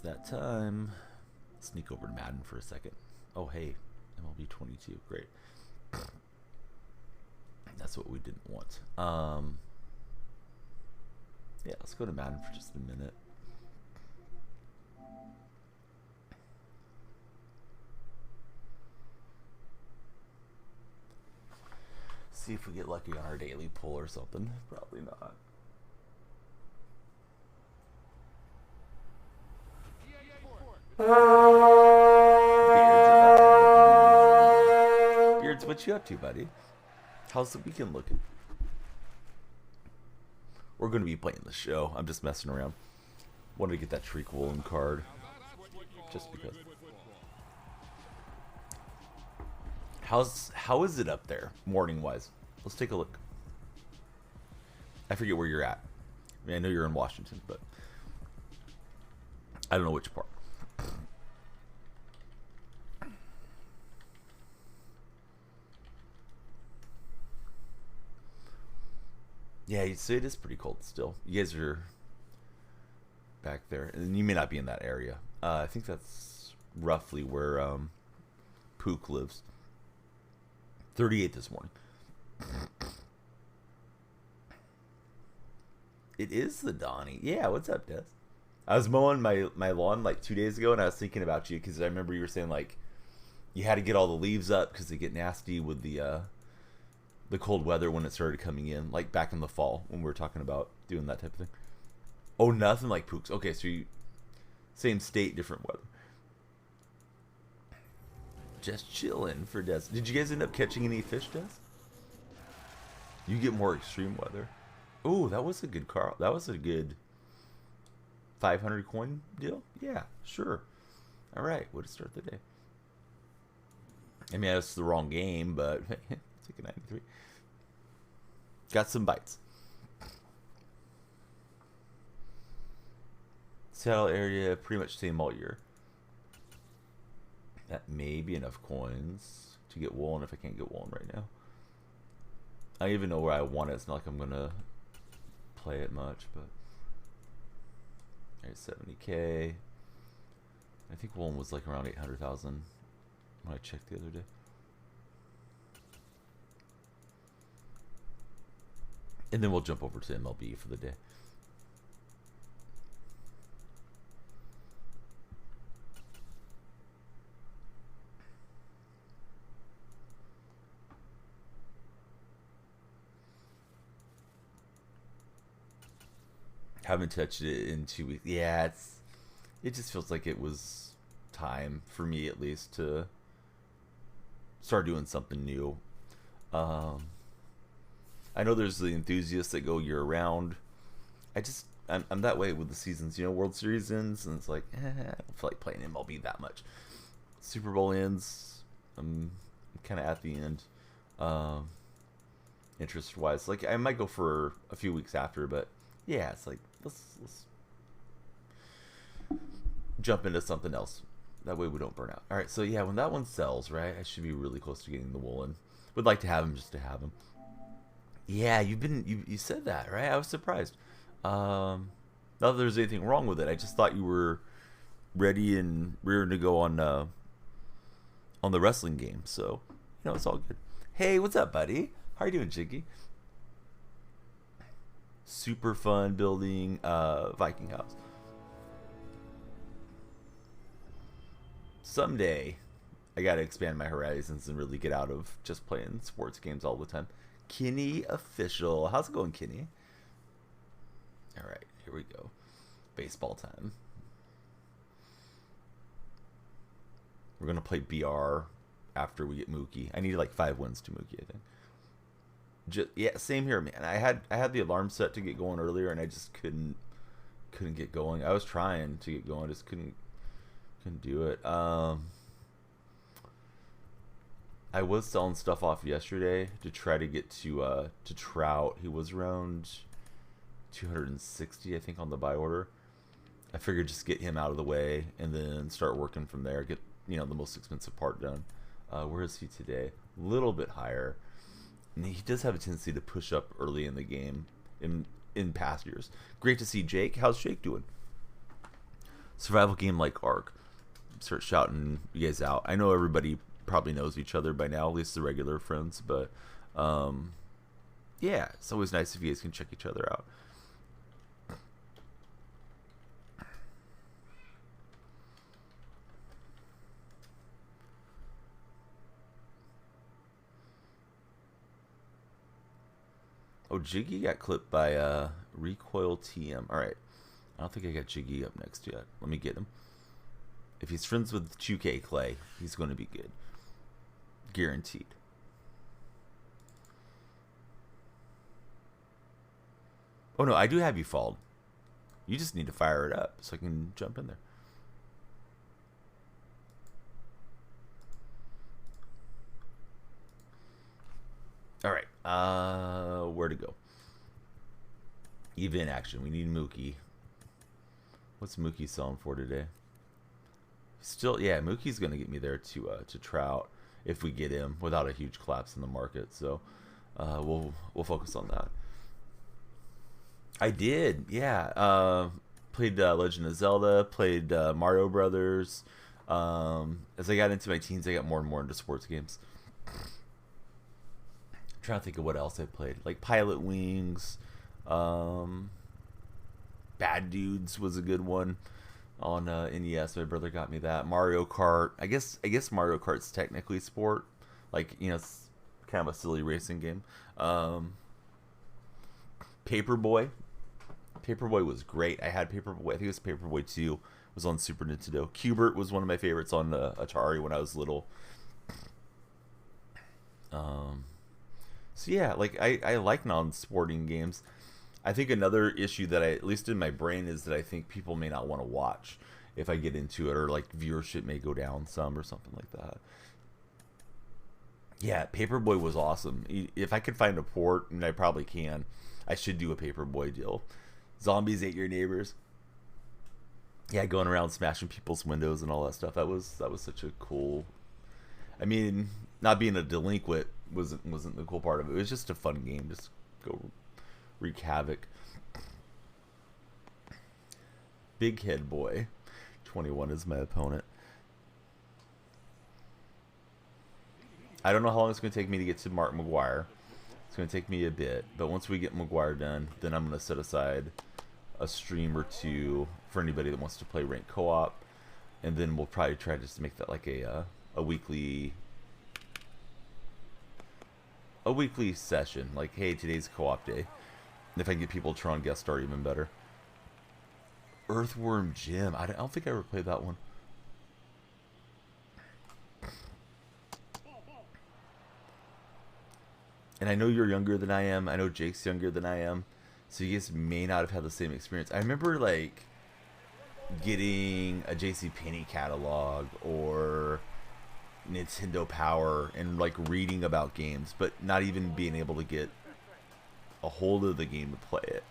that time. Sneak over to Madden for a second. Oh, hey, MLB 22. Great. That's what we didn't want. Yeah, let's go to Madden for just a minute. See if we get lucky on our daily pull or something. Probably not. Beards, what you up to, buddy? How's the weekend looking? We're going to be playing the show. I'm just messing around. Wanted to get that Treak Woolen card. Just because. How is it up there, morning-wise? Let's take a look. I forget where you're at. I mean, I know you're in Washington, but I don't know which part. Yeah, so it is pretty cold still. You guys are back there, and you may not be in that area. I think that's roughly where Pook lives. 38 this morning. It is the Donnie. Yeah, what's up, Des? I was mowing my lawn like 2 days ago, and I was thinking about you because I remember you were saying like you had to get all the leaves up because they get nasty with the cold weather when it started coming in, like back in the fall when we were talking about doing that type of thing. Oh, nothing like Pooks. Okay, so you same state, different weather. Just chilling for Des. Did you guys end up catching any fish, Des? You get more extreme weather. Oh, that was a good car. That was a good 500 coin deal. Yeah, sure. All right, way to start the day. I mean, that's the wrong game, but take a 93. Got some bites. Seattle area, pretty much same all year. That may be enough coins to get Woolen if I can't get Woolen right now. I don't even know where I want it. It's not like I'm going to play it much, but... Alright, 70k. I think Woolen was like around 800,000 when I checked the other day. And then we'll jump over to MLB for the day. Haven't touched it in 2 weeks. Yeah, it just feels like it was time for me at least to start doing something new. I know there's the enthusiasts that go year round. I'm that way with the seasons. You know, World Series ends and it's like, I don't feel like playing MLB that much. Super Bowl ends, I'm kind of at the end. Interest wise, like I might go for a few weeks after, but yeah, it's like let's jump into something else. That way we don't burn out. All right, so yeah, when that one sells, right, I should be really close to getting the Woolen. Would like to have him just to have him. Yeah, you said that, right? I was surprised. Not that there's anything wrong with it. I just thought you were ready and rearing to go on the wrestling game. So, you know, it's all good. Hey, what's up, buddy? How are you doing, Jiggy? Super fun building Viking house. Someday, I gotta expand my horizons and really get out of just playing sports games all the time. Kenny official. How's it going, Kenny? All right, here we go. Baseball time. We're gonna play BR after we get Mookie. I need like 5 wins to Mookie, I think. Yeah, same here, man. I had the alarm set to get going earlier, and I just couldn't get going. I was trying to get going, just couldn't do it. I was selling stuff off yesterday to try to get to Trout. He was around 260, I think, on the buy order. I figured just get him out of the way and then start working from there. Get the most expensive part done. Where is he today? A little bit higher. And he does have a tendency to push up early in the game in past years. Great to see Jake. How's Jake doing? survival game like Ark. Start shouting you guys out. I know everybody probably knows each other by now, at least the regular friends, but yeah, it's always nice if you guys can check each other out. Oh, Jiggy got clipped by Recoil TM. Alright. I don't think I got Jiggy up next yet. Let me get him. If he's friends with 2K Clay, he's going to be good. Guaranteed. Oh no, I do have you followed. You just need to fire it up so I can jump in there. Alright, where to go? Event action. We need Mookie. What's Mookie selling for today? Still, yeah, Mookie's gonna get me there to Trout if we get him without a huge collapse in the market. So we'll focus on that. I did, yeah. Played Legend of Zelda. Played Mario Brothers. As I got into my teens, I got more and more into sports games. I'm trying to think of what else I played, like Pilot Wings. Bad Dudes was a good one on NES. My brother got me that. Mario Kart. I guess Mario Kart's technically sport. Like, you know, it's kind of a silly racing game. Paperboy. Paperboy was great. I had Paperboy. I think it was Paperboy 2. It was on Super Nintendo. Q*bert was one of my favorites on Atari when I was little. So yeah, like I like non-sporting games. I think another issue that at least in my brain, is that I think people may not want to watch if I get into it, or like viewership may go down some or something like that. Yeah, Paperboy was awesome. If I could find a port, and I probably can, I should do a Paperboy deal. Zombies Ate Your Neighbors. Yeah, going around smashing people's windows and all that stuff. That was such a cool. I mean, not being a delinquent wasn't the cool part of it. It was just a fun game. Just go wreak havoc. Big Head Boy 21 is my opponent. I don't know how long it's going to take me to get to Mark McGuire. It's going to take me a bit, but once we get McGuire done, then I'm going to set aside a stream or two for anybody that wants to play ranked co-op, and then we'll probably try just to make that like a weekly session. Like, hey, today's co-op day. And if I can get people to turn on guest star, even better. Earthworm Jim. I don't think I ever played that one. And I know you're younger than I am. I know Jake's younger than I am. So you guys may not have had the same experience. I remember, like, getting a JCPenney catalog or Nintendo Power and, like, reading about games, but not even being able to get a hold of the game to play it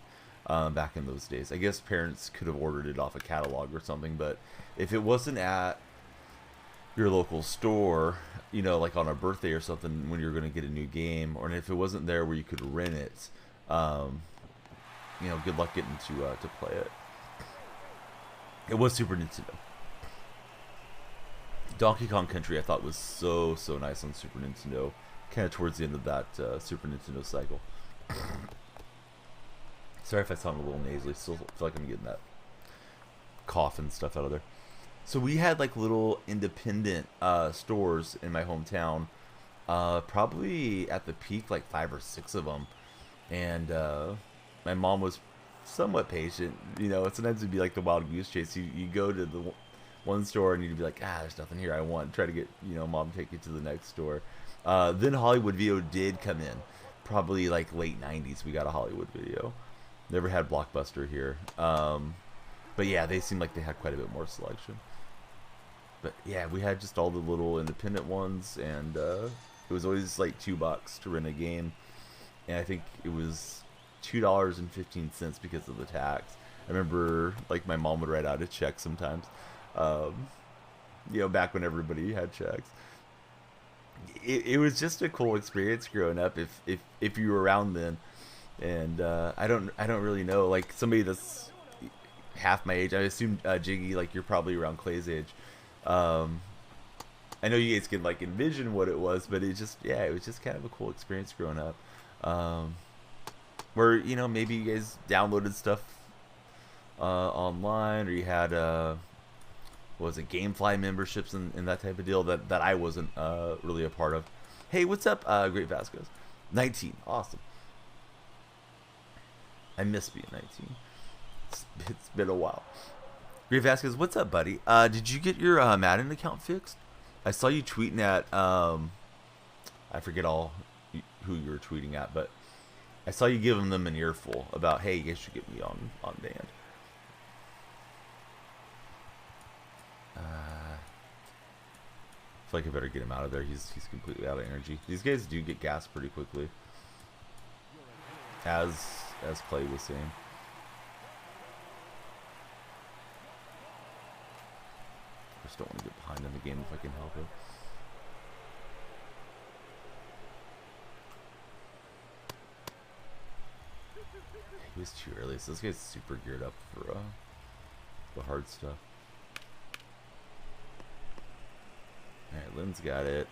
back in those days. I guess parents could have ordered it off a catalog or something, but if it wasn't at your local store, you know, like on a birthday or something when you're going to get a new game, or if it wasn't there where you could rent it, you know, good luck getting to play it. It was Super Nintendo. Donkey Kong Country I thought was so nice on Super Nintendo, kind of towards the end of that Super Nintendo cycle. Sorry if I sound a little nasally. Still feel like I'm getting that cough and stuff out of there. So we had like little independent stores in my hometown, probably at the peak like 5 or 6 of them, and my mom was somewhat patient. You know, sometimes it'd be like the wild goose chase. You go to the one store and you'd be like, there's nothing here I want. Try to get, you know, mom to take you to the next store. Then Hollywood Video did come in, probably like late 90s. We got a Hollywood Video. Never had Blockbuster here. But yeah, they seemed like they had quite a bit more selection. But yeah, we had just all the little independent ones, and it was always like $2 to rent a game, and I think it was $2.15 because of the tax. I remember like my mom would write out a check sometimes, you know, back when everybody had checks. It was just a cool experience growing up if you were around then, and I don't really know, like somebody that's half my age. I assume Jiggy, like you're probably around Clay's age. Um, I know you guys can like envision what it was, but it just it was just kind of a cool experience growing up. Where maybe you guys downloaded stuff online, or you had what was it, GameFly memberships and that type of deal that I wasn't really a part of. Hey, what's up, Great Vasquez? 19, awesome. I miss being 19. It's been a while. Great Vasquez, what's up, buddy? Did you get your Madden account fixed? I saw you tweeting at I forget who you were tweeting at, but I saw you giving them an earful about, hey, you guys should get me on band. I feel like I better get him out of there. He's completely out of energy. These guys do get gas pretty quickly, as Clay was saying. I just don't want to get behind in the game if I can help it. He was too early, so this guy's super geared up for the hard stuff. Alright, Lynn's got it.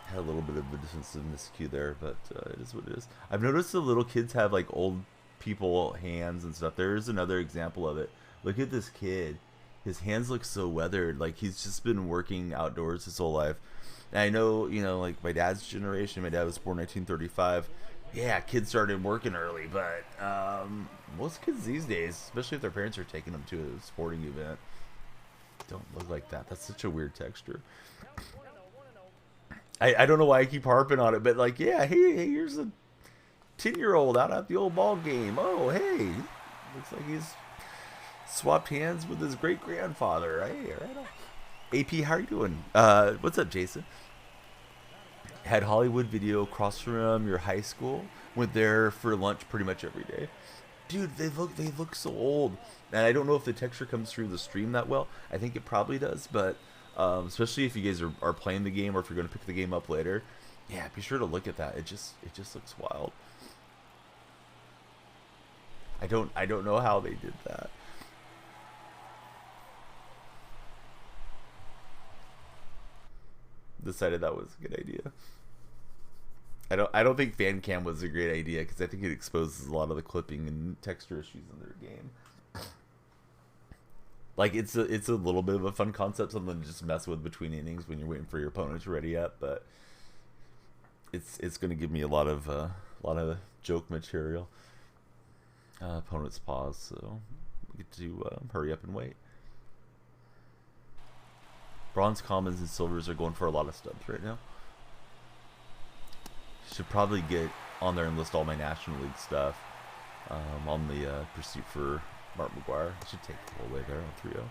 Had a little bit of a defensive miscue there, but it is what it is. I've noticed the little kids have like old people hands and stuff. There is another example of it. Look at this kid. His hands look so weathered. Like he's just been working outdoors his whole life. And I know, like my dad's generation, my dad was born 1935. Yeah, kids started working early, but most kids these days, especially if their parents are taking them to a sporting event, don't look like that. That's such a weird texture. I don't know why I keep harping on it, but like, yeah, hey, here's a 10-year-old out at the old ball game. Oh, hey, looks like he's swapped hands with his great-grandfather. Hey, right on. AP, how are you doing? What's up, Jason? Had Hollywood Video across from your high school. Went there for lunch pretty much every day. Dude, they look so old. And I don't know if the texture comes through the stream that well. I think it probably does, but especially if you guys are playing the game or if you're going to pick the game up later, yeah, be sure to look at that. It just looks wild. I don't know how they did that. Decided that was a good idea. I don't think fan cam was a great idea because I think it exposes a lot of the clipping and texture issues in their game. Like it's a little bit of a fun concept, something to just mess with between innings when you're waiting for your opponent to ready up, but it's going to give me a lot of joke material. Opponent's pause, so we get to hurry up and wait. Bronze, commons, and silvers are going for a lot of stubs right now. Should probably get on there and list all my National League stuff on the pursuit for Mark McGuire. I should take the whole way there on 3-0.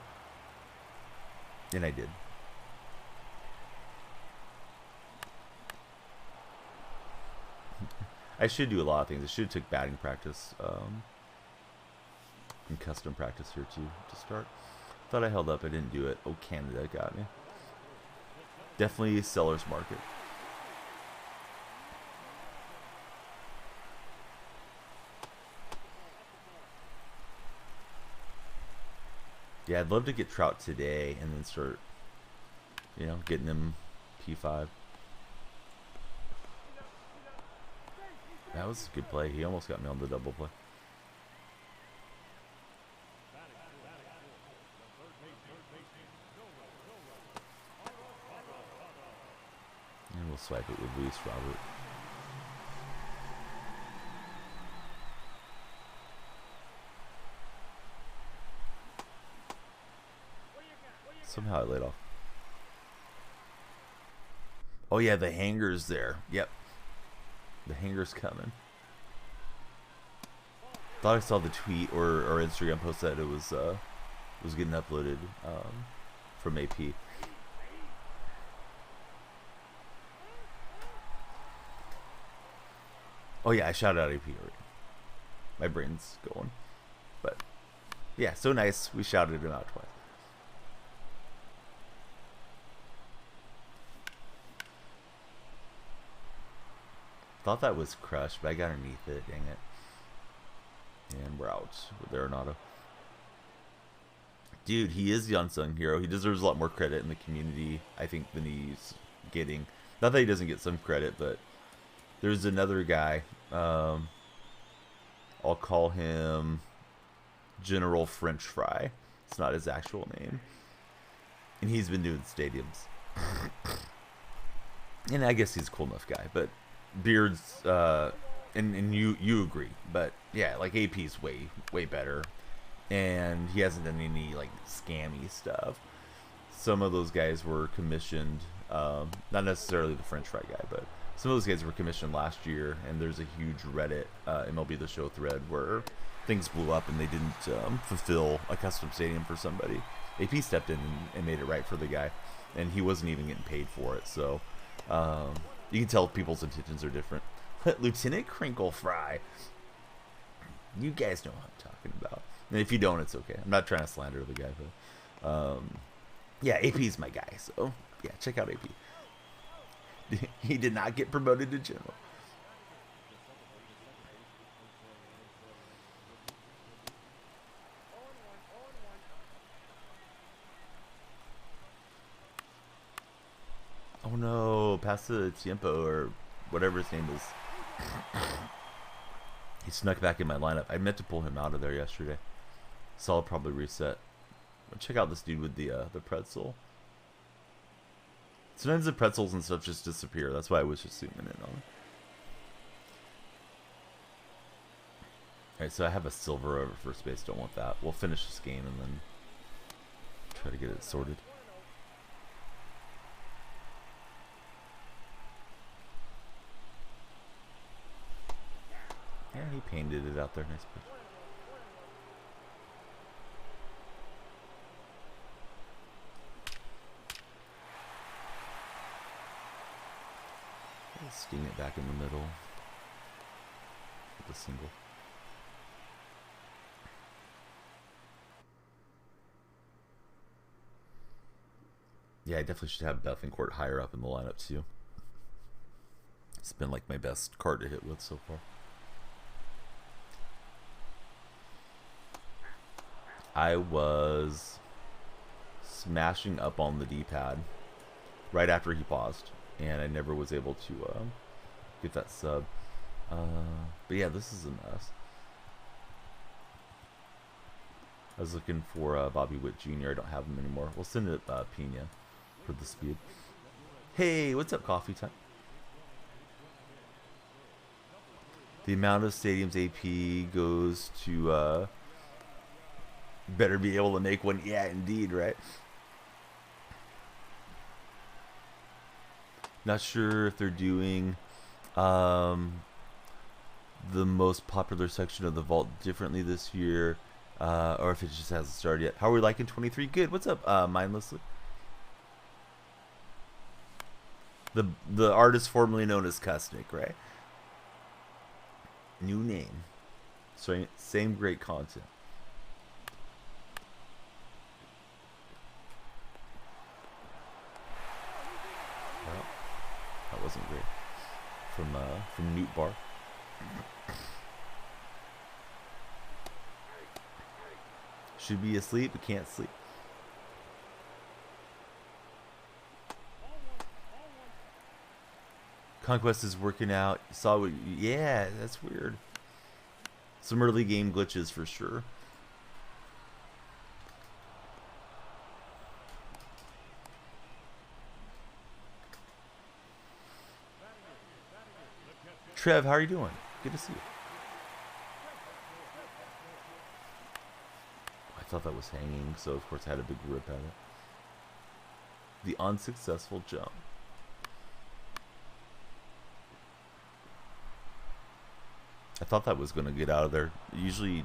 And I did. I should do a lot of things. I should have took batting practice and custom practice here too to start. Thought I held up. I didn't do it. Oh, Canada got me. Definitely seller's market. Yeah, I'd love to get Trout today and then start, getting him P5. That was a good play. He almost got me on the double play. And we'll swipe it with Luis Robert. Somehow I laid off. Oh yeah, the hanger's there. Yep. The hanger's coming. Thought I saw the tweet or Instagram post that it was getting uploaded from AP. Oh yeah, I shouted out AP already. My brain's going. But yeah, so nice. We shouted him out twice. Thought that was crushed, but I got underneath it. Dang it. And we're out with Arenado. Dude, he is the unsung hero. He deserves a lot more credit in the community, I think, than he's getting. Not that he doesn't get some credit, but there's another guy. I'll call him General French Fry. It's not his actual name. And he's been doing stadiums. And I guess he's a cool enough guy. But Beard's, and you agree. But yeah, like AP's way better. And he hasn't done any like scammy stuff. Some of those guys were commissioned, not necessarily the French fry guy, but some of those guys were commissioned last year. And there's a huge Reddit MLB The Show thread where things blew up and they didn't fulfill a custom stadium for somebody. AP stepped in and made it right for the guy, and he wasn't even getting paid for it. So you can tell people's intentions are different. Lieutenant Crinkle Fry, you guys know what I'm talking about. And if you don't, it's okay. I'm not trying to slander the guy, but yeah, AP's my guy. So yeah, check out AP. He did not get promoted to general. Oh no, Pasa Tiempo or whatever his name is. He snuck back in my lineup. I meant to pull him out of there yesterday. So I'll probably reset. Check out this dude with the pretzel. Sometimes the pretzels and stuff just disappear. That's why I was just zooming in on it. Alright, so I have a silver over first base. Don't want that. We'll finish this game and then try to get it sorted. Yeah, he painted it out there. Nice pitch. Sting it back in the middle with a single. Yeah, I definitely should have Bethencourt higher up in the lineup too. It's been like my best card to hit with so far. I was smashing up on the D-pad right after he paused, and I never was able to get that sub. But yeah, this is a mess. I was looking for Bobby Witt Jr. I don't have him anymore. We'll send it Pena for the speed. Hey, what's up, Coffee Time? The amount of stadiums AP goes to better be able to make one. Yeah, indeed, right? Not sure if they're doing the most popular section of the vault differently this year, or if it just hasn't started yet. How are we liking 23? Good. What's up, Mindlessly? The artist formerly known as Kusnik, right? New name. So same great content. Well, that wasn't great. From Newt Bar. Should be asleep but can't sleep. Conquest is working out. Saw what? Yeah, that's weird. Some early game glitches for sure. Trev, how are you doing? Good to see you. I thought that was hanging, so of course I had a big rip at it. The unsuccessful jump. I thought that was going to get out of there. Usually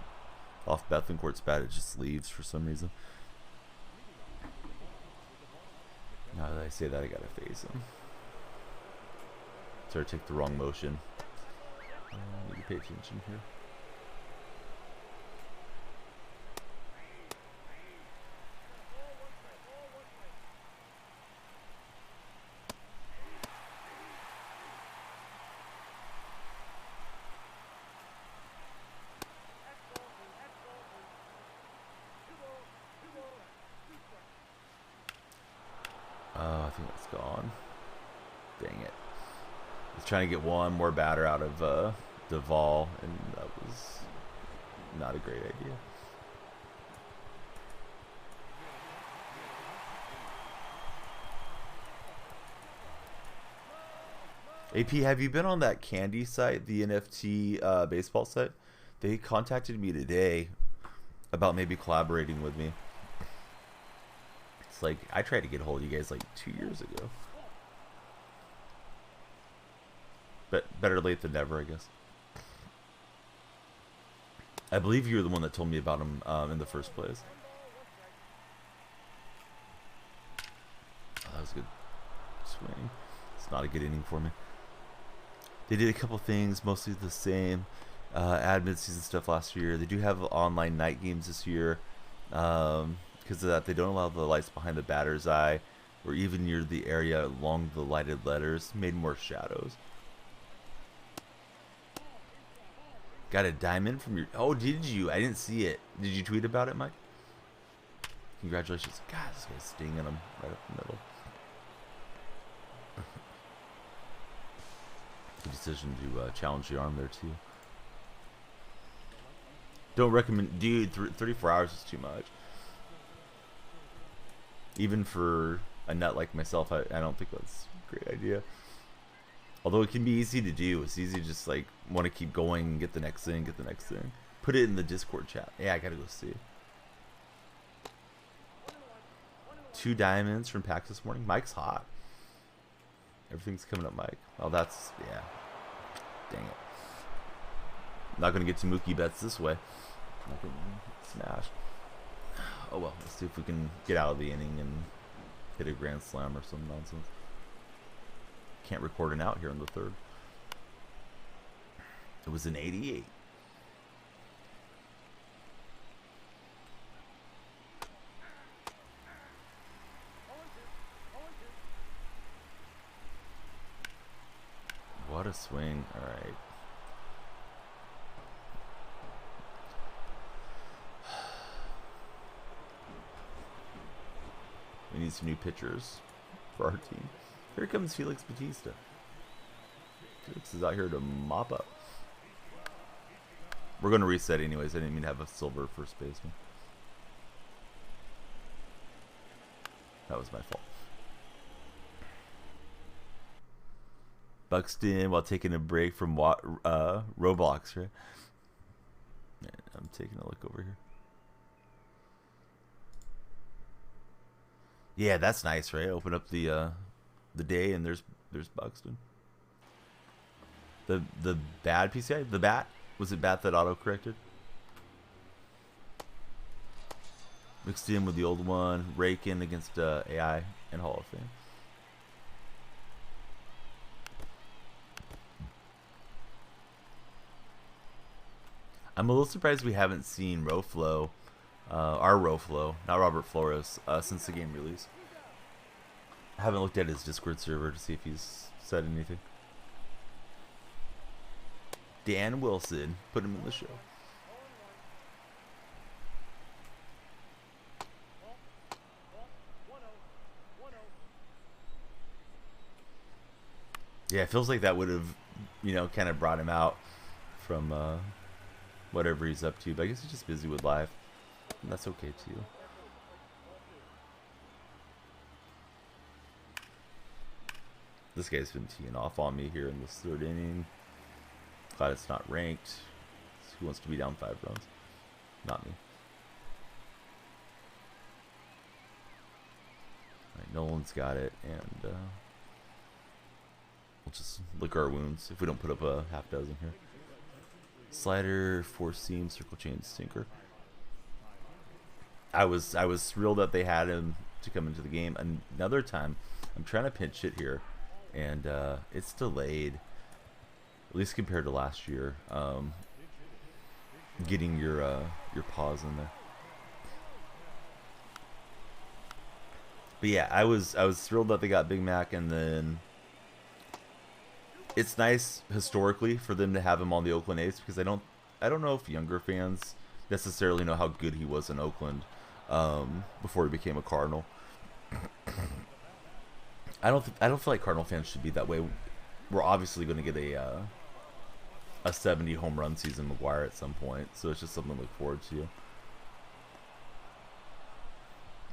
off Bethencourt's bat, it just leaves for some reason. Now that I say that, I got to phase him. Sorry, take the wrong motion. I need to pay attention here. I think that's gone. Dang it. I was trying to get one more batter out of Duvall, and that was not a great idea. AP, have you been on that Candy site, the NFT baseball site? They contacted me today about maybe collaborating with me. It's like, I tried to get a hold of you guys like 2 years ago. But better late than never, I guess. I believe you were the one that told me about him in the first place. Oh, that was a good swing. It's not a good inning for me. They did a couple things, mostly the same. Add mid-season stuff last year. They do have online night games this year. Because of that, they don't allow the lights behind the batter's eye or even near the area along the lighted letters. Made more shadows. Got a diamond from your... Oh, did you? I didn't see it. Did you tweet about it, Mike? Congratulations. God, this guy's stinging him right up the middle. Good decision to challenge the arm there, too. Don't recommend... Dude, 34 hours is too much. Even for a nut like myself, I don't think that's a great idea. Although it can be easy to do. It's easy to just like want to keep going and get the next thing, get the next thing. Put it in the Discord chat. Yeah, I gotta go see. 2 diamonds from PAX this morning. Mike's hot. Everything's coming up, Mike. Oh, that's... Yeah. Dang it. Not gonna get to Mookie bets this way. Nothing. Smash. Oh well, let's see if we can get out of the inning and hit a grand slam or some nonsense. Can't record an out here in the third. It was an 88. What a swing. All right. We need some new pitchers for our team. Here comes Felix Bautista. Felix is out here to mop up. We're going to reset anyways. I didn't mean to have a silver first baseman. That was my fault. Buxton while taking a break from Roblox, right? Yeah, I'm taking a look over here. Yeah, that's nice, right? Open up the day and there's Buxton. The bad PCI, the bat, was it bat that auto corrected? Mixed in with the old one, rake in against AI and Hall of Fame. I'm a little surprised we haven't seen Roflo, our Roflo, not Robert Flores, since the game release. I haven't looked at his Discord server to see if he's said anything. Dan Wilson, put him in the show. Yeah, it feels like that would have, you know, kind of brought him out from whatever he's up to. But I guess he's just busy with life. And that's okay too. This guy's been teeing off on me here in this third inning. Glad it's not ranked. Who wants to be down 5 runs? Not me. Alright, Nolan's got it, and we'll just lick our wounds if we don't put up a half dozen here. Slider, 4-seam, circle chain, sinker. I was thrilled that they had him to come into the game. Another time, I'm trying to pinch hit here, and it's delayed, at least compared to last year. Getting your paws in there. But yeah, I was thrilled that they got Big Mac, and then it's nice historically for them to have him on the Oakland A's, because I don't know if younger fans necessarily know how good he was in Oakland before he became a Cardinal. I don't feel like Cardinal fans should be that way. We're obviously going to get a 70 home run season McGuire at some point, so it's just something to look forward to.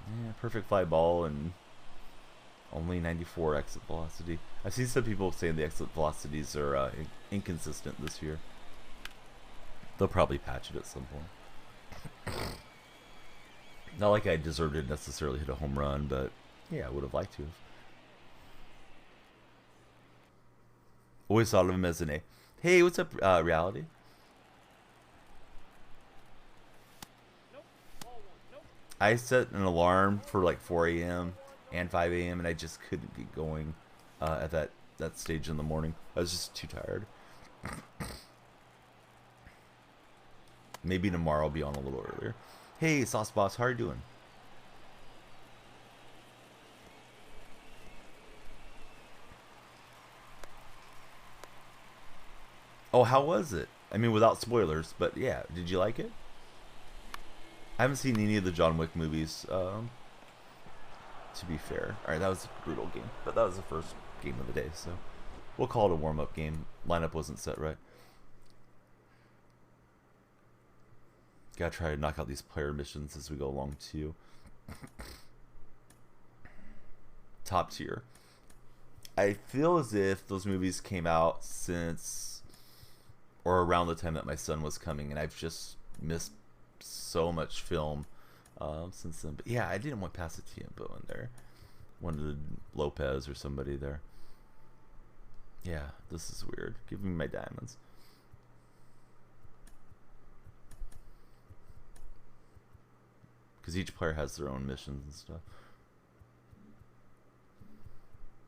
Yeah, perfect fly ball and only 94 exit velocity. I see some people saying the exit velocities are inconsistent this year. They'll probably patch it at some point. Not like I deserved to necessarily hit a home run, but yeah, I would have liked to have. Always thought of him as an A. Hey, what's up, Reality? I set an alarm for like 4 a.m. and 5 a.m. and I just couldn't get going at that stage in the morning. I was just too tired. Maybe tomorrow I'll be on a little earlier. Hey, Sauce Boss, how are you doing? Oh, how was it? I mean, without spoilers, but yeah, did you like it? I haven't seen any of the John Wick movies, to be fair. Alright, that was a brutal game, but that was the first game of the day, so we'll call it a warm-up game. Lineup wasn't set right. Gotta try to knock out these player missions as we go along, too. Top tier. I feel as if those movies came out since or around the time that my son was coming, and I've just missed so much film since then. But yeah, I didn't want Pasatiempo in there. Wanted Lopez or somebody there. Yeah, this is weird. Give me my diamonds. Because each player has their own missions and stuff.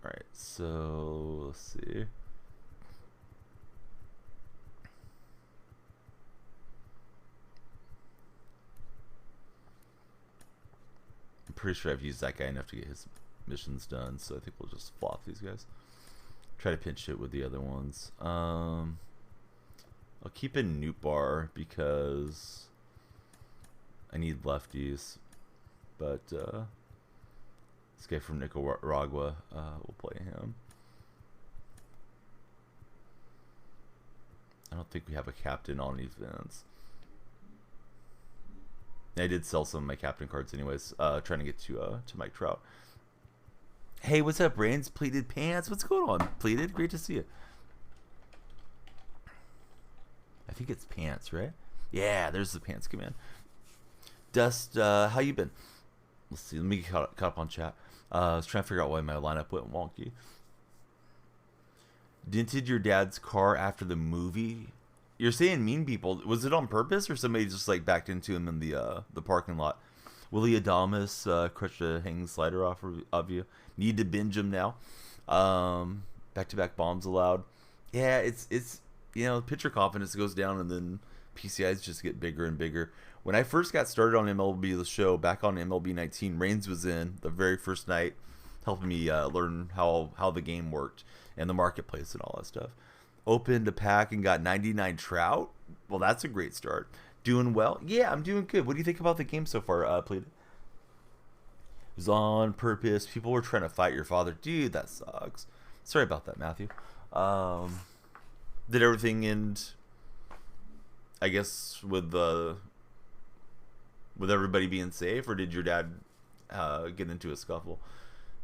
Alright, so let's see. I'm pretty sure I've used that guy enough to get his missions done, so I think we'll just flop these guys. Try to pinch hit with the other ones. I'll keep in Newt Bar because I need lefties, but this guy from Nicaragua, we'll play him. I don't think we have a captain on events. I did sell some of my captain cards anyways, trying to get to Mike Trout. Hey, what's up, Brains? Pleated Pants? What's going on, Pleated? Great to see you. I think it's Pants, right? Yeah, there's the Pants command. Dust, how you been? Let's see, let me get caught up on chat. I was trying to figure out why my lineup went wonky. Dented your dad's car after the movie? You're saying mean people. Was it on purpose or somebody just like backed into him in the parking lot? Willie Adamas crushed a hanging slider off of you. Need to binge him now. Back-to-back bombs allowed. Yeah, it's you know, pitcher confidence goes down and then PCIs just get bigger and bigger. When I first got started on MLB The Show, back on MLB 19, Reigns was in the very first night, helping me learn how the game worked and the marketplace and all that stuff. Opened a pack and got 99 Trout. Well, that's a great start. Doing well? Yeah, I'm doing good. What do you think about the game so far, Pleated? It was on purpose. People were trying to fight your father. Dude, that sucks. Sorry about that, Matthew. Did everything end, I guess, with everybody being safe, or did your dad get into a scuffle?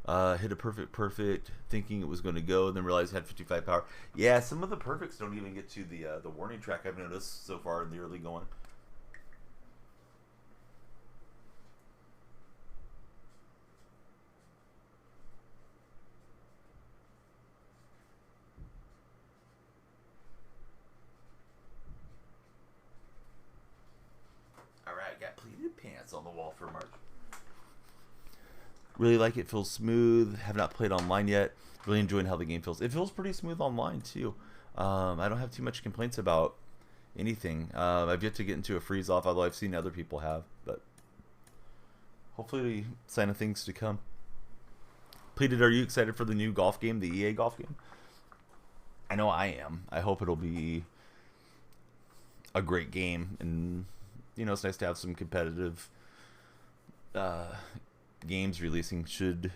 Hit a perfect, thinking it was going to go, and then realized it had 55 power. Yeah, some of the perfects don't even get to the warning track, I've noticed so far in the early going. Alright, got pleated pants on the wall for March. Really like it. Feels smooth. Have not played online yet. Really enjoying how the game feels. It feels pretty smooth online too. I don't have too much complaints about anything. I've yet to get into a freeze off, although I've seen other people have. But hopefully, sign of things to come. Pleated, are you excited for the new golf game, the EA golf game? I know I am. I hope it'll be a great game, and you know, it's nice to have some competitive games releasing. Should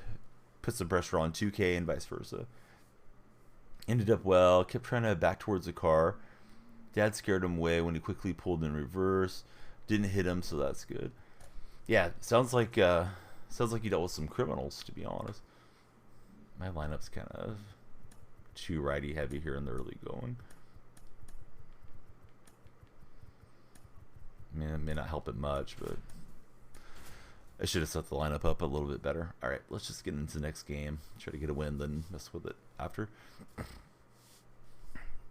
put some pressure on 2K and vice versa. Ended up well. Kept trying to back towards the car. Dad scared him away when he quickly pulled in reverse. Didn't hit him, so that's good. Yeah, sounds like you dealt with some criminals, to be honest. My lineup's kind of too righty heavy here in the early going. I mean, it may not help it much, but I should have set the lineup up a little bit better. All right, let's just get into the next game. Try to get a win, then mess with it after.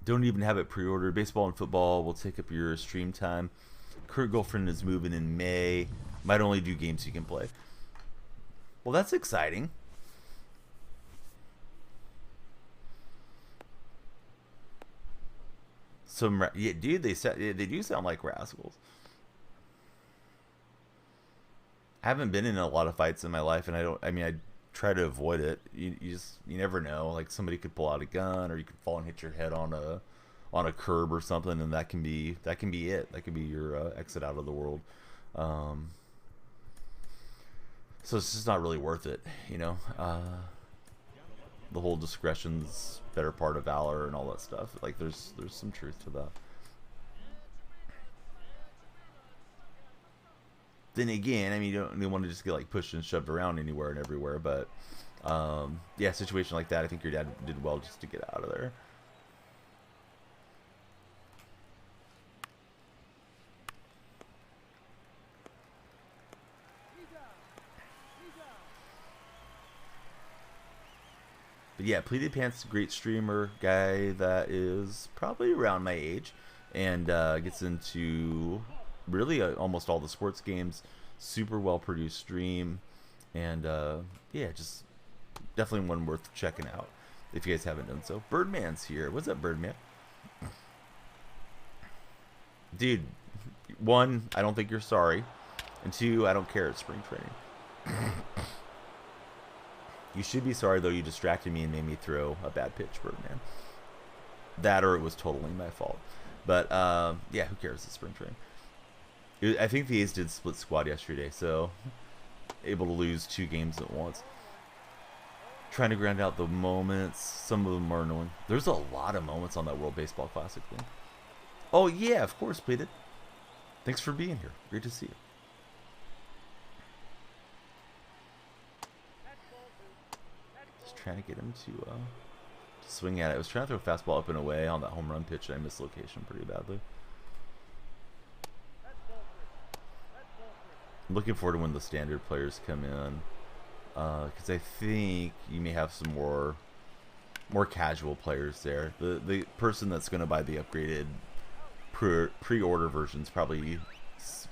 Don't even have it pre-ordered. Baseball and football will take up your stream time. Current girlfriend is moving in May. Might only do games you can play. Well, that's exciting. Yeah, dude, they do sound like rascals. I haven't been in a lot of fights in my life, and I try to avoid it. You never know. Like, somebody could pull out a gun, or you could fall and hit your head on a curb or something, and that can be it. That could be your exit out of the world. So it's just not really worth it, you know. The whole discretion's better part of valor and all that stuff. Like, there's some truth to that. Then again, I mean, you don't want to just get like pushed and shoved around anywhere and everywhere, but yeah, situation like that, I think your dad did well just to get out of there. But yeah, Pleated Pants, great streamer, guy that is probably around my age, and gets into really almost all the sports games. Super well produced stream, and yeah, just definitely one worth checking out if you guys haven't done so. Birdman's here. What's up, Birdman? Dude, one, I don't think you're sorry, and two, I don't care. It's spring training. You should be sorry, though. You distracted me and made me throw a bad pitch, Birdman. That, or it was totally my fault. But yeah, who cares? It's spring training. I think the A's did split squad yesterday, so able to lose 2 games at once. Trying to grind out the moments. Some of them are annoying. There's a lot of moments on that World Baseball Classic thing. Oh yeah, of course, Pleated. Thanks for being here. Great to see you. Just trying to get him to swing at it. I was trying to throw a fastball up and away on that home run pitch, and I missed location pretty badly. I'm looking forward to when the standard players come in, because I think you may have some more casual players there. The person that's going to buy the upgraded pre-order version's probably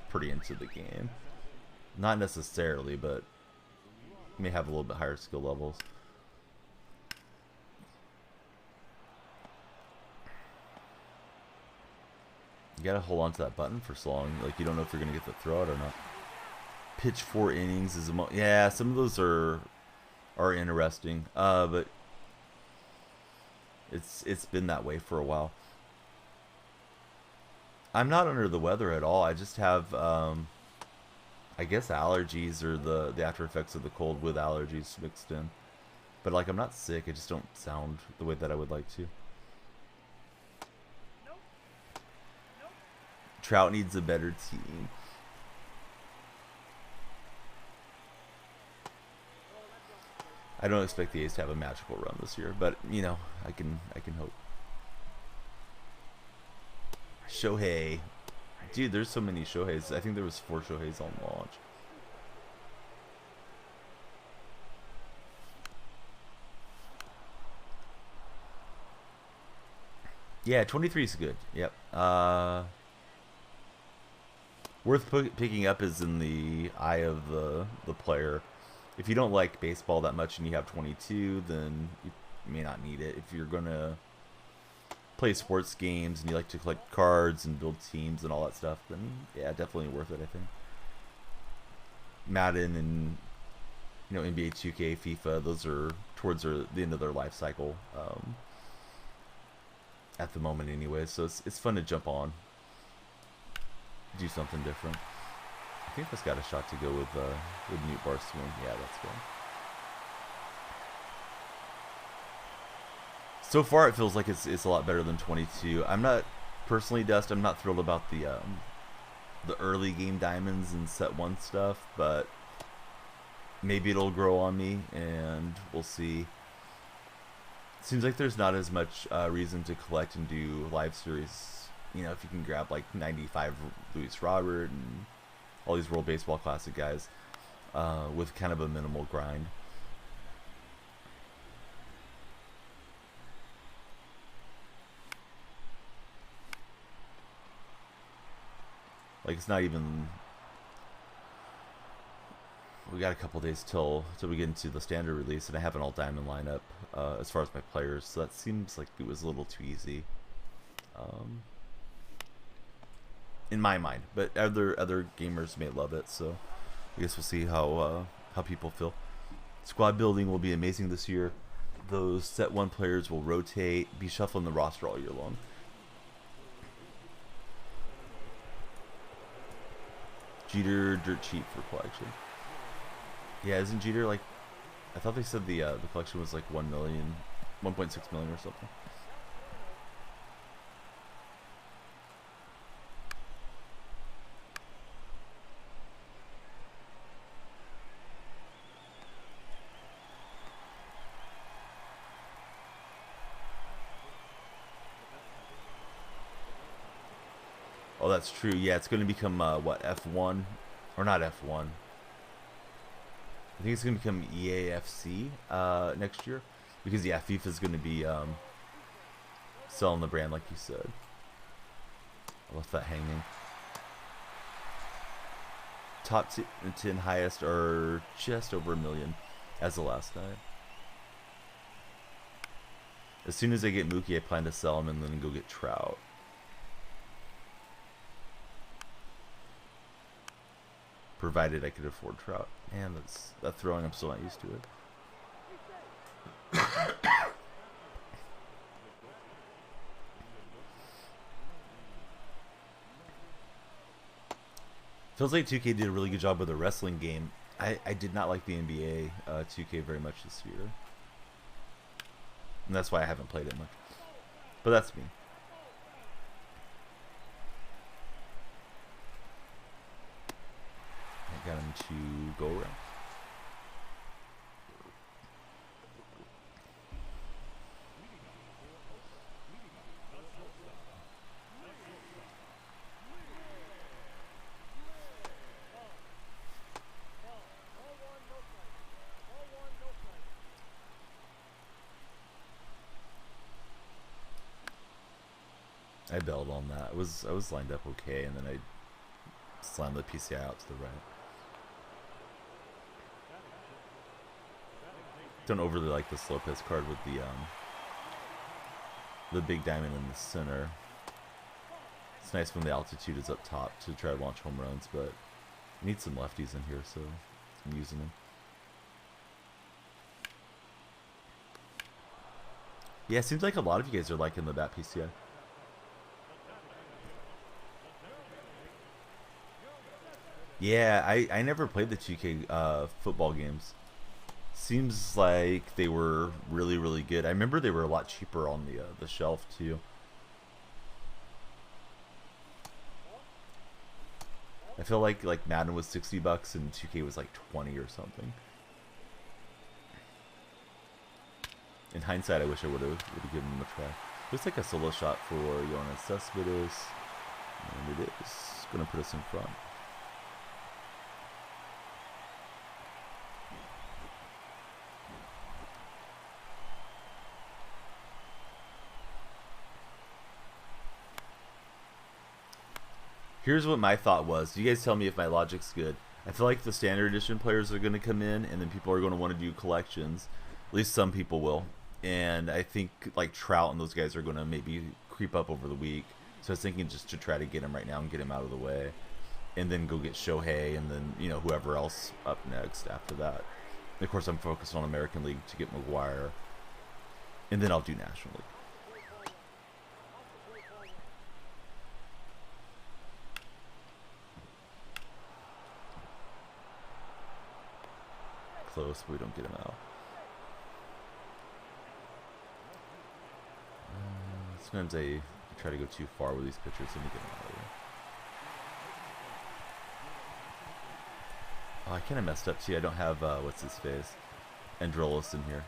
pretty into the game. Not necessarily, but may have a little bit higher skill levels. You gotta hold on to that button for so long, like you don't know if you're gonna get the throw out or not. Pitch 4 innings is yeah, some of those are interesting, but it's been that way for a while. I'm not under the weather at all. I just have I guess allergies, or the after effects of the cold with allergies mixed in. But like, I'm not sick, I just don't sound the way that I would like to. Trout needs a better team. I don't expect the A's to have a magical run this year, but you know, I can hope. Shohei. Dude, there's so many Shoheis. I think there was 4 Shoheis on launch. Yeah, 23 is good. Yep. Worth picking up is in the eye of the player. If you don't like baseball that much and you have 22, then you may not need it. If you're gonna play sports games and you like to collect cards and build teams and all that stuff, then yeah, definitely worth it, I think. Madden and, you know, NBA 2K, FIFA, those are towards the end of their life cycle at the moment anyway, so it's fun to jump on, do something different. I think that's got a shot to go with Newt Bar swing. Yeah, that's good. So far, it feels like it's a lot better than 22. I'm not personally, Dust. I'm not thrilled about the early game diamonds and set one stuff, but maybe it'll grow on me, and we'll see. Seems like there's not as much reason to collect and do live series. You know, if you can grab like 95 Luis Robert and all these World Baseball Classic guys with kind of a minimal grind. Like, it's not even... We got a couple days till we get into the standard release, and I have an all-diamond lineup as far as my players, so that seems like it was a little too easy. In my mind, but other gamers may love it, so I guess we'll see how people feel. Squad building will be amazing this year. Those set one players will rotate, be shuffling the roster all year long. Jeter dirt cheap for collection. Yeah, isn't Jeter like? I thought they said the collection was like 1 million, 1.6 million or something. Oh, that's true. Yeah, it's going to become what, F1 or not F1? I think it's going to become EAFC next year, because yeah, FIFA is going to be selling the brand like you said. I left that hanging. Top 10 highest are just over 1 million as of last night. As soon as I get Mookie, I plan to sell him and then go get Trout. Provided I could afford Trout. Man, that throwing, I'm still not used to it. Feels like 2K did a really good job with the wrestling game. I did not like the NBA 2K very much this year. And that's why I haven't played it much. But that's me. I got him to go around. I bailed on that. I was lined up okay, and then I slammed the PCI out to the right. Don't overly like this Lopez card with the big diamond in the center. It's nice when the altitude is up top to try to launch home runs, but I need some lefties in here, so I'm using them. Yeah, it seems like a lot of you guys are liking the bat PCI. Yeah, I never played the 2K football games. Seems like they were really, really good. I remember they were a lot cheaper on the shelf too. I feel like Madden was $60 and 2K was like 20 or something. In hindsight, I wish I would have given them a try. Looks like a solo shot for Jonas Cespedes, and it is gonna put us in front. Here's what my thought was. You guys tell me if my logic's good. I feel like the standard edition players are going to come in, and then people are going to want to do collections. At least some people will. And I think like Trout and those guys are going to maybe creep up over the week. So I was thinking just to try to get him right now and get him out of the way. And then go get Shohei, and then, you know, whoever else up next after that. And of course, I'm focused on American League to get McGuire. And then I'll do National League. Close, but we don't get him out. Sometimes I try to go too far with these pitchers and get them out of the way. Oh, I kind of messed up too. I don't have what's his face, Androlis in here.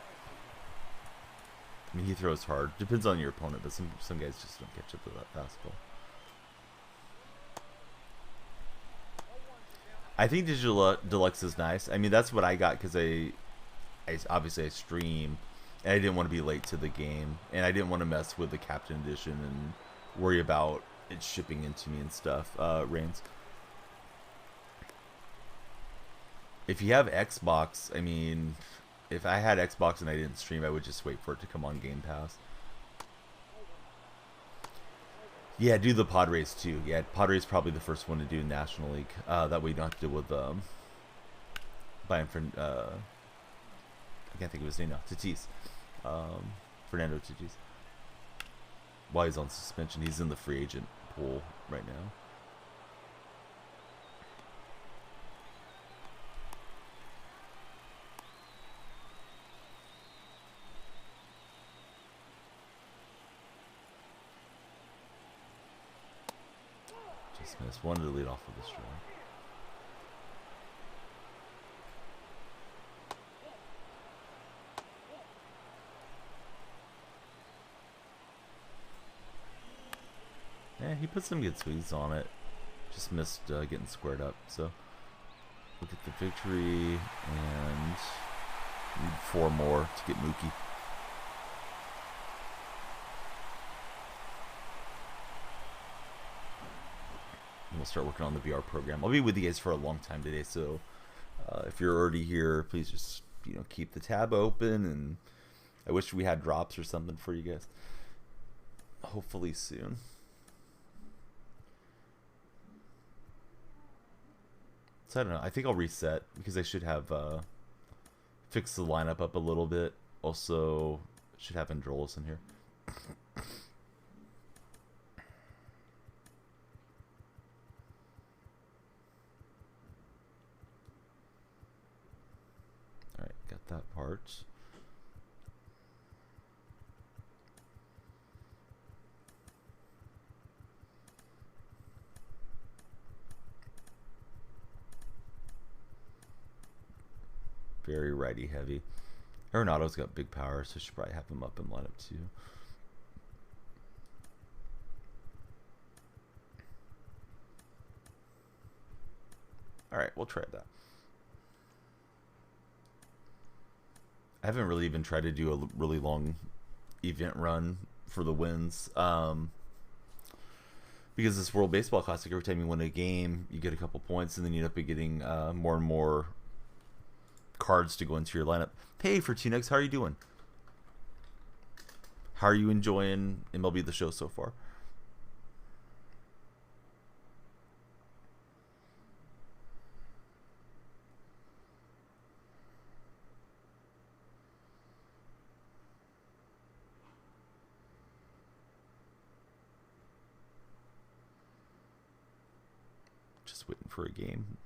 I mean, he throws hard. Depends on your opponent, but some guys just don't catch up with that fastball. I think Digital Deluxe is nice. I mean, that's what I got because I obviously I stream, and I didn't want to be late to the game, and I didn't want to mess with the Captain Edition and worry about it shipping into me and stuff. Reigns. If you have Xbox, I mean, if I had Xbox and I didn't stream, I would just wait for it to come on Game Pass. Yeah, do the Padres too. Yeah, Padres probably the first one to do National League. That way you don't have to deal with buying for I can't think of his name now. Tatis, Fernando Tatis. While he's on suspension, he's in the free agent pool right now. Missed. Wanted to lead off with this try. Yeah, he put some good swings on it. Just missed getting squared up. So look at the victory and need 4 more to get Mookie. We'll start working on the VR program. I'll be with you guys for a long time today, so if you're already here, please just keep the tab open. And I wish we had drops or something for you guys. Hopefully soon. So I don't know. I think I'll reset because I should have fixed the lineup up a little bit. Also, should have Androlis in here. That part. Very righty heavy. Arenado's got big power, so I should probably have him up in lineup too. Alright, we'll try that. I haven't really even tried to do a really long event run for the wins. Because this World Baseball Classic, every time you win a game, you get a couple points, and then you end up getting more and more cards to go into your lineup. Hey, Fortunex, how are you doing? How are you enjoying MLB The Show so far? Waiting for a game.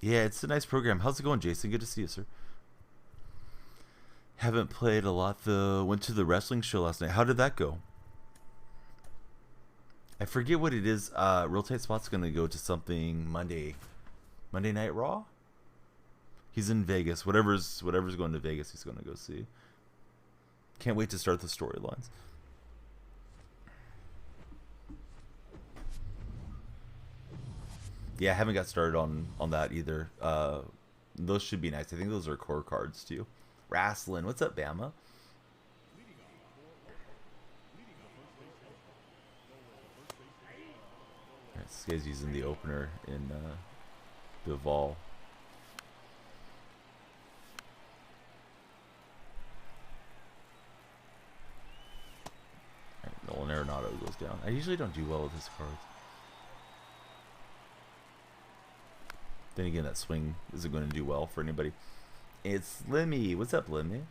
Yeah, it's a nice program. How's it going, Jason? Good to see you, sir. Haven't played a lot though. Went to the wrestling show last night. How did that go? I forget what it is. Real Tight Spot's gonna go to something Monday Night Raw. He's in Vegas. Whatever's going to Vegas, he's gonna go see. Can't wait to start the storylines. Yeah, I haven't got started on that either. Those should be nice. I think those are core cards too. Wrestling. What's up, Bama? This guy's using the opener in Duval. Nolan Arenado goes down. I usually don't do well with his cards. Then again, that swing isn't going to do well for anybody. It's Lemmy. What's up, Lemmy?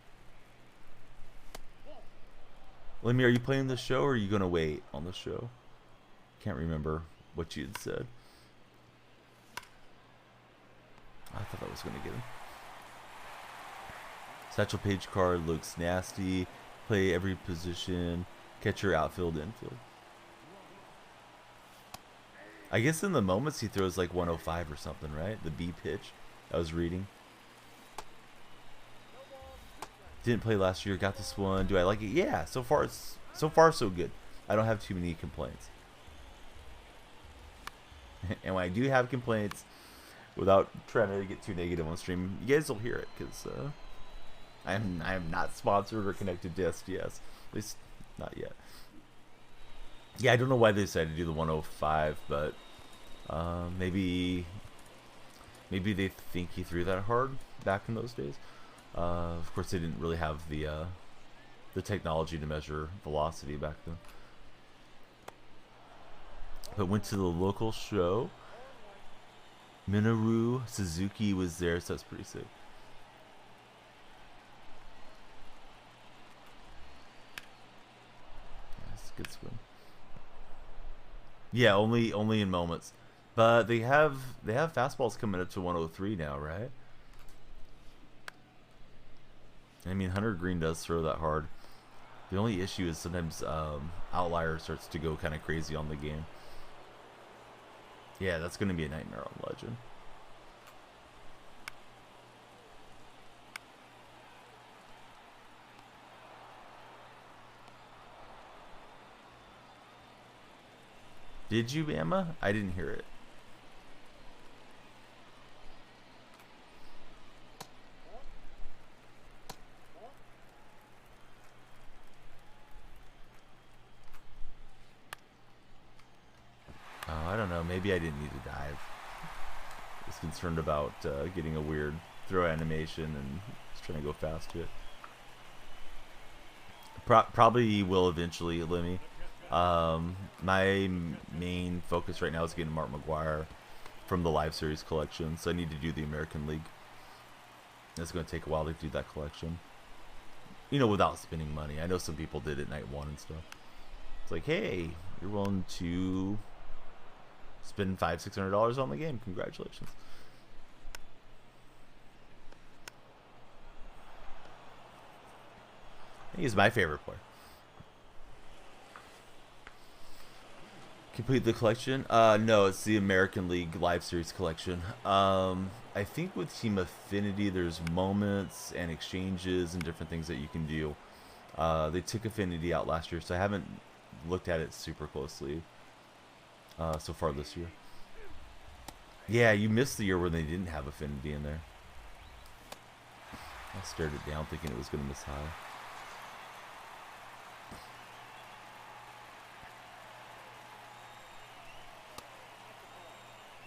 Lemmy, are you playing the show or are you going to wait on the show? Can't remember what you had said. thought I was going to get him. Satchel Paige card looks nasty. Play every position. Catcher, outfield, infield. I guess in the moments he throws like 105 or something, right? The B pitch I was reading. Didn't play last year. Got this one. Do I like it? Yeah. So far so good. I don't have too many complaints. And when I do have complaints, without trying to get too negative on stream, you guys will hear it because I am not sponsored or connected to SDS. At least not yet. Yeah, I don't know why they decided to do the 105, but maybe they think he threw that hard back in those days. Of course, they didn't really have the technology to measure velocity back then. But went to the local show. Minoru Suzuki was there, so that's pretty sick. That's a good swing. Yeah, only in moments. But they have fastballs coming up to 103 now, right? I mean, Hunter Green does throw that hard. The only issue is sometimes Outlier starts to go kind of crazy on the game. Yeah, that's going to be a nightmare on Legend. Did you, Bama? I didn't hear it. I don't know. Maybe I didn't need to dive. I was concerned about getting a weird throw animation and just trying to go fast to it. Probably will eventually, Lemmy. My main focus right now is getting Mark McGwire from the Live Series collection, so I need to do the American League. It's going to take a while to do that collection. You know, without spending money. I know some people did it night one and stuff. It's like, hey, you're willing to spend $500-600 on the game. Congratulations. He's my favorite player. Complete the collection? No, it's the American League Live Series collection. I think with Team Affinity, there's moments and exchanges and different things that you can do. They took Affinity out last year, so I haven't looked at it super closely so far this year. Yeah, you missed the year where they didn't have Affinity in there. I stared it down thinking it was going to miss high.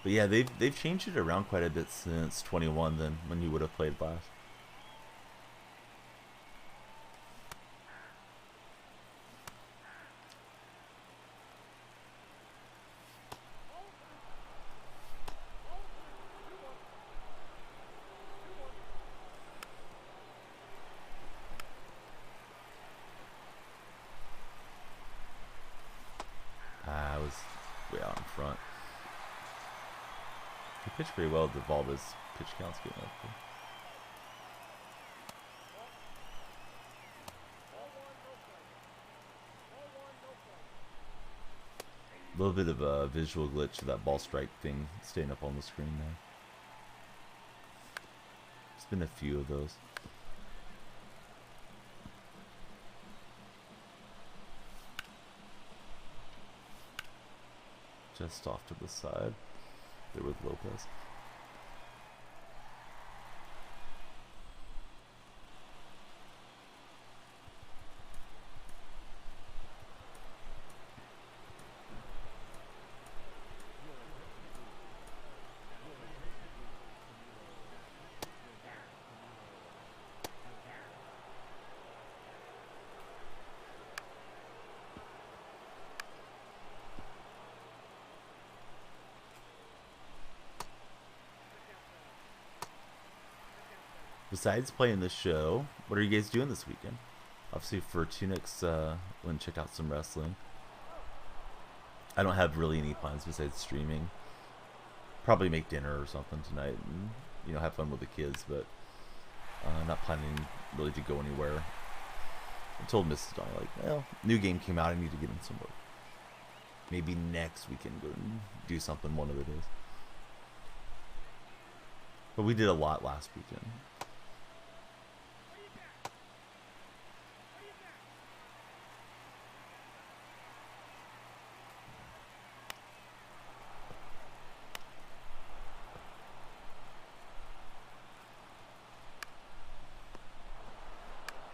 But yeah, they've changed it around quite a bit since 21 than when you would have played last. I was way out in front. He pitched pretty well. Devolva's pitch count's getting up there. A little bit of a visual glitch to that ball strike thing staying up on the screen there. There's been a few of those. Just off to the side. There with Lopez. Besides playing the show, what are you guys doing this weekend? Obviously for Tunics, went and check out some wrestling. I don't have really any plans besides streaming. Probably make dinner or something tonight and you know, have fun with the kids, but not planning really to go anywhere. I told Mrs. Donna, like, well, new game came out, I need to get in some work. Maybe next we can go and do something one of the days. But we did a lot last weekend.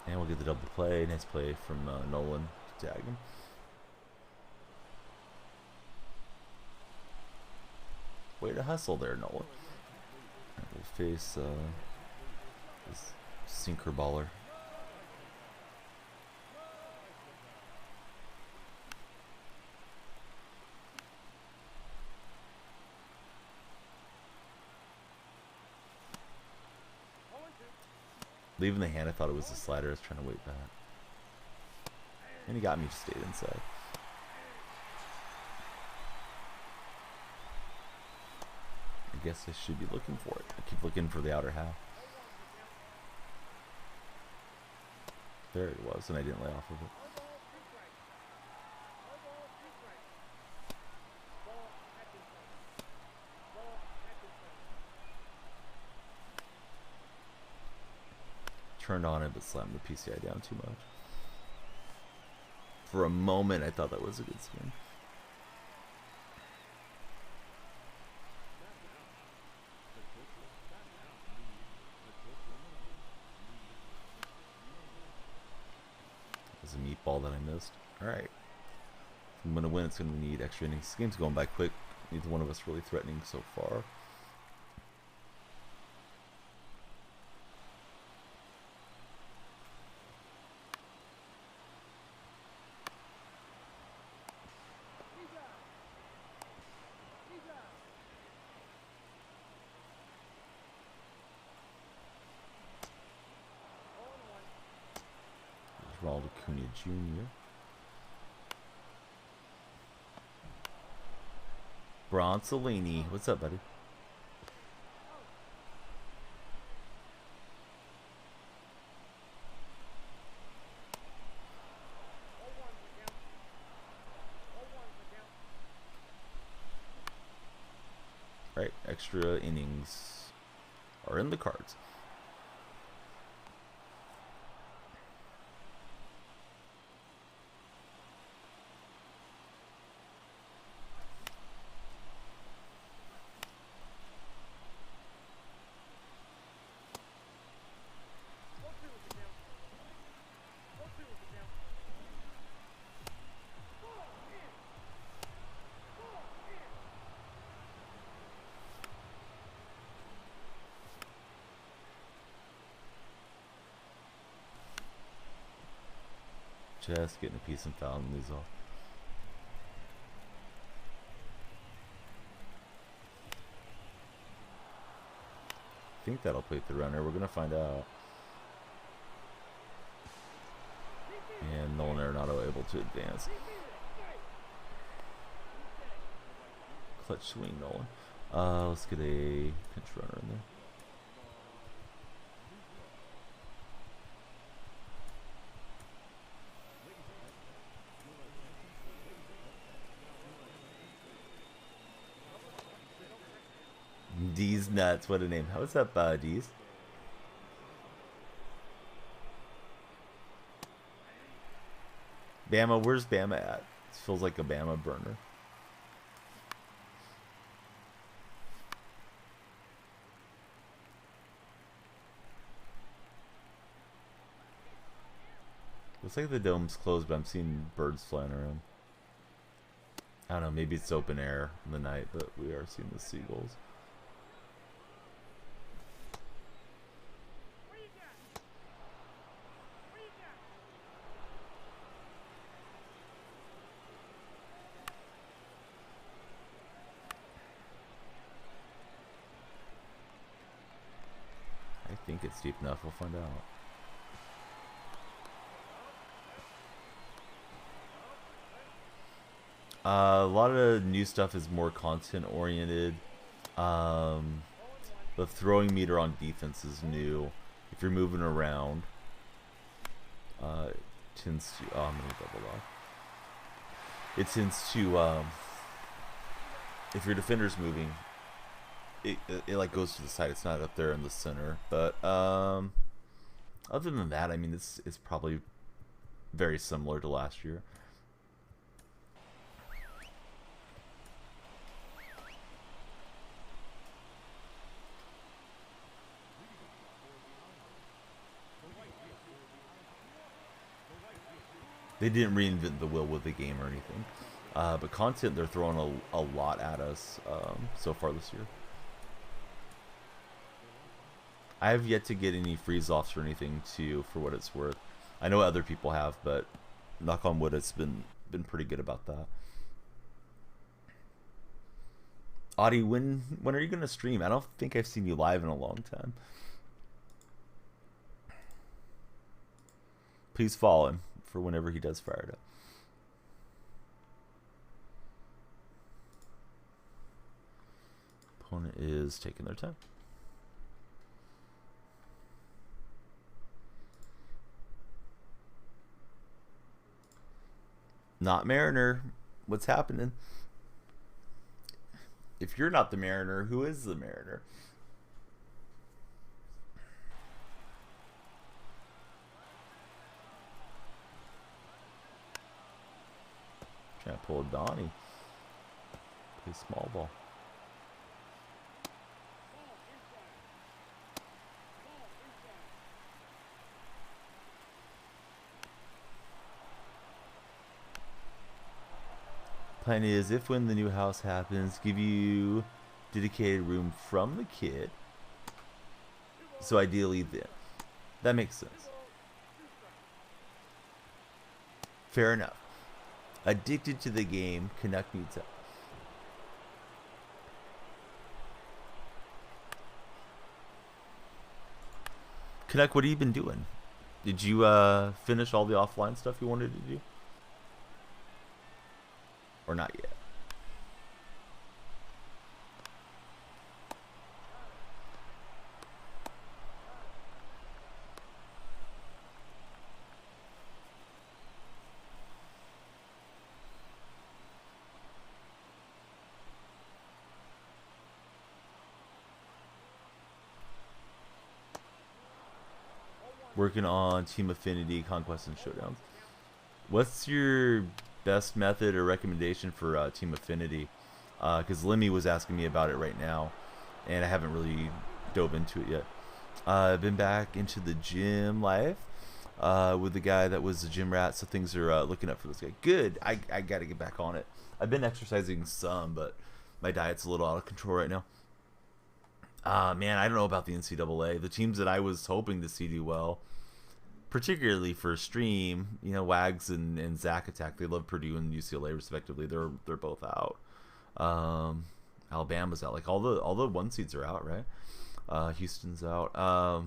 And we'll get the double play. Nice play from Nolan to tag him. Way to hustle there, Nolan. Right, we'll face this sinker baller. Leaving the hand, I thought it was a slider. I was trying to wait back. And he got me to stay inside. I guess I should be looking for it. I keep looking for the outer half. There it was, and I didn't lay off of it. Turned on it, but slammed the PCI down too much. For a moment, I thought that was a good spin. It was a meatball that I missed. Alright. If I'm going to win, it's going to need extra innings. This game's going by quick. Neither one of us really threatening so far. Ronald Acuna Jr. Bronsolini. What's up, buddy? Right, extra innings are in the cards. Just getting a piece and foul and lose off. I think that'll plate the runner. We're gonna find out. And Nolan Arenado able to advance. Clutch swing, Nolan. Let's get a pinch runner in there. D's nuts, what a name. What's up, D's? Bama, where's Bama at? This feels like a Bama burner. Looks like the dome's closed, but I'm seeing birds flying around. I don't know, maybe it's open air in the night, but we are seeing the seagulls. I think it's deep enough, we'll find out. A lot of new stuff is more content oriented. The throwing meter on defense is new. If you're moving around, it tends to. Oh, I'm gonna double off. It tends to. If your defender's moving, it like goes to the side. It's not up there in the center. But other than that, I mean, it's probably very similar to last year. They didn't reinvent the wheel with the game or anything. But content, they're throwing a lot at us so far this year. I have yet to get any freeze-offs or anything, too, for what it's worth. I know other people have, but knock on wood, it's been pretty good about that. Audie, when are you going to stream? I don't think I've seen you live in a long time. Please follow him for whenever he does fire it up. Opponent is taking their time. Not Mariner. What's happening? If you're not the Mariner, who is the Mariner? Trying to pull a Donnie. Play small ball. Plan is, if when the new house happens, give you dedicated room from the kid. So ideally then. That makes sense. Fair enough. Addicted to the game, Canuck needs help. Canuck, what have you been doing? Did you finish all the offline stuff you wanted to do? Or not yet? Working on Team Affinity, Conquest, and Showdowns. What's your best method or recommendation for Team Affinity? Because Lemmy was asking me about it right now, and I haven't really dove into it yet. I've been back into the gym life with the guy that was the gym rat, so things are looking up for this guy. Good. I got to get back on it. I've been exercising some, but my diet's a little out of control right now. Man, I don't know about the NCAA. The teams that I was hoping to see do well, particularly for stream, you know, Wags and Zach Attack, they love Purdue and UCLA respectively. They're both out. Alabama's out. Like all the one seeds are out, right? Houston's out. I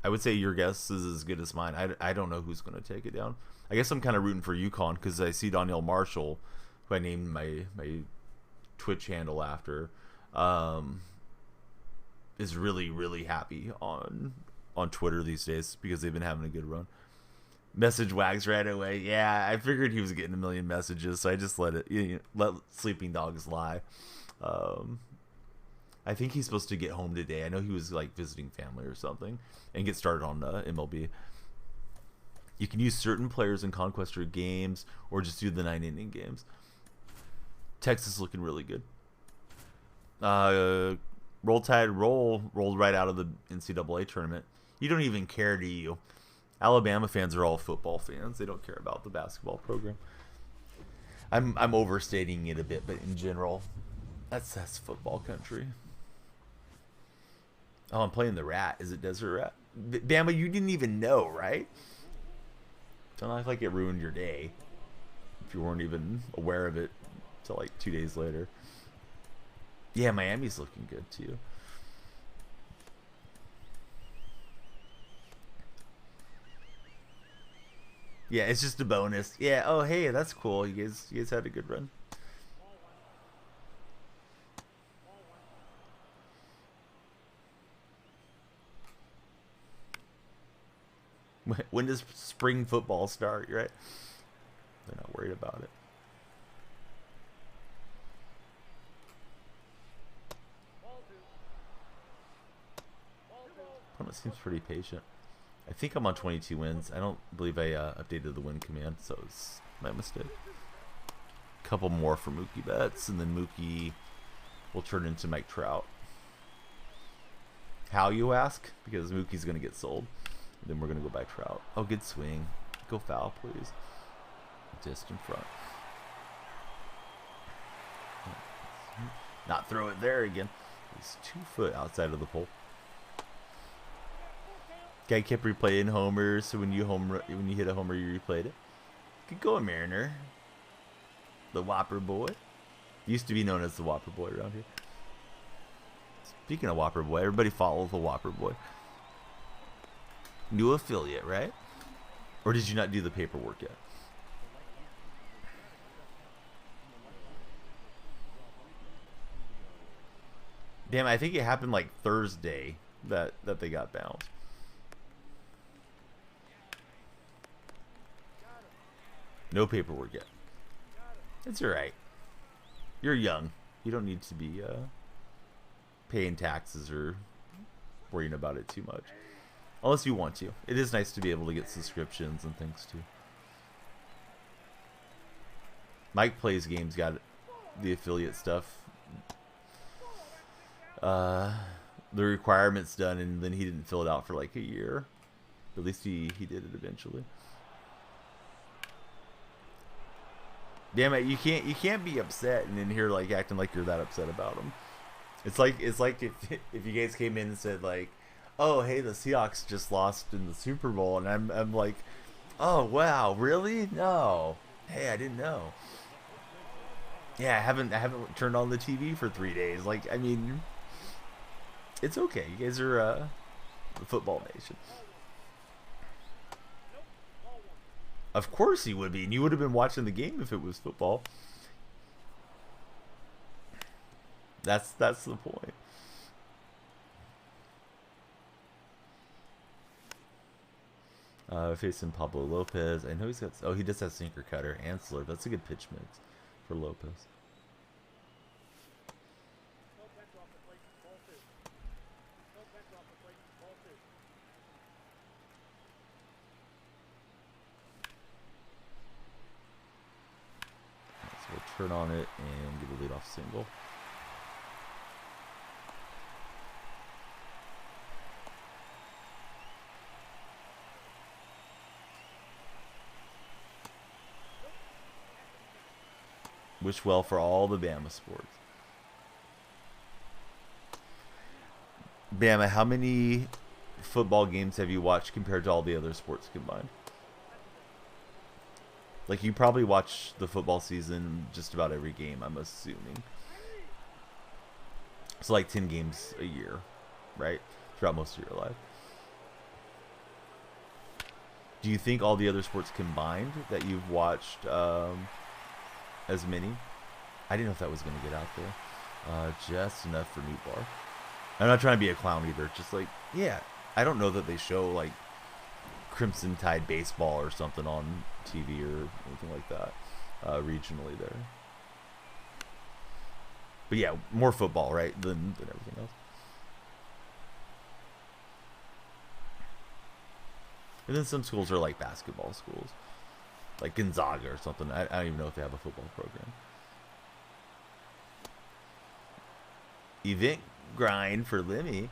would say your guess is as good as mine. I don't know who's going to take it down. I guess I'm kind of rooting for UConn because I see Donnell Marshall, who I named my Twitch handle after, is really happy on Twitter these days because they've been having a good run. Message Wags right away. Yeah, I figured he was getting a million messages, so I just let sleeping dogs lie. I think he's supposed to get home today. I know he was like visiting family or something and get started on MLB. You can use certain players in Conquester games or just do the 9-inning games. Texas looking really good. Roll Tide rolled right out of the NCAA tournament. You don't even care, do you? Alabama fans are all football fans. They don't care about the basketball program. I'm overstating it a bit, but in general, that's football country. Oh, I'm playing the rat. Is it Desert Rat? Bama, you didn't even know, right? Don't act like it ruined your day if you weren't even aware of it until like 2 days later. Yeah, Miami's looking good too. Yeah, it's just a bonus. Yeah. Oh, hey, that's cool. You guys had a good run. When does spring football start, right? They're not worried about it. Opponent seems pretty patient. I think I'm on 22 wins. I don't believe I updated the win command, so it's my mistake. Couple more for Mookie bets, and then Mookie will turn into Mike Trout. How, you ask? Because Mookie's going to get sold. Then we're going to go buy Trout. Oh, good swing. Go foul, please. Just in front. Not throw it there again. He's 2 foot outside of the pole. Guy kept replaying homers, so when you hit a homer, you replayed it. Good going, Mariner. The Whopper Boy. Used to be known as the Whopper Boy around here. Speaking of Whopper Boy, everybody follow the Whopper Boy. New affiliate, right? Or did you not do the paperwork yet? Damn, I think it happened like Thursday that they got bounced. No paperwork yet. It's alright. You're young. You don't need to be paying taxes or worrying about it too much. Unless you want to. It is nice to be able to get subscriptions and things too. Mike Plays Games got the affiliate stuff. The requirements done, and then he didn't fill it out for like a year. At least he did it eventually. Damn it, you can't be upset and in here like acting like you're that upset about him. It's like if you guys came in and said like, oh hey, the Seahawks just lost in the Super Bowl, and I'm like, oh wow, really? No. Hey, I didn't know. Yeah, I haven't turned on the TV for 3 days. Like, I mean, it's okay. You guys are the football nation. Of course he would be, and you would have been watching the game if it was football. That's the point. Facing Pablo Lopez. I know he's got. Oh, he just has sinker cutter and slurve. That's a good pitch mix for Lopez. Turn on it and get a leadoff single. Wish well for all the Bama sports. Bama, how many football games have you watched compared to all the other sports combined? Like, you probably watch the football season just about every game, I'm assuming. It's like 10 games a year, right? Throughout most of your life. Do you think all the other sports combined that you've watched as many? I didn't know if that was going to get out there. Just enough for New Bar. I'm not trying to be a clown either. Just like, yeah, I don't know that they show like Crimson Tide baseball or something on TV or anything like that regionally there. But yeah, more football, right, than everything else. And then some schools are like basketball schools, like Gonzaga or something. I don't even know if they have a football program. Event grind for Lemmy.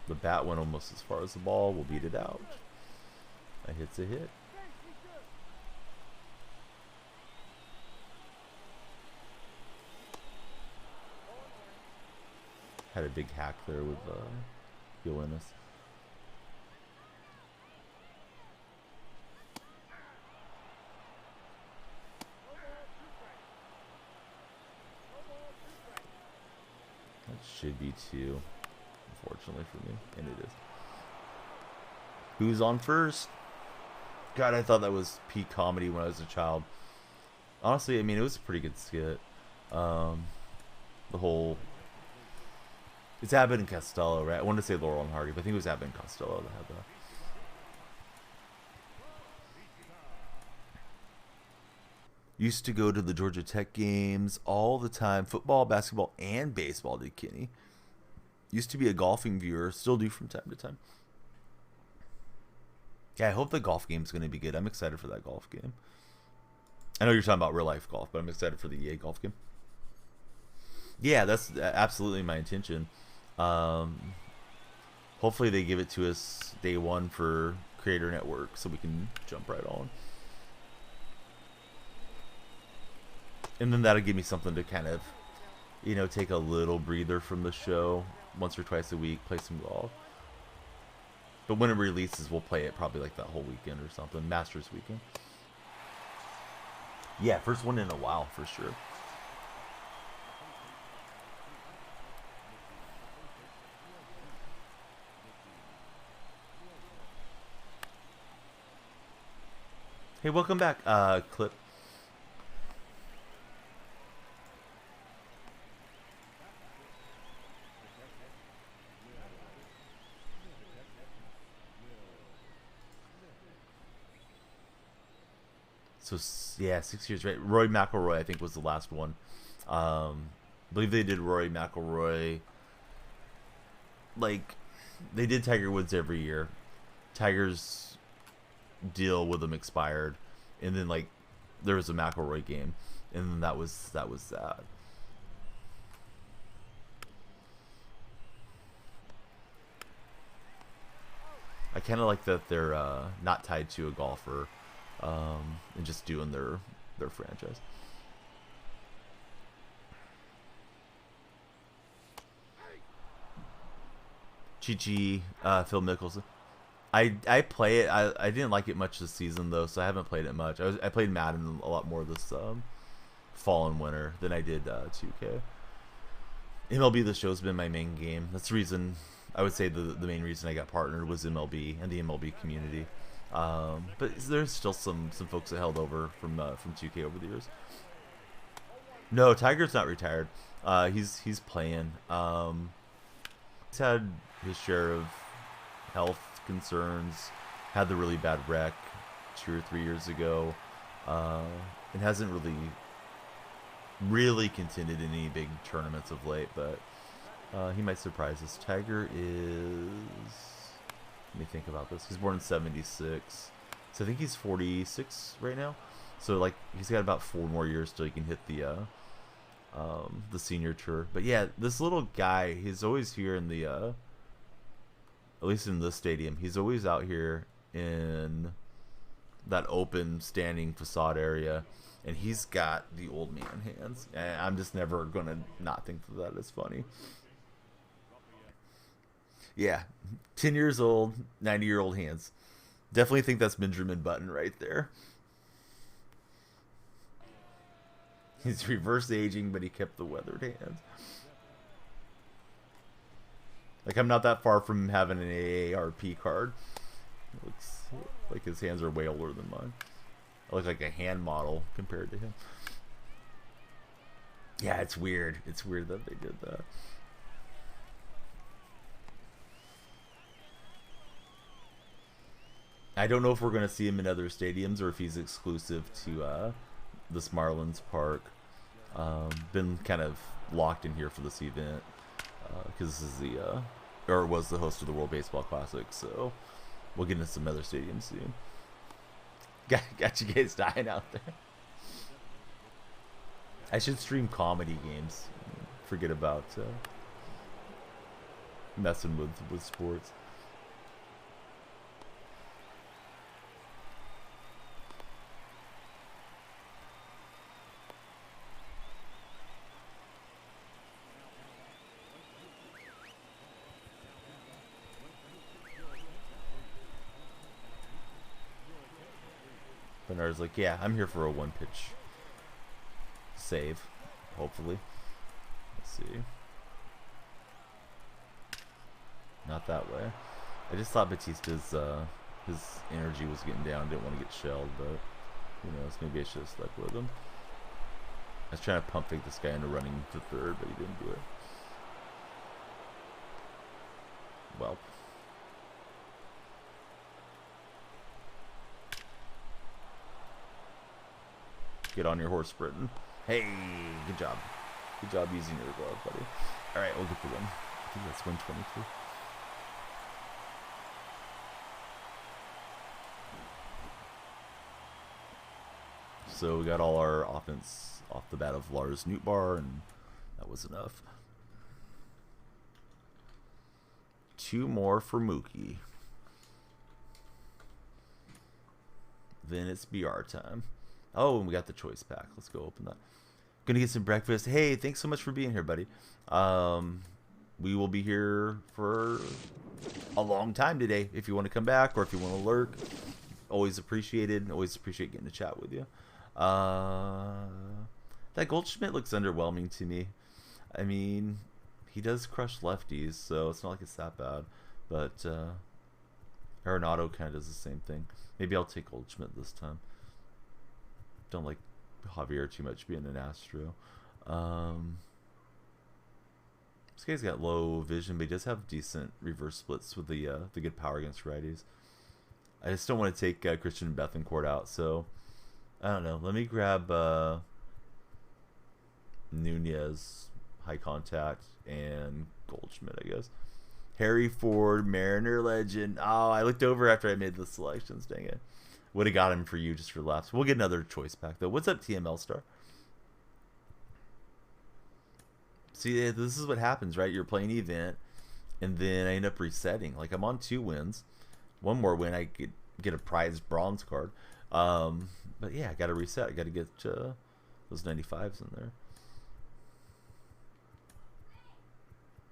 The bat went almost as far as the ball. We'll beat it out. A hit's a hit. Had a big hack there with Yoenis. That should be 2. Unfortunately for me, and it is. Who's on first? God, I thought that was peak comedy when I was a child. Honestly, I mean, it was a pretty good skit. Um, the whole it's Abbott and Costello, right? I wanted to say Laurel and Hardy, but I think it was Abbott and Costello that had that. Used to go to the Georgia Tech games all the time, football, basketball, and baseball. Did Kenny? Used to be a golfing viewer, still do from time to time. Yeah, I hope the golf game's going to be good. I'm excited for that golf game. I know you're talking about real life golf, but I'm excited for the EA golf game. Yeah, that's absolutely my intention. Hopefully they give it to us day one for Creator Network so we can jump right on. And then that'll give me something to kind of, you know, take a little breather from the show once or twice a week, play some golf. But when it releases, we'll play it probably like that whole weekend or something. Masters weekend. Yeah, first one in a while for sure. Hey, welcome back, Clip. So yeah, 6 years, right? Rory McIlroy, I think, was the last one. I believe they did Rory McIlroy. Like, they did Tiger Woods every year. Tiger's deal with him expired, and then like there was a McIlroy game, and then that was that. I kind of like that they're not tied to a golfer, and just doing their franchise. Chi Phil Mickelson. I play it. I didn't like it much this season though, so I haven't played it much. I played Madden a lot more this fall and winter than I did 2K. MLB The Show's been my main game. That's the reason I would say the main reason I got partnered was MLB and the MLB community. But there's still some folks that held over from 2K over the years. No, Tiger's not retired. He's playing. He's had his share of health concerns. Had the really bad wreck 2 or 3 years ago. And hasn't really contended in any big tournaments of late, but he might surprise us. Tiger is, let me think about this. He's born in 76, so I think he's 46 right now. So like he's got about 4 more years till he can hit the senior tour. But yeah, this little guy, he's always here in the at least in this stadium, he's always out here in that open standing facade area, and he's got the old man hands. And I'm just never gonna not think that is funny. Yeah, 10 years old, 90-year-old hands. Definitely think that's Benjamin Button right there. He's reverse aging, but he kept the weathered hands. Like, I'm not that far from having an AARP card. It looks like his hands are way older than mine. I look like a hand model compared to him. Yeah, it's weird. It's weird that they did that. I don't know if we're going to see him in other stadiums or if he's exclusive to this Marlins Park. Been kind of locked in here for this event because this is the or was the host of the World Baseball Classic, so we'll get into some other stadiums soon. Got you guys dying out there. I should stream comedy games. Forget about messing with sports. Bernard's like, yeah, I'm here for a one-pitch save, hopefully. Let's see. Not that way. I just thought Batista's his energy was getting down. Didn't want to get shelled, but who knows? Maybe I should have stuck with him. I was trying to pump fake this guy into running to third, but he didn't do it. Well. Get on your horse, Britain. Hey, good job. Good job using your glove, buddy. All right, we'll get the win. I think that's 122. So we got all our offense off the bat of Lars Nootbaar, and that was enough. 2 more for Mookie. Then it's BR time. Oh, and we got the choice pack. Let's go open that. Gonna get some breakfast. Hey, thanks so much for being here, buddy. We will be here for a long time today. If you want to come back or if you want to lurk, always appreciated. Always appreciate getting to chat with you. That Goldschmidt looks underwhelming to me. I mean, he does crush lefties, so it's not like it's that bad. But Arenado kind of does the same thing. Maybe I'll take Goldschmidt this time. Don't like Javier too much being an Astro. This guy's got low vision, but he does have decent reverse splits with the good power against righties. I just don't want to take Christian Bethancourt out, so I don't know. Let me grab Nunez, high contact, and Goldschmidt, I guess. Harry Ford, Mariner legend. Oh, I looked over after I made the selections. Dang it. Would have got him for you just for laughs. We'll get another choice pack, though. What's up, TML Star? See, this is what happens, right? You're playing event, and then I end up resetting. Like, I'm on 2 wins. 1 more win, I could get a prize bronze card. But, yeah, I got to reset. I got to get those 95s in there.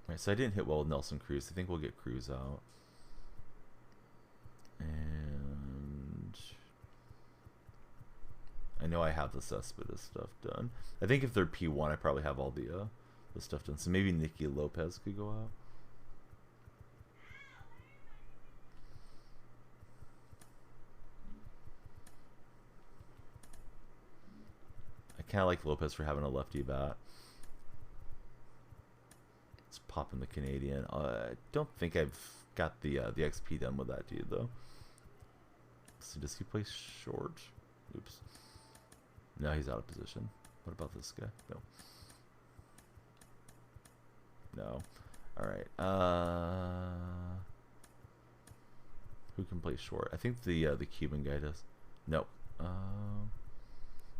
All right, so I didn't hit well with Nelson Cruz. I think we'll get Cruz out. And I know I have the Cespedes stuff done. I think if they're P1, I probably have all the stuff done. So maybe Nicky Lopez could go out. I kind of like Lopez for having a lefty bat. Let's pop in the Canadian. I don't think I've got the XP done with that dude though. So does he play short? Oops. No, he's out of position. What about this guy? No. No. All right. Who can play short? I think the Cuban guy does. Nope.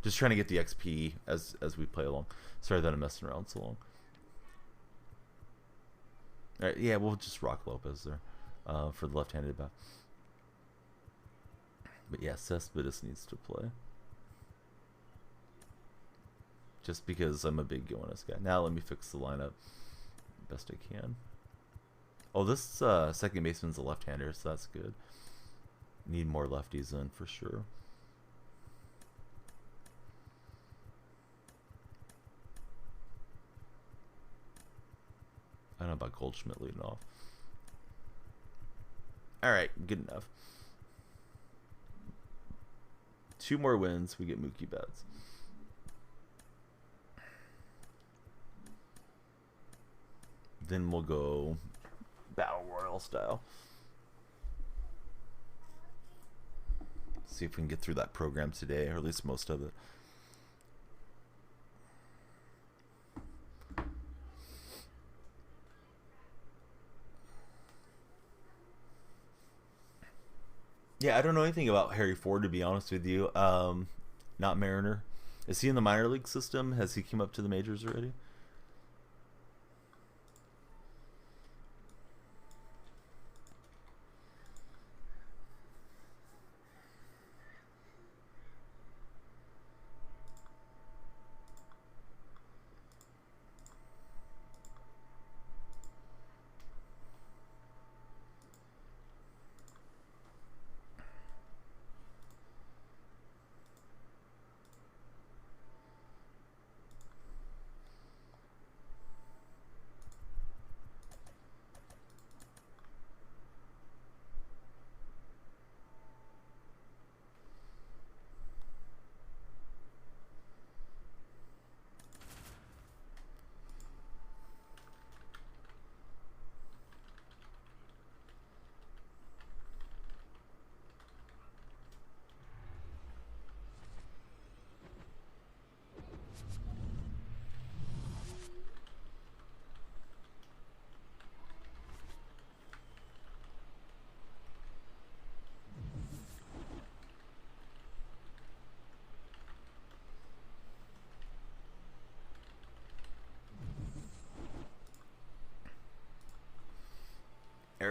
Just trying to get the XP as we play along. Sorry that I'm messing around so long. All right, yeah, we'll just rock Lopez there for the left-handed bat. But yeah, Cespedes needs to play. Just because I'm a big Yoenis guy. Now let me fix the lineup best I can. Oh, this second baseman's a left-hander, so that's good. Need more lefties in for sure. I don't know about Goldschmidt leading off. All right, good enough. 2 more wins, we get Mookie Betts. Then we'll go Battle Royale style. See if we can get through that program today, or at least most of it. Yeah, I don't know anything about Harry Ford, to be honest with you. Not Mariner. Is he in the minor league system? Has he come up to the majors already?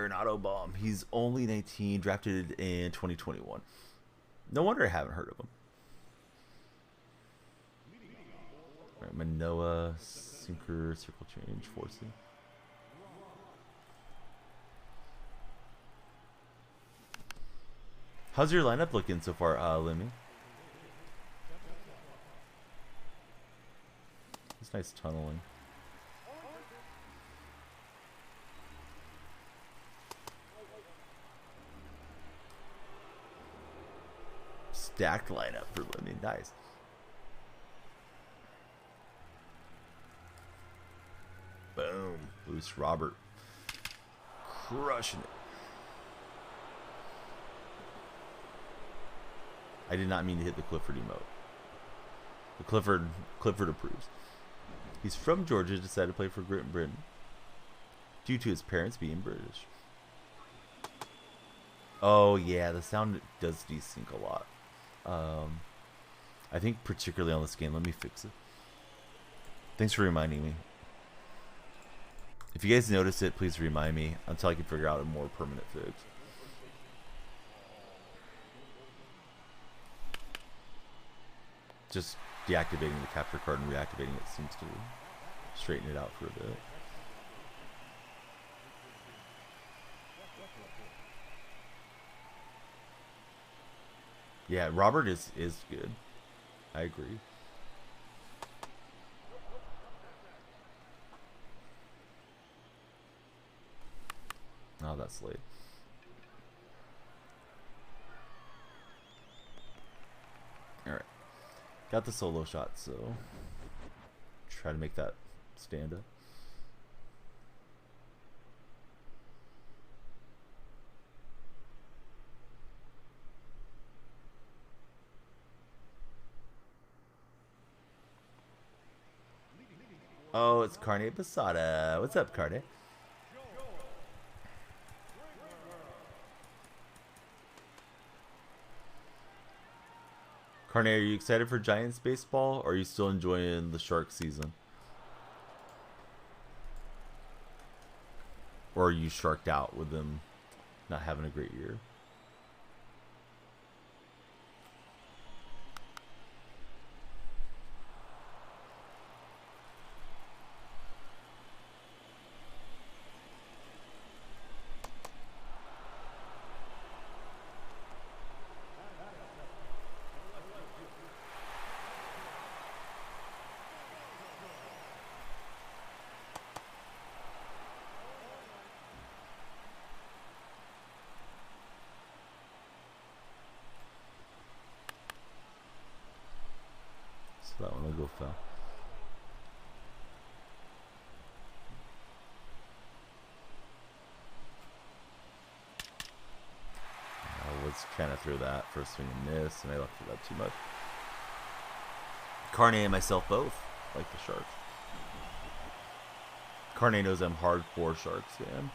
Arenado bomb. He's only 19, drafted in 2021. No wonder I haven't heard of him. All right, Manoa, sinker, circle change, forcing. How's your lineup looking so far, Lemmy? It's nice tunneling. Stacked lineup for Lemmy. Nice. Boom. Boost Robert. Crushing it. I did not mean to hit the Clifford emote. The Clifford approves. He's from Georgia, decided to play for Great Britain due to his parents being British. Oh yeah, the sound does desync a lot. I think particularly on this game. Let me fix it. Thanks for reminding me. If you guys notice it, please remind me until I can figure out a more permanent fix. Just deactivating the capture card and reactivating it seems to straighten it out for a bit. Yeah, Robert is good. I agree. Oh, that's late. Alright. Got the solo shot, so try to make that stand up. Oh, it's Carne Posada. What's up, Carne? Carne, are you excited for Giants baseball, or are you still enjoying the Shark season? Or are you sharked out with them not having a great year? That one will go foul. I was trying to throw that for a swing and miss, and I left it up too much. Carne and myself both like the Sharks. Carne knows I'm hardcore Sharks fan.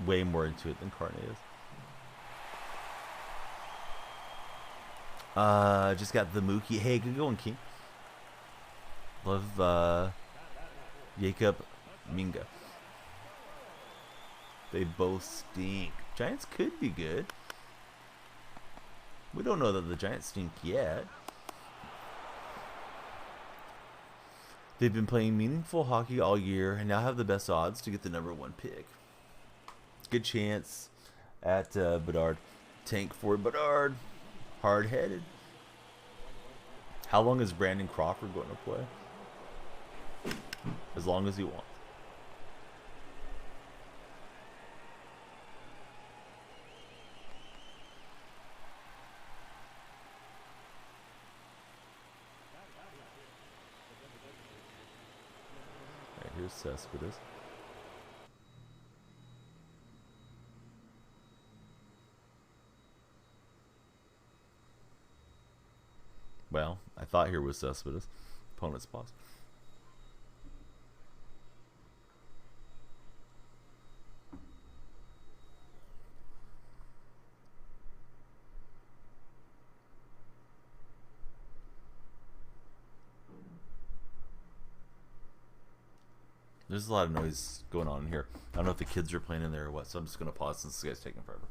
Way more into it than Carne is. Just got the Mookie. Hey, good going, King. Love Jacob Minga. They both stink. Giants could be good. We don't know that the Giants stink yet. They've been playing meaningful hockey all year and now have the best odds to get the #1 pick. Good chance at Bedard. Tank for Bedard. Hard-headed. How long is Brandon Crawford going to play? As long as he wants. Alright, here's Cespedes. Well, I thought here was Cespedes. Opponent's boss. There's a lot of noise going on in here. I don't know if the kids are playing in there or what, so I'm just going to pause since this guy's taking forever.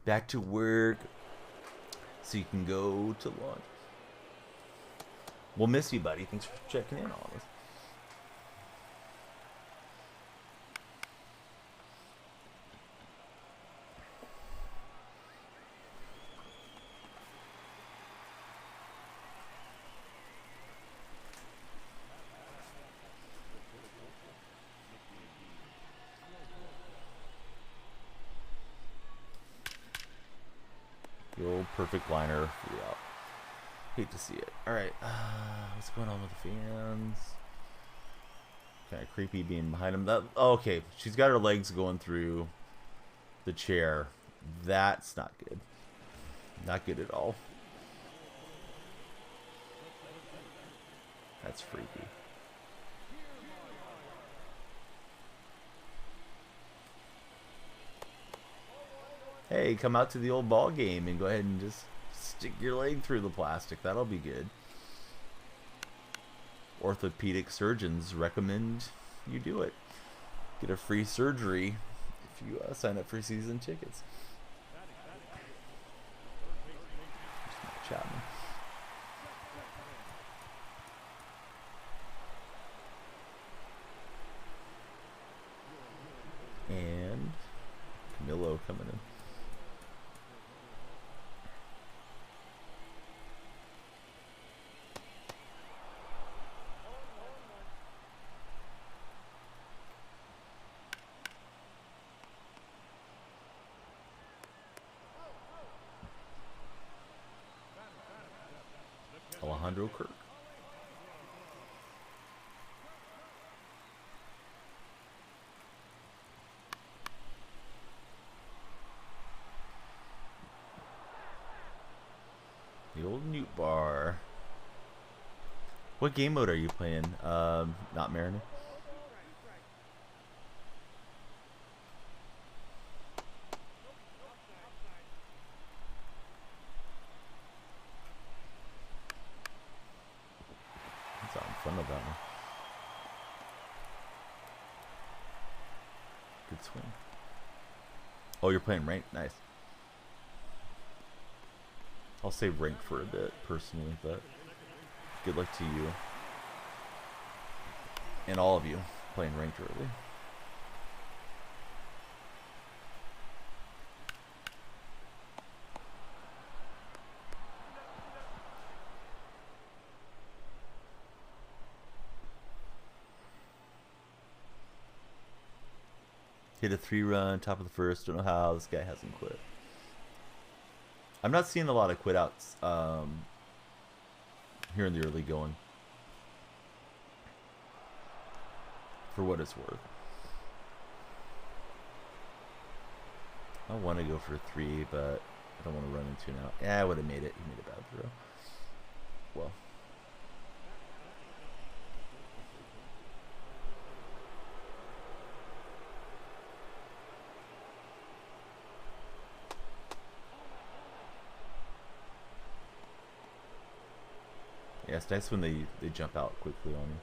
Back to work so you can go to lunch. We'll miss you, buddy. Thanks for checking in on us. The old perfect liner. Yeah. Hate to see it. Alright, what's going on with the fans? Kind of creepy being behind him. That, oh, okay, she's got her legs going through the chair. That's not good. Not good at all. That's freaky. Hey, come out to the old ball game and go ahead and just stick your leg through the plastic. That'll be good. Orthopedic surgeons recommend you do it. Get a free surgery if you sign up for season tickets. Chapman. And Camilo coming in. Alejandro Kirk. The old Newt Bar. What game mode are you playing? Not Mariner. Fun of that one. Good swing. Oh, you're playing ranked? Nice. I'll say ranked for a bit, personally, but good luck to you. And all of you playing ranked early. Hit a 3-run, top of the first. Don't know how this guy hasn't quit. I'm not seeing a lot of quit outs here in the early going. For what it's worth. I want to go for a 3, but I don't want to run into an out. Yeah, I would have made it. He made a bad throw. Well. Yeah, it's nice when they jump out quickly on you.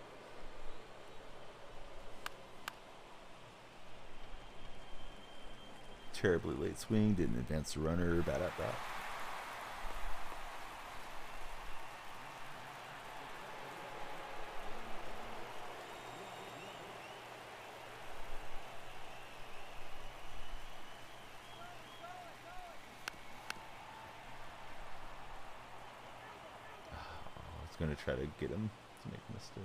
Terribly late swing, didn't advance the runner, bad at bat. Going to try to get him to make a mistake.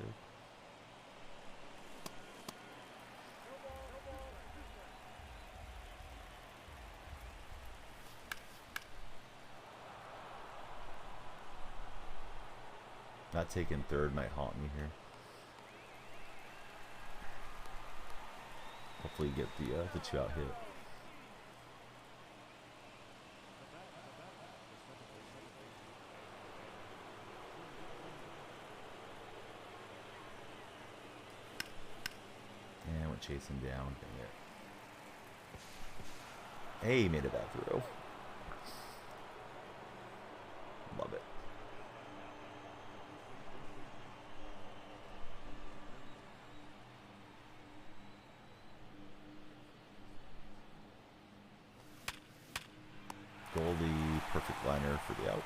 Not taking third might haunt me here. Hopefully get the 2-out hit. chase him down. Dang it. Hey, he made a bad throw. Love it. Goldie, perfect liner for the out.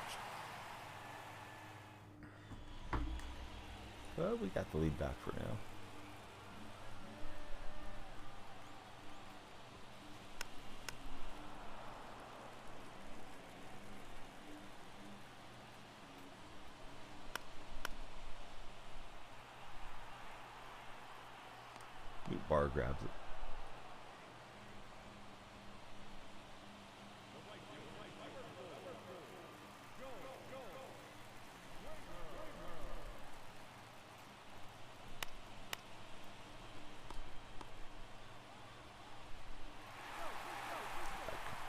Well, we got the lead back for now. Bar grabs it.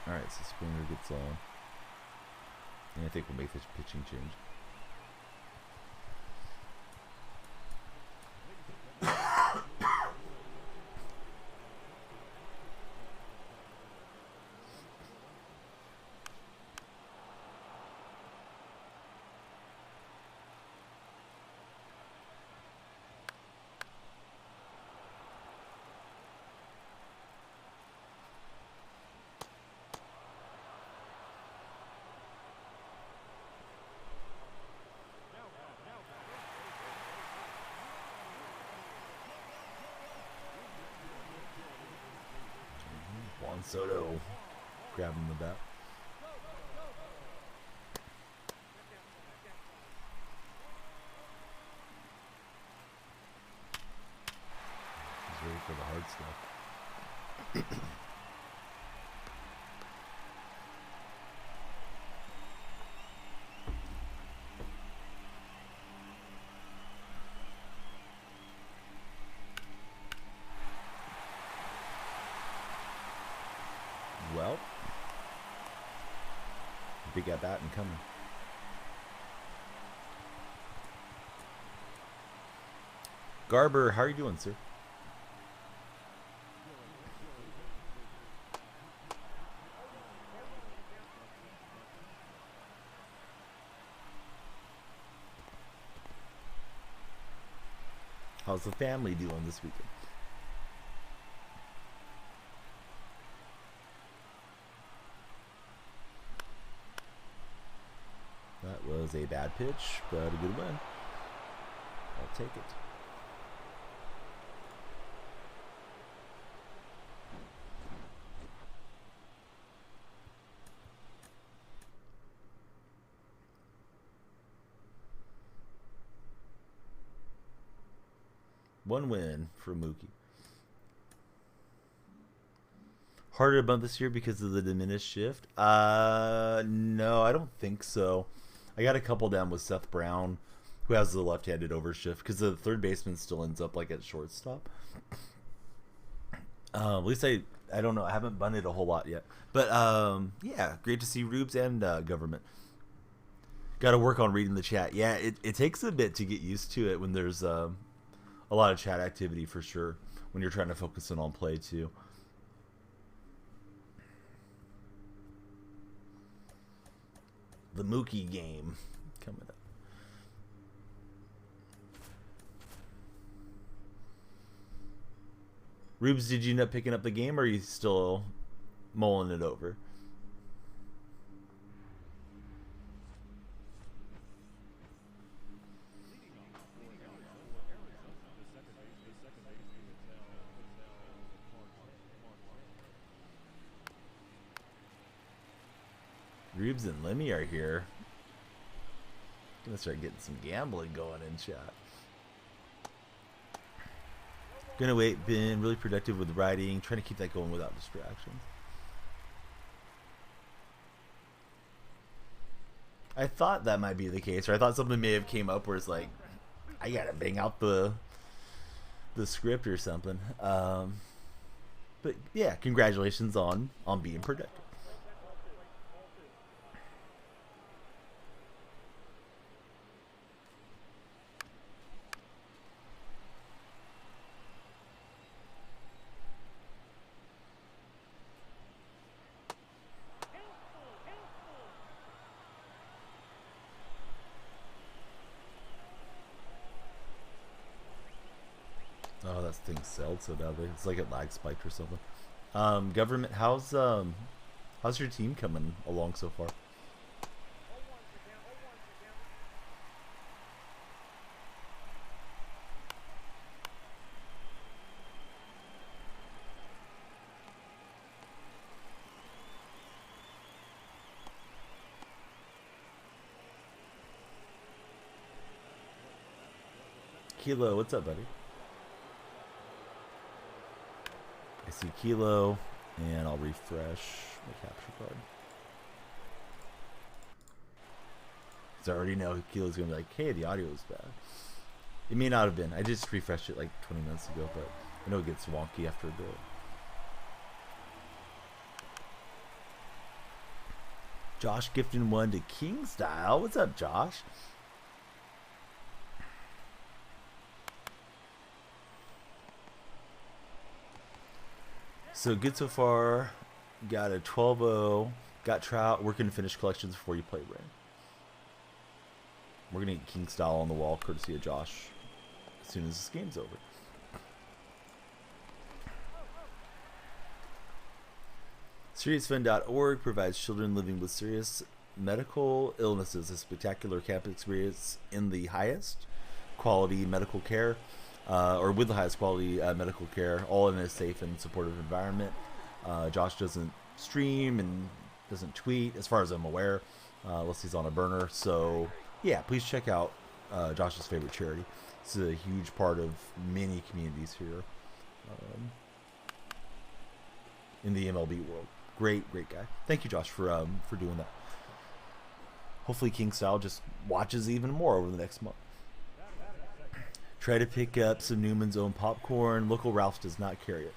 Alright, so Springer gets on. And I think we'll make this pitching change. Juan Soto grabbing the bat. He's ready for the hard stuff. Well, big at bat and coming. Garber, how are you doing, sir? How's the family doing this weekend? That was a bad pitch, but a good win. I'll take it. One win for Mookie. Harder to bunt this year because of the diminished shift? No, I don't think so. I got a couple down with Seth Brown, who has the left-handed overshift, because the third baseman still ends up like at shortstop. At least I don't know. I haven't bunted a whole lot yet. But yeah, great to see Rubes and Government. Got to work on reading the chat. Yeah, it takes a bit to get used to it when there's a lot of chat activity for sure, when you're trying to focus in on play too. The Mookie game coming up. Rubes, did you end up picking up the game, or are you still mulling it over? Rubes and Lemmy are here. Gonna start getting some gambling going in chat. Gonna wait. Been really productive with writing. Trying to keep that going without distractions. I thought that might be the case, or I thought something may have came up where it's like, I gotta bang out the script or something. But yeah, congratulations on being productive. that thing sailed so badly. It's like it lag spiked or something. Government, how's your team coming along so far? Kilo, what's up, buddy? I see Kilo, and I'll refresh my capture card. So I already know Kilo's gonna be like, hey, the audio is bad. It may not have been. I just refreshed it like 20 minutes ago, but I know it gets wonky after a bit. Josh gifting one to King Style. What's up, Josh? So good so far. Got a 12-0. Got Trout. Working to finish collections before you play Rain. We're going to get King Style on the wall, courtesy of Josh, as soon as this game's over. SeriousFund.org provides children living with serious medical illnesses a spectacular camp experience in the highest quality medical care, or with the highest quality medical care, all in a safe and supportive environment. Josh doesn't stream and doesn't tweet, as far as I'm aware, unless he's on a burner. So, yeah, please check out Josh's favorite charity. It's a huge part of many communities here in the MLB world. Great guy. Thank you, Josh, for doing that. Hopefully King Style just watches even more over the next month. Try to pick up some Newman's Own popcorn. Local Ralph's does not carry it.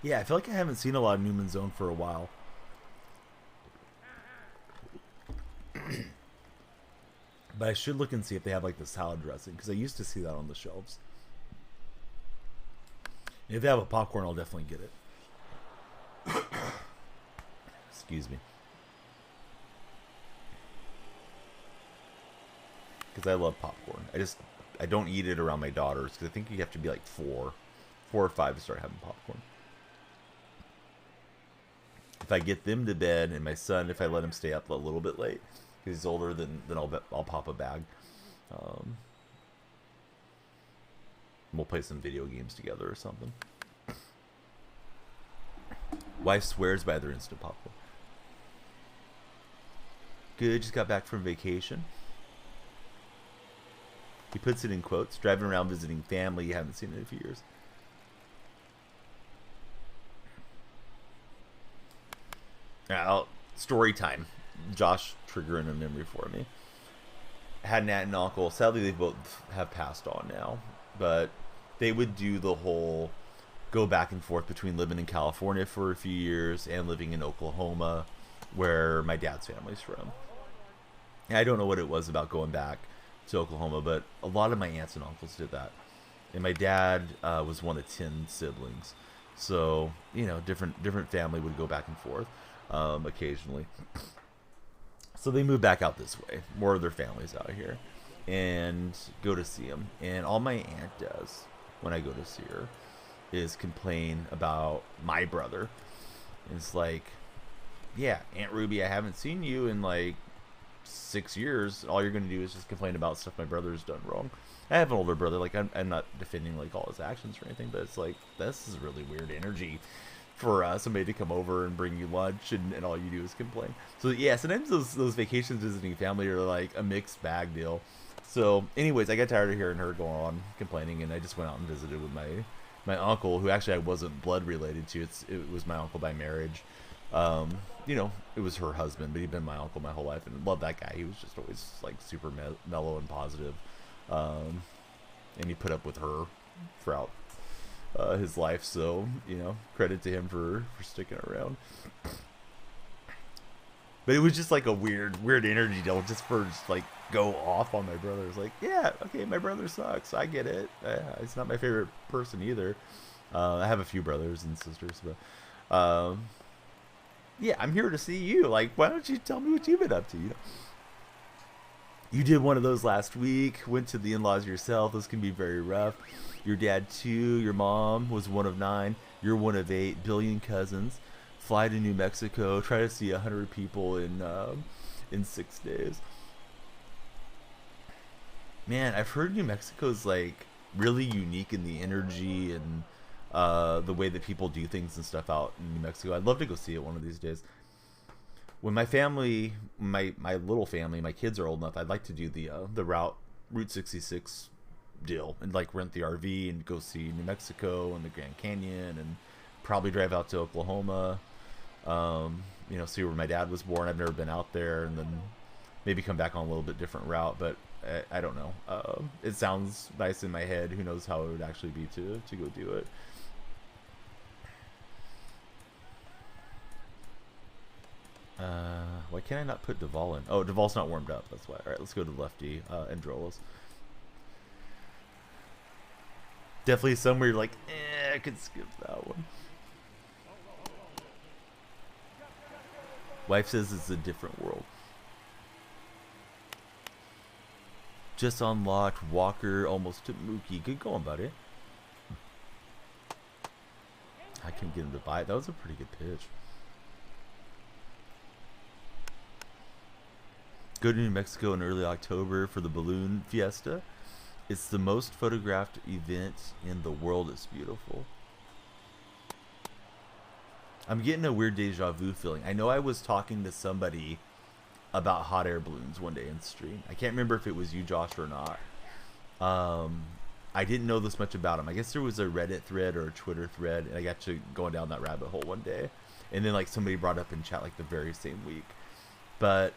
Yeah, I feel like I haven't seen a lot of Newman's Own for a while. But I should look and see if they have like the salad dressing, because I used to see that on the shelves. And if they have a popcorn, I'll definitely get it. Excuse me. Because I love popcorn. I don't eat it around my daughters, because I think you have to be like 4 or 5 to start having popcorn. If I get them to bed, and my son, if I let him stay up a little bit late, because he's older, then I'll pop a bag. We'll play some video games together or something. Wife swears by their instant popcorn. Good, just got back from vacation. He puts it in quotes. Driving around visiting family you haven't seen in a few years. Now, story time. Josh triggering a memory for me. I had an aunt and uncle. Sadly, they both have passed on now. But they would do the whole go back and forth between living in California for a few years and living in Oklahoma, where my dad's family's from. And I don't know what it was about going back to Oklahoma, but a lot of my aunts and uncles did that. And my dad was one of 10 siblings. So, you know, different family would go back and forth occasionally. So they moved back out this way. More of their families out here. And go to see them. And all my aunt does when I go to see her is complain about my brother. And it's like, yeah, Aunt Ruby, I haven't seen you in like 6 years. All you're going to do is just complain about stuff my brother's done wrong. I have an older brother. Like, I'm not defending like all his actions or anything, but it's like, this is really weird energy for somebody to come over and bring you lunch and all you do is complain. So yeah, sometimes those vacations visiting family are like a mixed bag deal. So anyways, I got tired of hearing her go on complaining, and I just went out and visited with my uncle, who actually I wasn't blood related to. It was my uncle by marriage. You know, it was her husband, but he'd been my uncle my whole life, and loved that guy. He was just always like super mellow and positive. And he put up with her throughout his life, so you know, credit to him for sticking around. But it was just like a weird energy deal, just like go off on my brother. It's like, yeah, okay, my brother sucks, I get it. He's not my favorite person either. I have a few brothers and sisters, but yeah, I'm here to see you. Like, why don't you tell me what you've been up to? You know? You did one of those last week. Went to the in-laws yourself. Those can be very rough. Your dad too. Your mom was one of 9. You're one of 8. Billion cousins. Fly to New Mexico. Try to see 100 people in 6 days. Man, I've heard New Mexico's like really unique in the energy and the way that people do things and stuff out in New Mexico. I'd love to go see it one of these days. When my family, my little family, my kids are old enough, I'd like to do the Route 66 deal and like rent the RV and go see New Mexico and the Grand Canyon and probably drive out to Oklahoma. See where my dad was born. I've never been out there, and then maybe come back on a little bit different route, but I don't know. It sounds nice in my head. Who knows how it would actually be to go do it. Why can't I not put Duval in? Oh, Duval's not warmed up. That's why. All right, let's go to lefty Androlos. Definitely somewhere you're like, I could skip that one. Wife says it's a different world. Just unlocked Walker almost to Mookie. Good going, buddy. I couldn't get him to buy it. That was a pretty good pitch. Go to New Mexico in early October for the balloon fiesta. It's the most photographed event in the world. It's beautiful. I'm getting a weird deja vu feeling. I know I was talking to somebody about hot air balloons one day in stream. I can't remember if it was you, Josh, or not. I didn't know this much about them. I guess there was a Reddit thread or a Twitter thread, and I got to going down that rabbit hole one day. And then like somebody brought up in chat like the very same week. But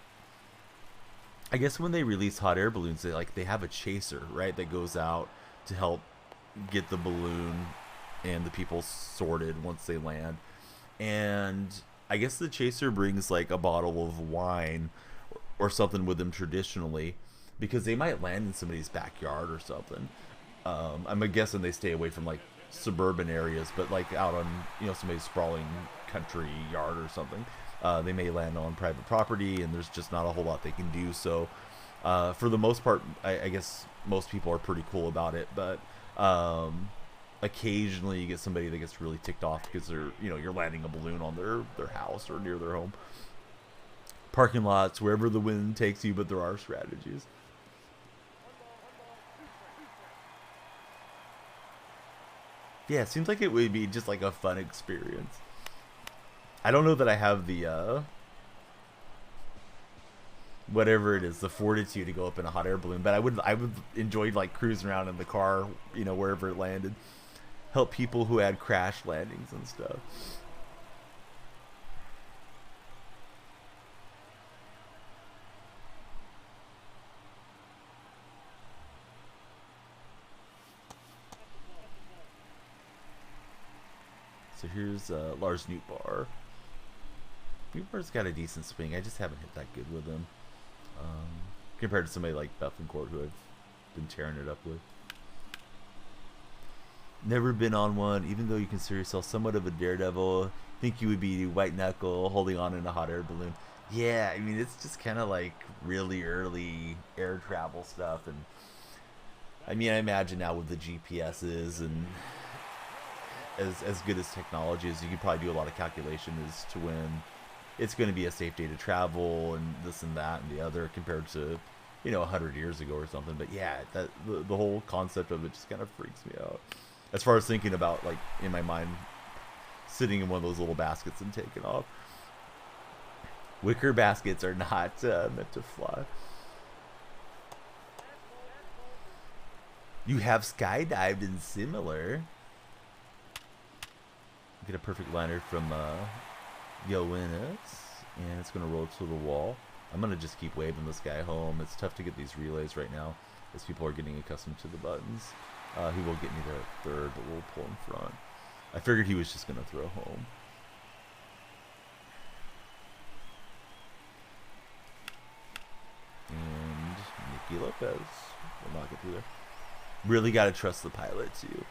I guess when they release hot air balloons, they have a chaser, right, that goes out to help get the balloon and the people sorted once they land. And I guess the chaser brings like a bottle of wine or something with them traditionally, because they might land in somebody's backyard or something. I'm guessing they stay away from like suburban areas, but like out on somebody's sprawling country yard or something. They may land on private property, and there's just not a whole lot they can do. So for the most part, I guess most people are pretty cool about it, but occasionally you get somebody that gets really ticked off because you're landing a balloon on their house or near their home. Parking lots, wherever the wind takes you, but there are strategies. Yeah, it seems like it would be just like a fun experience. I don't know that I have the whatever it is, the fortitude to go up in a hot air balloon, but I would enjoy like cruising around in the car, wherever it landed. Help people who had crash landings and stuff. So here's Lars Nootbaar. Nootbaar's got a decent swing. I just haven't hit that good with him. Compared to somebody like Bethencourt, who I've been tearing it up with. Never been on one, even though you consider yourself somewhat of a daredevil. Think you would be white knuckle holding on in a hot air balloon. Yeah, I mean, it's just kind of like really early air travel stuff. And I mean, I imagine now with the GPSs and as good as technology is, you could probably do a lot of calculation as to when it's going to be a safe day to travel and this and that and the other, compared to 100 years ago or something. But yeah, that the whole concept of it just kind of freaks me out, as far as thinking about, like, in my mind, sitting in one of those little baskets and taking off. Wicker baskets are not meant to fly. You have skydived in similar. Get a perfect liner from Yoenis, and it's going to roll to the wall. I'm going to just keep waving this guy home. It's tough to get these relays right now, as people are getting accustomed to the buttons. He will get me to third, but we'll pull in front. I figured he was just going to throw home. And Nicky Lopez will knock it through there. Really got to trust the pilot, too.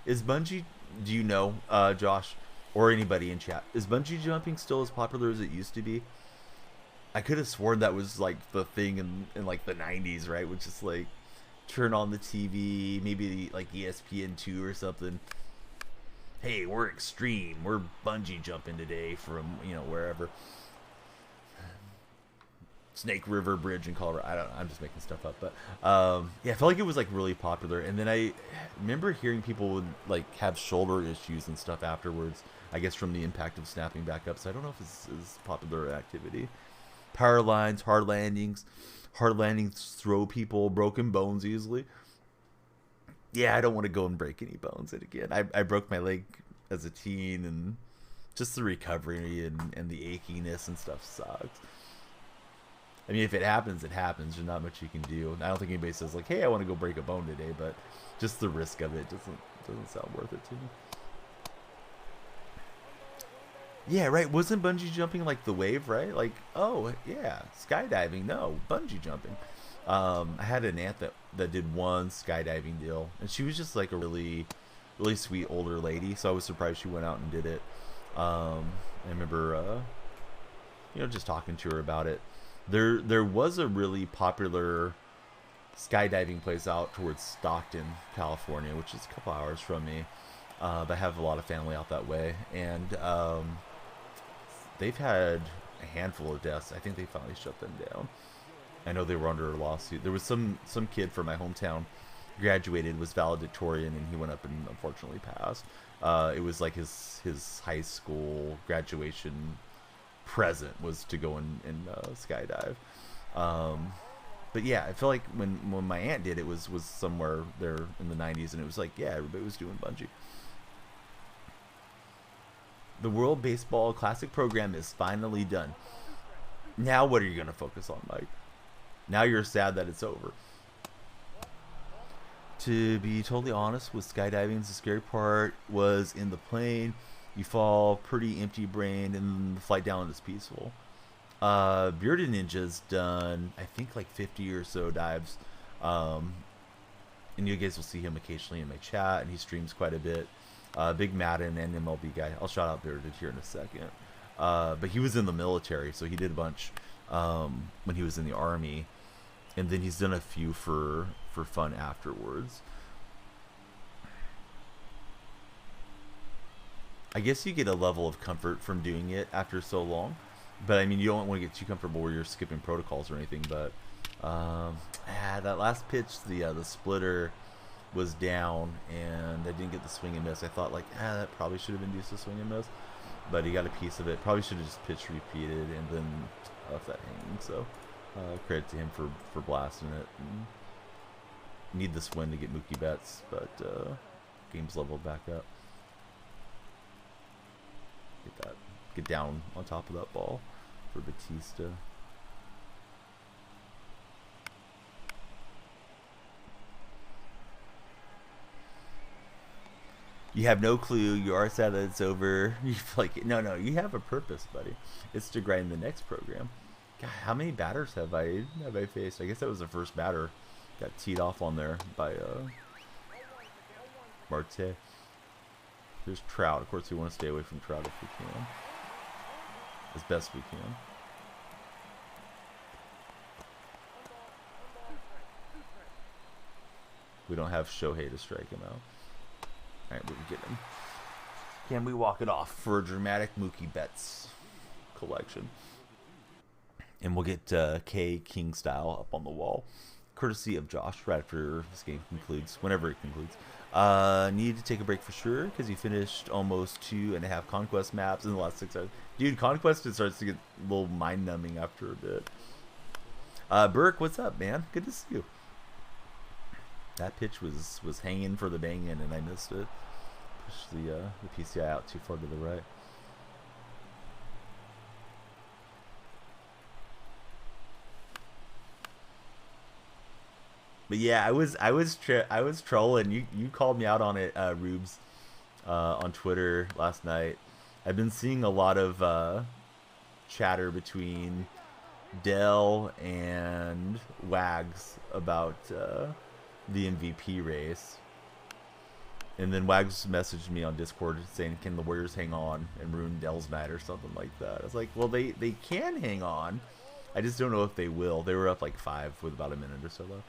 Is Bungie, do you know, Josh, or anybody in chat, is bungee jumping still as popular as it used to be? I could have sworn that was like the thing in like the 90s, right? Which is like turn on the TV, maybe like ESPN2 or something. Hey, we're extreme. We're bungee jumping today from, you know, wherever. Snake River Bridge in Colorado. I don't know. I'm just making stuff up, but yeah, I felt like it was like really popular. And then I remember hearing people would like have shoulder issues and stuff afterwards. I guess from the impact of snapping back up. So I don't know if it's as popular activity. Power lines, hard landings. Hard landings throw people, broken bones easily. Yeah, I don't want to go and break any bones. And again, I broke my leg as a teen, and just the recovery and the achiness and stuff sucks. I mean, if it happens, it happens. There's not much you can do. I don't think anybody says like, "Hey, I want to go break a bone today," but just the risk of it doesn't sound worth it to me. Yeah, right. Wasn't bungee jumping like the wave, right? Like, oh yeah, skydiving. No, bungee jumping. I had an aunt that did one skydiving deal, and she was just like a really sweet older lady. So I was surprised she went out and did it. I remember, just talking to her about it. There was a really popular skydiving place out towards Stockton, California, which is a couple hours from me. But I have a lot of family out that way, and they've had a handful of deaths. I think they finally shut them down. I know they were under a lawsuit. There was some kid from my hometown graduated, was valedictorian, and he went up and unfortunately passed. It was like his high school graduation present was to go and skydive. But yeah, I feel like when my aunt did it was somewhere there in the 90s, and it was like, yeah, everybody was doing bungee. The World Baseball Classic program is finally done. Now what are you going to focus on, Mike? Now you're sad that it's over. To be totally honest, with skydiving, the scary part was in the plane. You fall pretty empty-brained, and the flight down is peaceful. Bearded Ninja's done, I think, like 50 or so dives. And you guys will see him occasionally in my chat, and he streams quite a bit. Big Mac NMS guy. I'll shout out Bearded here in a second. But he was in the military, so he did a bunch when he was in the Army. And then he's done a few for fun afterwards. I guess you get a level of comfort from doing it after so long. But, I mean, you don't want to get too comfortable where you're skipping protocols or anything. But that last pitch, the splitter was down, and I didn't get the swing and miss. I thought, like, that probably should have induced a swing and miss. But he got a piece of it. Probably should have just pitched repeated and then left that hanging. So, credit to him for blasting it. And need this win to get Mookie bets, but game's leveled back up. Get down on top of that ball for Batista. You have no clue. You are sad that it's over. You feel like no. You have a purpose, buddy. It's to grind the next program. God, how many batters have I faced? I guess that was the first batter. Got teed off on there by Marte. There's Trout. Of course, we want to stay away from Trout if we can, as best we can. We don't have Shohei to strike him out. All right, we can get him. Can we walk it off for a dramatic Mookie Betts collection? And we'll get K King style up on the wall, courtesy of Josh, right after this game concludes, whenever it concludes. Need to take a break for sure, because you finished almost 2.5 Conquest maps in the last 6 hours. Dude, Conquest, it starts to get a little mind-numbing after a bit. Burke, what's up, man? Good to see you. That pitch was hanging for the bang-in, and I missed it. Pushed the PCI out too far to the right. But yeah, I was trolling. You called me out on it, Rubes, on Twitter last night. I've been seeing a lot of chatter between Dell and Wags about the MVP race. And then Wags messaged me on Discord saying, "Can the Warriors hang on and ruin Dell's night or something like that?" I was like, "Well, they can hang on. I just don't know if they will." They were up like 5 with about a minute or so left.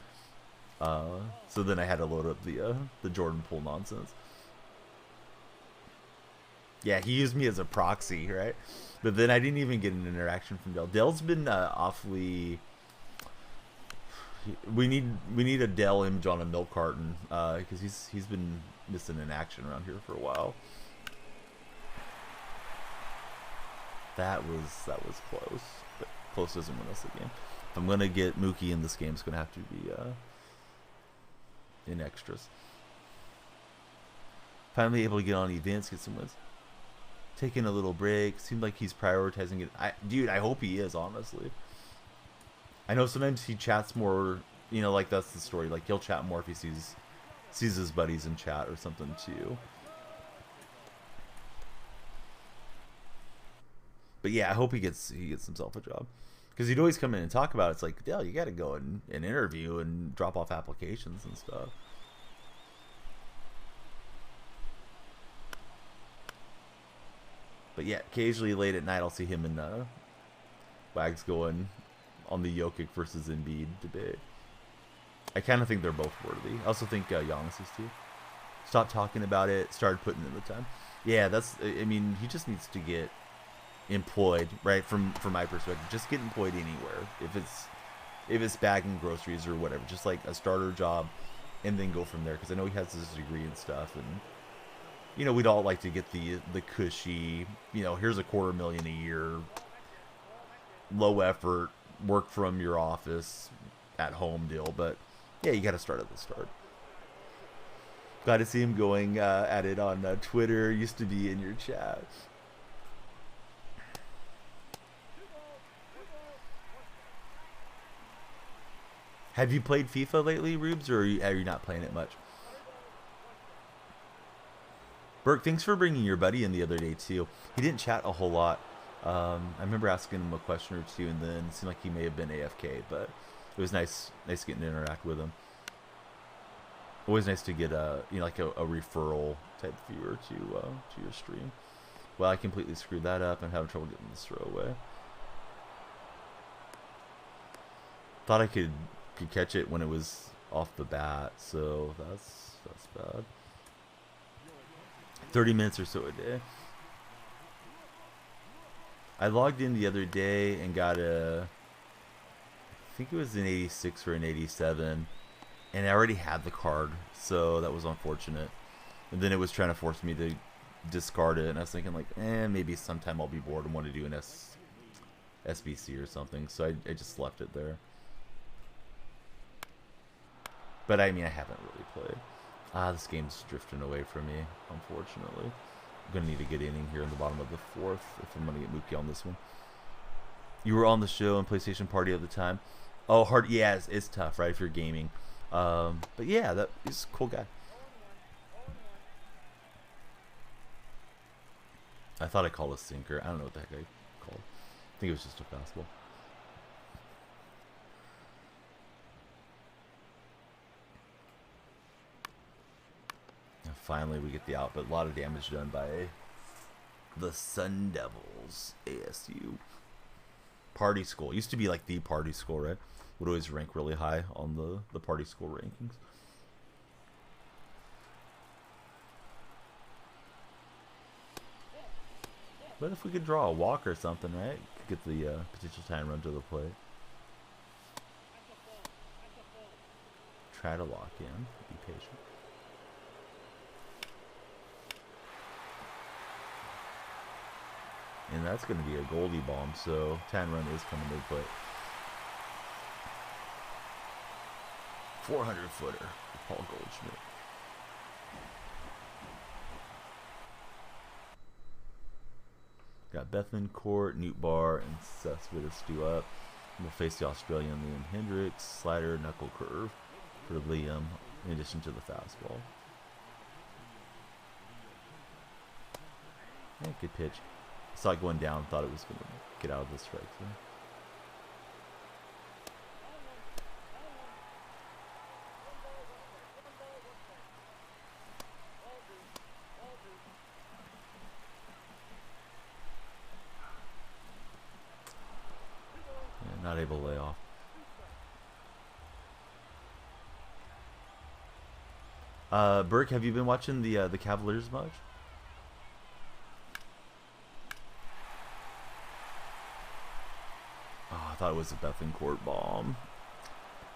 So then I had to load up the Jordan Poole nonsense. Yeah, he used me as a proxy, right? But then I didn't even get an interaction from Dell. Dell's been awfully. We need a Dell image on a milk carton because he's been missing in action around here for a while. That was close, but close doesn't win us the game. If I'm gonna get Mookie in this game, it's gonna have to be in extras. Finally able to get on events, get some wins. Taking a little break. Seemed like he's prioritizing it. Dude, I hope he is, honestly. I know sometimes he chats more, you know, like that's the story. Like he'll chat more if he sees his buddies in chat or something too. But yeah, I hope he gets himself a job. Because he'd always come in and talk about it. It's like, Dale, you got to go and interview and drop off applications and stuff. But yeah, occasionally late at night, I'll see him and Wags going on the Jokic versus Embiid debate. I kind of think they're both worthy. I also think Giannis is too. Stop talking about it. Started putting in the time. Yeah, that's. I mean, he just needs to get employed, right? From my perspective, just get employed anywhere. If it's bagging groceries or whatever, just like a starter job, and then go from there. Because I know he has his degree and stuff, and you know we'd all like to get the cushy, you know, here's $250,000 a year, low effort, work from your office at home deal. But yeah, you got to start at the start. Glad to see him going at it on Twitter. Used to be in your chat. Have you played FIFA lately, Rubes, or are you not playing it much? Burke, thanks for bringing your buddy in the other day, too. He didn't chat a whole lot. I remember asking him a question or two, and then it seemed like he may have been AFK, but it was nice getting to interact with him. Always nice to get like a referral type viewer to your stream. Well, I completely screwed that up. I'm having trouble getting this throw away. Thought I could catch it when it was off the bat, so that's bad. 30 minutes or so a day. I logged in the other day and got I think it was an 86 or an 87, and I already had the card, so that was unfortunate. And then it was trying to force me to discard it, and I was thinking like, maybe sometime I'll be bored and want to do an SBC or something, so I just left it there. But I mean, I haven't really played. This game's drifting away from me, unfortunately. I'm going to need a good inning here in the bottom of the 4th if I'm going to get Mookie on this one. You were on the show and PlayStation Party at the time. Oh, hard. Yeah, it's tough, right, if you're gaming. But yeah, he's a cool guy. I thought I called a sinker. I don't know what the heck I called. I think it was just a fastball. Finally, we get the out, but a lot of damage done by the Sun Devils. ASU. Party school. Used to be like the party school, right? Would always rank really high on the party school rankings. But if we could draw a walk or something, right? Could get the potential time run to the plate. Try to lock in. Be patient. And that's going to be a Goldie bomb, so Tan Run is coming to play. 400-footer, Paul Goldschmidt. Got Bethencourt, Newt Barr, and Seth Witherspoon up. We'll face the Australian Liam Hendricks, slider, knuckle curve for Liam, in addition to the fastball. Yeah, good pitch. Saw it going down, thought it was going to get out of the strike zone. Not able to lay off. Burke, have you been watching the Cavaliers much? Oh, I thought it was a Bethencourt bomb.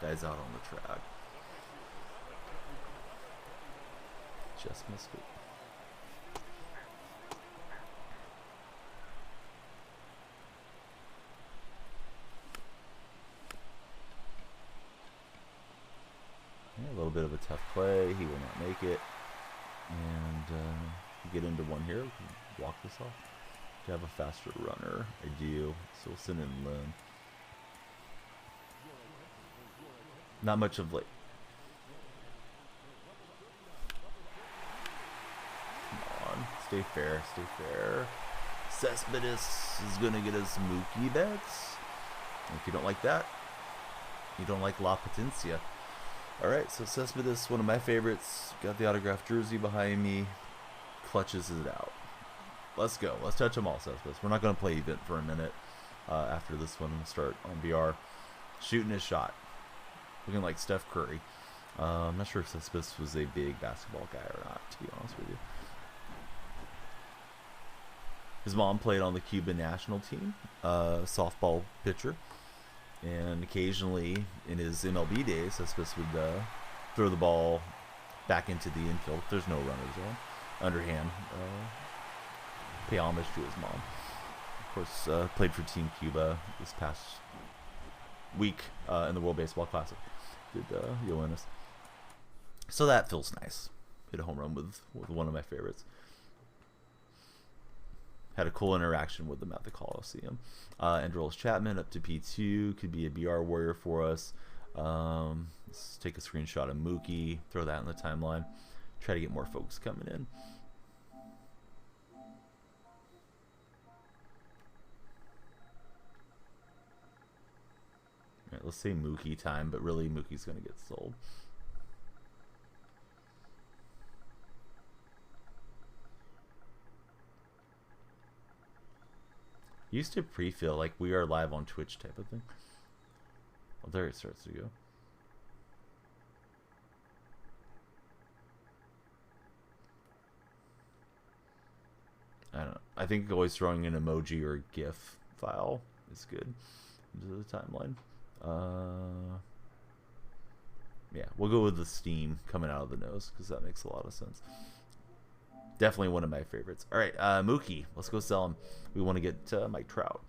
Guy's out on the track. Just missed it. Yeah, a little bit of a tough play. He will not make it. And get into one here. We can walk this off. Do you have a faster runner? I do. So we'll send in Lynn. Not much of late. Come on. Stay fair. Stay fair. Cespedes is going to get us Mookie bets. If you don't like that, you don't like La Potencia. Alright, so Cespedes, one of my favorites. Got the autographed jersey behind me. Clutches it out. Let's go. Let's touch them all, Cespedes. We're not going to play event for a minute after this one. We'll start on VR. Shooting his shot. Looking like Steph Curry. I'm not sure if Cespedes was a big basketball guy or not, to be honest with you. His mom played on the Cuban national team, softball pitcher. And occasionally, in his MLB days, Cespedes would throw the ball back into the infield. There's no runners on. Underhand. Pay homage to his mom. Of course, played for Team Cuba this past week in the World Baseball Classic. Did Yoenis. So that feels nice. Hit a home run with one of my favorites. Had a cool interaction with them at the Coliseum. Andrews Chapman up to P2. Could be a BR warrior for us. Let's take a screenshot of Mookie. Throw that in the timeline. Try to get more folks coming in. Alright, let's say Mookie time, but really Mookie's going to get sold. Used to pre-fill like we are live on Twitch type of thing. Well, there it starts to go. I don't know. I think always throwing an emoji or a GIF file is good into the timeline. Yeah, we'll go with the steam coming out of the nose because that makes a lot of sense. Definitely one of my favorites. All right, Mookie, let's go sell him. We want to get Mike Trout.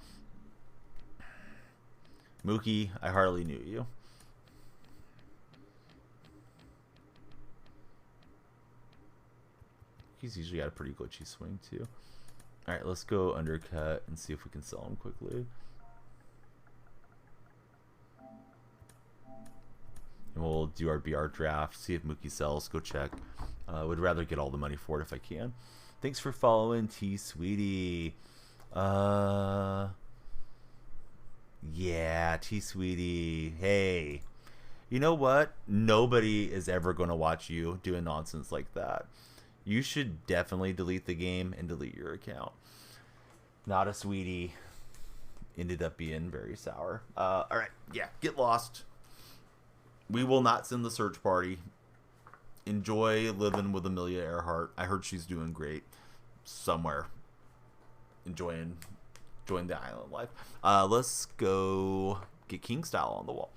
Mookie, I hardly knew you. He's usually got a pretty glitchy swing too. All right, let's go undercut and see if we can sell him quickly. And we'll do our BR draft, see if Mookie sells, go check. Would rather get all the money for it if I can. Thanks for following, T Sweetie. Yeah, T Sweetie. Hey, you know what? Nobody is ever going to watch you doing nonsense like that. You should definitely delete the game and delete your account. Not a sweetie. Ended up being very sour. All right, yeah, get lost. We will not send the search party. Enjoy living with Amelia Earhart. I heard she's doing great somewhere. Enjoying the island life. Let's go get King Style on the wall.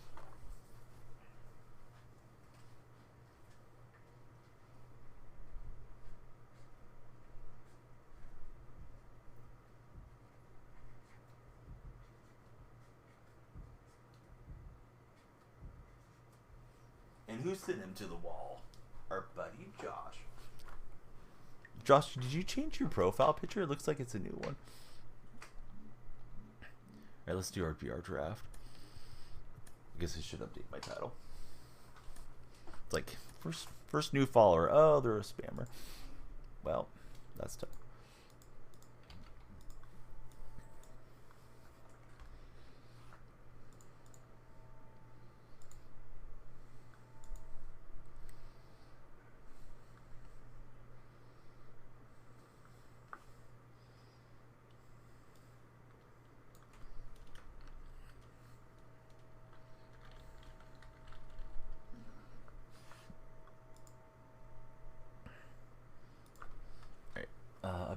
And who sent him to the wall? Our buddy Josh. Josh, did you change your profile picture? It looks like it's a new one. Alright, let's do our BR draft. I guess I should update my title. It's like, first new follower. Oh, they're a spammer. Well, that's tough.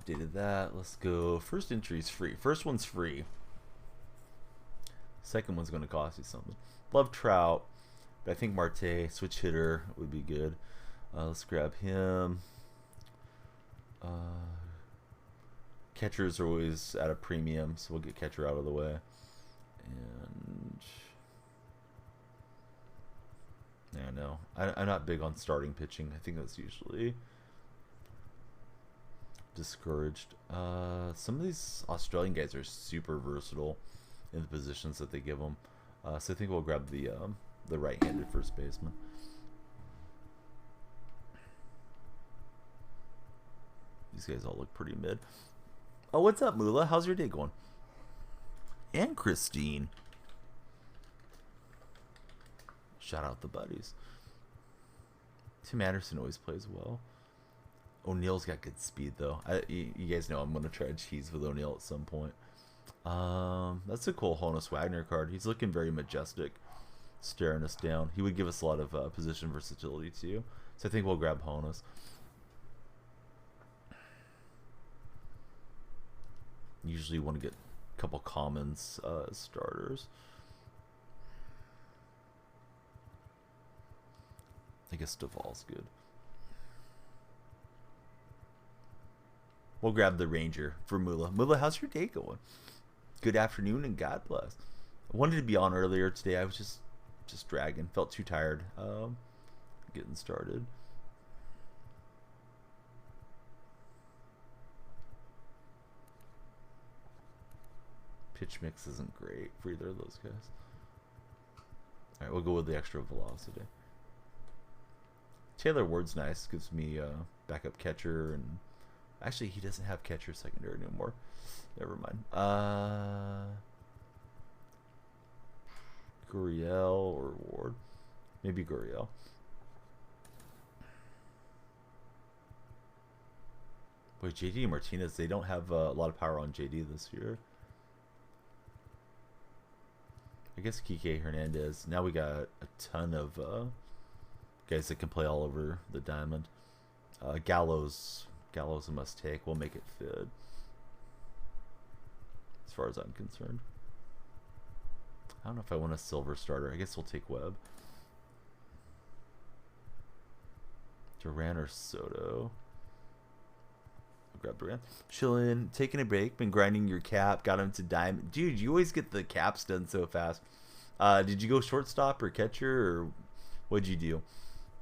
updated that. Let's go. First entry is free. First one's free. Second one's going to cost you something. Love Trout. But I think Marte, switch hitter, would be good. Let's grab him. Catchers are always at a premium, so we'll get catcher out of the way. And yeah, no, I'm not big on starting pitching. I think that's usually discouraged. Some of these Australian guys are super versatile in the positions that they give them. So I think we'll grab the right-handed first baseman. These guys all look pretty mid. Oh, what's up, Moolah? How's your day going? And Christine. Shout out the buddies. Tim Anderson always plays well. O'Neill's got good speed, though. You guys know I'm going to try to cheese with O'Neill at some point. That's a cool Honus Wagner card. He's looking very majestic, staring us down. He would give us a lot of position versatility, too. So I think we'll grab Honus. Usually want to get a couple commons as starters. I guess Duvall's good. We'll grab the Ranger for Moolah. Moolah, how's your day going? Good afternoon and God bless. I wanted to be on earlier today. I was just dragging. Felt too tired getting started. Pitch mix isn't great for either of those guys. Alright, we'll go with the extra velocity. Taylor Ward's nice. Gives me backup catcher. And actually, he doesn't have catcher secondary anymore. Never mind. Gurriel or Ward. Maybe Gurriel. Boy, JD Martinez, they don't have a lot of power on JD this year. I guess Kike Hernandez. Now we got a ton of guys that can play all over the diamond. Gallows a must take. We'll make it fit. As far as I'm concerned. I don't know if I want a silver starter. I guess we'll take Webb. Duran or Soto. I'll grab Duran. Chillin', taking a break, been grinding your cap, got him to diamond. Dude, you always get the caps done so fast. Did you go shortstop or catcher, or what'd you do?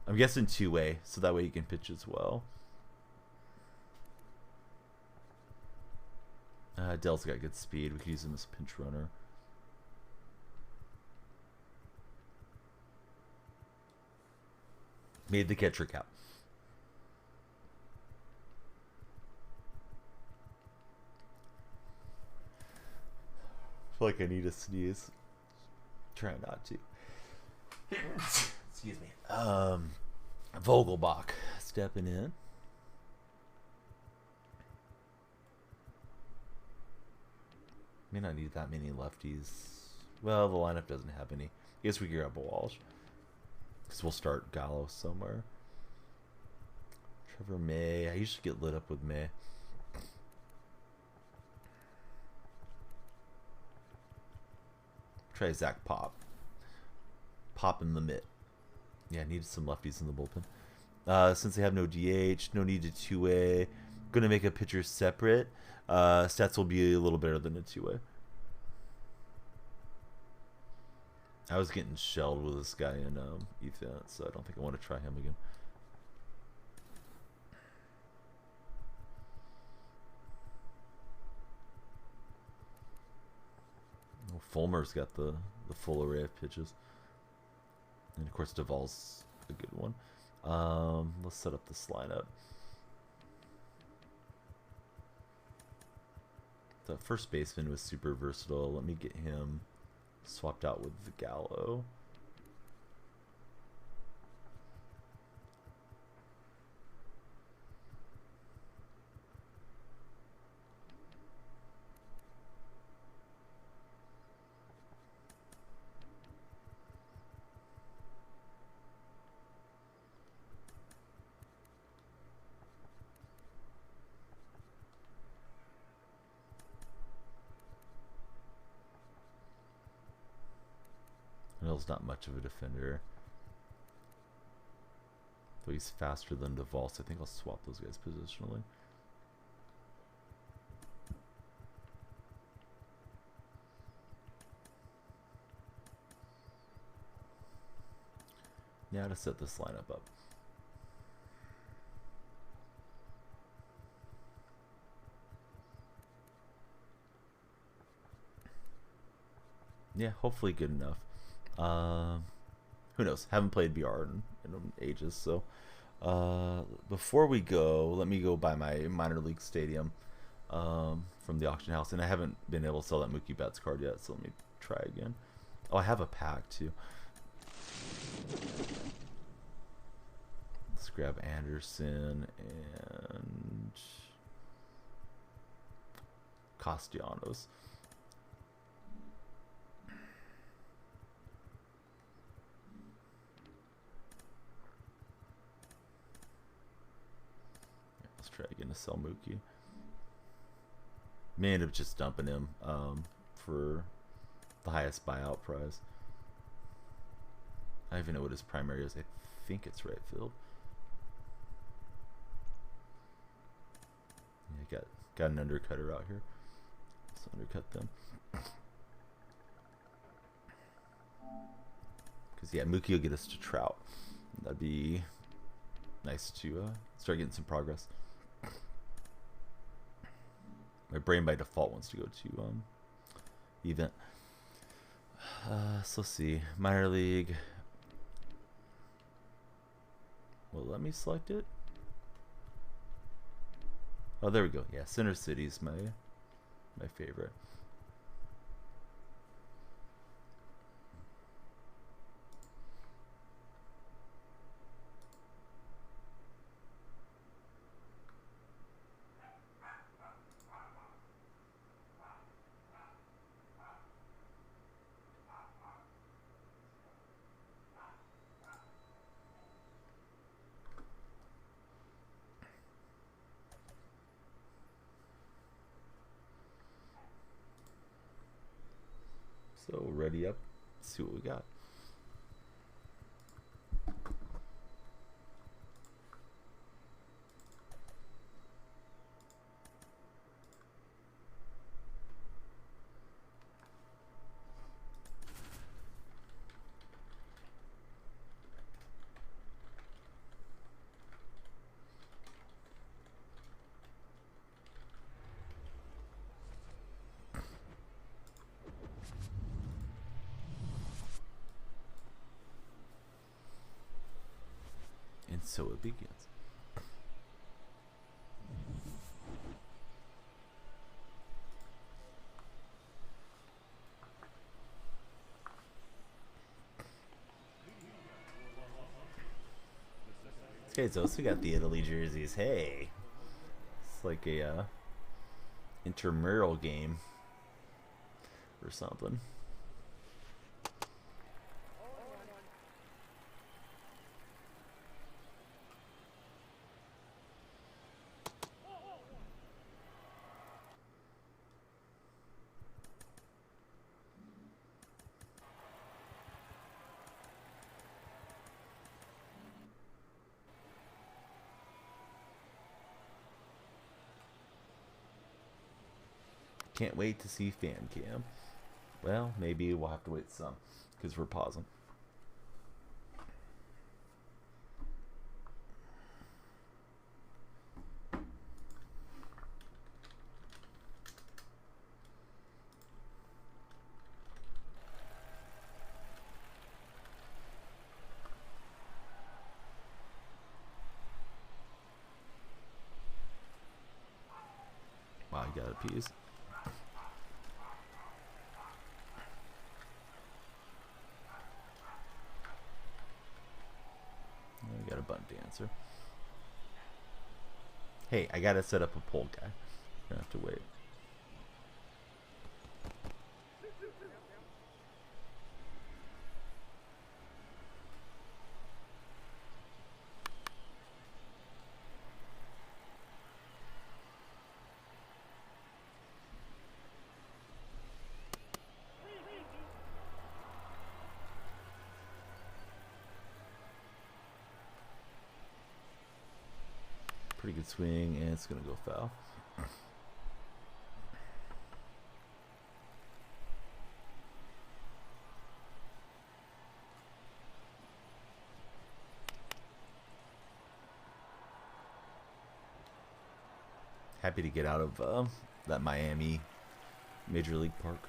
I'm guessing two-way, so that way you can pitch as well. Dell's got good speed. We could use him as a pinch runner. Made the catcher cap. I feel like I need to sneeze. Try not to. Excuse me. Vogelbach stepping in. May not need that many lefties. Well, the lineup doesn't have any. I guess we could grab a Walsh. Because we'll start Gallo somewhere. Trevor May. I usually get lit up with May. Try Zach Pop. Pop in the mitt. Yeah, needed some lefties in the bullpen. Since they have no DH, no need to two-way. Gonna make a pitcher separate. Stats will be a little better than a two-way. I was getting shelled with this guy in Ethan, so I don't think I want to try him again. Well, Fulmer's got the full array of pitches. And of course Duvall's a good one. Let's set up this lineup. The first baseman was super versatile. Let me get him swapped out with the Gallo. Mill's not much of a defender. Though he's faster than Duvall, so I think I'll swap those guys positionally. Now to set this lineup up. Yeah, hopefully good enough. Who knows? Haven't played VR in ages, so before we go, let me go buy my minor league stadium from the auction house, and I haven't been able to sell that Mookie Betts card yet, so let me try again. Oh, I have a pack too. Let's grab Anderson and Castellanos. Let's try again to sell Mookie. May end up just dumping him for the highest buyout price. I don't even know what his primary is. I think it's right field. Yeah, got an undercutter out here. Let's undercut them. Because yeah, Mookie will get us to Trout. That'd be nice to start getting some progress. My brain by default wants to go to event. So let's see. Minor league. Well, let me select it. Oh, there we go. Yeah, Center City's my favorite. So ready up, see what we got. And so it begins. This guy's also got the Italy jerseys. Hey, it's like a intramural game or something. Can't wait to see fan cam. Well, maybe we'll have to wait some because we're pausing. Wow, you got a piece. We got a bunt dancer. Hey, I gotta set up a pole guy. Gonna have to wait. Pretty good swing, and it's going to go foul. Happy to get out of that Miami Major League Park.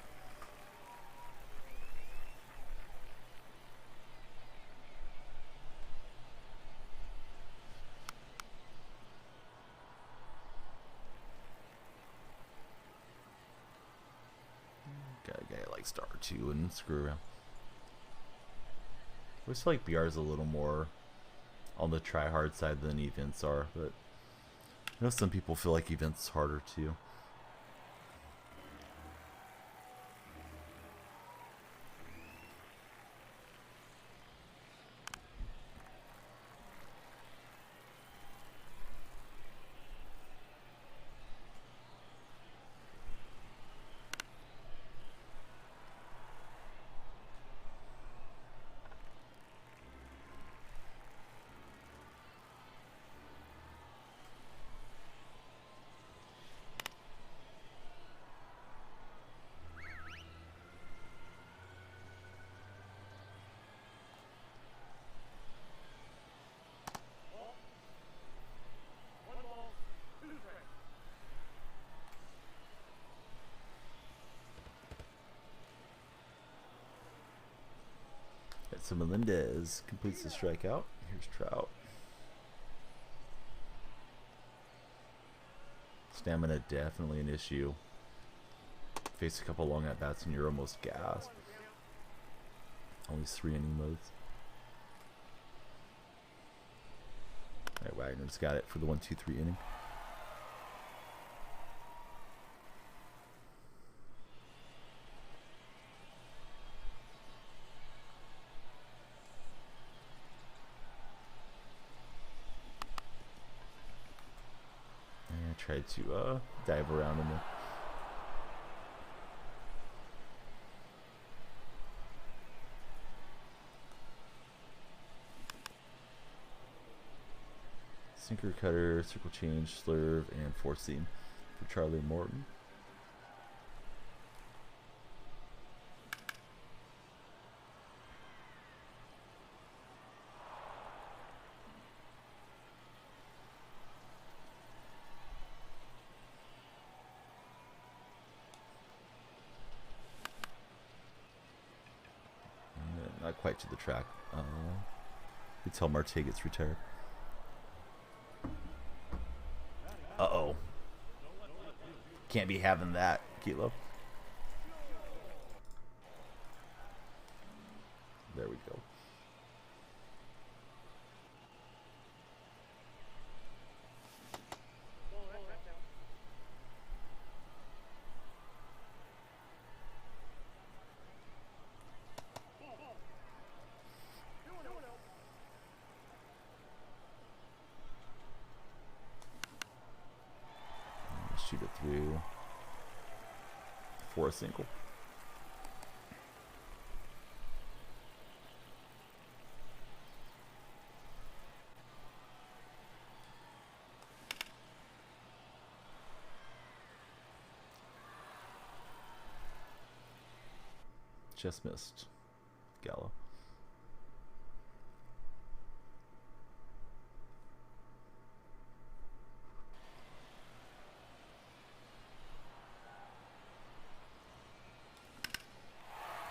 Got a guy like star 2 and screw around. I always feel like BR is a little more on the try hard side than events are, but I know some people feel like events harder too. So Melendez completes the strikeout. Here's Trout. Stamina definitely an issue. Face a couple long at bats and you're almost gassed. Only 3 inning modes. Alright, Wagner's got it for the 1-2-3 inning. Tried to dive around in there. Sinker, cutter, circle change, slurve, and 4-seam for Charlie Morton. Not quite to the track. You tell Marte gets retired. Uh-oh. Can't be having that, Kilo. There we go. Shoot it through for a single. Just missed. Gallo.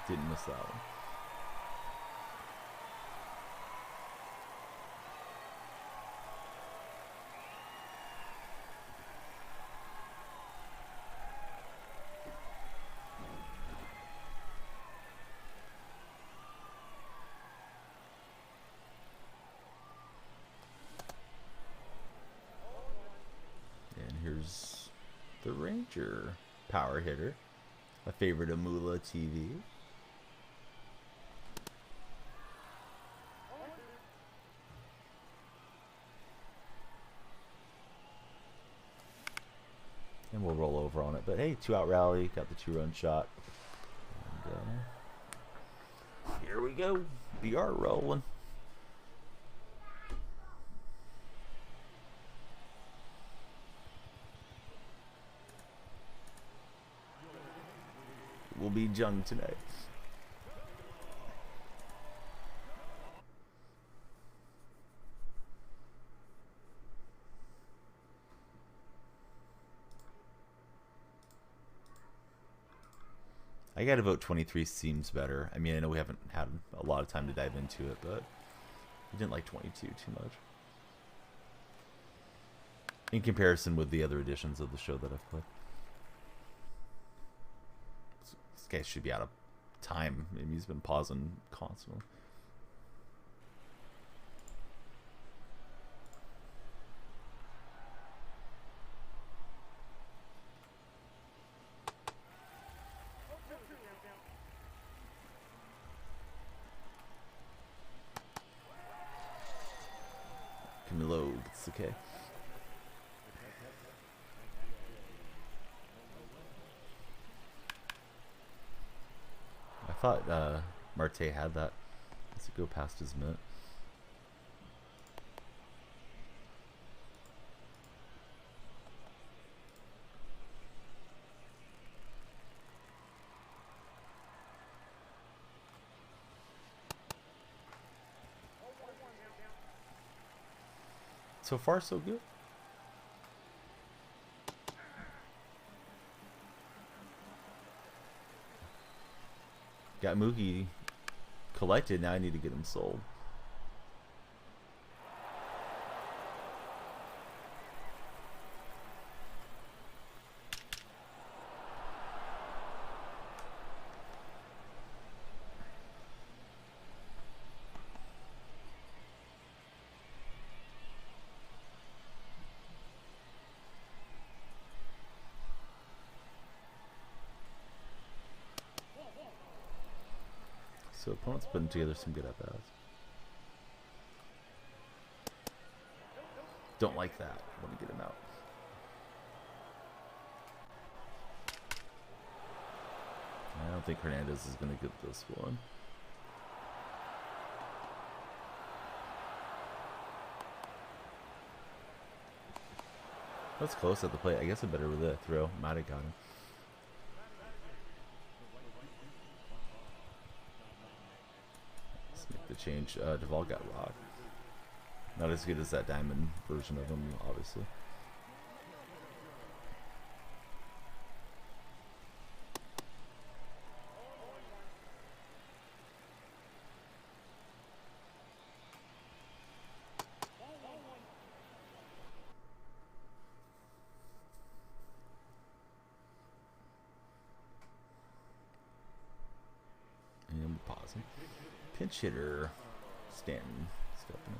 Didn't miss that one. And here's the Ranger power hitter, a favorite of Moolah TV. And we'll roll over on it. But hey, 2-out rally. Got the 2-run shot. And, here we go. BR rolling. jung tonight. I gotta vote 23 seems better. I mean, I know we haven't had a lot of time to dive into it, but I didn't like 22 too much. In comparison with the other editions of the show that I've played. This guy should be out of time. Maybe he's been pausing constantly. Camilo gets the K. I thought Marte had that. Does it go past his minute? So far, so good. Got Mookie collected. Now I need to get him sold. So opponent's putting together some good at-bats. Don't like that. Want to get him out. I don't think Hernandez is going to get this one. That's close at the plate. I guess I better with a throw. Might have got him. The change. Duvall got rocked. Not as good as that diamond version of him, obviously. And pausing. Pinch hitter Stanton stepping in.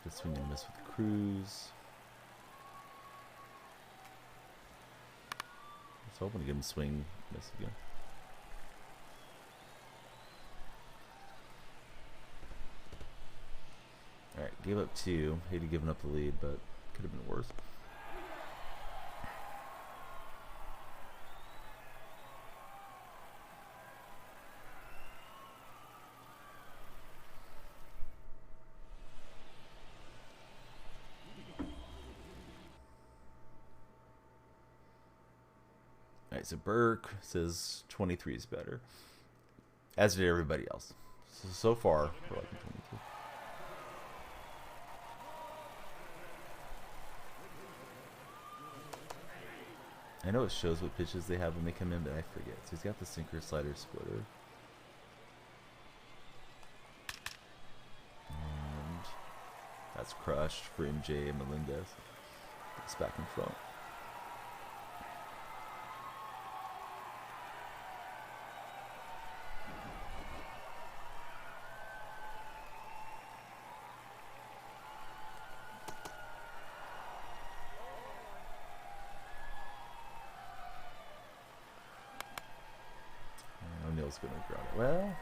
Just swing and miss with Cruz. I was hoping to give him swing, miss again. Alright, gave up 2. Hated giving up the lead, but could have been worse. Alright, so Burke says 23 is better. As did everybody else. So far, we're liking 22. I know it shows what pitches they have when they come in, but I forget. So he's got the sinker, slider, splitter. And that's crushed for MJ and Melendez. It's back in front. O'Neill's going to ground it. Well,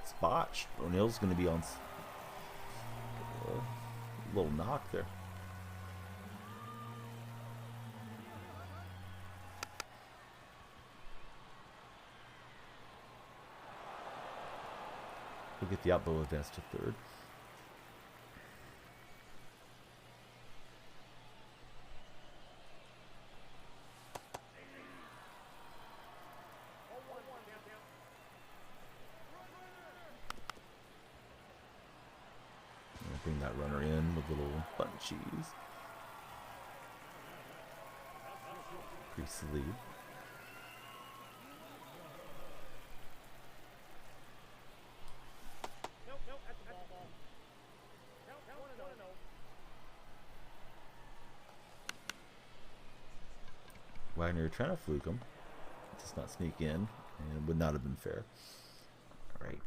it's botched. O'Neill's going to be on a little knock there. We'll get the outbow advance to third. Bring that runner in with a little bunchies. Increase the lead. Wagner trying to fluke him. Does not sneak in, and it would not have been fair. All right.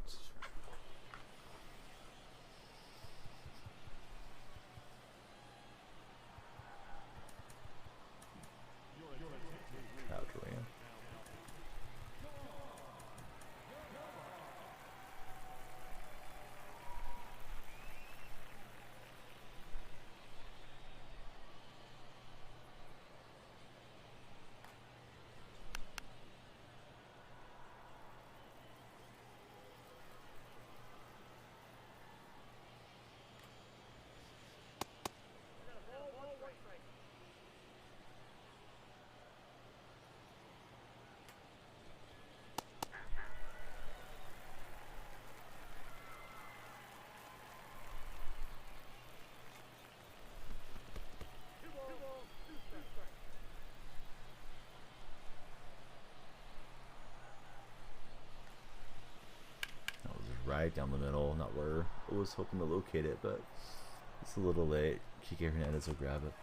Right down the middle, not where I was hoping to locate it, but it's a little late. Kike Hernandez will grab it.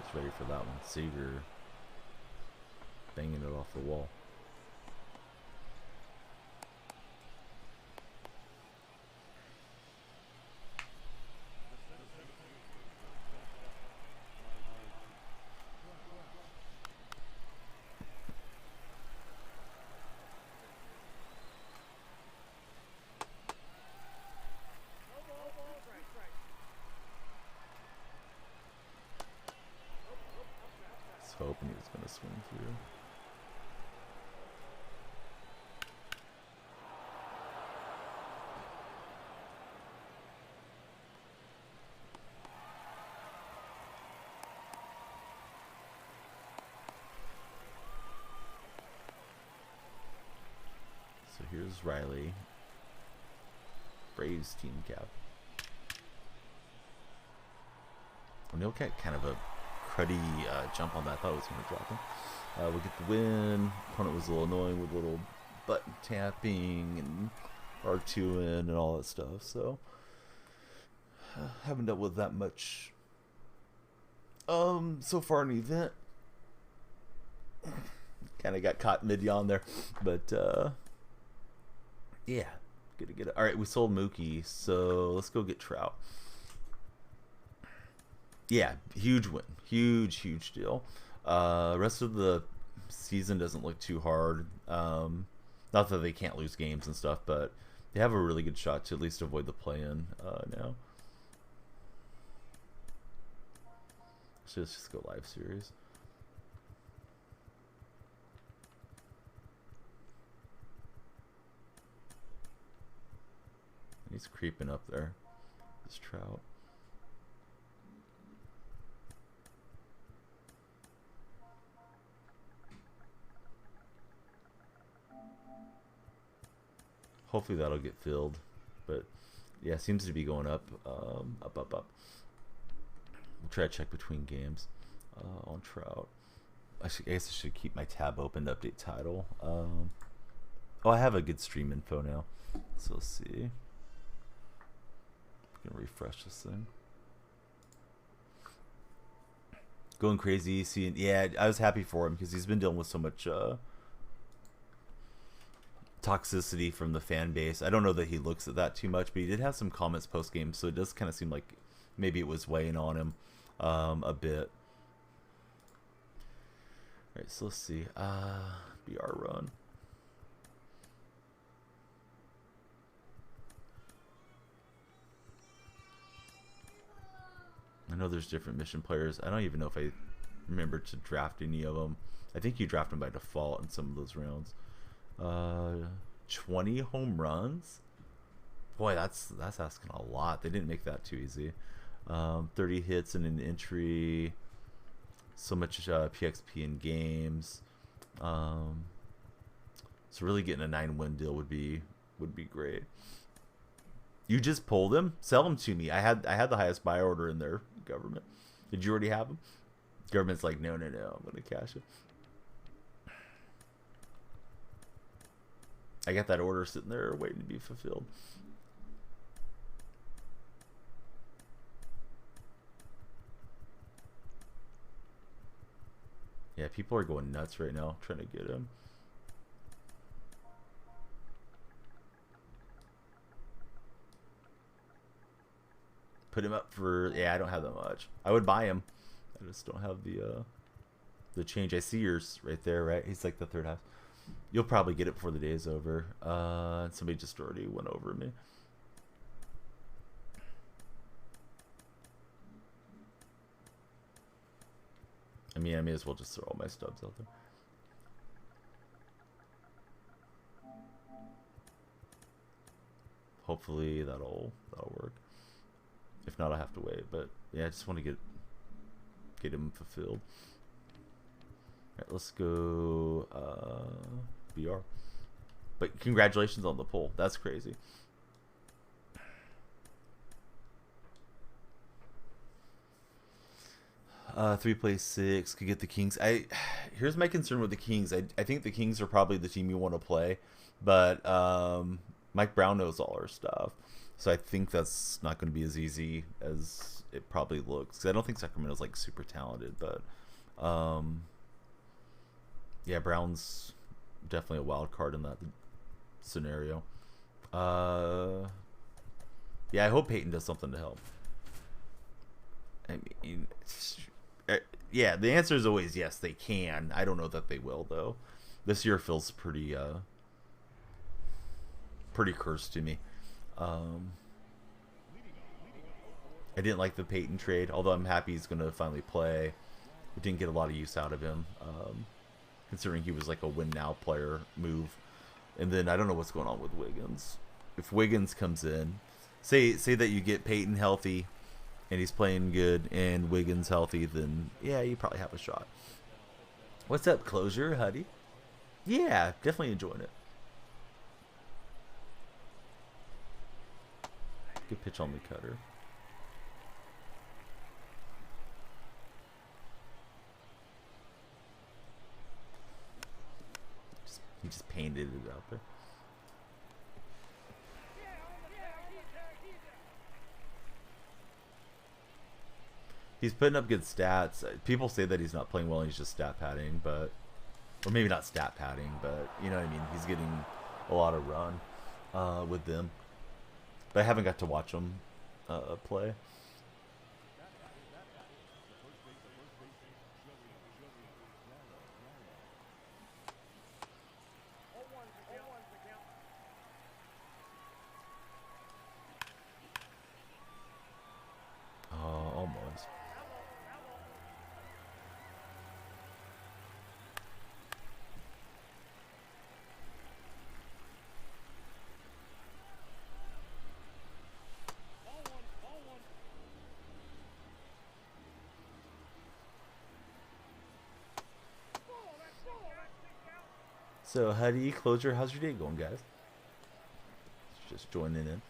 He's ready for that one. Seager banging it off the wall. Hoping he was going to swing through. So here's Riley, Braves team cap. O'Neill got kind of a cruddy jump on that. I thought it was going to drop him. We get the win. Opponent was a little annoying with little button tapping and R2 in and all that stuff. So haven't dealt with that much so far in the event. Kind of got caught mid-yawn there, but yeah, good to get it. All right, we sold Mookie, so let's go get Trout. Yeah, huge win. Huge deal. Rest of the season doesn't look too hard. Not that they can't lose games and stuff, but they have a really good shot to at least avoid the play-in now. So let's just go live series. He's creeping up there, this Trout. Hopefully that'll get filled, but yeah, it seems to be going up, up. We'll try to check between games on Trout. I guess I should keep my tab open to update title. Oh, I have a good stream info now, so let's see. I'm gonna refresh this thing. Going crazy, seeing. Yeah, I was happy for him because he's been dealing with so much toxicity from the fan base. I don't know that he looks at that too much, but he did have some comments post game, so it does kind of seem like maybe it was weighing on him a bit. All right, so let's see. BR run. I know there's different mission players. I don't even know if I remember to draft any of them. I think you draft them by default in some of those rounds. 20 home runs? Boy, that's asking a lot. They didn't make that too easy. 30 hits in an entry. So much PXP in games. So really getting a 9-win deal would be great. You just pulled him? Sell him to me. I had the highest buy order in there, government. Did you already have him? Government's like, no, I'm gonna cash it. I got that order sitting there waiting to be fulfilled. Yeah, people are going nuts right now trying to get him. Put him up for, yeah, I don't have that much. I would buy him. I just don't have the change. I see yours right there, right? He's like the third house. You'll probably get it before the day is over. Somebody just already went over me. I mean, I may as well just throw all my stubs out there. Hopefully that'll work. If not, I'll have to wait. But yeah, I just want to get him fulfilled. All right, let's go BR. But congratulations on the pull. That's crazy. 3 plays 6 could get the Kings. Here's my concern with the Kings. I think the Kings are probably the team you want to play, but Mike Brown knows all our stuff, so I think that's not going to be as easy as it probably looks. 'Cause I don't think Sacramento's like super talented, but yeah, Brown's definitely a wild card in that scenario. Yeah, I hope Peyton does something to help. I mean, yeah, the answer is always yes, they can. I don't know that they will, though. This year feels pretty cursed to me. I didn't like the Peyton trade, although I'm happy he's going to finally play. We didn't get a lot of use out of him, considering he was like a win-now player move. And then I don't know what's going on with Wiggins. If Wiggins comes in, say that you get Peyton healthy, and he's playing good, and Wiggins healthy, then yeah, you probably have a shot. What's up, Closure, Huddy? Yeah, definitely enjoying it. Good pitch on the cutter. He just painted it out there. He's putting up good stats. People say that he's not playing well and he's just stat padding, but, or maybe not stat padding, but you know what I mean. He's getting a lot of run with them, but I haven't got to watch him play. Almost. So, Huddy, Closure, how's your day going, guys? Just joining in.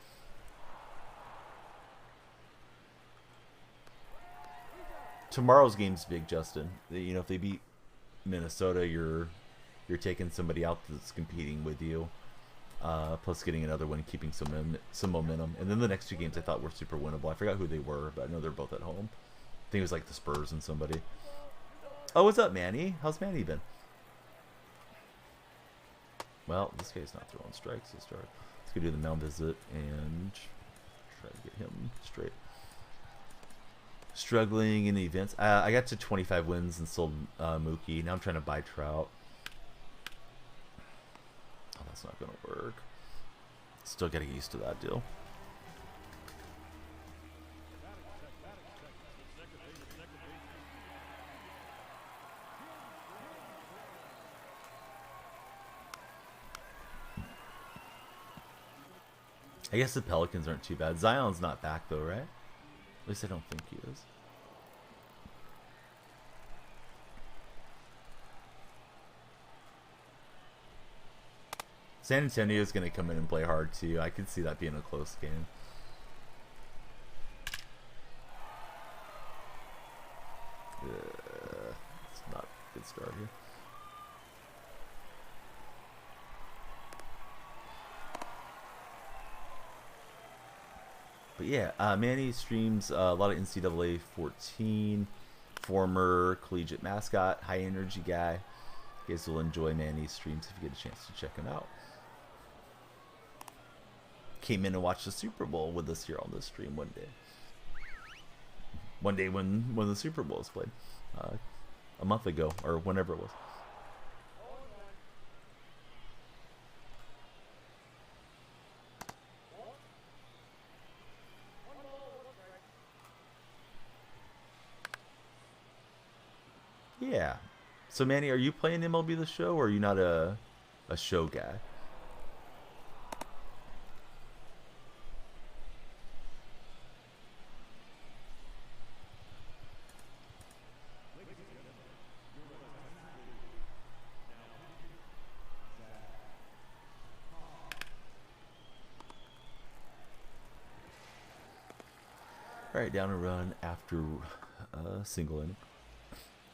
Tomorrow's game's big, Justin. You know, if they beat Minnesota, you're taking somebody out that's competing with you, plus getting another one, keeping some momentum. And then the next two games I thought were super winnable. I forgot who they were, but I know they're both at home. I think it was like the Spurs and somebody. Oh, what's up, Manny? How's Manny been? Well, this guy's not throwing strikes to start. Let's go do the mound visit and try to get him straight. Struggling in the events. I got to 25 wins and sold Mookie. Now I'm trying to buy Trout. Oh, that's not going to work. Still got to get used to that deal. I guess the Pelicans aren't too bad. Zion's not back though, right? At least I don't think he is. San Antonio is going to come in and play hard too. I could see that being a close game. It's not a good start here. But yeah, Manny streams a lot of NCAA 14, former collegiate mascot, high energy guy. You guys will enjoy Manny's streams if you get a chance to check him out. Came in and watched the Super Bowl with us here on this stream one day. One day when the Super Bowl was played, a month ago or whenever it was. Yeah. So Manny, are you playing MLB The Show, or are you not a show guy? All right, down a run after a single inning.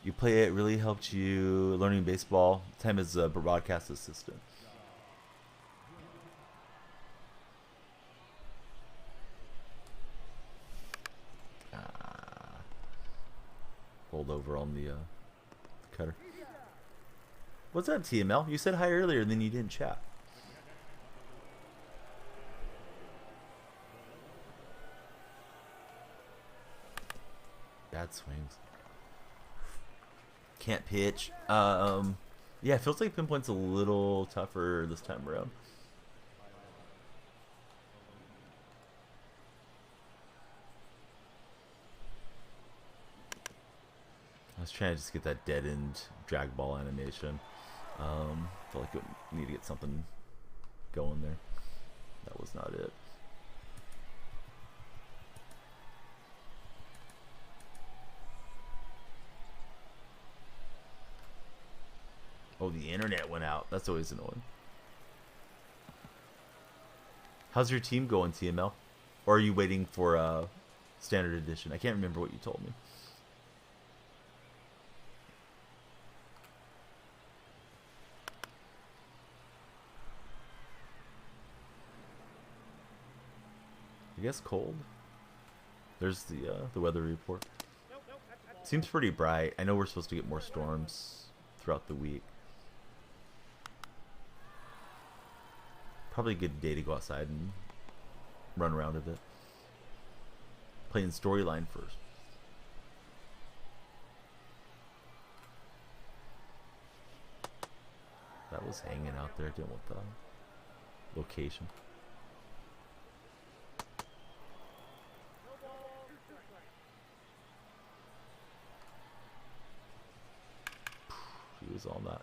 You play it really helped you learning baseball. Time as a broadcast assistant. Hold over on the cutter. What's up, TML? You said hi earlier, and then you didn't chat. Bad swings. Can't pitch. Yeah, it feels like pinpoint's a little tougher this time around. I was trying to just get that dead end drag ball animation. Felt like I need to get something going there. That was not it. Oh, the internet went out. That's always annoying. How's your team going, TML? Or are you waiting for standard edition? I can't remember what you told me. I guess cold. There's the weather report. Seems pretty bright. I know we're supposed to get more storms throughout the week. Probably a good day to go outside and run around a bit. Playing storyline first. That was hanging out there. Didn't want the location. He was on that.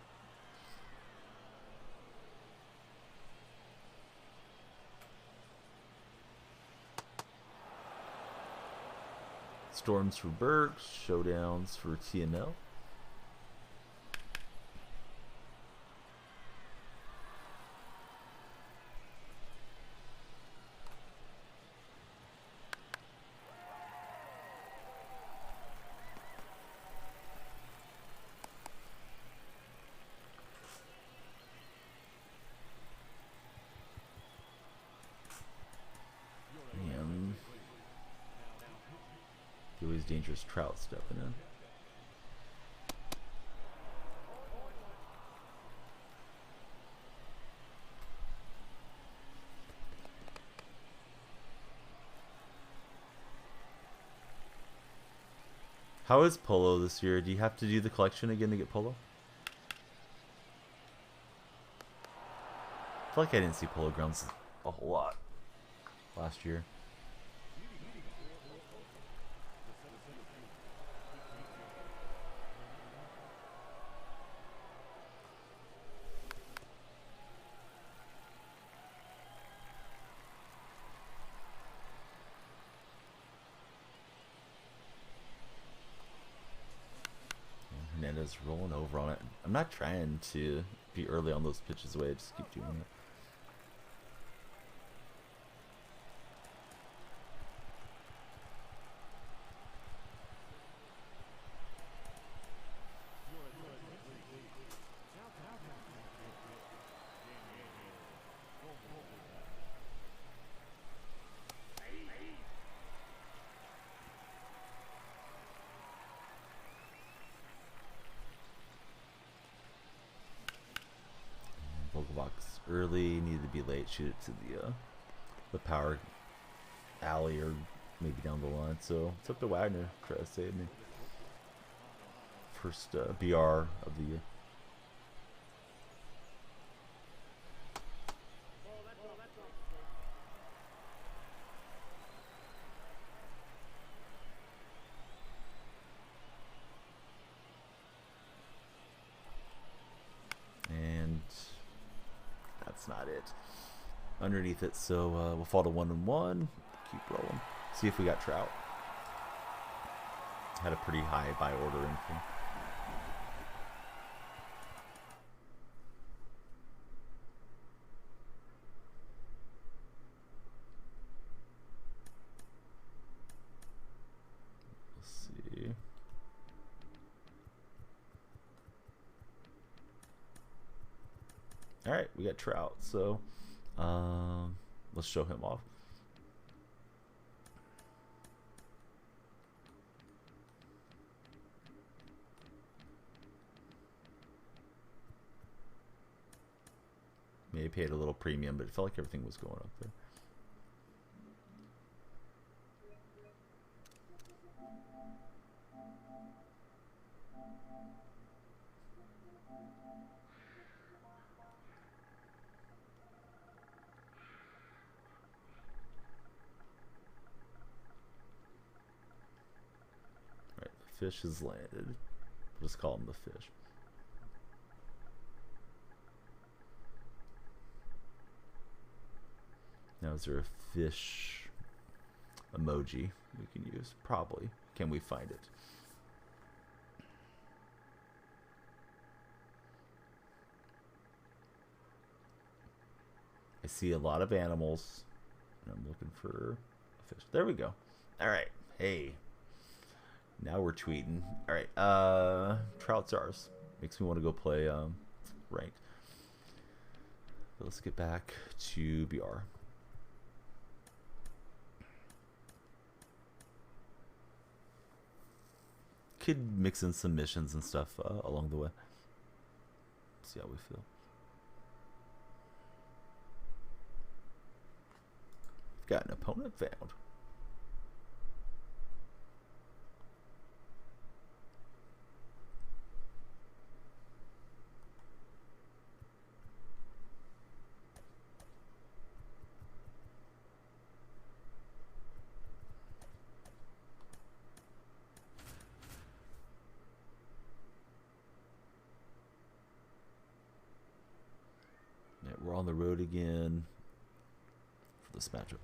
Storms for Burks, showdowns for TML. Always dangerous Trout stepping in. How is Polo this year? Do you have to do the collection again to get Polo? I feel like I didn't see Polo Grounds a whole lot last year. Hernandez rolling over on it. I'm not trying to be early on those pitches away. I just keep doing it. Vogelbach's early, needed to be late, shoot it to the power alley or maybe down the line. So it's up to Wagner to try to save me. First BR of the year. And that's not it. Underneath it, so we'll fall to 1-1. Keep rolling. See if we got Trout. Had a pretty high by order info. Let's see. All right, we got Trout, so let's show him off. Maybe paid a little premium, but it felt like everything was going up there. Right, the fish has landed. We'll just call him the fish. Now, is there a fish emoji we can use? Probably. Can we find it? I see a lot of animals, and I'm looking for a fish. There we go. All right. Hey. Now we're tweeting. All right. Trout's ours. Makes me want to go play ranked. But let's get back to BR. Could mix in some missions and stuff along the way. See how we feel. Got an opponent found. We're on the road again for this matchup.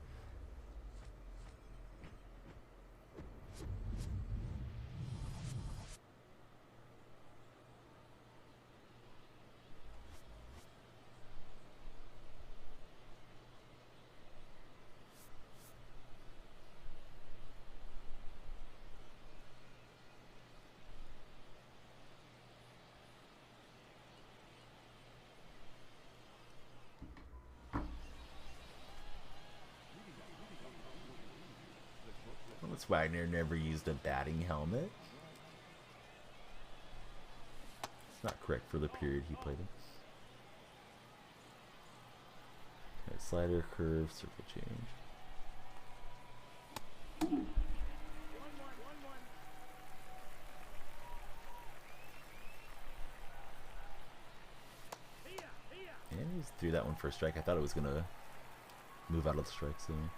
Unless Wagner never used a batting helmet. It's not correct for the period he played in. Okay, slider, curve, circle change. Just threw that one for a strike. I thought it was going to move out of the strike zone.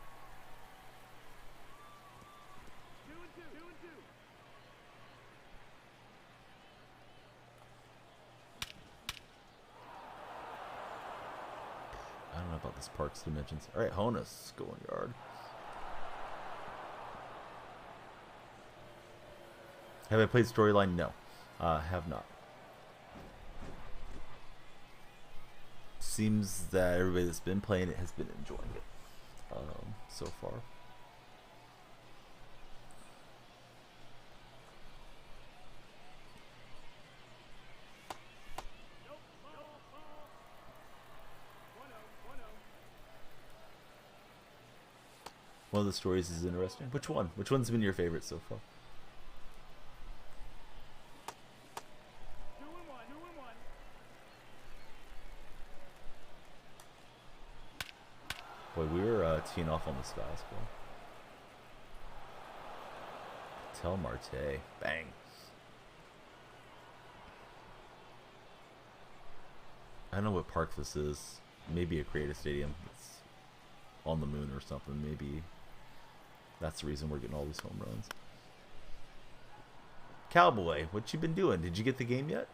I don't know about this Parks dimensions. All right, Honus going yard. Have I played Storyline? No, have not. Seems that everybody that's been playing it has been enjoying it so far. One of the stories is interesting. Which one? Which one's been your favorite so far? Boy, we were teeing off on this fastball. Tell Marte. Bang. I don't know what park this is. Maybe a creative stadium. It's on the moon or something. Maybe that's the reason we're getting all these home runs. Cowboy, what you been doing? Did you get the game yet?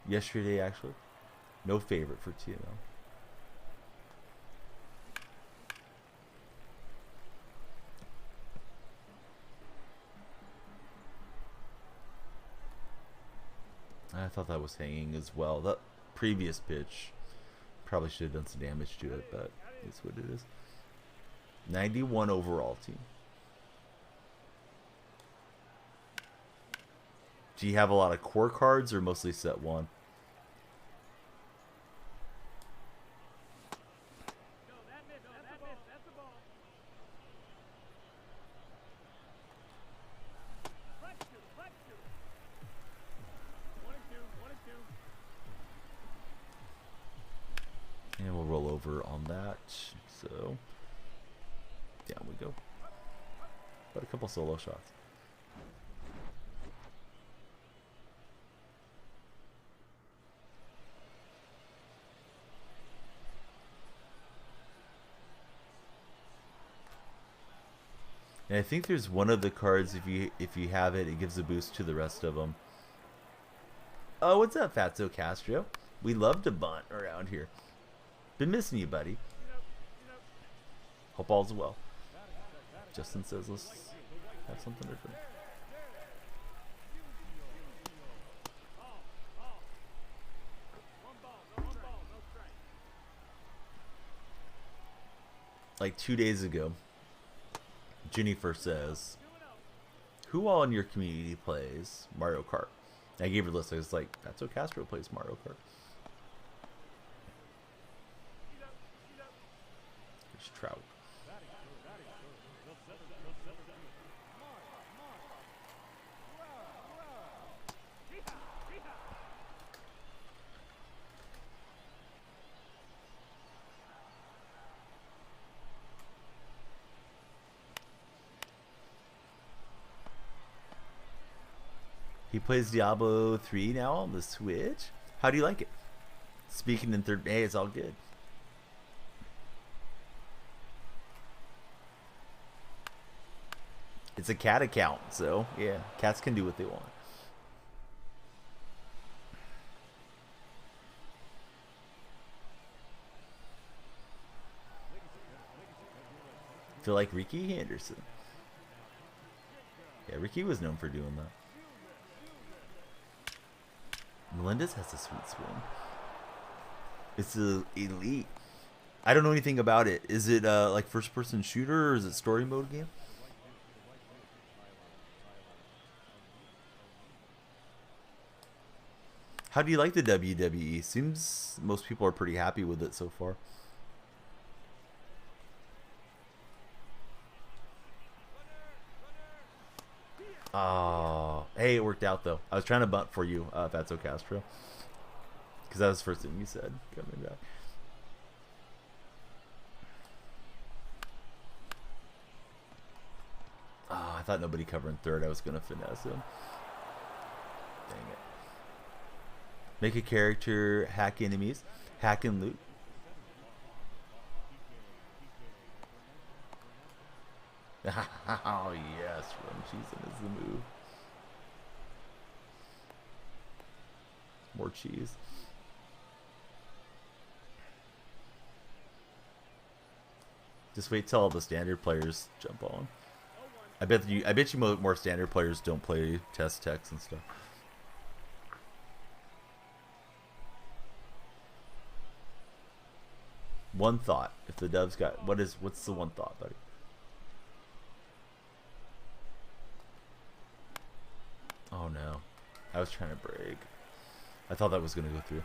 Yesterday, actually. No favorite for TML. I thought that was hanging as well. That previous pitch probably should have done some damage to it, but it's what it is. 91 overall team. Do you have a lot of core cards or mostly set one? And we'll roll over on that. So, down we go. Got a couple solo shots. And I think there's one of the cards, if you have it, it gives a boost to the rest of them. Oh, what's up, Fatso Castro? We love to bunt around here. Been missing you, buddy. Hope all's well. Justin says let's have something different. Like 2 days ago, Jennifer says, who all in your community plays Mario Kart? I gave her a list. I was like, that's what Castro plays Mario Kart. There's Trout. He plays Diablo 3 now on the Switch. How do you like it? Speaking in third, hey, it's all good. It's a cat account, so yeah, cats can do what they want. Feel like Ricky Henderson. Yeah, Ricky was known for doing that. Melendez has a sweet swing. It's a elite. I don't know anything about it. Is it like first person shooter or is it story mode game? How do you like the WWE? Seems most people are pretty happy with it so far. Oh, hey, it worked out though. I was trying to bunt for you, Fatso Castro, because that was the first thing you said coming back. Oh, I thought nobody covering third. I was gonna finesse him. Dang it. Make a character, hack enemies, hack and loot. Oh yes, run cheesing is the move. More cheese. Just wait till all the standard players jump on. I bet you more standard players don't play test techs and stuff. One thought. If the Dubs got what's the one thought, buddy? Oh no. I was trying to break. I thought that was gonna go through.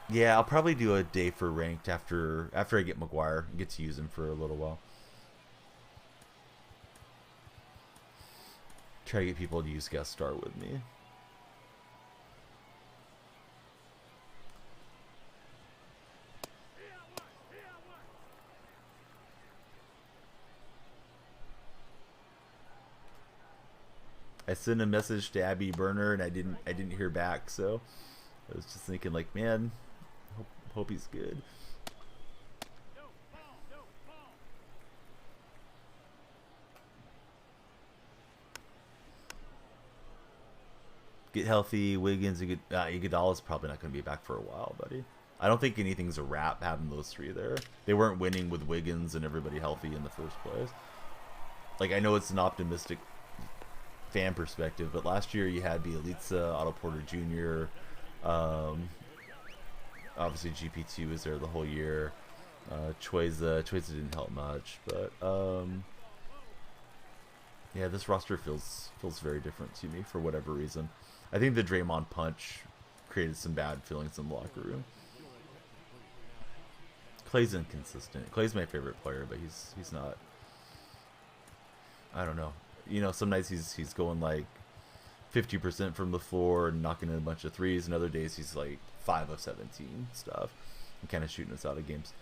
Yeah, I'll probably do a day for ranked after I get McGuire and get to use him for a little while. Try to get people to use guest star with me. I sent a message to Abby Burner and I didn't hear back, so I was just thinking like, man, hope he's good. Get healthy, Wiggins and Iguodala's probably not going to be back for a while, buddy. I don't think anything's a wrap having those three there. They weren't winning with Wiggins and everybody healthy in the first place. Like, I know it's an optimistic fan perspective, but last year you had Bielitsa, Otto Porter Jr., obviously GP2 was there the whole year. Chueza didn't help much, but yeah, this roster feels very different to me for whatever reason. I think the Draymond punch created some bad feelings in the locker room. Clay's inconsistent. Clay's my favorite player, but he's not. I don't know. You know, some nights he's going like 50% from the floor and knocking in a bunch of threes, and other days he's like 5 of 17 stuff and kind of shooting us out of games.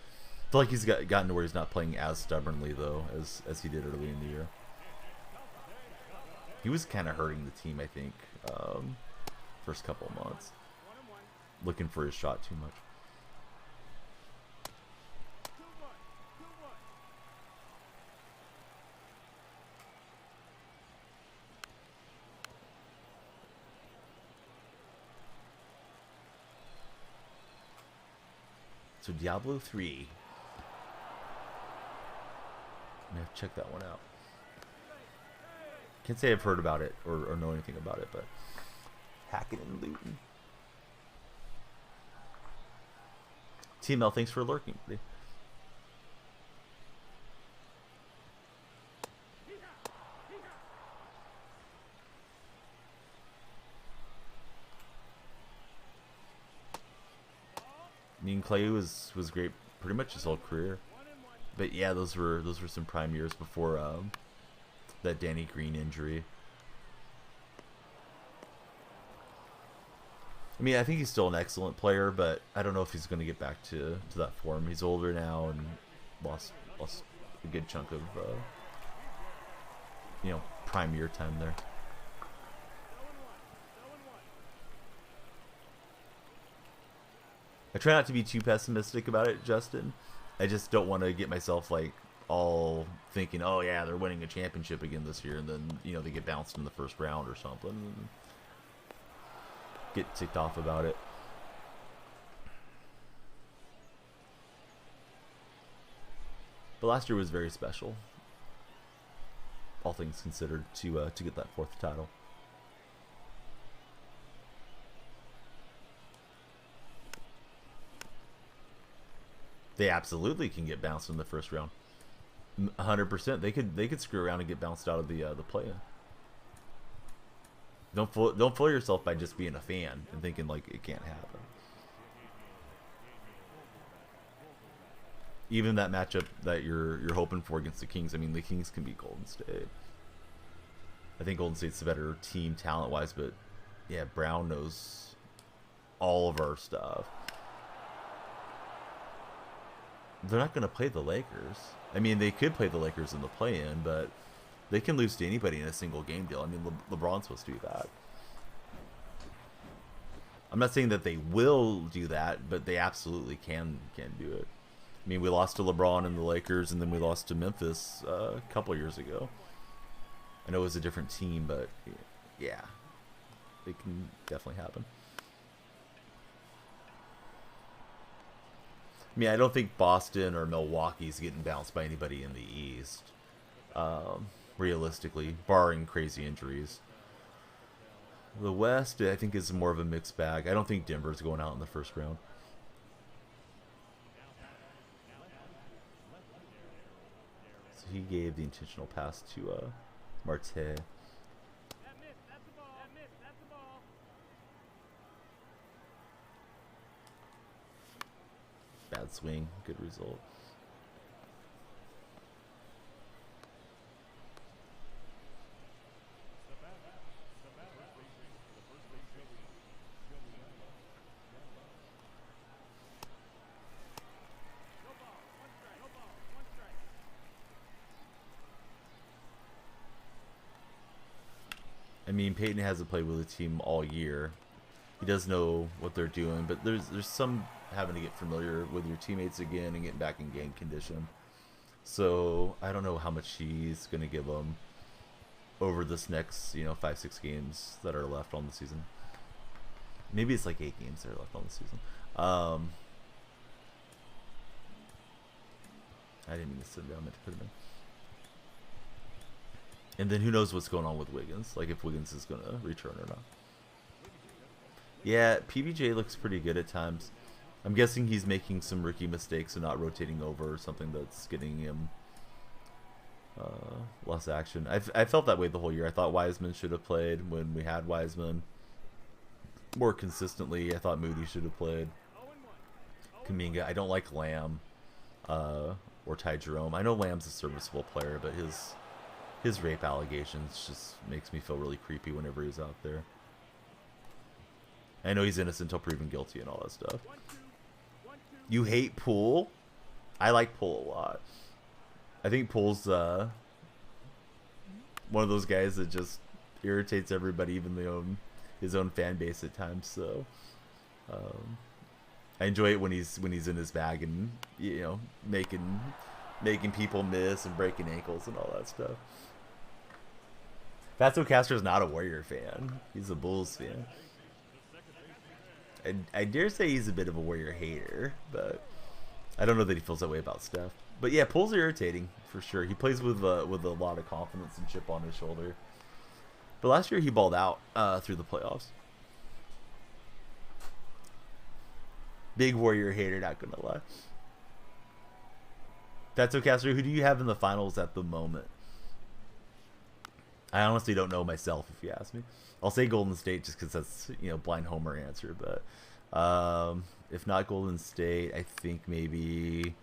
I feel like he's gotten to where he's not playing as stubbornly though as he did early in the year. He was kind of hurting the team, I think, first couple of months, looking for his shot too much. So Diablo 3. I'm gonna have to check that one out. Can't say I've heard about it or know anything about it, but hacking and looting. TML, thanks for lurking, buddy. I mean, Clay was great pretty much his whole career, but yeah, those were some prime years before that Danny Green injury. I mean, I think he's still an excellent player, but I don't know if he's going to get back to that form. He's older now and lost a good chunk of you know, prime year time there. I try not to be too pessimistic about it, Justin. I just don't want to get myself like all thinking, oh yeah, they're winning a championship again this year, and then, you know, they get bounced in the first round or something, and get ticked off about it. But last year was very special, all things considered, to get that 4th title. They absolutely can get bounced in the first round. 100%. They could screw around and get bounced out of the play-in. Don't fool yourself by just being a fan and thinking like it can't happen. Even that matchup that you're hoping for against the Kings. I mean, the Kings can beat Golden State. I think Golden State's a better team talent-wise, but yeah, Brown knows all of our stuff. They're not going to play the Lakers. I mean, they could play the Lakers in the play-in, but they can lose to anybody in a single game deal. I mean, LeBron's supposed to do that. I'm not saying that they will do that, but they absolutely can do it. I mean, we lost to LeBron and the Lakers, and then we lost to Memphis a couple of years ago. I know it was a different team, but yeah, it can definitely happen. I mean, I don't think Boston or Milwaukee's getting bounced by anybody in the East, realistically, barring crazy injuries. The West, I think, is more of a mixed bag. I don't think Denver's going out in the first round. So he gave the intentional pass to Marte. Bad swing, good result. I mean, Peyton hasn't played with the team all year. He does know what they're doing, but there's some having to get familiar with your teammates again and getting back in game condition. So I don't know how much he's going to give them over this next, 5-6 games that are left on the season. Maybe it's like 8 games that are left on the season. I didn't mean to sit down. I meant to put him in. And then who knows what's going on with Wiggins, like if Wiggins is going to return or not. Yeah, PBJ looks pretty good at times. I'm guessing he's making some rookie mistakes and not rotating over, or something that's getting him less action. I felt that way the whole year. I thought Wiseman should have played when we had Wiseman more consistently. I thought Moody should have played. Kuminga. I don't like Lamb or Ty Jerome. I know Lamb's a serviceable player, but his rape allegations just makes me feel really creepy whenever he's out there. I know he's innocent until proven guilty and all that stuff. You hate Poole? I like Poole a lot. I think Poole's one of those guys that just irritates everybody, even his own fan base at times. So I enjoy it when he's in his bag and making people miss and breaking ankles and all that stuff. Fatso Castro's not a Warrior fan. He's a Bulls fan. I dare say he's a bit of a Warrior hater, but I don't know that he feels that way about Steph. But yeah, Poole's irritating for sure. He plays with a lot of confidence and chip on his shoulder. But last year he balled out through the playoffs. Big Warrior hater, not gonna lie. Fatso Castro, who do you have in the finals at the moment? I honestly don't know myself, if you ask me. I'll say Golden State just because that's, blind homer answer. But if not Golden State, I think maybe...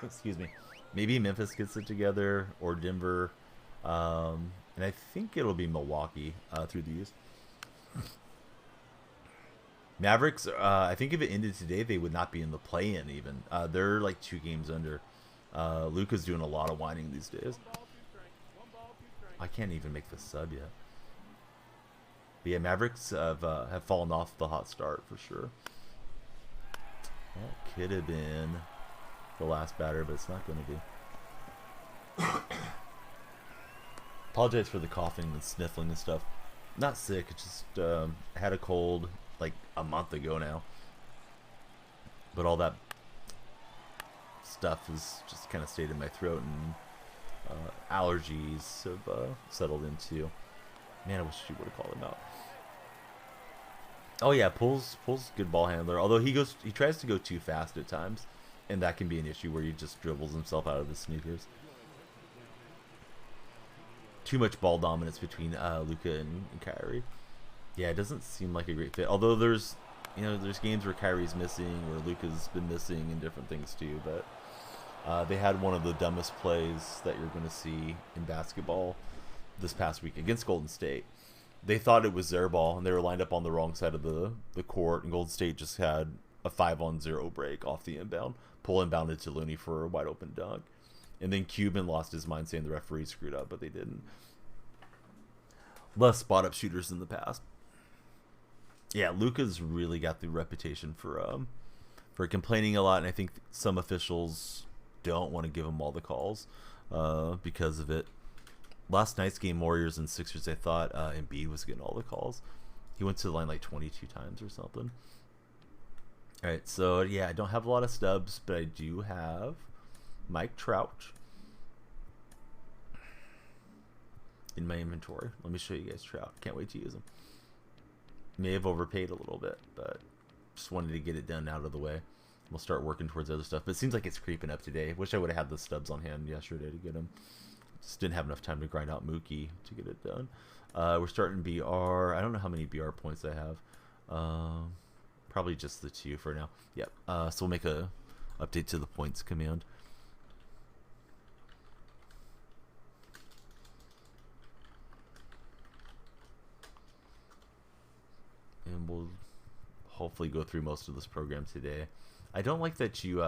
Excuse me. Maybe Memphis gets it together, or Denver. And I think it'll be Milwaukee through the East. Mavericks, I think if it ended today, they would not be in the play-in even. They're like 2 games under. Luka's doing a lot of whining these days. I can't even make the sub yet. But yeah, Mavericks have fallen off the hot start for sure. That could have been the last batter, but it's not going to be. Apologize for the coughing and sniffling and stuff. Not sick, it's just I had a cold like a month ago now. But all that stuff has just kind of stayed in my throat, and allergies have settled into. Man, I wish you would have called him out. Oh yeah, Poole's good ball handler. Although he tries to go too fast at times, and that can be an issue where he just dribbles himself out of the sneakers. Too much ball dominance between Luka and Kyrie. Yeah, it doesn't seem like a great fit. Although there's games where Kyrie's missing, or Luka's been missing, and different things too. But They had one of the dumbest plays that you're going to see in basketball this past week against Golden State. They thought it was their ball, and they were lined up on the wrong side of the court, and Golden State just had a 5-on-0 break off the inbound, pull inbounded to Looney for a wide open dunk. And then Cuban lost his mind saying the referee screwed up, but they didn't. Less spot up shooters in the past. Yeah, Luka's really got the reputation for complaining a lot, and I think some officials don't want to give him all the calls because of it. Last night's game, Warriors and Sixers, I thought Embiid was getting all the calls. He went to the line like 22 times or something. All right, so yeah, I don't have a lot of stubs, but I do have Mike Trout in my inventory. Let me show you guys Trout. Can't wait to use him. May have overpaid a little bit, but just wanted to get it done out of the way. We'll start working towards other stuff, but it seems like it's creeping up today. Wish I would have had the stubs on hand yesterday to get them. Just didn't have enough time to grind out Mookie to get it done. We're starting BR. I don't know how many BR points I have. Probably just the 2 for now. Yep. So we'll make a update to the points command. And we'll hopefully go through most of this program today. I don't like that you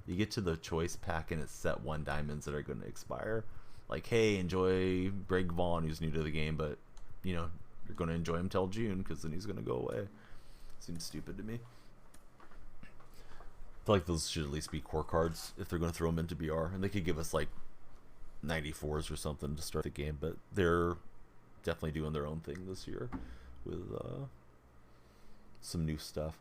get to the choice pack and it's set 1 diamonds that are going to expire. Like, hey, enjoy Greg Vaughn, who's new to the game, but, you know, you're going to enjoy him till June because then he's going to go away. Seems stupid to me. I feel like those should at least be core cards if they're going to throw them into BR. And they could give us, like, 94s or something to start the game, but they're definitely doing their own thing this year with some new stuff.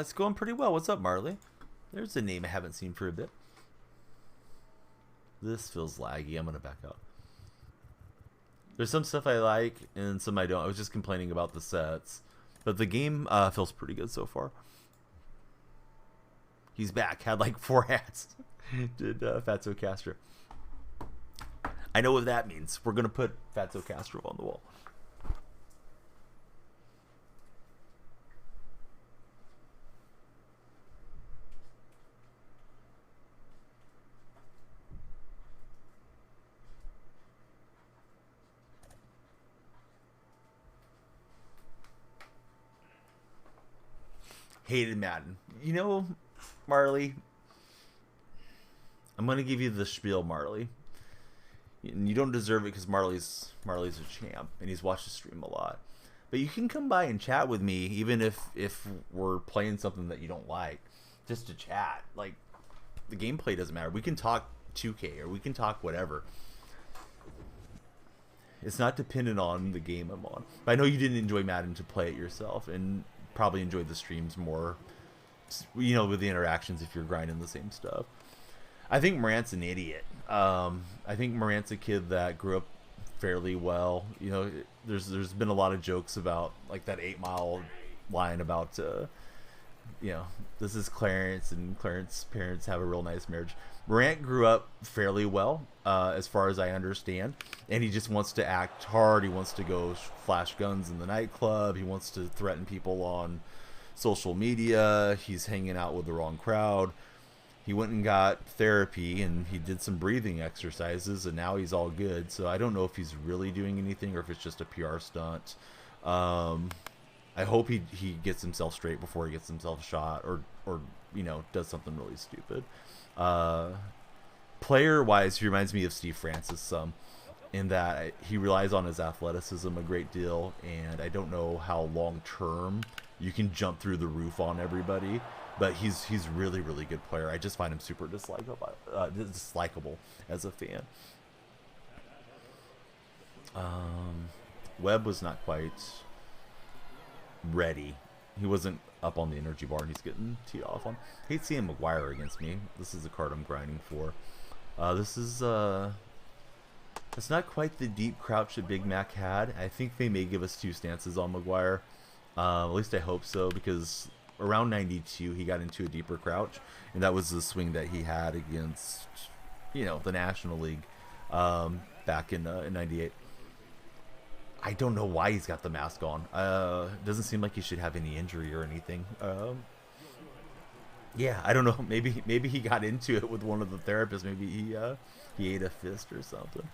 It's going pretty well. What's up, Marley? There's a name I haven't seen for a bit. This feels laggy. I'm going to back out. There's some stuff I like and some I don't. I was just complaining about the sets. But the game feels pretty good so far. He's back. Had like 4 hats. Did Fatso Castro. I know what that means. We're going to put Fatso Castro on the wall. Hated Madden. You know, Marley, I'm going to give you the spiel, Marley. And you don't deserve it because Marley's a champ and he's watched the stream a lot. But you can come by and chat with me even if we're playing something that you don't like. Just to chat. Like, the gameplay doesn't matter. We can talk 2K or we can talk whatever. It's not dependent on the game I'm on. But I know you didn't enjoy Madden to play it yourself, and probably enjoyed the streams more, you know, with the interactions if you're grinding the same stuff. I think Morant's an idiot. I think Morant's a kid that grew up fairly well. You know, there's been a lot of jokes about like that 8 Mile line about you know, this is Clarence and Clarence's parents have a real nice marriage. Morant grew up fairly well, as far as I understand, and he just wants to act hard. He wants to go flash guns in the nightclub. He wants to threaten people on social media. He's hanging out with the wrong crowd. He went and got therapy, and he did some breathing exercises, and now he's all good. So I don't know if he's really doing anything or if it's just a PR stunt. I hope he gets himself straight before he gets himself shot or you know, does something really stupid. Player-wise, he reminds me of Steve Francis some, in that he relies on his athleticism a great deal, and I don't know how long-term you can jump through the roof on everybody, but he's really, really good player. I just find him super dislikable as a fan. Webb was not quite ready. He wasn't up on the energy bar, and he's getting teed off on. Hate seeing McGuire against me. This is the card I'm grinding for. This is it's not quite the deep crouch that Big Mac had. I think they may give us 2 stances on McGuire. At least I hope so, because around 92, he got into a deeper crouch, and that was the swing that he had against, the National League back in 98. I don't know why he's got the mask on. Doesn't seem like he should have any injury or anything. Yeah, I don't know. Maybe he got into it with one of the therapists. Maybe he ate a fist or something.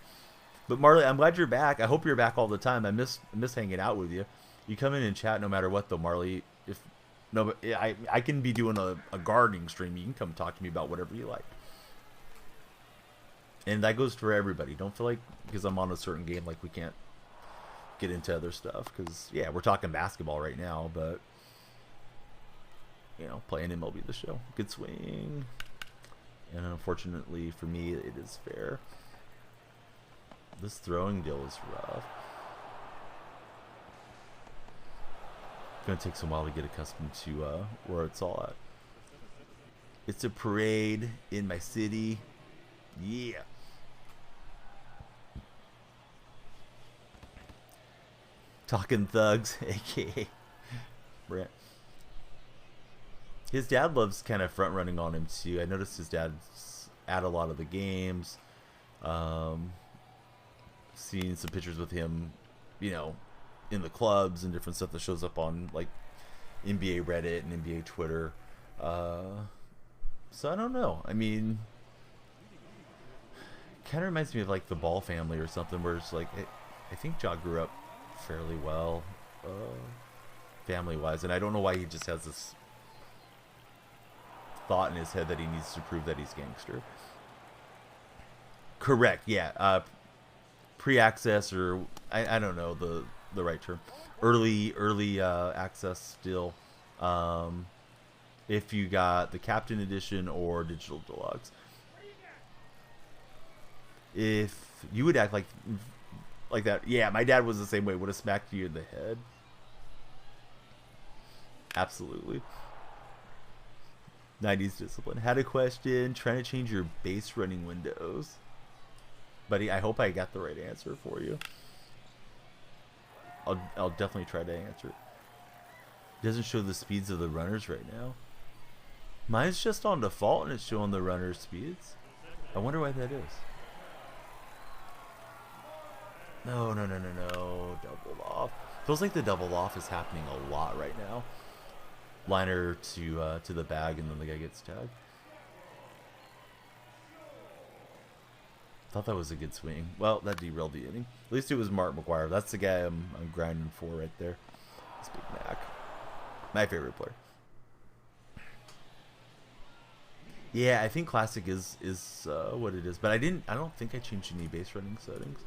But Marley, I'm glad you're back. I hope you're back all the time. I miss hanging out with you. You come in and chat no matter what, though, Marley. If no, but I can be doing a gardening stream. You can come talk to me about whatever you like. And that goes for everybody. Don't feel like because I'm on a certain game like we can't get into other stuff. Because yeah, we're talking basketball right now, but playing MLB The Show. Good swing. And unfortunately for me, it is fair. This throwing deal is rough. It's going to take some while to get accustomed to where it's all at. It's a parade in my city. Yeah. Talking Thugs, a.k.a. Brent. His dad loves kind of front running on him too. I noticed his dad's at a lot of the games. Seeing some pictures with him, in the clubs and different stuff that shows up on like NBA Reddit and NBA Twitter. So I don't know. I mean, kind of reminds me of like the Ball family or something, where it's like I think Ja grew up fairly well, family-wise, and I don't know why he just has this thought in his head that he needs to prove that he's gangster. Correct. Yeah. Pre-access, or I don't know the right term. Early access still. If you got the Captain Edition or Digital Deluxe. If you would act like that, yeah, my dad was the same way. Would have smacked you in the head. Absolutely. 90s discipline. Had a question. Trying to change your base running windows. Buddy, I hope I got the right answer for you. I'll definitely try to answer it. Doesn't show the speeds of the runners right now. Mine's just on default and it's showing the runner speeds. I wonder why that is. No. Double off. Feels like the double off is happening a lot right now. Liner to the bag, and then the guy gets tagged. Thought that was a good swing. Well, that derailed the inning. At least it was Mark McGuire. That's the guy I'm grinding for right there. It's Big Mac. My favorite player. Yeah, I think classic is what it is, but I don't think I changed any base running settings.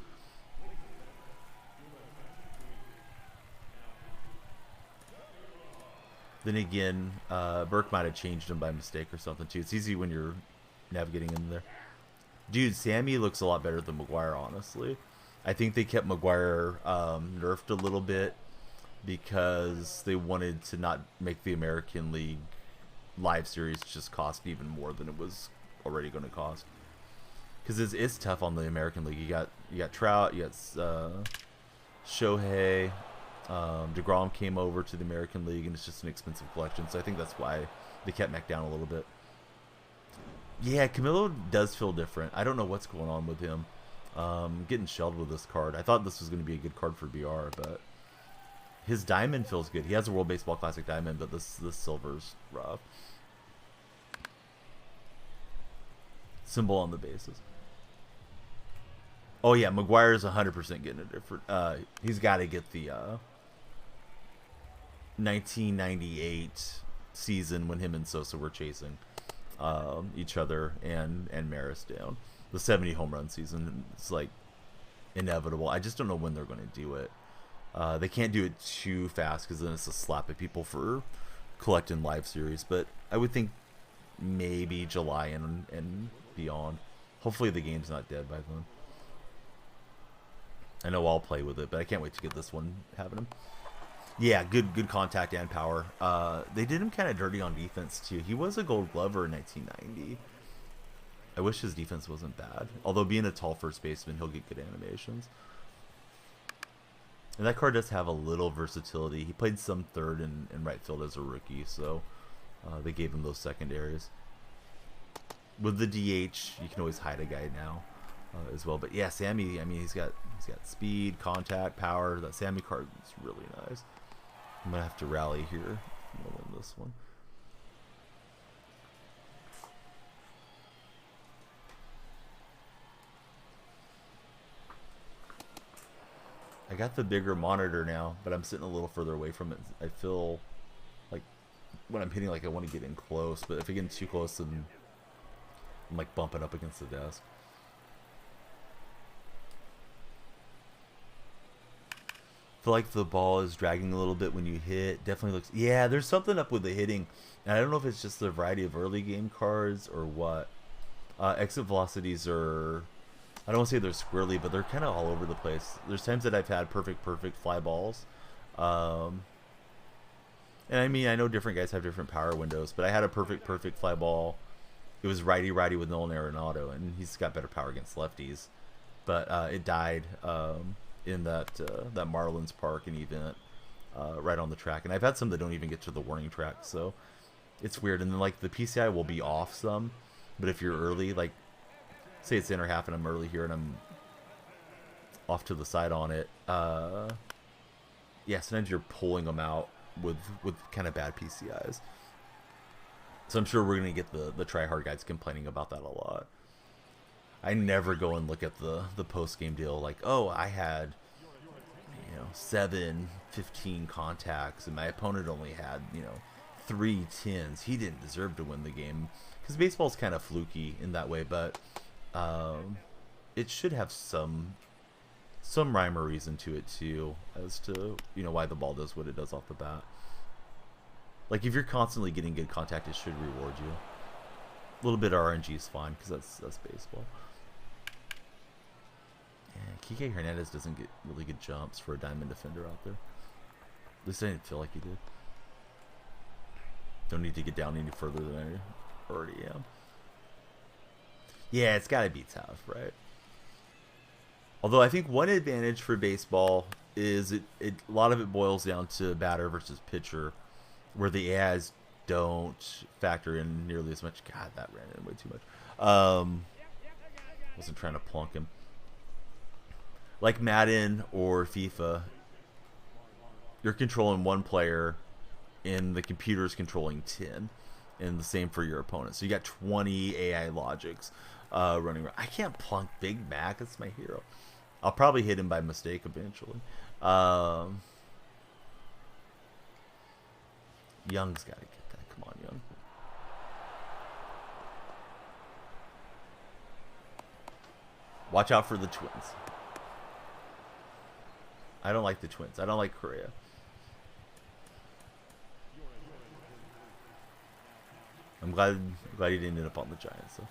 Then again, Burke might have changed them by mistake or something too. It's easy when you're navigating in there. Dude, Sammy looks a lot better than McGuire, honestly. I think they kept McGuire nerfed a little bit because they wanted to not make the American League live series just cost even more than it was already going to cost. Because it's tough on the American League. You got Trout, you got Shohei. DeGrom came over to the American League, and it's just an expensive collection. So I think that's why they kept Mac down a little bit. Yeah, Camilo does feel different. I don't know what's going on with him. Getting shelled with this card. I thought this was going to be a good card for BR, but his diamond feels good. He has a World Baseball Classic diamond, but this silver's rough. Symbol on the bases. Oh yeah, McGuire's 100% getting a different. He's got to get the 1998 season when him and Sosa were chasing each other and Maris down. The 70 home run season. It's like inevitable. I just don't know when they're going to do it. They can't do it too fast because then it's a slap at people for collecting live series. But I would think maybe July and beyond. Hopefully the game's not dead by then. I know I'll play with it, but I can't wait to get this one happening. Yeah, good contact and power. They did him kind of dirty on defense too. He was a Gold Glover in 1990. I wish his defense wasn't bad. Although being a tall first baseman, he'll get good animations. And that card does have a little versatility. He played some third and right field as a rookie, so they gave him those secondaries. With the DH, you can always hide a guy now as well. But yeah, Sammy, I mean, he's got speed, contact, power. That Sammy card is really nice. I'm going to have to rally here. I'm going to win this one. I got the bigger monitor now, but I'm sitting a little further away from it. I feel like when I'm hitting, like I want to get in close, but if I get in too close, then I'm like bumping up against the desk. I feel like the ball is dragging a little bit when you hit. Definitely looks... Yeah, there's something up with the hitting. And I don't know if it's just the variety of early game cards or what. Exit velocities are... I don't want to say they're squirrely, but they're kind of all over the place. There's times that I've had perfect fly balls. And I mean, I know different guys have different power windows, but I had a perfect fly ball. It was righty with Nolan Arenado, and he's got better power against lefties. But it died in that Marlins Park event right on the track. And I've had some that don't even get to the warning track, so it's weird. And then like the PCI will be off some, but if you're early, like say it's the inner half and I'm early here and I'm off to the side on it, yeah, sometimes you're pulling them out with kind of bad PCIs. So I'm sure we're going to get the try-hard guys complaining about that a lot. I never go and look at the post-game deal like, oh, I had, 7-15 contacts and my opponent only had, 3 10s. He didn't deserve to win the game. Because baseball's kind of fluky in that way, but it should have some rhyme or reason to it too, as to why the ball does what it does off the bat. Like if you're constantly getting good contact, it should reward you. A little bit of RNG is fine because that's baseball. Yeah, Kike Hernandez doesn't get really good jumps for a diamond defender out there. At least I didn't feel like he did. Don't need to get down any further than I already am. Yeah, it's got to be tough, right? Although I think one advantage for baseball is a lot of it boils down to batter versus pitcher, where the AIs don't factor in nearly as much. God, that ran in way too much. Wasn't trying to plunk him. Like Madden or FIFA, you're controlling one player and the computer's controlling 10. And the same for your opponent. So you got 20 AI logics running around. I can't plunk Big Mac. That's my hero. I'll probably hit him by mistake eventually. Young's got to get that. Come on, Young. Watch out for the Twins. I don't like the Twins. I don't like Correa. I'm glad he didn't end up on the Giants, though.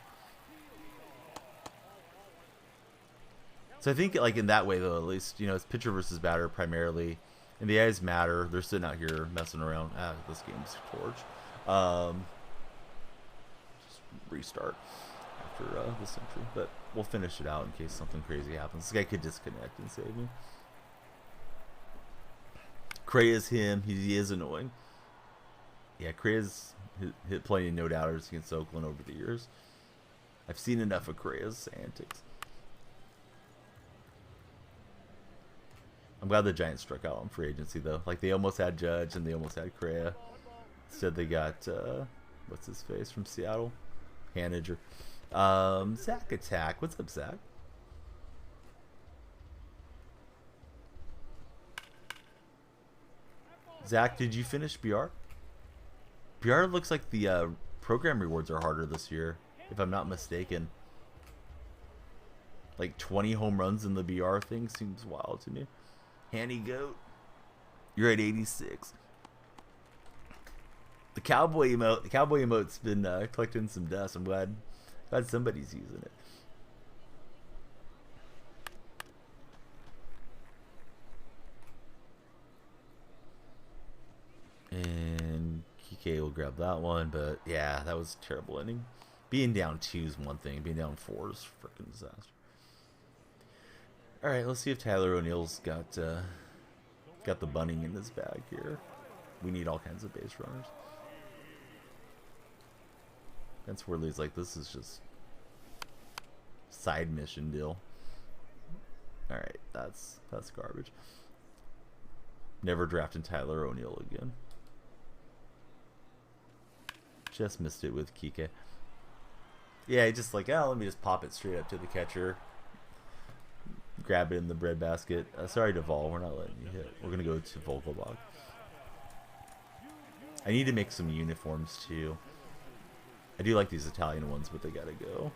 So I think, like, in that way, though, at least, it's pitcher versus batter primarily. And the AIs matter. They're sitting out here messing around. This game's torched. Just restart after the century. But we'll finish it out in case something crazy happens. This guy could disconnect and save me. Correa's him. He is annoying. Yeah, Correa's hit plenty of no-doubters against Oakland over the years. I've seen enough of Correa's antics. I'm glad the Giants struck out on free agency, though. Like, they almost had Judge and they almost had Correa. Instead, they got, what's his face from Seattle? Haniger. Zach Attack. What's up, Zach? Zach, did you finish BR? BR looks like the program rewards are harder this year, if I'm not mistaken. Like 20 home runs in the BR thing seems wild to me. Handy Goat, you're at 86. The cowboy emote's been collecting some dust. I'm glad somebody's using it. And Kike will grab that one, but yeah, that was a terrible inning. Being down 2 is one thing. Being down 4 is a freaking disaster. All right, let's see if Tyler O'Neill's got Got the bunning in his bag here. We need all kinds of base runners. And Swirly's like, this is just side mission deal. Alright, that's garbage. Never drafting Tyler O'Neill again. Just missed it with Kike. Yeah, he just like, oh, let me just pop it straight up to the catcher. Grab it in the breadbasket. Sorry, Duvall, we're not letting you hit. We're going to go to Vogelbach. I need to make some uniforms, too. I do like these Italian ones, but they got to go.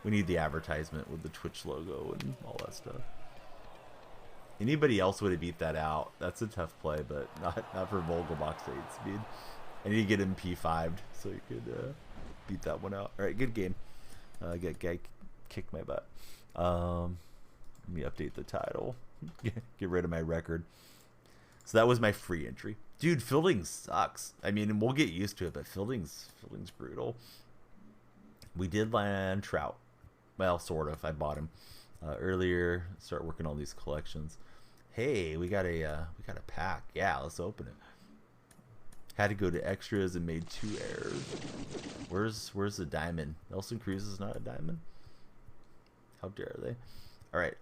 We need the advertisement with the Twitch logo and all that stuff. Anybody else would have beat that out. That's a tough play, but not for Vogelbach's 8 speed. I need to get him P5'd so he could beat that one out. All right, good game. Guy kicked my butt. Let me update the title. Get rid of my record. So that was my free entry. Dude, fielding sucks. I mean, we'll get used to it, but fielding's brutal. We did land Trout. Well, sort of. I bought him earlier. Start working on these collections. Hey, we got a pack. Yeah, let's open it. Had to go to extras and made 2 errors. Where's the diamond? Nelson Cruz is not a diamond. How dare they? All right,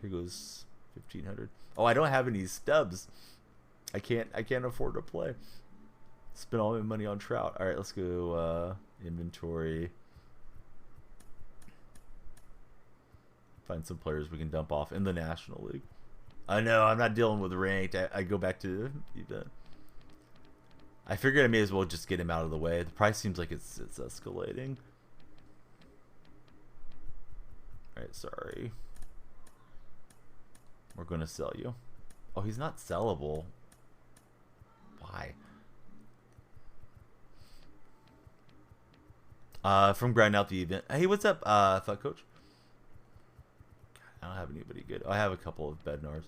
here goes 1,500. Oh, I don't have any stubs. I can't afford to play. Spend all my money on Trout. All right, let's go inventory. Find some players we can dump off in the National League. I know I'm not dealing with ranked. I go back to event. I figured I may as well just get him out of the way. The price seems like it's escalating. Alright, sorry. We're going to sell you. Oh, he's not sellable. Why? From grinding out the event. Hey, what's up, Fuck Coach? God, I don't have anybody good. I have a couple of Bednars.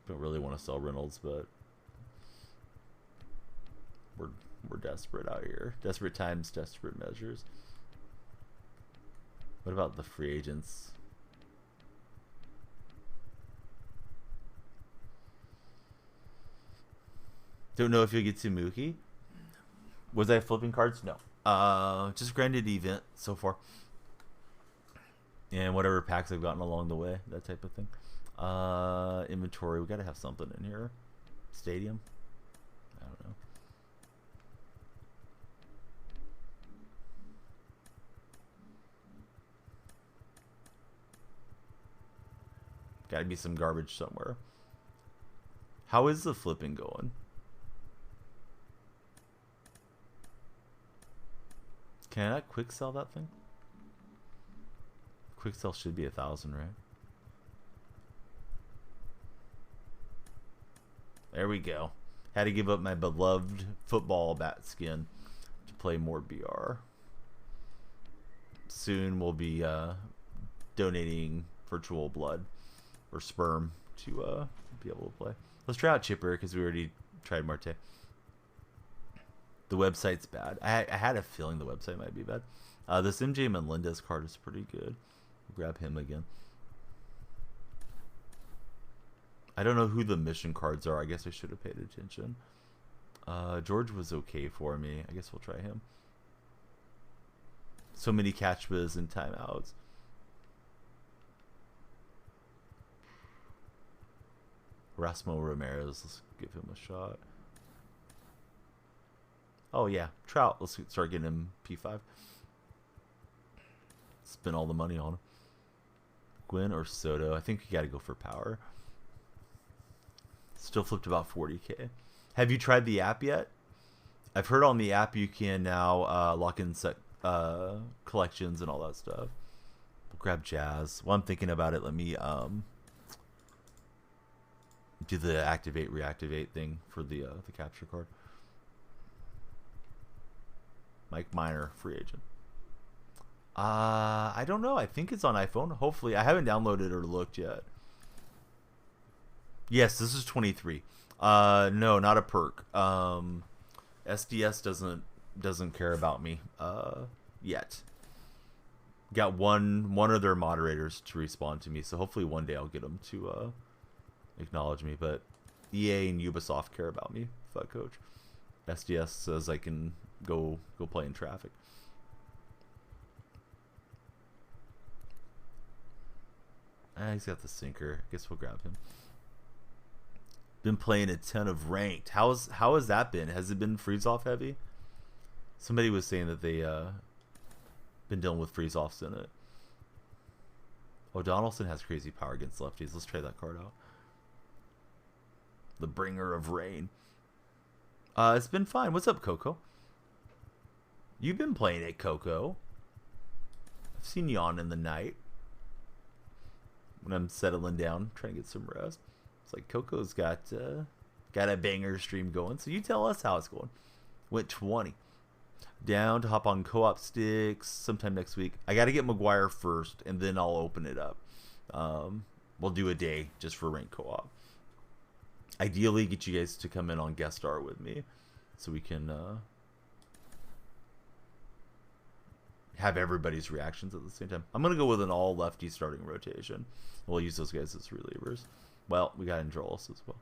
Don't really want to sell Reynolds, but we're desperate out here. Desperate times, desperate measures. What about the free agents? Don't know if you'll get to Mookie. Was I flipping cards? No. Just grinded event so far. And whatever packs I've gotten along the way, that type of thing. Inventory, we gotta have something in here. Stadium? I don't know. Gotta be some garbage somewhere. How is the flipping going? Can I not quick sell that thing? Quick sell should be 1,000, right? There we go. Had to give up my beloved football bat skin to play more BR. Soon we'll be donating virtual blood or sperm to be able to play. Let's try out Chipper because we already tried Marte. The website's bad. I had a feeling the website might be bad. This MJ Melendez card is pretty good. Grab him again. I don't know who the mission cards are. I guess I should have paid attention. George was okay for me. I guess we'll try him. So many catchbas and timeouts. Rasmo Ramirez. Let's give him a shot. Oh, yeah. Trout. Let's start getting him P5. Spend all the money on him. Gwynn or Soto. I think you got to go for power. Still flipped about 40K. Have you tried the app yet? I've heard on the app you can now lock in set collections and all that stuff. We'll grab Jazz. While I'm thinking about it, let me do the activate reactivate thing for the capture card. Mike Minor, free agent. I don't know. I think it's on iPhone. Hopefully, I haven't downloaded or looked yet. Yes, this is 23. No, not a perk. SDS doesn't doesn't care about me yet. Got one of their moderators to respond to me, so hopefully one day I'll get them to acknowledge me. But EA and Ubisoft care about me. Fuck coach. SDS says I can go play in traffic. He's got the sinker. Guess we'll grab him. Been playing a ton of ranked. How has that been? Has it been freeze off heavy? Somebody was saying that they been dealing with freeze offs in it. Oh, Donaldson has crazy power against lefties. Let's try that card out. The bringer of rain. It's been fine. What's up, Coco? You've been playing it, Coco. I've seen you on in the night when I'm settling down, trying to get some rest. It's like Coco's got a banger stream going. So you tell us how it's going. Went 20. Down to hop on co-op sticks sometime next week. I got to get McGuire first, and then I'll open it up. We'll do a day just for ranked co-op. Ideally, get you guys to come in on guest star with me, so we can have everybody's reactions at the same time. I'm gonna go with an all lefty starting rotation. We'll use those guys as relievers. Well, we got Androlis as well.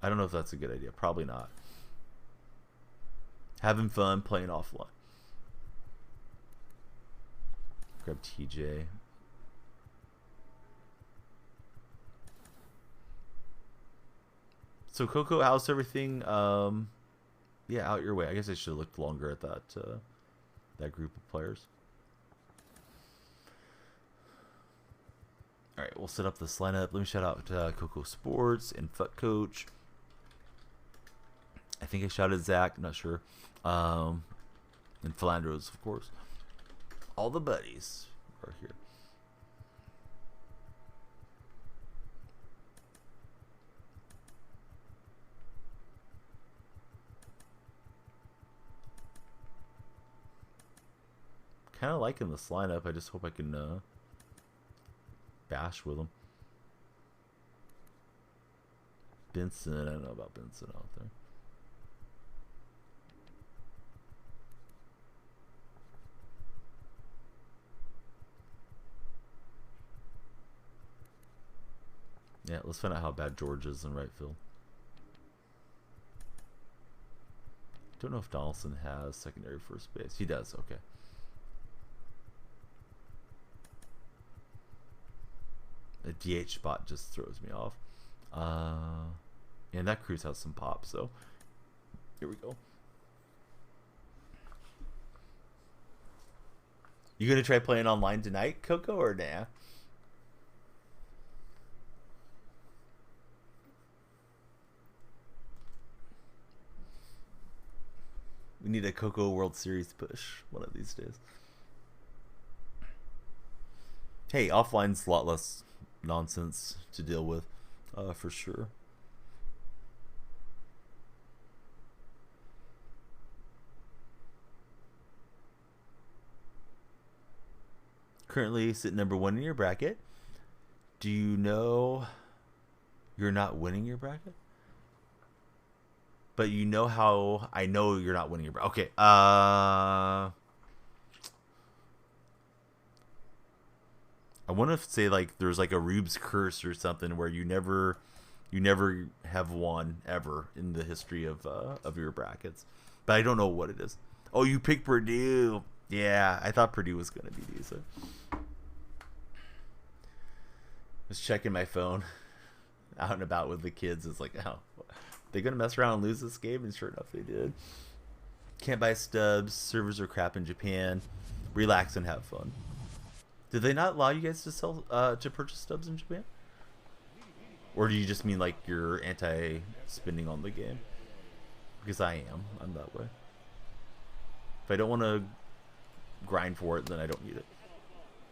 I don't know if that's a good idea. Probably not. Having fun playing offline. Grab TJ. So Coco, how's everything? Yeah, out your way. I guess I should have looked longer at that group of players. All right, we'll set up this lineup. Let me shout out to Coco Sports and Fuck Coach. I think I shouted Zach. I'm not sure. And Philandros, of course. All the buddies are here. Kind of liking this lineup. I just hope I can bash with them. Benson, I don't know about Benson out there. Yeah, let's find out how bad George is in right field. Don't know if Donaldson has secondary first base. He does, okay. The DH spot just throws me off. And that Cruz has some pop, so here we go. You gonna try playing online tonight, Coco, or nah? We need a Coco World Series push one of these days. Hey, offline's a lot less nonsense to deal with, for sure. Currently sitting number 1 in your bracket. Do you know you're not winning your bracket? But you know how I know you're not winning your bracket. Okay. I want to say like there's like a Rube's curse or something where you never have won ever in the history of your brackets. But I don't know what it is. Oh, you picked Purdue. Yeah, I thought Purdue was going to be decent. Just checking my phone out and about with the kids. It's like, oh, they going to mess around and lose this game? And sure enough, they did. Can't buy stubs. Servers are crap in Japan. Relax and have fun. Did they not allow you guys to sell to purchase stubs in Japan? Or do you just mean like you're anti-spending on the game? Because I am. I'm that way. If I don't want to grind for it, then I don't need it.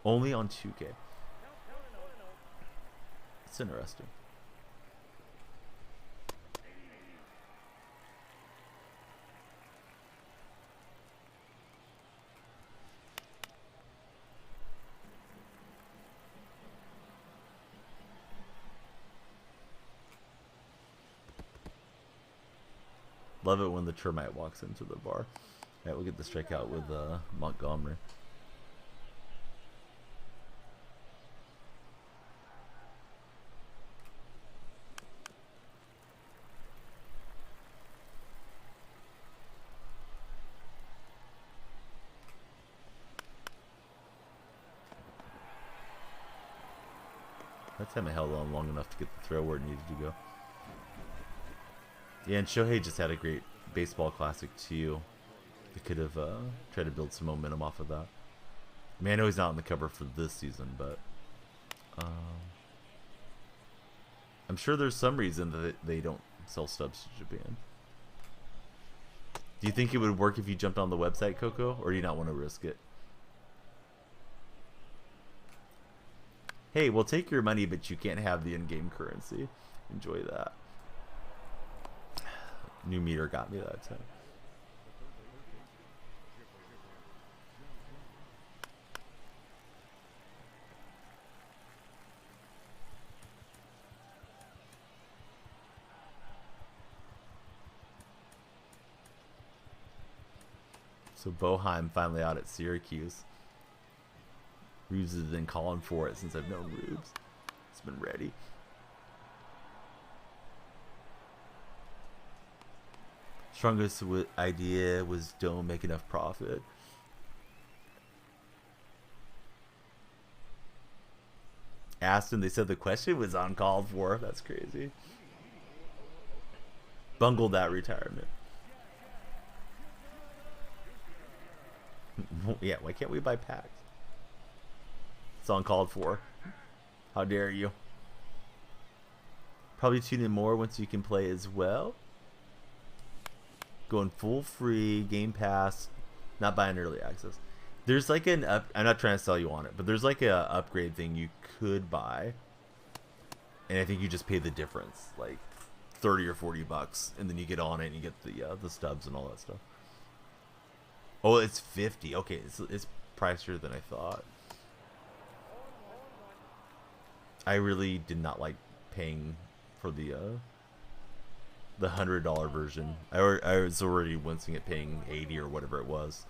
Only on 2K. It's interesting. Love it when the termite walks into the bar. All right, we'll get the strikeout with Montgomery. That time I held on long enough to get the throw where it needed to go. Yeah, and Shohei just had a great baseball classic too. They could have tried to build some momentum off of that. I mean, I know he's not on the cover for this season, but I'm sure there's some reason that they don't sell stubs to Japan. Do you think it would work if you jumped on the website, Coco, or do you not want to risk it? Hey, we'll take your money, but you can't have the in-game currency. Enjoy that. New meter got me that time. So Boheim finally out at Syracuse. Reeves has been calling for it since I've known Rubes. It's been ready. Strongest idea was don't make enough profit. Aston, they said the question was uncalled for. That's crazy. Bungled that retirement. Yeah, why can't we buy packs? It's uncalled for. How dare you? Probably tune in more once you can play as well. Going full free, Game Pass, not buying early access. There's like an up. I'm not trying to sell you on it, but there's like a upgrade thing you could buy, and I think you just pay the difference, like $30 or $40, and then you get on it and you get the stubs and all that stuff. Oh, it's 50. Okay, it's pricier than I thought. I really did not like paying for the $100 version. I was already wincing at paying 80 or whatever it was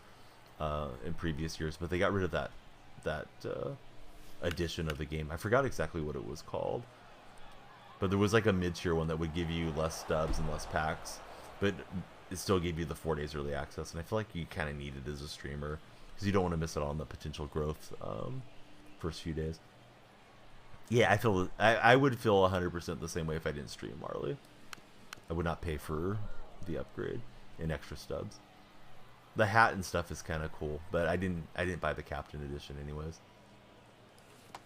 in previous years, but they got rid of that edition of the game. I forgot exactly what it was called, but there was like a mid-tier one that would give you less stubs and less packs, but it still gave you the 4 days early access, and I feel like you kind of need it as a streamer because you don't want to miss out on the potential growth first few days. Yeah, I would feel 100% the same way if I didn't stream Marley. I would not pay for the upgrade and extra stubs. The hat and stuff is kind of cool, but I didn't buy the Captain Edition anyways,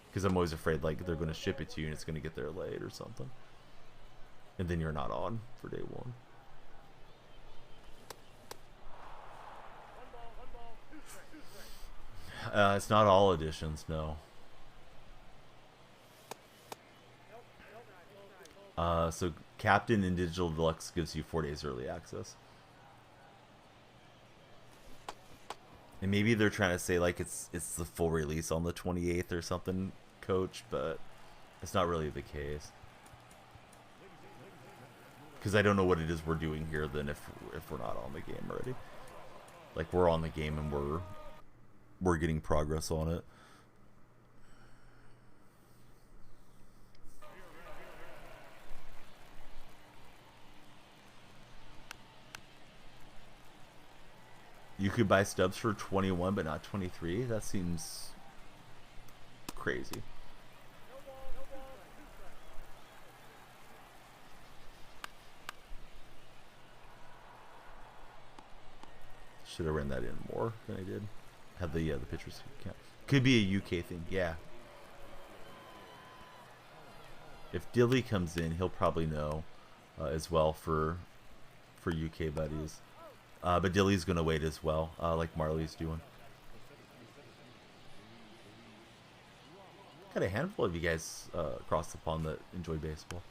because I'm always afraid like they're going to ship it to you and it's going to get there late or something, and then you're not on for day one. It's not all editions, no. So Captain and Digital Deluxe gives you 4 days early access. And maybe they're trying to say like it's the full release on the 28th or something, Coach, but it's not really the case. Because I don't know what it is we're doing here then if we're not on the game already. Like we're on the game and we're getting progress on it. You could buy stubs for 21 but not 23? That seems crazy. Should have ran that in more than I did. Had the pitchers count. Could be a UK thing, yeah. If Dilly comes in, he'll probably know as well for UK buddies. But Dilly's gonna wait as well, like Marley's doing. Got a handful of you guys across the pond that enjoy baseball.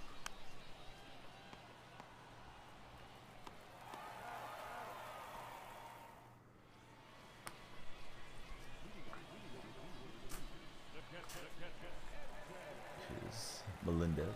Jeez, Melendez.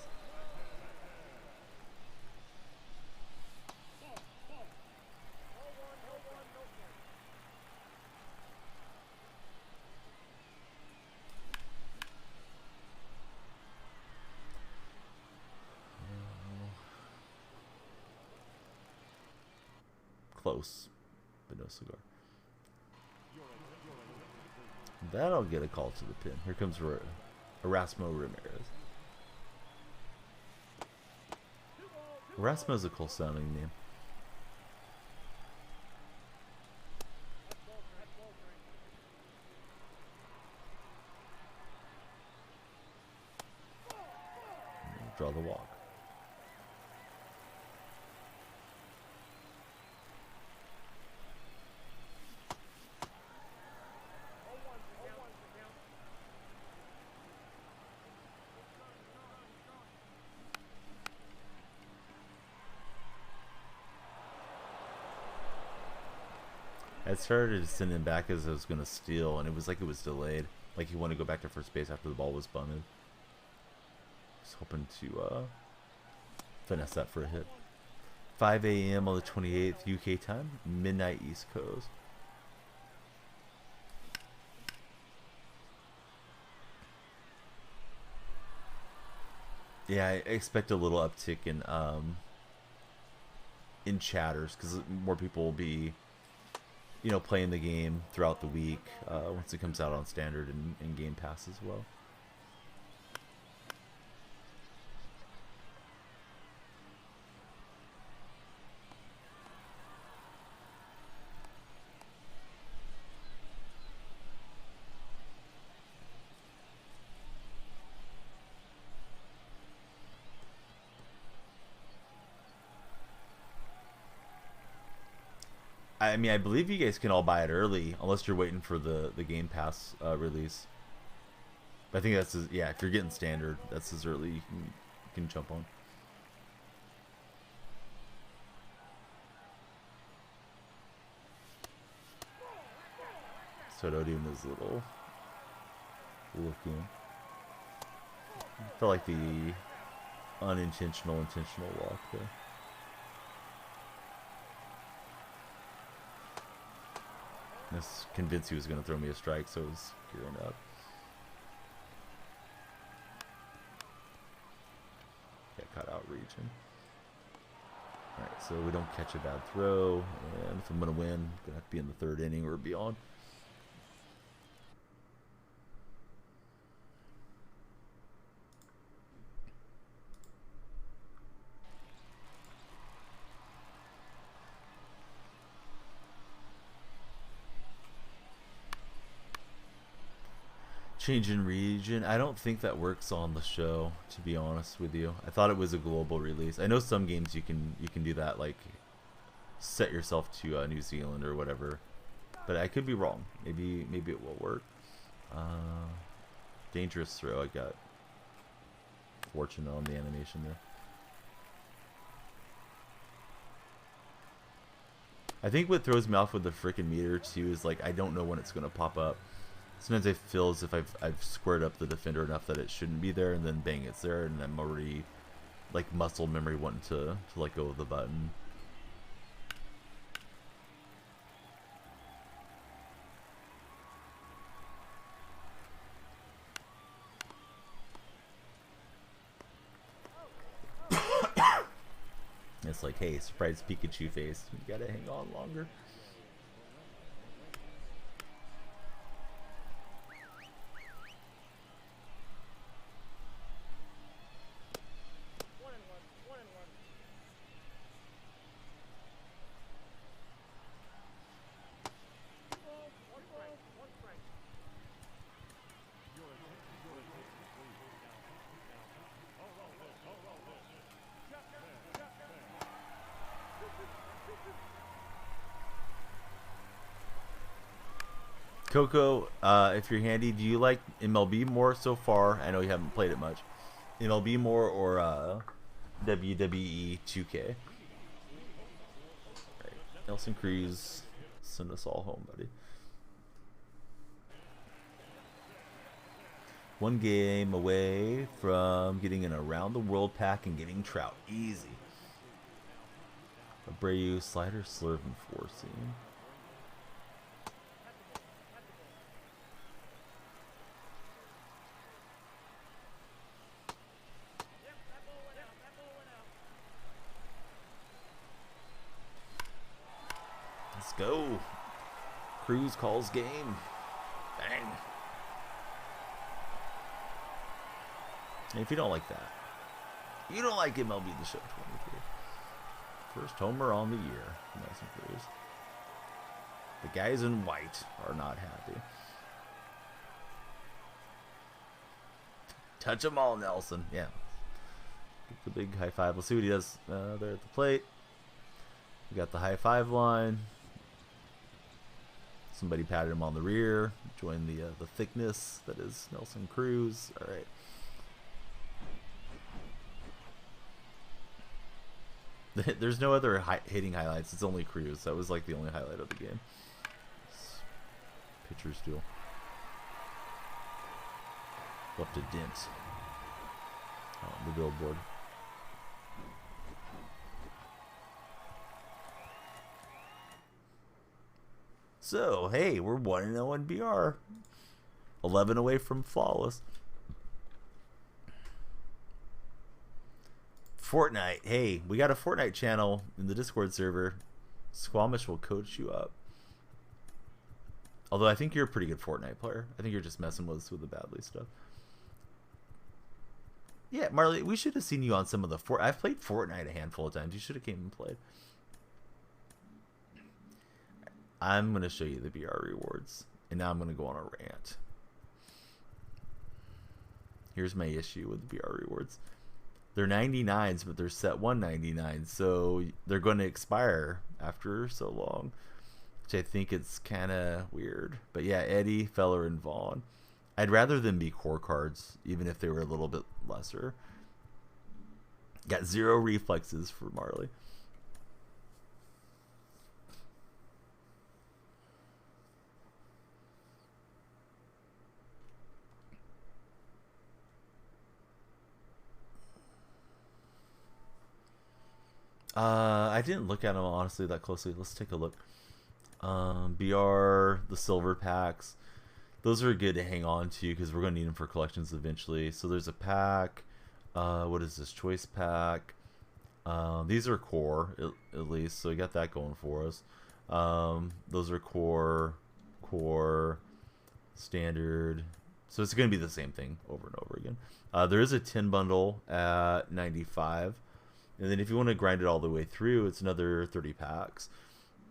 close, but no cigar. That'll get a call to the pin. Here comes Erasmo Ramirez. Erasmo's a cool sounding name. Draw the walk. I started to send him back as I was going to steal, and it was like it was delayed. Like he wanted to go back to first base after the ball was bunted. Just hoping to finesse that for a hit. 5 a.m. on the 28th UK time, midnight East Coast. Yeah, I expect a little uptick in chatters because more people will be, you know, playing the game throughout the week once it comes out on standard and Game Pass as well. I mean, I believe you guys can all buy it early, unless you're waiting for the Game Pass release. But I think that's yeah. If you're getting standard, that's as early you can jump on. Soto doing his little looking. Felt like the intentional walk there. I was convinced he was going to throw me a strike, so I was gearing up. Get caught out reaching. Alright, so we don't catch a bad throw, and if I'm going to win, I'm going to have to be in the third inning or beyond. Change in region. I don't think that works on the show, to be honest with you. I thought it was a global release. I know some games you can do that, like set yourself to New Zealand or whatever, but I could be wrong. Maybe it will work. Dangerous throw. I got fortunate on the animation there. I think what throws me off with the frickin' meter too is like I don't know when it's gonna pop up. Sometimes I feel as if I've squared up the defender enough that it shouldn't be there, and then bang, it's there, and I'm already like muscle memory wanting to let go of the button. It's like, hey, surprise Pikachu face. You gotta hang on longer. Coco, if you're handy, do you like MLB more so far? I know you haven't played it much. MLB more or WWE 2K? Right. Nelson Cruz, send us all home, buddy. One game away from getting an around-the-world pack and getting Trout. Easy. Abreu, slider, slurve, and four-seam. go. Cruz calls game. Bang. And if you don't like that, you don't like MLB The Show 23. First homer on the year. Nelson Cruz. The guys in white are not happy. Touch them all, Nelson. Yeah. Get the big high five. Let's see what he does there at the plate. We got the high five line. Somebody patted him on the rear. Join the thickness that is Nelson Cruz. All right. There's no other hitting highlights. It's only Cruz. That was like the only highlight of the game. Pitcher's duel. Left a dent on the billboard. So, hey, we're 1-0 in BR. 11 away from flawless. Fortnite. Hey, we got a Fortnite channel in the Discord server. Squamish will coach you up. Although I think you're a pretty good Fortnite player. I think you're just messing with us with the badly stuff. Yeah, Marley, we should have seen you on some of the I've played Fortnite a handful of times. You should have came and played. I'm going to show you the BR rewards. And now I'm going to go on a rant. Here's my issue with the BR rewards. They're 99s, but they're set 199, so they're going to expire after so long, which I think it's kind of weird. But yeah, Eddie, Feller, and Vaughn. I'd rather them be core cards, even if they were a little bit lesser. Got 0 reflexes for Marley. I didn't look at them honestly that closely. Let's take a look. BR, the silver packs. Those are good to hang on to because we're going to need them for collections eventually. So there's a pack. What is this? Choice pack. These are core, at least. So we got that going for us. Those are core, standard. So it's going to be the same thing over and over again. There is a 10 bundle at 95. And then if you want to grind it all the way through, it's another 30 packs.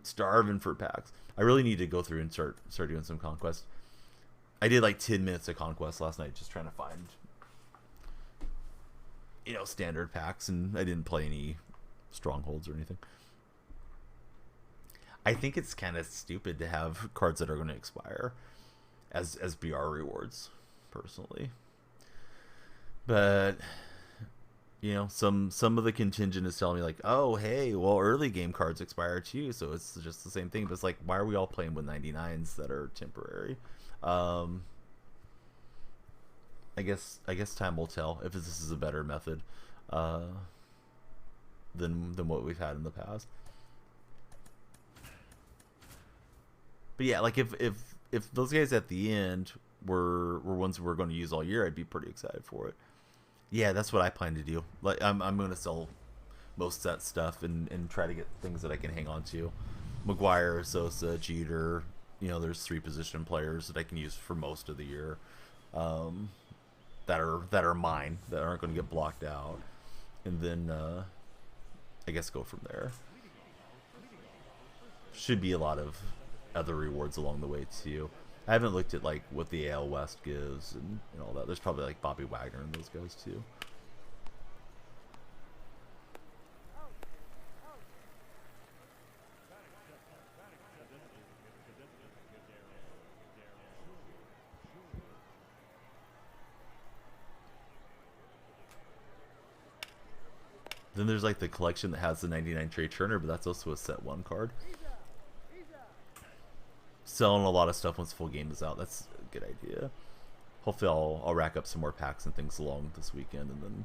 Starving for packs. I really need to go through and start doing some conquest. I did like 10 minutes of conquest last night just trying to find, standard packs, and I didn't play any strongholds or anything. I think it's kind of stupid to have cards that are going to expire as BR rewards, personally. But some of the contingent is telling me like, oh, hey, well, early game cards expire too, so it's just the same thing. But it's like, why are we all playing with 99s that are temporary? I guess time will tell if this is a better method than what we've had in the past. But yeah, like if those guys at the end were ones we're going to use all year, I'd be pretty excited for it. Yeah, that's what I plan to do. Like I'm going to sell most of that stuff and try to get things that I can hang on to. McGuire, Sosa, Jeter. There's 3 position players that I can use for most of the year. That are mine, that aren't going to get blocked out, and then I guess go from there. Should be a lot of other rewards along the way too. I haven't looked at like what the AL West gives and all that. There's probably like Bobby Wagner and those guys too. Then there's like the collection that has the 99 Trey Turner, but that's also a set 1 card. Selling a lot of stuff once full game is out. That's a good idea. Hopefully I'll rack up some more packs and things along this weekend and then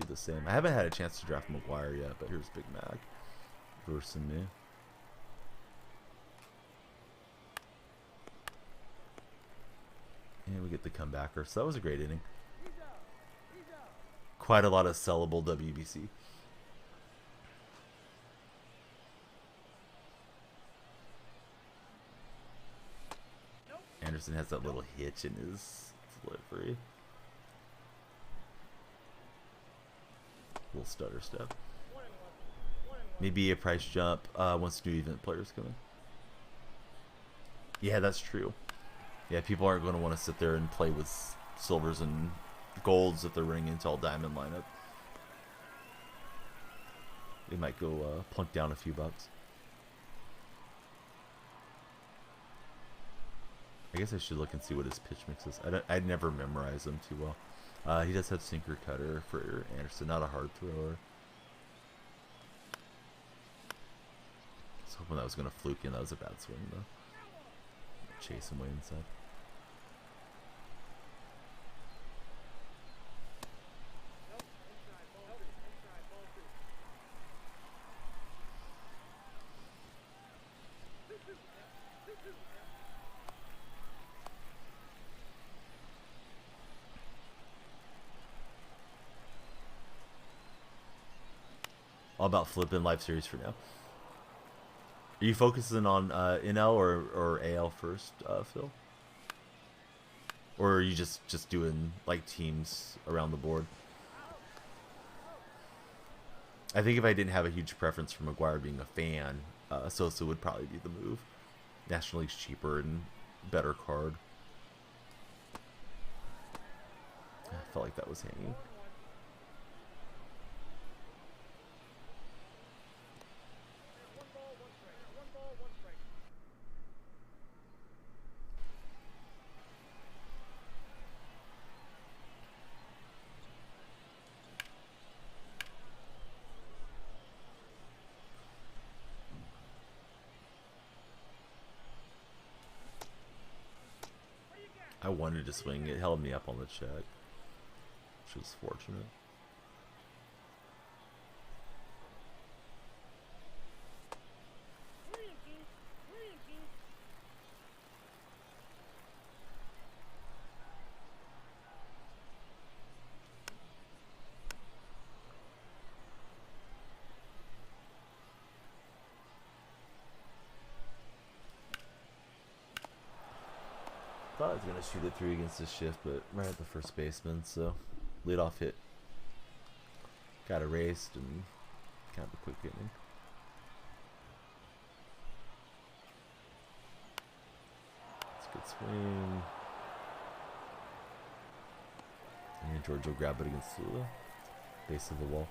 do the same. I haven't had a chance to draft McGuire yet, but here's Big Mac versus me. And we get the comebacker. So that was a great inning. Quite a lot of sellable WBC. Anderson has that little hitch in his delivery. Little stutter step. Maybe a price jump once new event players come in. Yeah, that's true. Yeah, people aren't going to want to sit there and play with silvers and golds if they're running into all diamond lineup. They might go plunk down a few bucks. I guess I should look and see what his pitch mix is. I'd never memorize them too well. He does have sinker cutter for Anderson, not a hard thrower. I was hoping that was going to fluke in. That was a bad swing though. Chase him way inside. All about flipping live series for now. Are you focusing on NL or AL first, Phil? Or are you just doing like teams around the board? I think if I didn't have a huge preference for McGuire being a fan, Sosa would probably be the move. National League's cheaper and better card. I felt like that was hanging. I wanted to swing. It held me up on the check, which was fortunate. I thought I was going to shoot it through against the shift, but right at the first baseman, so leadoff hit. Got erased and kind of a quick inning. It's a good swing. And George will grab it against the base of the wall.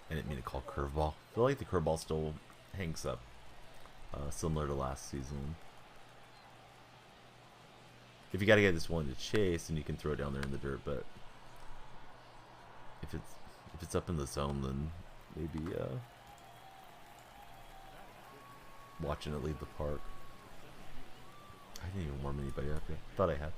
I didn't mean to call curveball. I feel like the curveball still hangs up, similar to last season. If you got to get this one to chase, then you can throw it down there in the dirt. But if it's up in the zone, then maybe watching it leave the park. I didn't even warm anybody up yet. Thought I had.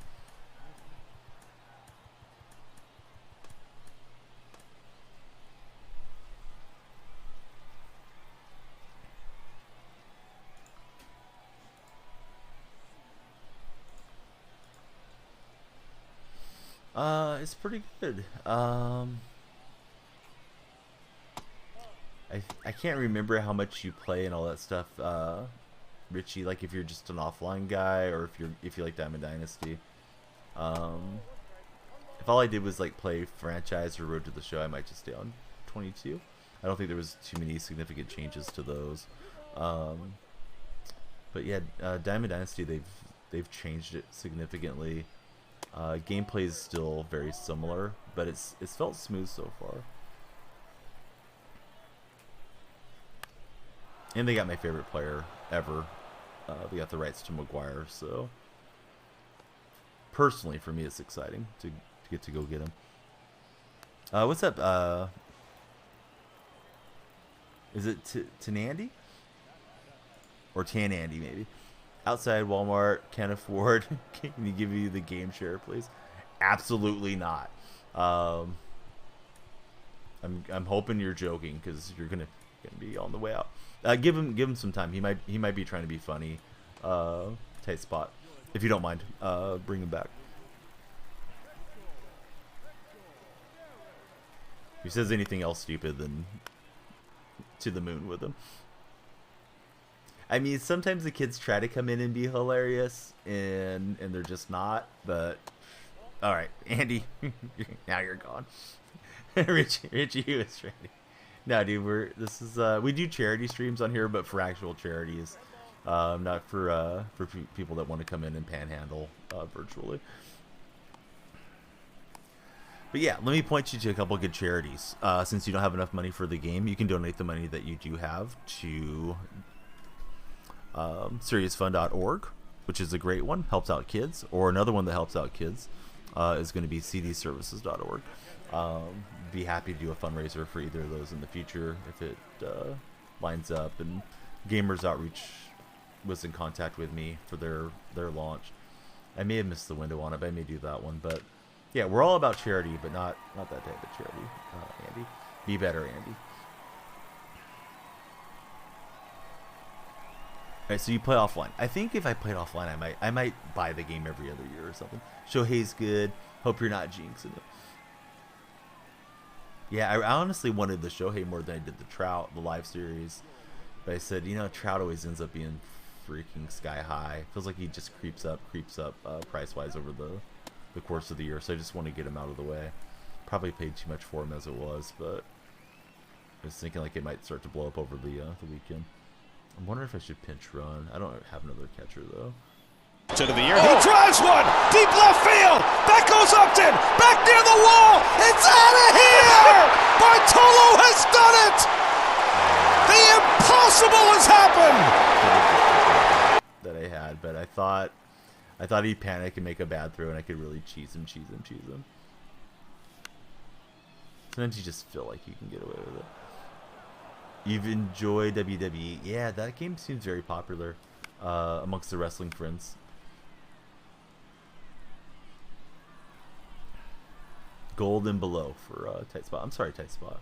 It's pretty good. I can't remember how much you play and all that stuff, Richie. Like if you're just an offline guy, or if you like Diamond Dynasty. If all I did was like play franchise or Road to the Show, I might just stay on 22. I don't think there was too many significant changes to those. But yeah, Diamond Dynasty they've changed it significantly. Gameplay is still very similar, but it's felt smooth so far. And they got my favorite player ever. They got the rights to McGuire, so personally for me it's exciting to get to go get him. What's up? Is it Tanandy? Or Tanandy maybe? Outside Walmart, can't afford. Can you give me the game share, please? Absolutely not. I'm hoping you're joking because you're gonna be on the way out. Give him some time. He might be trying to be funny. Tight spot. If you don't mind, bring him back. If he says anything else stupid, then to the moon with him. I mean, sometimes the kids try to come in and be hilarious, and they're just not. But all right, Andy, now you're gone. Richie was ready. No, dude, we do charity streams on here, but for actual charities, not for people that want to come in and panhandle virtually. But yeah, let me point you to a couple of good charities. Since you don't have enough money for the game, you can donate the money that you do have to seriousfund.org, which is a great one, helps out kids. Or another one that helps out kids is going to be cdservices.org. Be happy to do a fundraiser for either of those in the future if it lines up. And Gamers Outreach was in contact with me for their launch. I may have missed the window on it, but I may do that one. But yeah, we're all about charity, but not that type of charity. Andy, be better, Andy. All right, so you play offline. I think if I played offline, I might buy the game every other year or something. Shohei's good. Hope you're not jinxing it. Yeah, I honestly wanted the Shohei more than I did the Trout, the live series. But I said, Trout always ends up being freaking sky high. Feels like he just creeps up price-wise over the course of the year. So I just want to get him out of the way. Probably paid too much for him as it was, but I was thinking like it might start to blow up over the weekend. I'm wondering if I should pinch run. I don't have another catcher, though. To the year. He drives one. Deep left field. That goes Upton. Back near the wall. It's out of here. Bartolo has done it. The impossible has happened. That I had, but I thought he'd panic and make a bad throw, and I could really cheese him. Sometimes you just feel like you can get away with it. You've enjoyed WWE. Yeah, that game seems very popular amongst the wrestling friends. Gold and below for tight spot. I'm sorry, tight spot.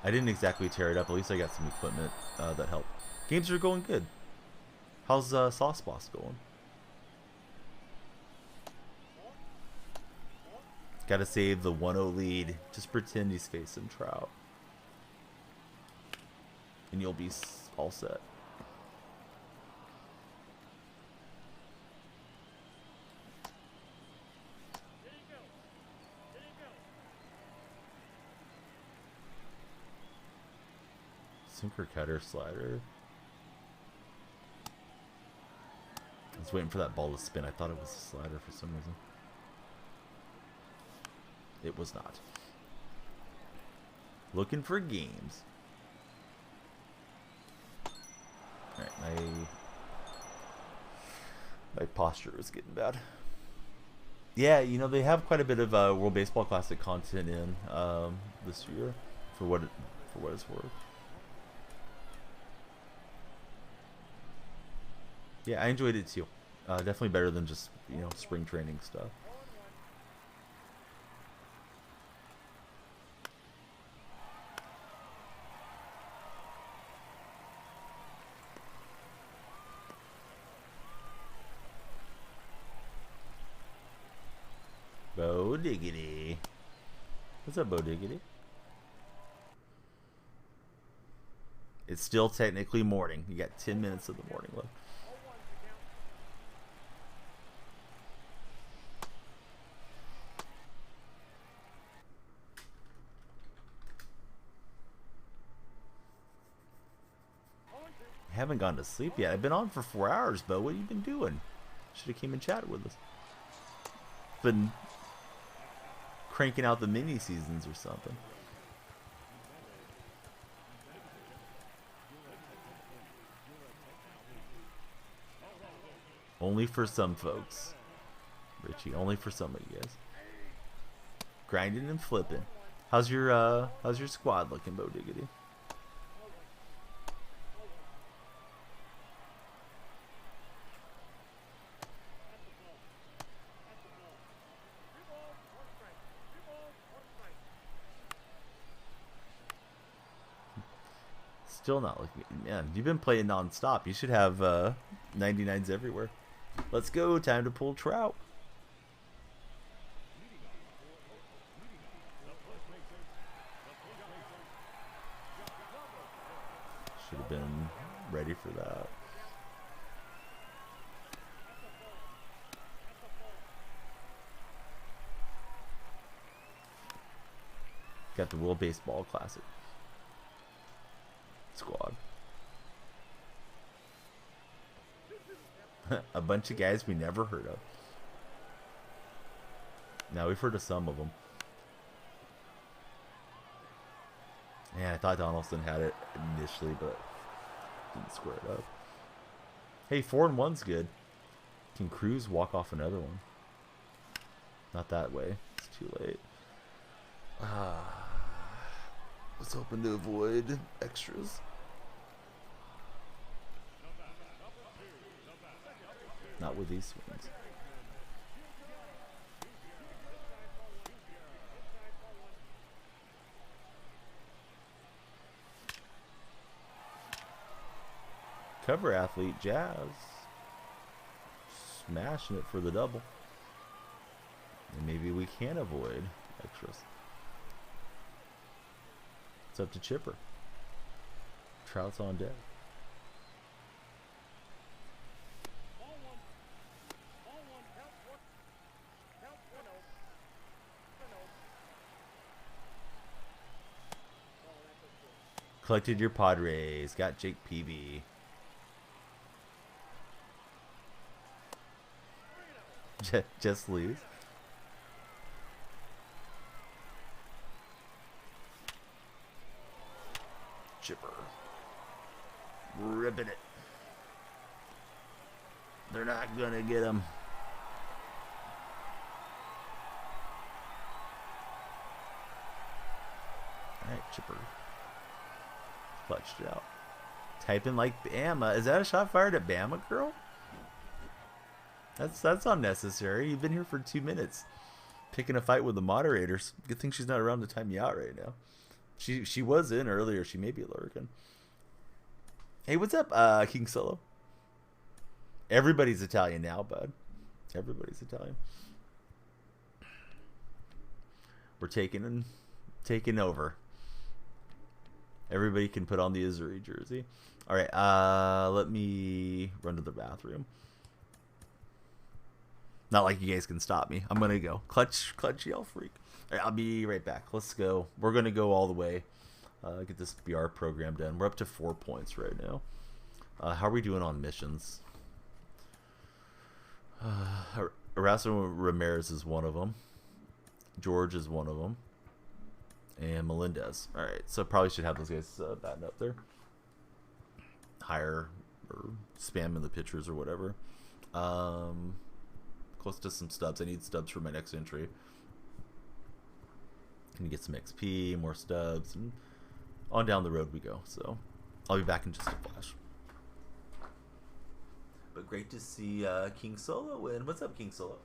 I didn't exactly tear it up. At least I got some equipment that helped. Games are going good. How's Sauce Boss going? Got to save the 1-0 lead. Just pretend he's facing Trout. And you'll be all set. Sinker, cutter, slider. I was waiting for that ball to spin. I thought it was a slider for some reason. It was not. Looking for games. Alright, my posture is getting bad. Yeah, they have quite a bit of World Baseball Classic content in this year, for what it's worth. Yeah, I enjoyed it too. Definitely better than just spring training stuff. Bo Diggity. What's up, Bo Diggity? It's still technically morning. You got 10 minutes of the morning left. I haven't gone to sleep yet. I've been on for 4 hours, Bo. What have you been doing? Should have came and chatted with us. Been cranking out the mini seasons or something. Only for some folks, Richie. Only for some of you guys. Grinding and flipping. How's your squad looking, Bo Diggity? Still not looking. Man, you've been playing non-stop. You should have 99s everywhere. Let's go. Time to pull Trout. Should have been ready for that. Got the World Baseball Classic squad. A bunch of guys we never heard of. Now we've heard of some of them. Yeah, I thought Donaldson had it initially, but didn't square it up. Hey, 4-1's good. Can Cruz walk off another one? Not that way. It's too late. Let's hoping to avoid extras. Not with these swings. Cover athlete Jazz. Smashing it for the double. And maybe we can avoid extras. It's up to Chipper. Trout's on deck. Collected your Padres. Got Jake Peavy. Just lose. Chipper. Ripping it. They're not gonna get him. Alright, Chipper. Clutched it out. Typing like Bama. Is that a shot fired at Bama, girl? That's unnecessary. You've been here for 2 minutes. Picking a fight with the moderators. Good thing she's not around to time you out right now. She was in earlier. She may be lurking. Hey, what's up, King Solo? Everybody's Italian now, bud. Everybody's Italian. We're taking over. Everybody can put on the Azuri jersey. All right, let me run to the bathroom. Not like you guys can stop me. I'm gonna go. Clutch yell freak. All right, I'll be right back. Let's go. We're gonna go all the way. Get this BR program done. We're up to 4 points right now. How are we doing on missions? Erasmo Ramirez is one of them. George is one of them. And Melendez. All right, so probably should have those guys batting up there. Higher or spamming the pitchers or whatever. Close to some stubs. I need stubs for my next entry. Can you get some XP, more stubs, and on down the road we go. So I'll be back in just a flash. But great to see King Solo win. What's up, King Solo?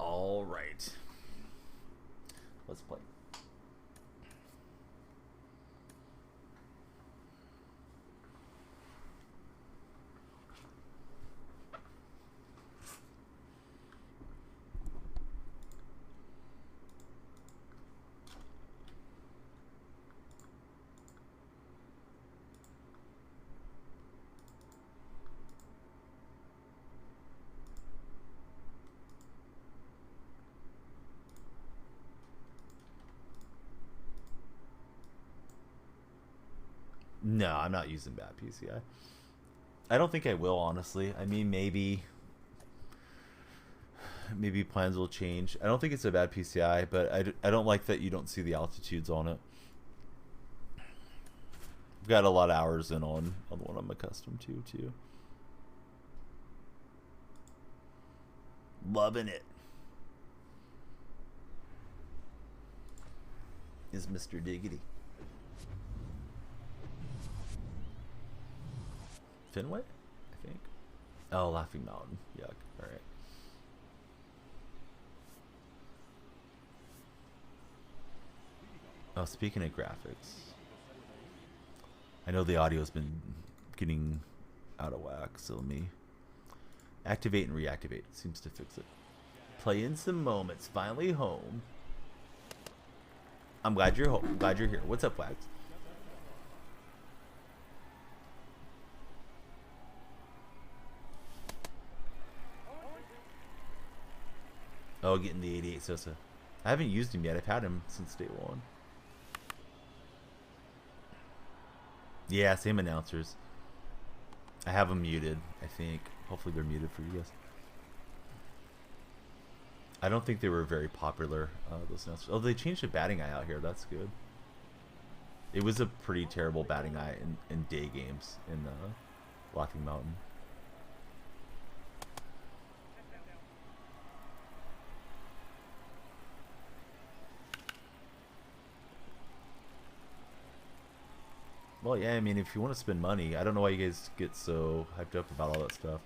All right. Let's play. No, I'm not using bad PCI. I don't think I will, honestly. I mean, maybe plans will change. I don't think it's a bad PCI, but I don't like that you don't see the altitudes on it. I've got a lot of hours in on the one I'm accustomed to, too. Loving it. Is Mr. Diggity. Fenway, I think. Oh, Laughing Mountain. Yuck. All right. Oh, speaking of graphics, I know the audio's been getting out of whack, so let me activate and reactivate. Seems to fix it. Play in some moments. Finally home. I'm glad you're home. I'm glad you're here. What's up, Wags? Oh, getting the 88 Sosa. I haven't used him yet. I've had him since day one. Yeah, same announcers. I have them muted, I think. Hopefully they're muted for you guys. I don't think they were very popular, those announcers. Oh, they changed the batting eye out here. That's good. It was a pretty terrible batting eye in day games in Laughing Mountain. Well, yeah, I mean, if you want to spend money, I don't know why you guys get so hyped up about all that stuff.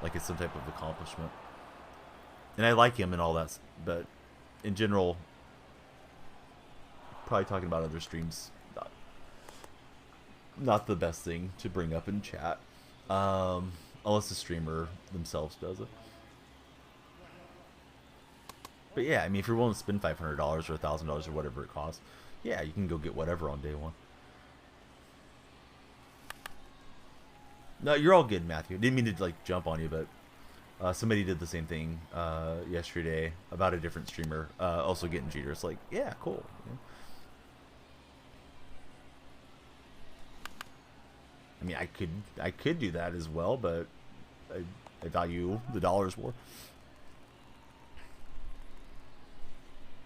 Like it's some type of accomplishment. And I like him and all that, but in general, probably talking about other streams, not the best thing to bring up in chat. Unless the streamer themselves does it. But yeah, I mean, if you're willing to spend $500 or $1,000 or whatever it costs, yeah, you can go get whatever on day one. No, you're all good, Matthew. Didn't mean to like jump on you, but somebody did the same thing yesterday about a different streamer also getting Jeter. It's like, yeah, cool. You know? I mean, I could do that as well, but I value the dollars more.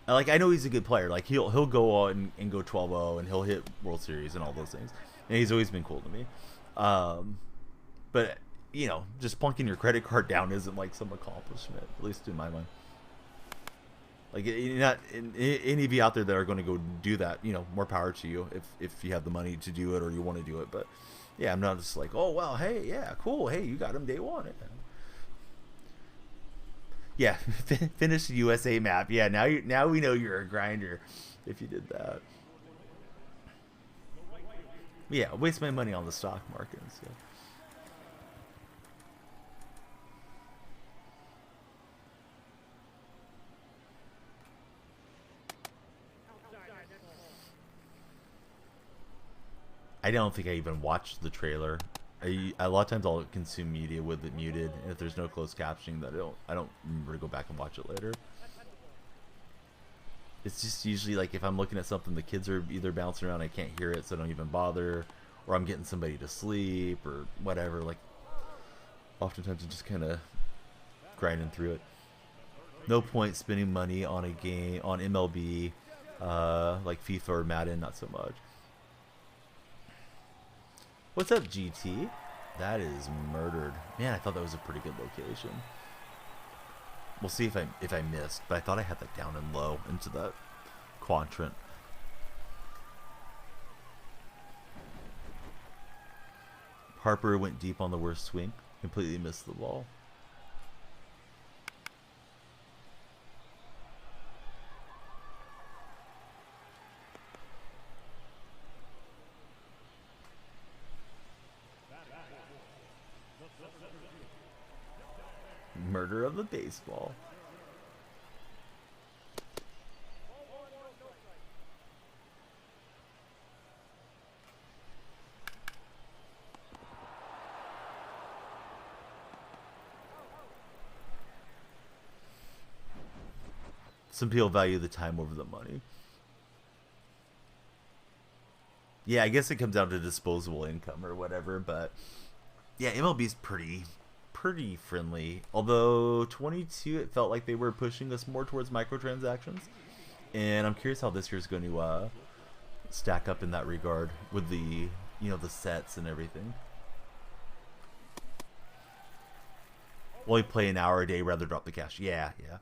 Like, I know he's a good player. Like, he'll go on and go 12-0, and he'll hit World Series and all those things. And he's always been cool to me. But, you know, just plunking your credit card down isn't, like, some accomplishment, at least in my mind. Like, not any of you out there that are going to go do that, you know, more power to you if you have the money to do it or you want to do it. But, yeah, I'm not just like, oh, wow, hey, yeah, cool. Hey, you got him day one. Yeah, finish the USA map. Yeah, now we know you're a grinder if you did that. Yeah, waste my money on the stock markets. Yeah. I don't think I even watched the trailer. A lot of times I'll consume media with it muted, and if there's no closed captioning, that I don't remember to go back and watch it later. It's just usually like if I'm looking at something, the kids are either bouncing around, I can't hear it, so I don't even bother, or I'm getting somebody to sleep or whatever. Like, oftentimes I'm just kind of grinding through it. No point spending money on a game on MLB, like FIFA or Madden, not so much. What's up, GT? That is murdered. Man, I thought that was a pretty good location. We'll see if I missed, but I thought I had that down and low into that quadrant. Harper went deep on the worst swing. Completely missed the ball. Murder of the baseball. Some people value the time over the money. Yeah, I guess it comes down to disposable income or whatever, but yeah, MLB's pretty friendly. Although 22, it felt like they were pushing us more towards microtransactions, and I'm curious how this year's going to stack up in that regard with the the sets and everything. Only play an hour a day, rather drop the cash. Yeah, yeah.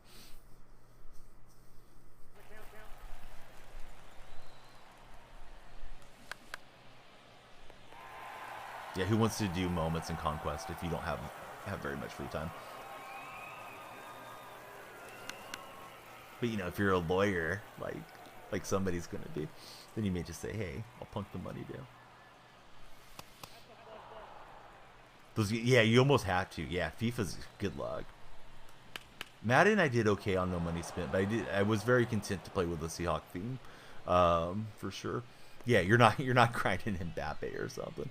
Yeah, who wants to do moments in Conquest if you don't have very much free time? But if you're a lawyer, like somebody's gonna be, then you may just say, "Hey, I'll punk the money down." Yeah, you almost have to. Yeah, FIFA's good luck. Madden, I did okay on no money spent, but I was very content to play with the Seahawk theme, for sure. Yeah, you're not grinding Mbappe or something.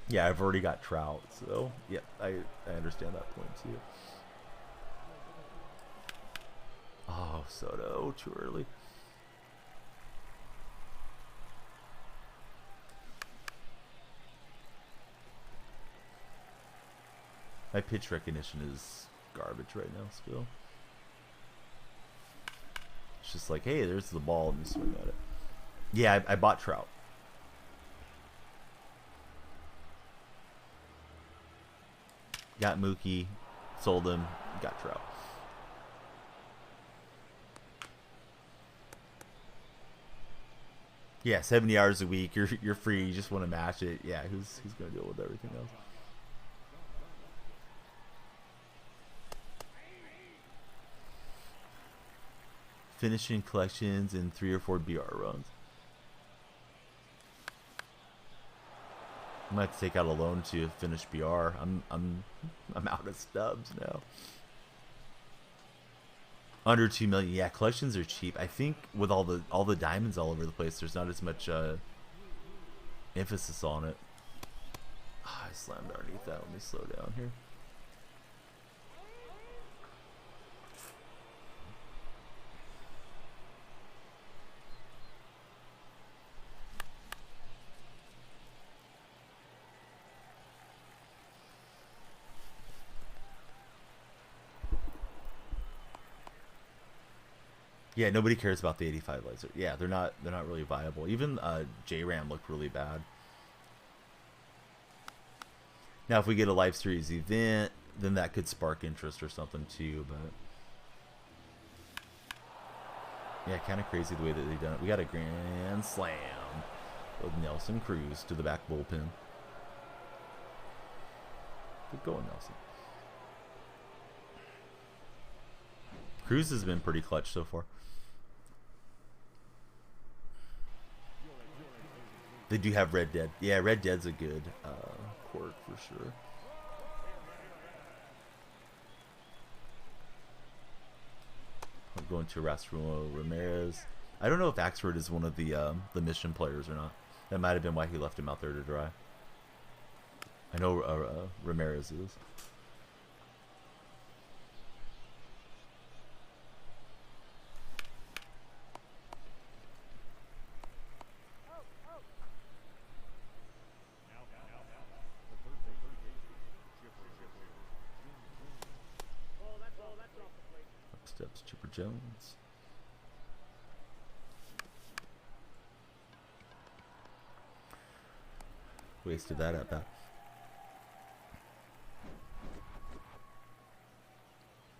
Yeah, I've already got Trout, so yeah, I understand that point too. Oh, Soto, too early. My pitch recognition is garbage right now still. It's just like, hey, there's the ball and you swing at it. Yeah, I bought Trout. Got Mookie, sold him, got Trout. Yeah, 70 hours a week. You're free. You just want to match it. Yeah, who's gonna deal with everything else? Finishing collections in 3 or 4 BR runs. I might have to take out a loan to finish BR. I'm out of stubs now. Under 2 million. Yeah, collections are cheap. I think with all the diamonds all over the place, there's not as much emphasis on it. Oh, I slammed underneath that. Let me slow down here. Yeah, nobody cares about the 85 laser. Yeah, they're not really viable. Even J-Ram looked really bad. Now, if we get a live series event, then that could spark interest or something too. But yeah, kind of crazy the way that they've done it. We got a grand slam of Nelson Cruz to the back bullpen. Good going, Nelson. Cruz has been pretty clutch so far. They do have Red Dead. Yeah, Red Dead's a good quirk for sure. I'm going to Rastrimo Ramirez. I don't know if Axford is one of the mission players or not. That might have been why he left him out there to dry. I know Ramirez is. Steps Chipper Jones. Wasted that at bat.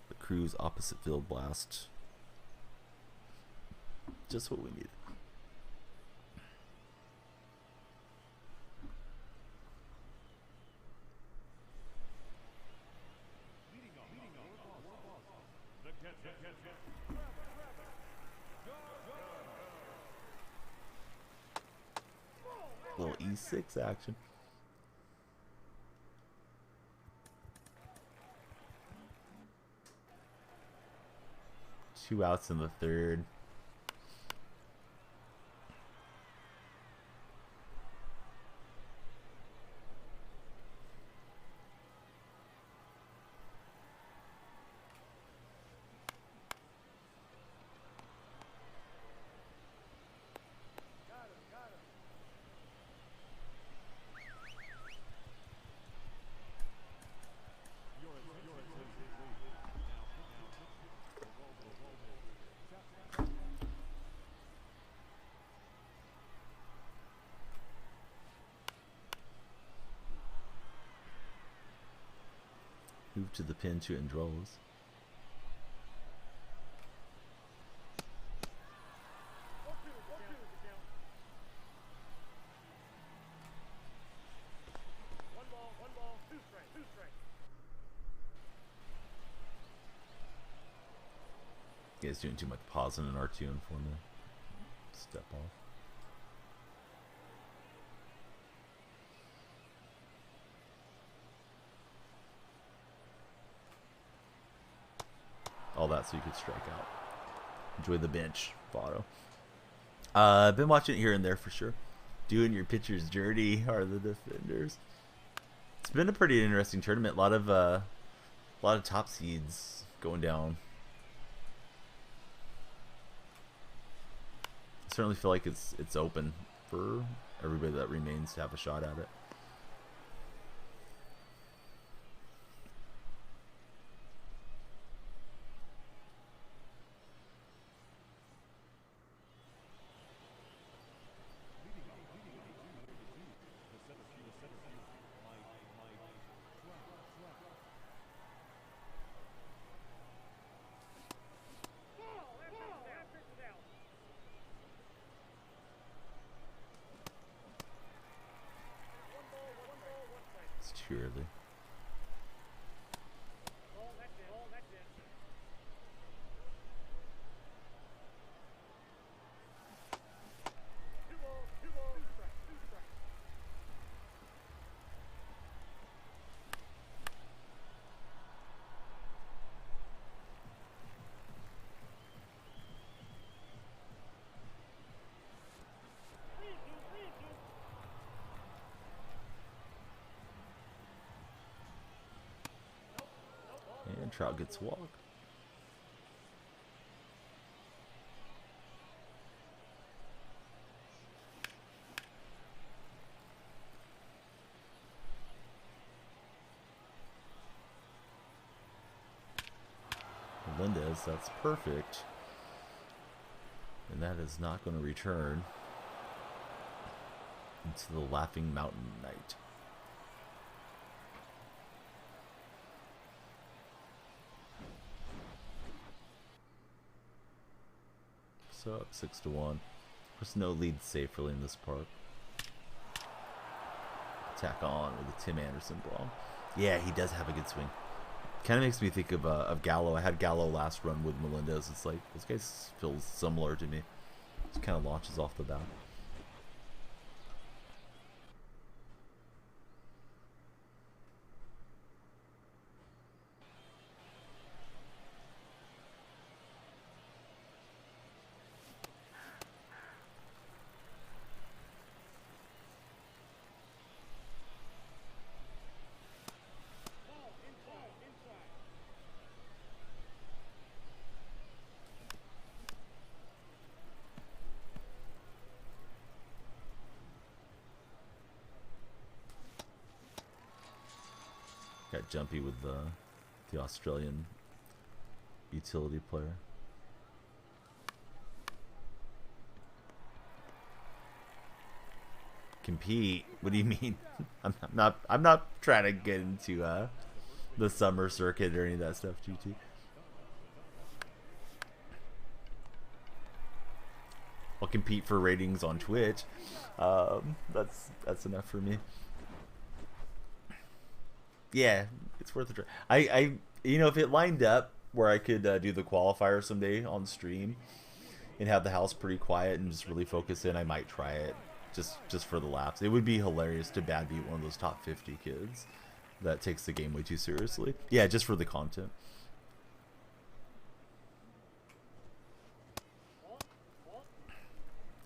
The Cruz opposite field blast. Just what we needed. Little E6 action. Two outs in the third. Move to the pin to Andros. You guys doing too much pausing and R2 for me. Step off. All that so you could strike out. Enjoy the bench, Votto. I've been watching it here and there for sure. Doing your pitcher's journey are the defenders. It's been a pretty interesting tournament. A lot of top seeds going down. I certainly feel like it's open for everybody that remains to have a shot at it. It's too early. And Trout gets walk. Melendez, that's perfect. And that is not going to return into the Laughing Mountain Night. So up 6-1. Of course, no lead safe really in this park. Tack on with a Tim Anderson brawl. Yeah, he does have a good swing. Kind of makes me think of Gallo. I had Gallo last run with Melendez. It's like this guy feels similar to me. Just kind of launches off the bat. Got jumpy with the Australian utility player. Compete? What do you mean? I'm not trying to get into the summer circuit or any of that stuff, GT. I'll compete for ratings on Twitch. That's enough for me. Yeah, it's worth a try. I you know, if it lined up where I could do the qualifier someday on stream and have the house pretty quiet and just really focus in, I might try it just for the laps. It would be hilarious to bad beat one of those top 50 kids that takes the game way too seriously. Yeah, just for the content.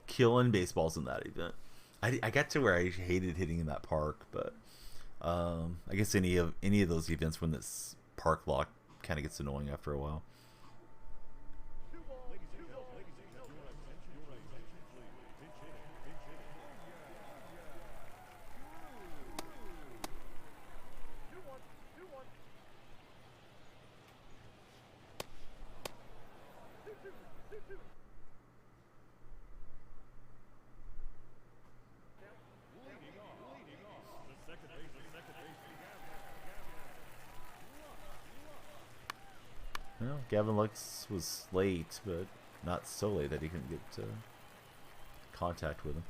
Killing baseballs in that event. I got to where I hated hitting in that park, but I guess any of those events when this park lock kind of gets annoying after a while. Well, Gavin Lux was late, but not so late that he couldn't get contact with him.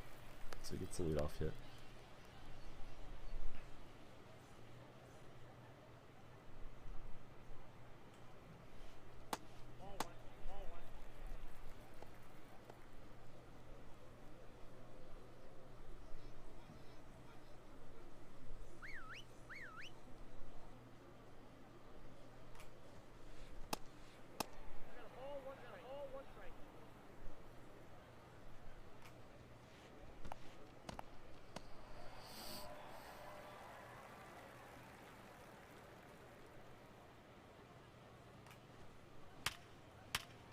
So he gets the lead off hit.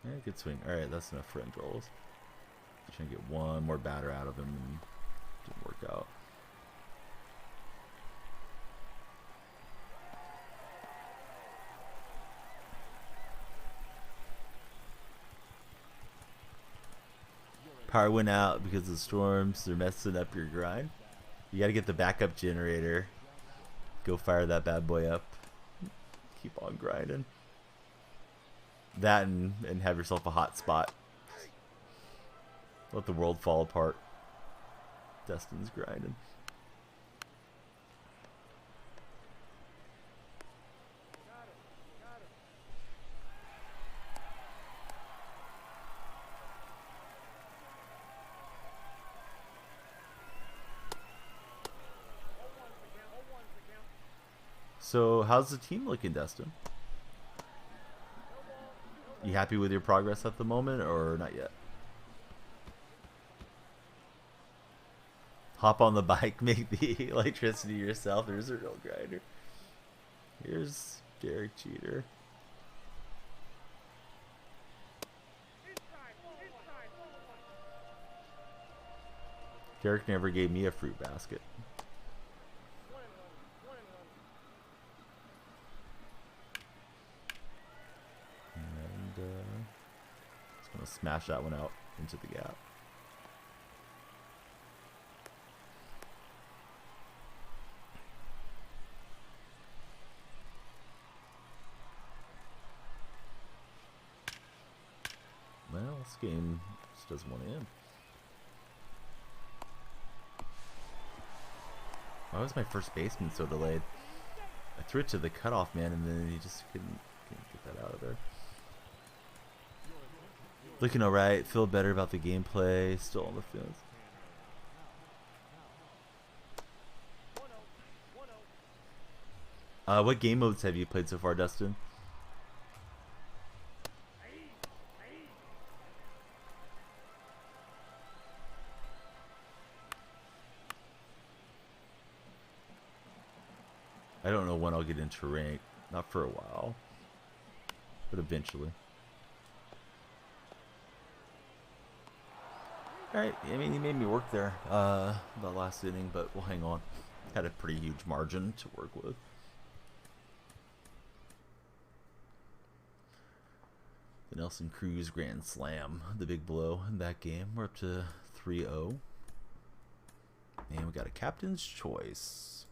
Yeah, good swing. Alright, that's enough for end rolls. Trying to get one more batter out of him and didn't work out. Power went out because of the storms. They're messing up your grind. You gotta get the backup generator. Go fire that bad boy up. Keep on grinding. That and have yourself a hot spot. Let the world fall apart. Destin's grinding. So, how's the team looking, Destin? You happy with your progress at the moment, or not yet? Hop on the bike, make the electricity yourself. There's a real grinder. Here's Derek Cheater. Derek never gave me a fruit basket. Just gonna smash that one out into the gap. Well, this game just doesn't want to end. Why was my first baseman so delayed? I threw it to the cutoff man, and then he just couldn't get that out of there. Looking alright, feel better about the gameplay, still on the fence. What game modes have you played so far, Dustin? I don't know when I'll get into rank. Not for a while, but eventually. Alright, I mean, he made me work there the last inning, but we'll hang on. Had a pretty huge margin to work with. The Nelson Cruz Grand Slam, the big blow in that game. We're up to 3-0. And we got a captain's choice.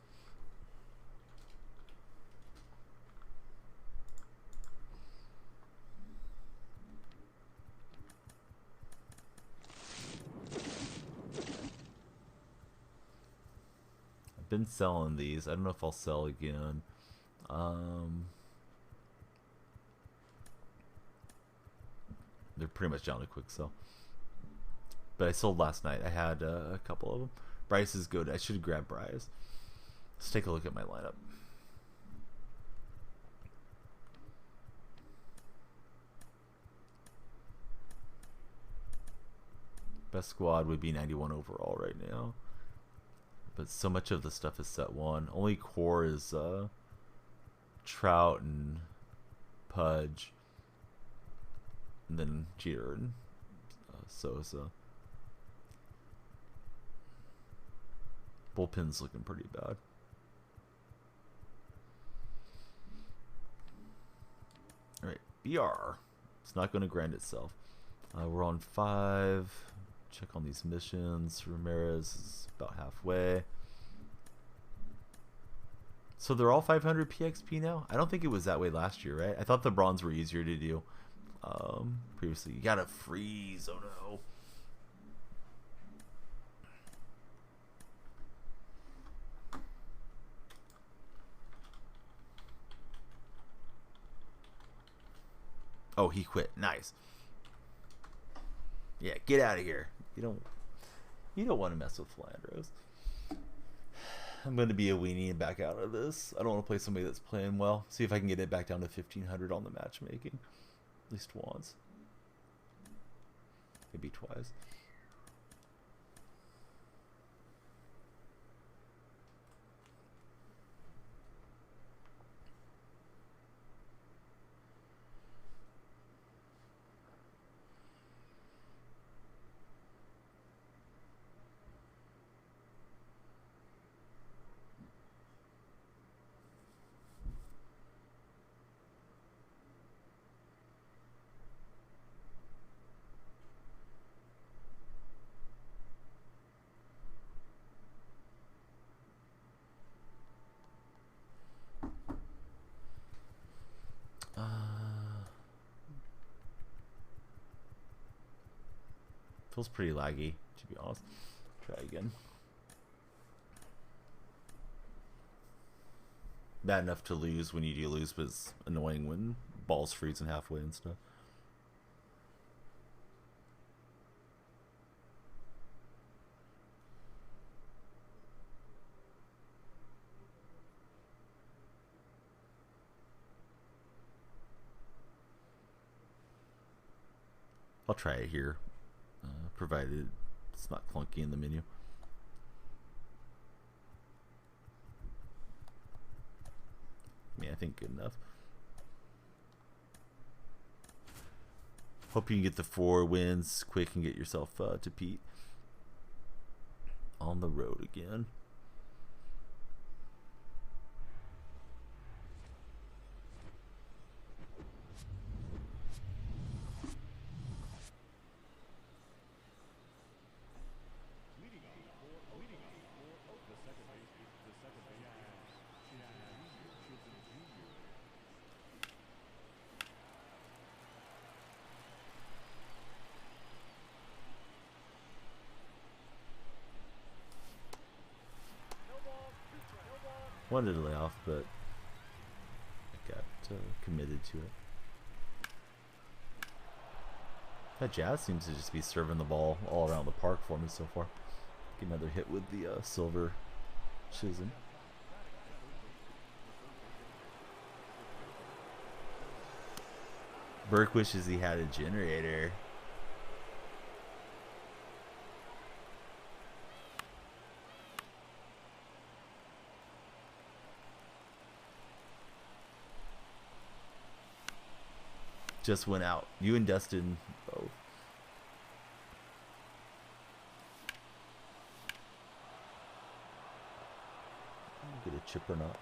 Been selling these. I don't know if I'll sell again. They're pretty much down to quick sell. But I sold last night. I had a couple of them. Bryce is good. I should grab Bryce. Let's take a look at my lineup. Best squad would be 91 overall right now. But so much of the stuff is set one. Only core is Trout and Pudge. And then Jeter and Sosa. Bullpen's looking pretty bad. Alright, BR. It's not going to grind itself. We're on 5. Check on these missions. Ramirez is about halfway. So they're all 500 PXP now? I don't think it was that way last year, right? I thought the bronze were easier to do previously. You gotta freeze. Oh no. Oh, he quit. Nice. Yeah, get out of here. You don't want to mess with Flandros. I'm going to be a weenie and back out of this. I don't want to play somebody that's playing well. See if I can get it back down to 1500 on the matchmaking. At least once. Maybe twice. Feels pretty laggy, to be honest. Try again. Bad enough to lose when you do lose, but it's annoying when balls freezing halfway and stuff. I'll try it here. Provided it's not clunky in the menu. Yeah, I think good enough. Hope you can get the 4 wins quick and get yourself to Pete on the road again. Wanted to lay off, but I got committed to it. That Jazz seems to just be serving the ball all around the park for me so far. Get another hit with the silver chisholm. Burke wishes he had a generator. Just went out. You and Dustin both. Get a chip or not.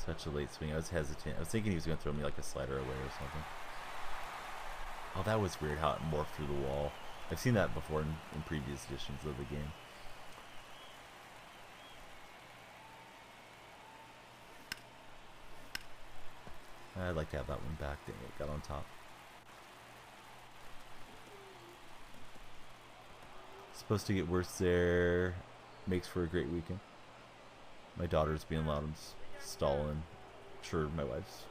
Such a late swing. I was hesitant. I was thinking he was going to throw me like a slider away or something. Oh, that was weird how it morphed through the wall. I've seen that before in previous editions of the game. I'd like to have that one back. Dang it, got on top. Supposed to get worse there. Makes for a great weekend. My daughter's being loud and stalling. Sure, my wife's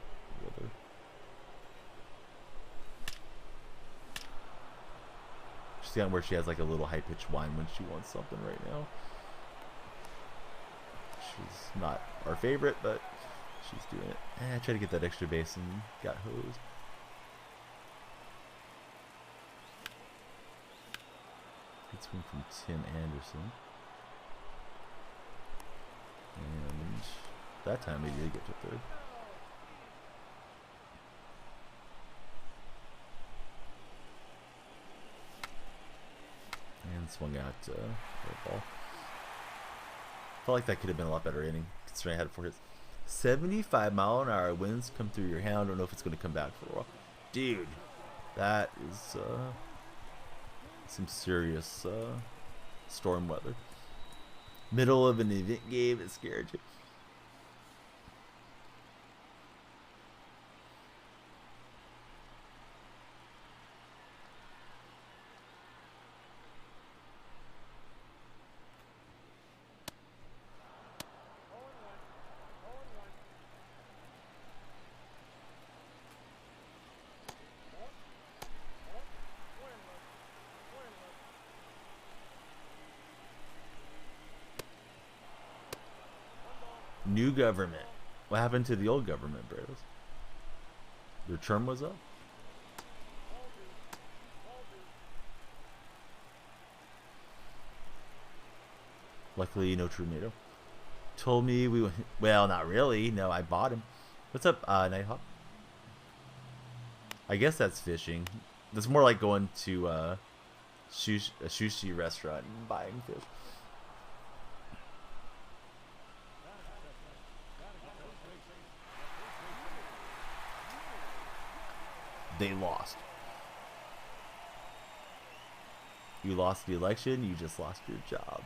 with her. She's gotten where she has like a little high-pitched whine when she wants something right now. She's not our favorite, but she's doing it. I tried to get that extra base and got hosed. Good swing from Tim Anderson. And that time he did get to third. And swung out the ball. Felt like that could have been a lot better inning, considering I had 4 hits. 75 mile an hour winds come through your hand. I don't know if it's going to come back for a while. Dude, That is some serious storm weather. Middle of an event game, it scared you. New government. What happened to the old government, bros? Their term was up. Luckily, no tornado. Told me we went. Well, not really. No, I bought him. What's up, Nighthawk? I guess that's fishing. That's more like going to a sushi restaurant and buying fish. They lost. You lost the election, you just lost your job.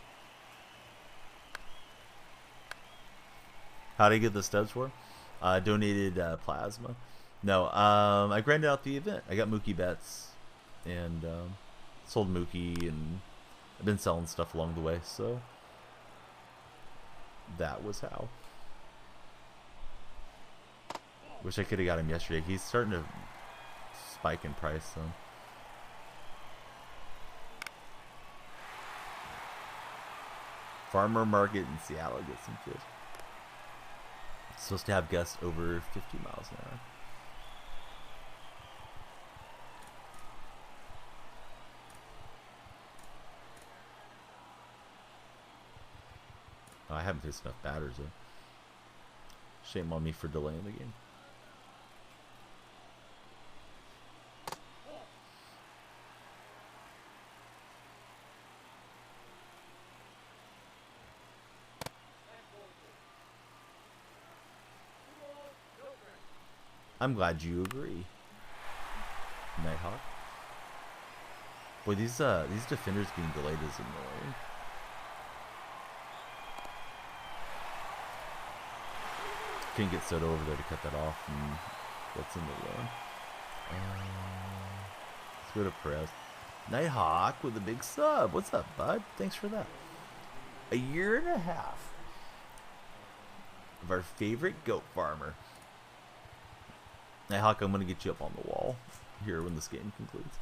How did I get the stubs for? Donated plasma. No, I grinded out the event. I got Mookie bets and sold Mookie, and I've been selling stuff along the way, so that was how. Wish I could have got him yesterday. He's starting to spike in price, so. Farmer market in Seattle, get some fish. Supposed to have gusts over 50 miles an hour. Oh, I haven't faced enough batters though. Shame on me for delaying the game. I'm glad you agree, Nighthawk. Boy, these defenders being delayed is annoying. Couldn't get Soto over there to cut that off, and that's in the run. Let's go to Perez. Nighthawk with a big sub. What's up, bud? Thanks for that. A year and a half of our favorite goat farmer. Nighthawk, I'm going to get you up on the wall here when this game concludes.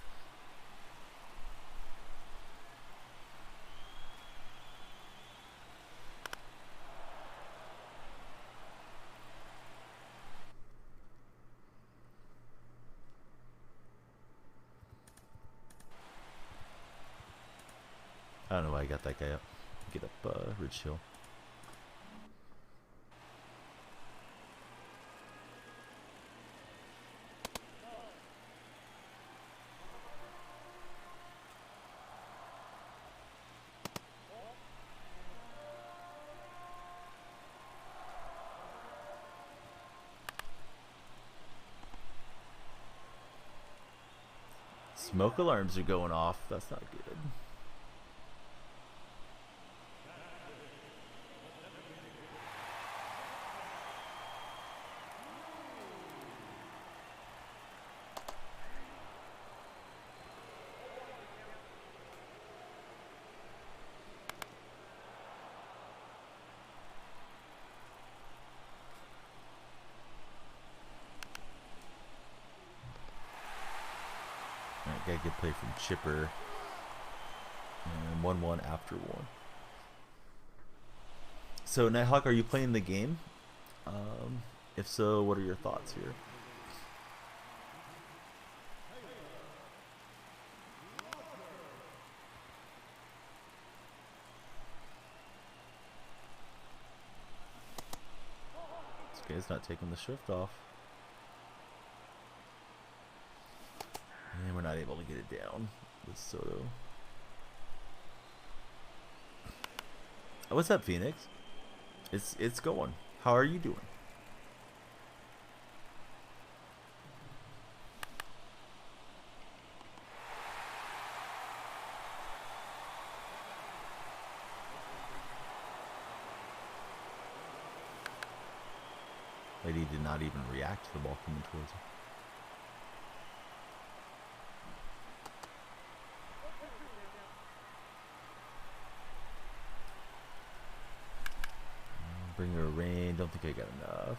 I don't know why I got that guy up. Get up Ridge Hill. Smoke alarms are going off. That's not good. Got a good play from Chipper. And 1-1 after 1. So, Nighthawk, are you playing the game? If so, what are your thoughts here? This guy's not taking the shift off. And we're not able to get it down with Soto. Oh, what's up, Phoenix? It's going. How are you doing? Lady did not even react to the ball coming towards her. Bring her a rain. Don't think I got enough.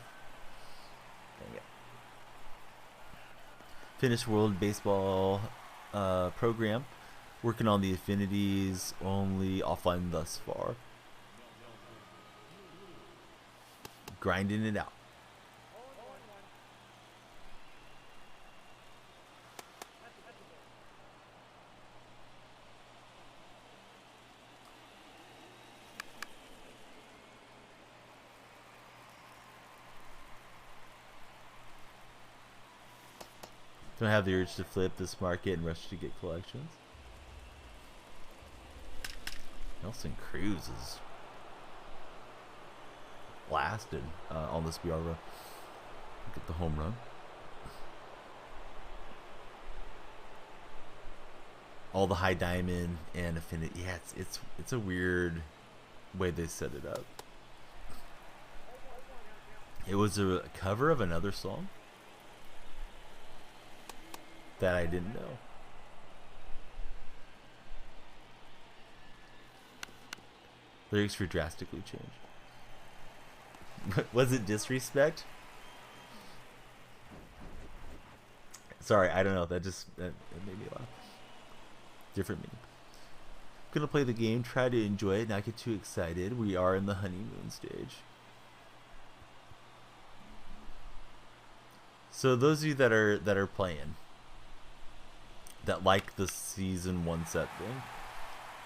Dang it. Finished World Baseball program. Working on the affinities. Only offline thus far. Grinding it out. Don't have the urge to flip this market and rush to get collections. Nelson Cruz is blasted on this BR run. Get the home run. All the high diamond and affinity. Yeah, it's a weird way they set it up. It was a cover of another song that I didn't know. Lyrics were drastically changed. Was it disrespect? Sorry, I don't know. That made me laugh. Different meaning. Gonna play the game, try to enjoy it, not get too excited. We are in the honeymoon stage. So those of you that are playing, that like the season 1 set thing,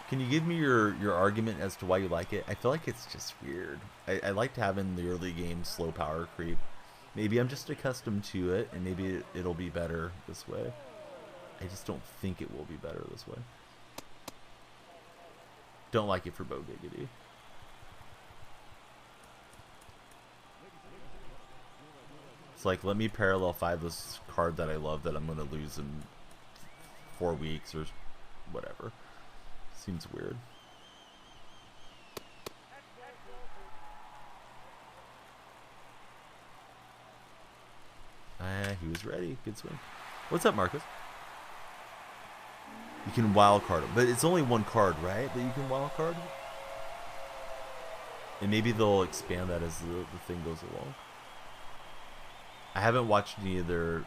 can you give me your argument as to why you like it? I feel like it's just weird. I liked having the early game slow power creep. Maybe I'm just accustomed to it, and maybe it'll be better this way. I just don't think it will be better this way. Don't like it for Bo Giggity. It's like, let me parallel 5 this card that I love that I'm going to lose in 4 weeks or whatever. Seems weird. He was ready. Good swing. What's up, Marcus? You can wild card him, but it's only 1 card, right? That you can wild card? And maybe they'll expand that as the thing goes along. I haven't watched any of their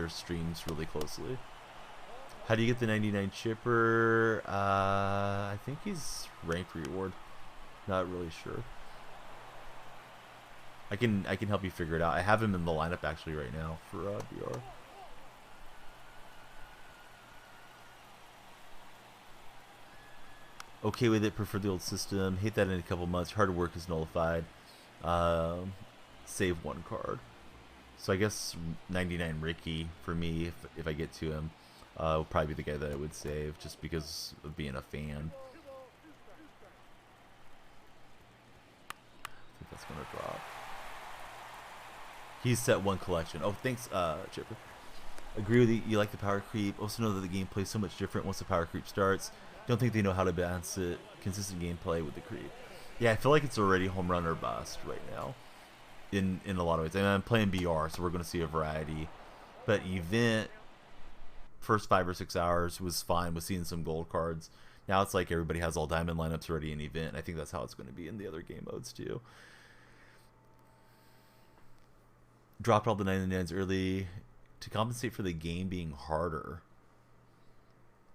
streams really closely. How do you get the 99 chipper? I think he's ranked reward. Not really sure. I can help you figure it out. I have him in the lineup actually right now for BR. Okay with it. Prefer the old system. Hate that in a couple months. Hard work is nullified. Save 1 card. So I guess 99 Ricky for me, if I get to him, will probably be the guy that I would save just because of being a fan. I think that's gonna drop. He's set 1 collection. Oh, thanks, Chipper. Agree with you. You like the power creep. Also know that the gameplay is so much different once the power creep starts. Don't think they know how to balance it. Consistent gameplay with the creep. Yeah, I feel like it's already home run or bust right now. In a lot of ways. I mean, I'm playing BR, so we're going to see a variety. But event, first 5 or 6 hours was fine with seeing some gold cards. Now it's like everybody has all diamond lineups already in event. I think that's how it's going to be in the other game modes too. Dropped all the 99s early to compensate for the game being harder.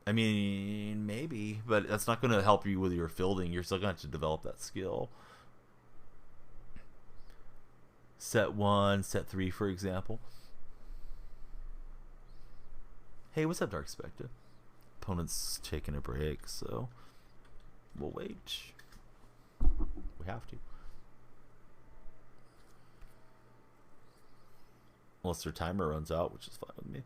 I mean, maybe, but that's not going to help you with your fielding. You're still going to have to develop that skill. Set 1, set 3, for example. Hey, what's up, Dark Spectre? Opponent's taking a break, so we'll wait. We have to. Unless their timer runs out, which is fine with me.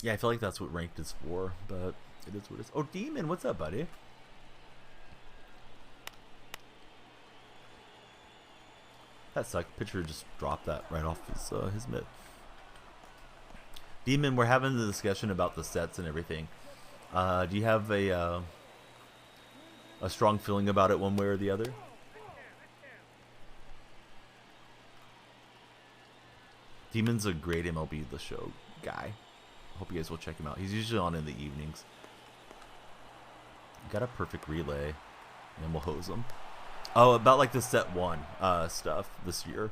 Yeah, I feel like that's what ranked is for, but it is what it is. Oh, Demon, what's up, buddy? That sucked. Pitcher just dropped that right off his mitt. Demon, we're having the discussion about the sets and everything. Do you have a strong feeling about it one way or the other? Demon's a great MLB The Show guy. Hope you guys will check him out. He's usually on in the evenings. Got a perfect relay, and we'll hose him. Oh, about like the set 1 stuff this year.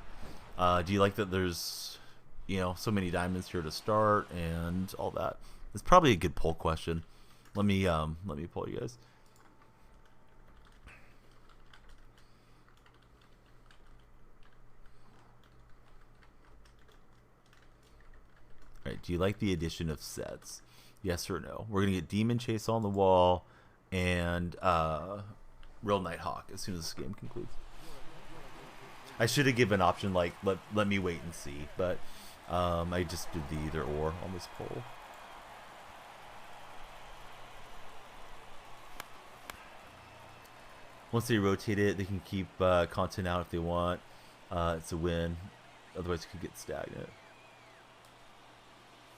Do you like that there's, you know, so many diamonds here to start and all that? It's probably a good poll question. Let me poll you guys. All right, do you like the addition of sets? Yes or no? We're gonna get Demon Chase on the wall and Real Nighthawk as soon as this game concludes. I should have given an option like let me wait and see, but I just did the either or on this poll. Once they rotate it, they can keep content out if they want. It's a win. Otherwise, it could get stagnant.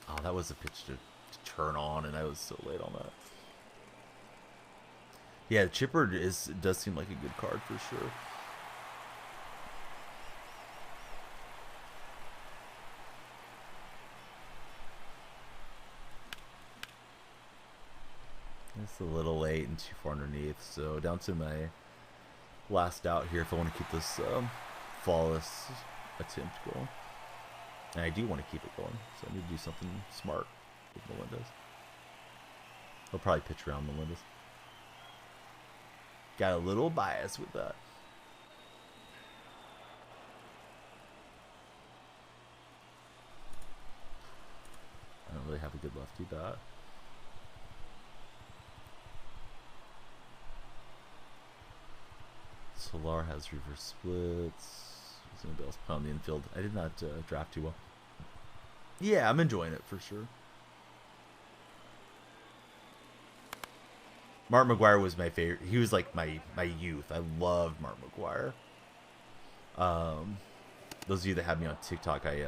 Oh, that was a pitch to turn on, and I was so late on that. Yeah, Chipper does seem like a good card for sure. It's a little late and too far underneath, so down to my last out here if I want to keep this flawless attempt going. And I do want to keep it going, so I need to do something smart with Melendez. I'll probably pitch around Melendez. Got a little bias with that. I don't really have a good lefty bat. Solar has reverse splits. There's nobody else on the infield. I did not draft too well. Yeah, I'm enjoying it for sure. Mark McGuire was my favorite. He was like my youth. I loved Mark McGuire. Those of you that have me on TikTok, I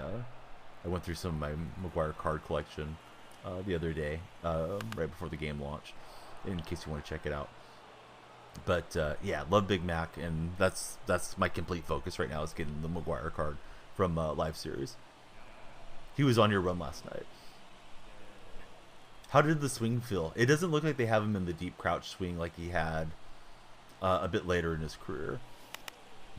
went through some of my McGuire card collection the other day, right before the game launched, in case you want to check it out. But yeah, love Big Mac, and that's my complete focus right now is getting the McGuire card from Live Series. He was on your run last night. How did the swing feel? It doesn't look like they have him in the deep crouch swing like he had a bit later in his career.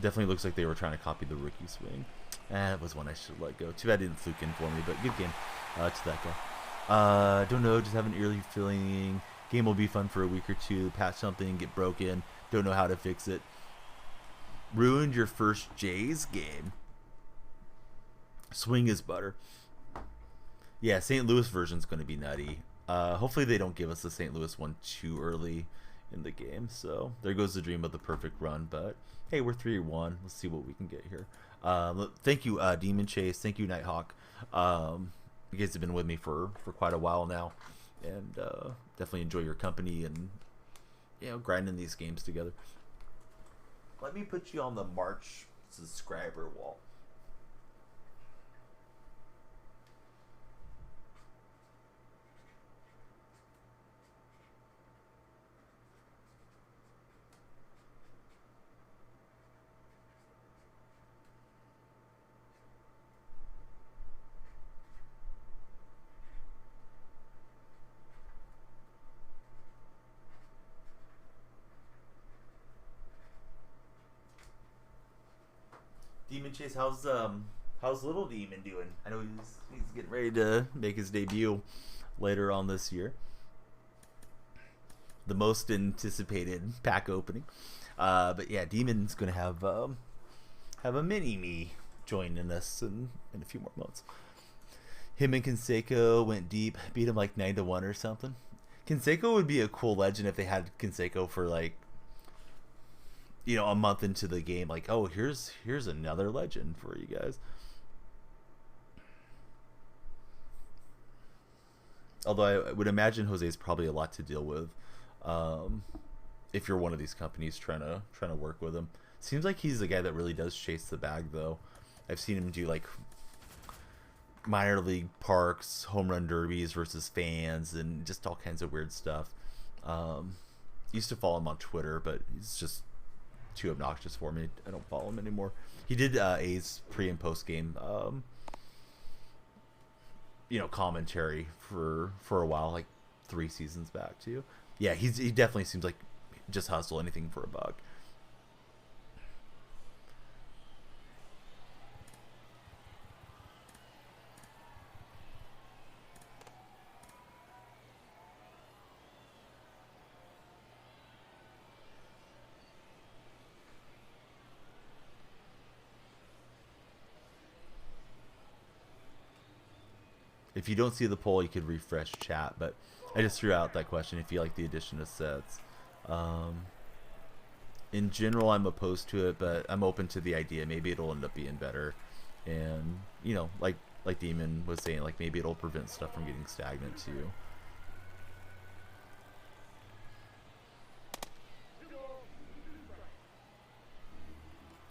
Definitely looks like they were trying to copy the rookie swing. That was one I should let go. Too bad it didn't fluke in for me, but good game to that guy. Don't know, just have an eerie feeling. Game will be fun for a week or two. Patch something, get broken. Don't know how to fix it. Ruined your first Jays game. Swing is butter. Yeah, St. Louis version's going to be nutty. Hopefully they don't give us the St. Louis one too early in the game. So there goes the dream of the perfect run. But hey, we're 3-1. Let's see what we can get here. Thank you, Demon Chase. Thank you, Nighthawk. You guys have been with me for quite a while now, and definitely enjoy your company and, you know, grinding these games together. Let me put you on the March subscriber wall. Demon Chase, how's Little Demon doing? I know he's getting ready to make his debut later on this year. The most anticipated pack opening. But yeah, Demon's gonna have a mini me joining us in a few more months. Him and Canseco went deep, beat him like 9-1 or something. Canseco would be a cool legend if they had Canseco for like, you know, a month into the game, like, oh, here's another legend for you guys. Although I would imagine Jose's probably a lot to deal with, if you're one of these companies trying to work with him. Seems like he's the guy that really does chase the bag, though. I've seen him do like minor league parks, home run derbies versus fans, and just all kinds of weird stuff. Used to follow him on Twitter, but he's just too obnoxious for me. I don't follow him anymore. He did A's pre and post game, commentary for a while, like 3 seasons back too. Yeah, he definitely seems like just hustle anything for a buck. If you don't see the poll, you could refresh chat, but I just threw out that question if you like the addition of sets. In general, I'm opposed to it, but I'm open to the idea. Maybe it'll end up being better. And, like Demon was saying, like maybe it'll prevent stuff from getting stagnant too.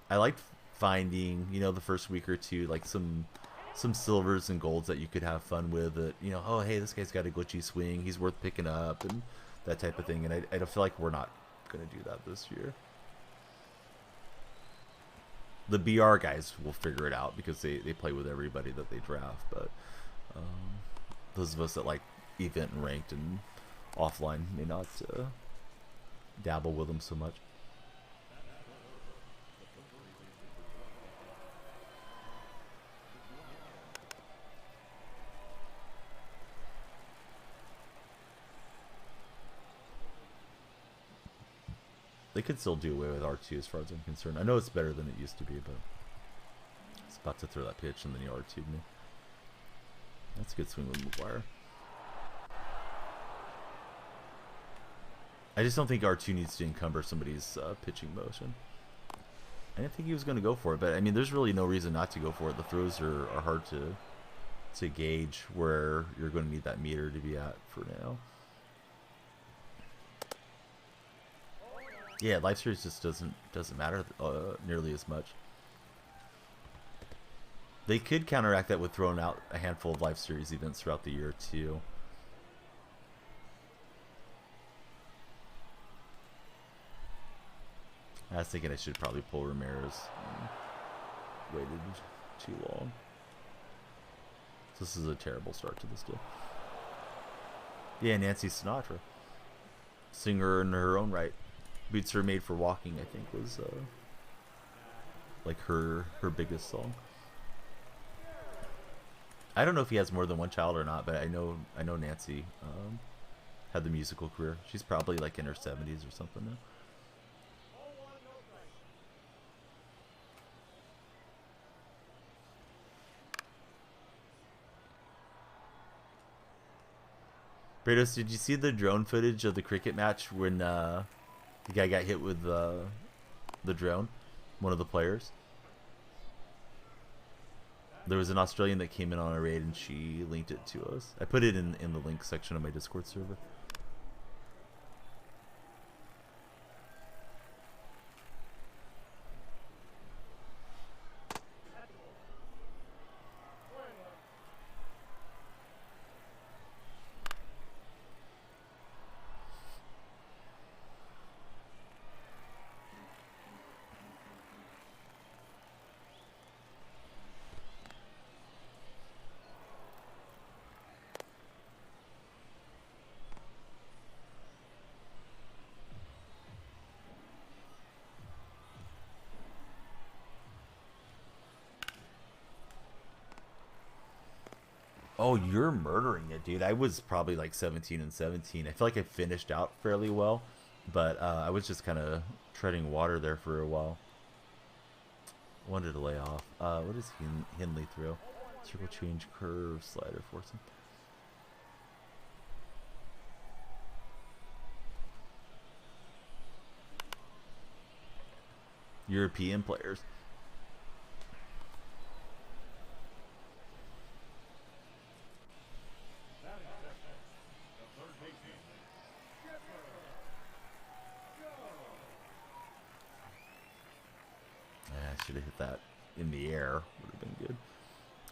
I liked finding, the first week or two, like some silvers and golds that you could have fun with. That oh hey, this guy's got a glitchy swing, he's worth picking up, and that type of thing. And I don't feel like we're not gonna do that this year. The BR guys will figure it out because they play with everybody that they draft. But those of us that like event and ranked and offline may not dabble with them so much. They could still do away with R2 as far as I'm concerned. I know it's better than it used to be, but it's about to throw that pitch and then he R2'd me. That's a good swing with McGuire. I just don't think R2 needs to encumber somebody's pitching motion. I didn't think he was going to go for it, but I mean, there's really no reason not to go for it. The throws are hard to gauge where you're going to need that meter to be at for now. Yeah, life series just doesn't matter nearly as much. They could counteract that with throwing out a handful of life series events throughout the year too. I was thinking I should probably pull Ramirez. Waited too long. This is a terrible start to this deal. Yeah, Nancy Sinatra, singer in her own right. Boots Are Made for Walking, I think, was like her biggest song. I don't know if he has more than one child or not, but I know Nancy had the musical career. She's probably like in her 70s or something now. Brados, did you see the drone footage of the cricket match when the guy got hit with the drone? One of the players. There was an Australian that came in on a raid and she linked it to us. I put it in the link section of my Discord server. Oh, you're murdering it, dude. I was probably like 17 and 17. I feel like I finished out fairly well, but I was just kind of treading water there for a while. Wanted to lay off. What is Henley throw? Circle change, curve, slider, forcing. European players. Should have hit that in the air. Would have been good.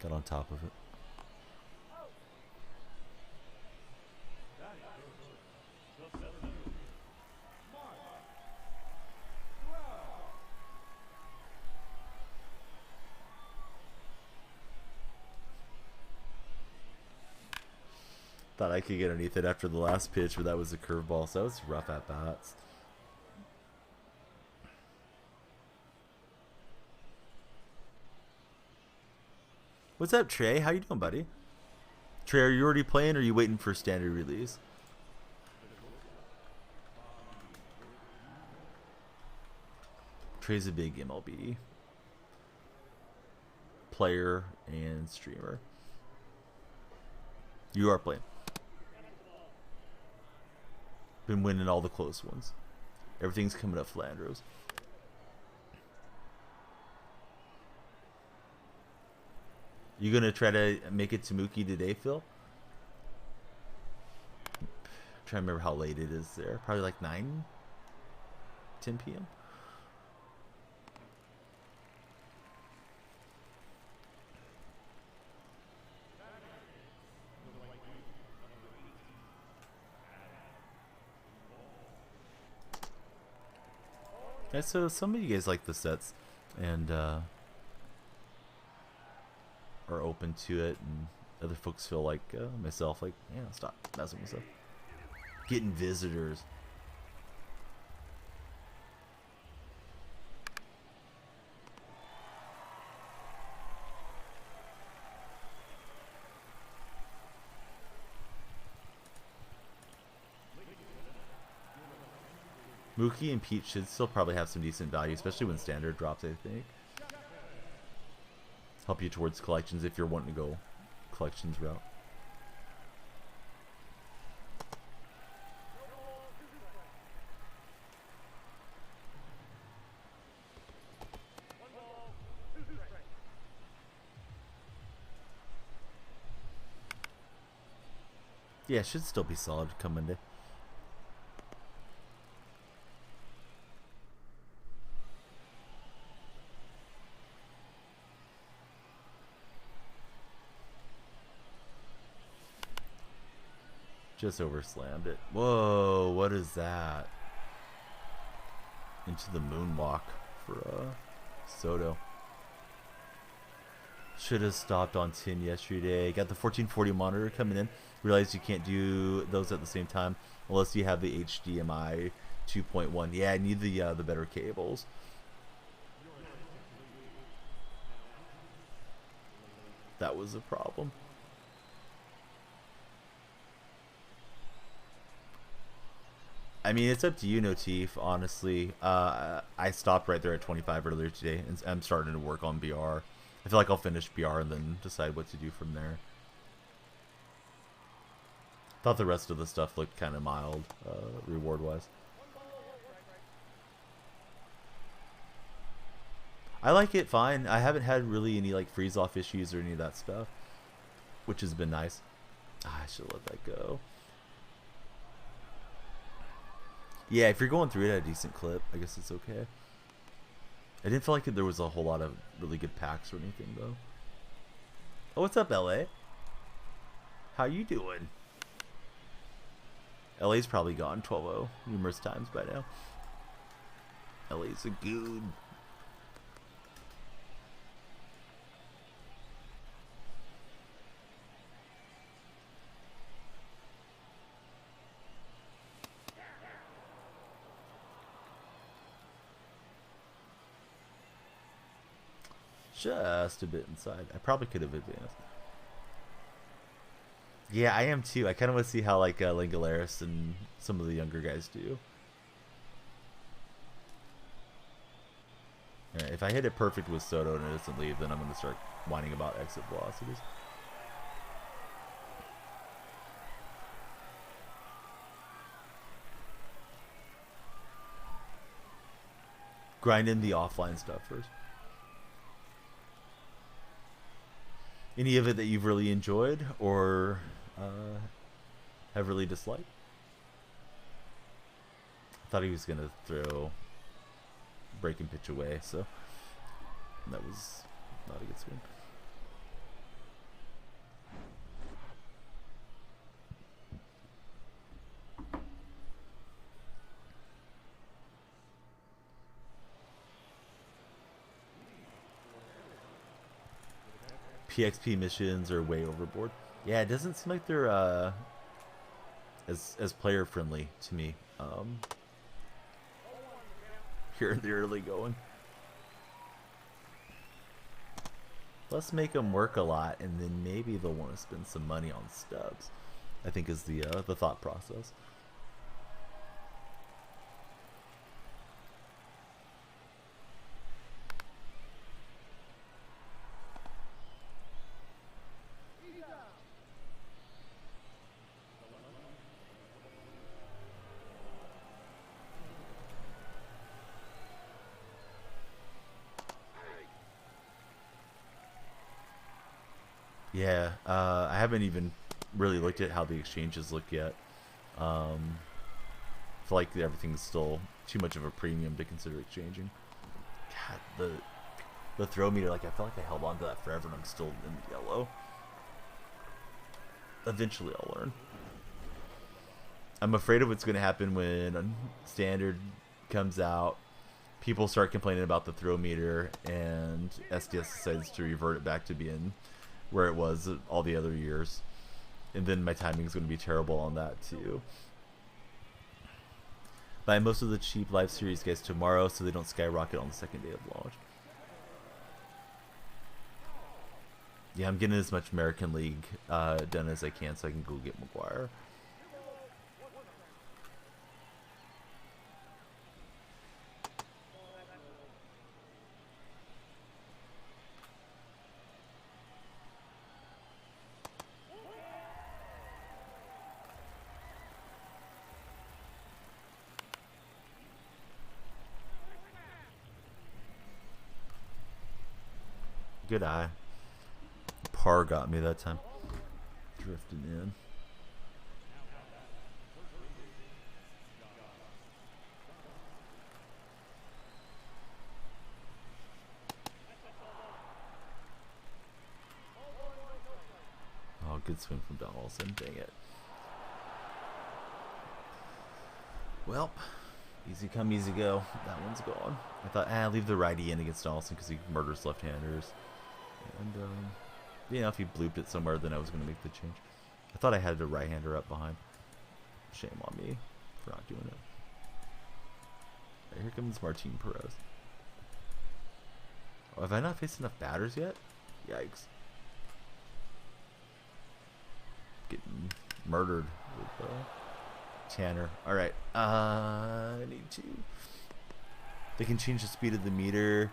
Got on top of it. Thought I could get underneath it after the last pitch, but that was a curveball, so that was rough at bats. What's up, Trey? How you doing, buddy? Trey, are you already playing, or are you waiting for standard release? Trey's a big MLB player and streamer. You are playing. Been winning all the close ones. Everything's coming up Flandros. You gonna try to make it to Mookie today, Phil? I'm trying to remember how late it is there. Probably like 9, 10 p.m. Yeah, so some of you guys like the sets and are open to it, and other folks feel like myself, like, yeah, stop messing with stuff. Getting visitors. Mookie and Pete should still probably have some decent value, especially when standard drops, I think. Help you towards collections if you're wanting to go collections route. Yeah, it should still be solid come Monday. Just overslammed it. Whoa, what is that? Into the moonwalk for Soto. Should have stopped on 10 yesterday. Got the 1440 monitor coming in. Realized you can't do those at the same time unless you have the HDMI 2.1. Yeah, I need the better cables. That was a problem. I mean, it's up to you, Notif, honestly. I stopped right there at 25 earlier today, and I'm starting to work on BR. I feel like I'll finish BR and then decide what to do from there. Thought the rest of the stuff looked kind of mild, reward-wise. I like it fine. I haven't had really any like freeze-off issues or any of that stuff, which has been nice. I should let that go. Yeah, if you're going through it at a decent clip, I guess it's okay. I didn't feel like there was a whole lot of really good packs or anything, though. Oh, what's up, LA? How you doing? LA's probably gone 12-0 numerous times by now. LA's a good. Just a bit inside. I probably could have advanced. Yeah, I am too. I kind of want to see how like Langolaris and some of the younger guys do. Right, if I hit it perfect with Soto and it doesn't leave, then I'm going to start whining about exit velocities. Grind in the offline stuff first. Any of it that you've really enjoyed or have really disliked? I thought he was going to throw breaking pitch away, so that was not a good swing. PXP missions are way overboard. Yeah, it doesn't seem like they're as player friendly to me. Here in the early going. Let's make them work a lot, and then maybe they'll want to spend some money on stubs, I think is the thought process. Yeah, I haven't even really looked at how the exchanges look yet. I feel like everything's still too much of a premium to consider exchanging. God, the throw meter, like I felt like I held on to that forever, and I'm still in the yellow. Eventually, I'll learn. I'm afraid of what's going to happen when standard comes out. People start complaining about the throw meter, and SDS decides to revert it back to being where it was all the other years, and then my timing is going to be terrible on that too. Buy most of the cheap live series guys tomorrow so they don't skyrocket on the second day of launch. Yeah, I'm getting as much American League done as I can so I can go get McGuire. Good eye. Par got me that time. Drifting in. Oh, good swing from Donaldson. Dang it. Well, easy come, easy go. That one's gone. I thought, leave the righty in against Donaldson because he murders left-handers. And, you know, if he blooped it somewhere, then I was going to make the change. I thought I had a right-hander up behind. Shame on me for not doing it. Right, here comes Martin Perez. Oh, have I not faced enough batters yet? Yikes. Getting murdered with Tanner. Alright. I need to... They can change the speed of the meter,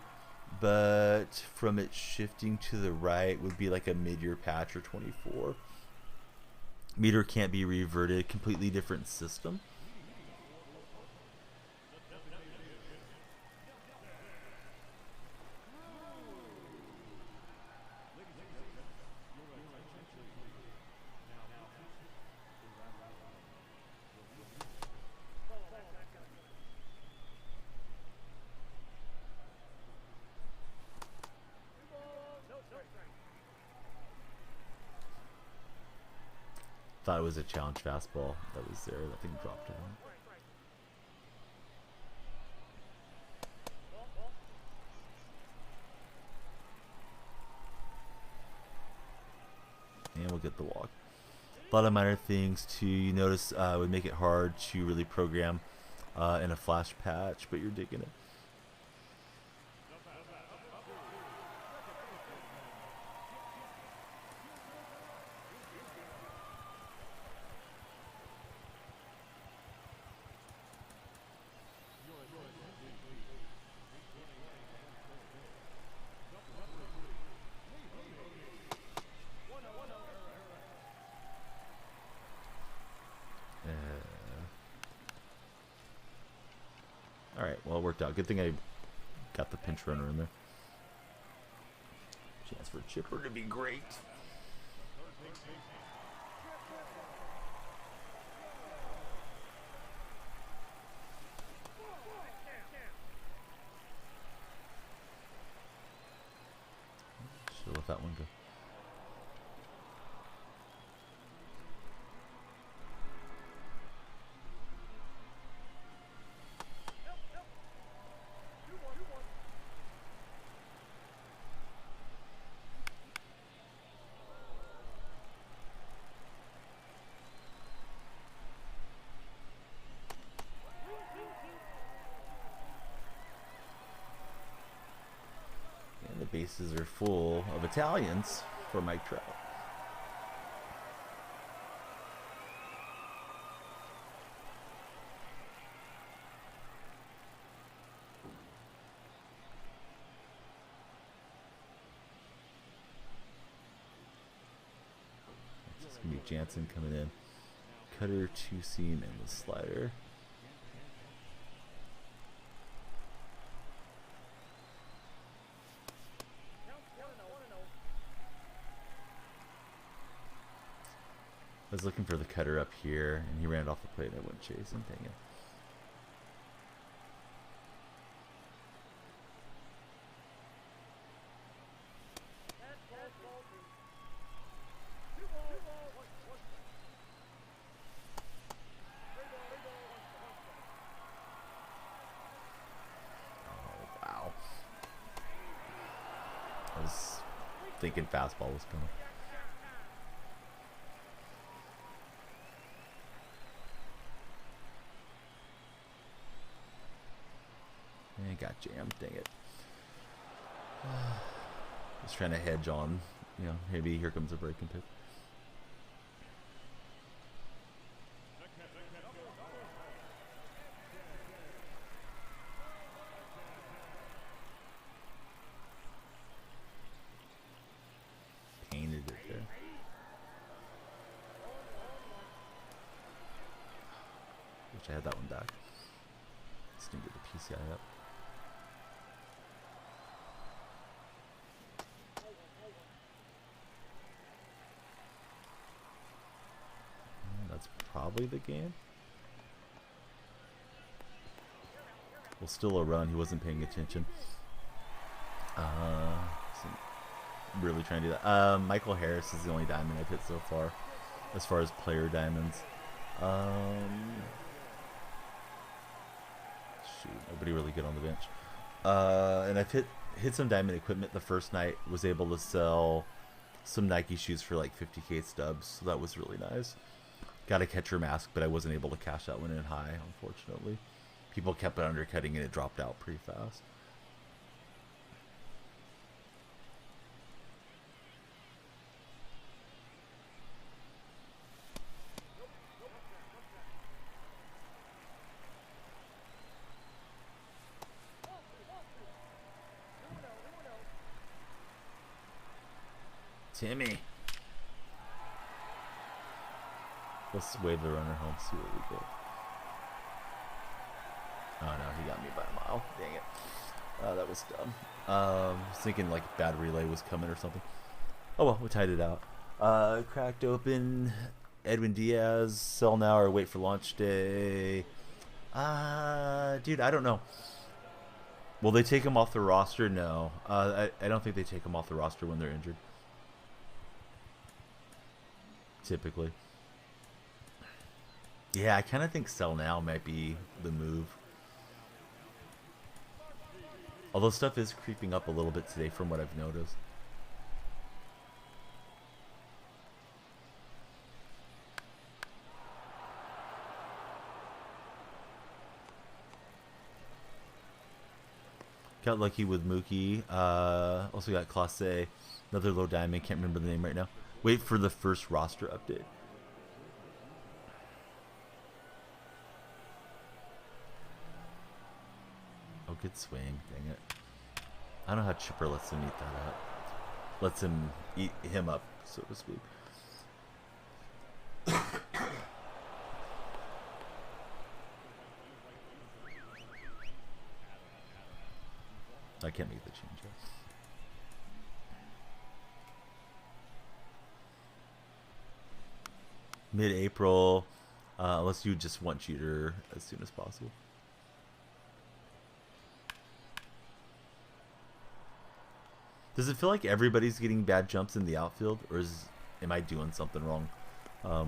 but from it shifting to the right would be like a mid-year patch or 24. Meter can't be reverted. Completely different system. Thought it was a challenge fastball that was there. That thing dropped it on. And we'll get the walk. A lot of minor things too. You notice would make it hard to really program in a flash patch, but you're digging it. Alright, well, it worked out. Good thing I got the pinch runner in there. Chance for Chipper to be great. Should let that one go. the bases are full of Italians for Mike Trout. It's going to be Jansen coming in. Cutter, two-seam, and the slider. I was looking for the cutter up here, and he ran it off the plate, and I went chasing. Dang it. Oh, wow. I was thinking fastball was coming. And got jammed, dang it. Just trying to hedge on, you know, maybe here comes a breaking pitch. Painted it there. Wish I had that one back. Just didn't get the PCI up. That's probably the game. Well, still a run. He wasn't paying attention. Really trying to do that. Michael Harris is the only diamond I've hit so far as player diamonds. Shoot, nobody really good on the bench. And I've hit some diamond equipment the first night. Was able to sell some Nike shoes for like 50K stubs, so that was really nice. Got a catcher mask, but I wasn't able to cash that one in high, unfortunately. People kept undercutting and it dropped out pretty fast. Timmy. Let's wave the runner home, see what we get. Oh no, he got me by a mile. Dang it. That was dumb. I was thinking like bad relay was coming or something. Oh well, we tied it out. Cracked open. Edwin Diaz, sell now or wait for launch day. Dude, I don't know. Will they take him off the roster? No. I don't think they take him off the roster when they're injured. Typically. Yeah, I kind of think sell now might be the move. Although stuff is creeping up a little bit today from what I've noticed. Got lucky with Mookie. Also got Classe, another low diamond. Can't remember the name right now. Wait for the first roster update. Oh, good swing. Dang it. I don't know how Chipper lets him eat that up. Lets him eat him up, so to speak. I can't make the change yet. Mid-April. Unless you just want Jeter as soon as possible. Does it feel like everybody's getting bad jumps in the outfield, or am I doing something wrong,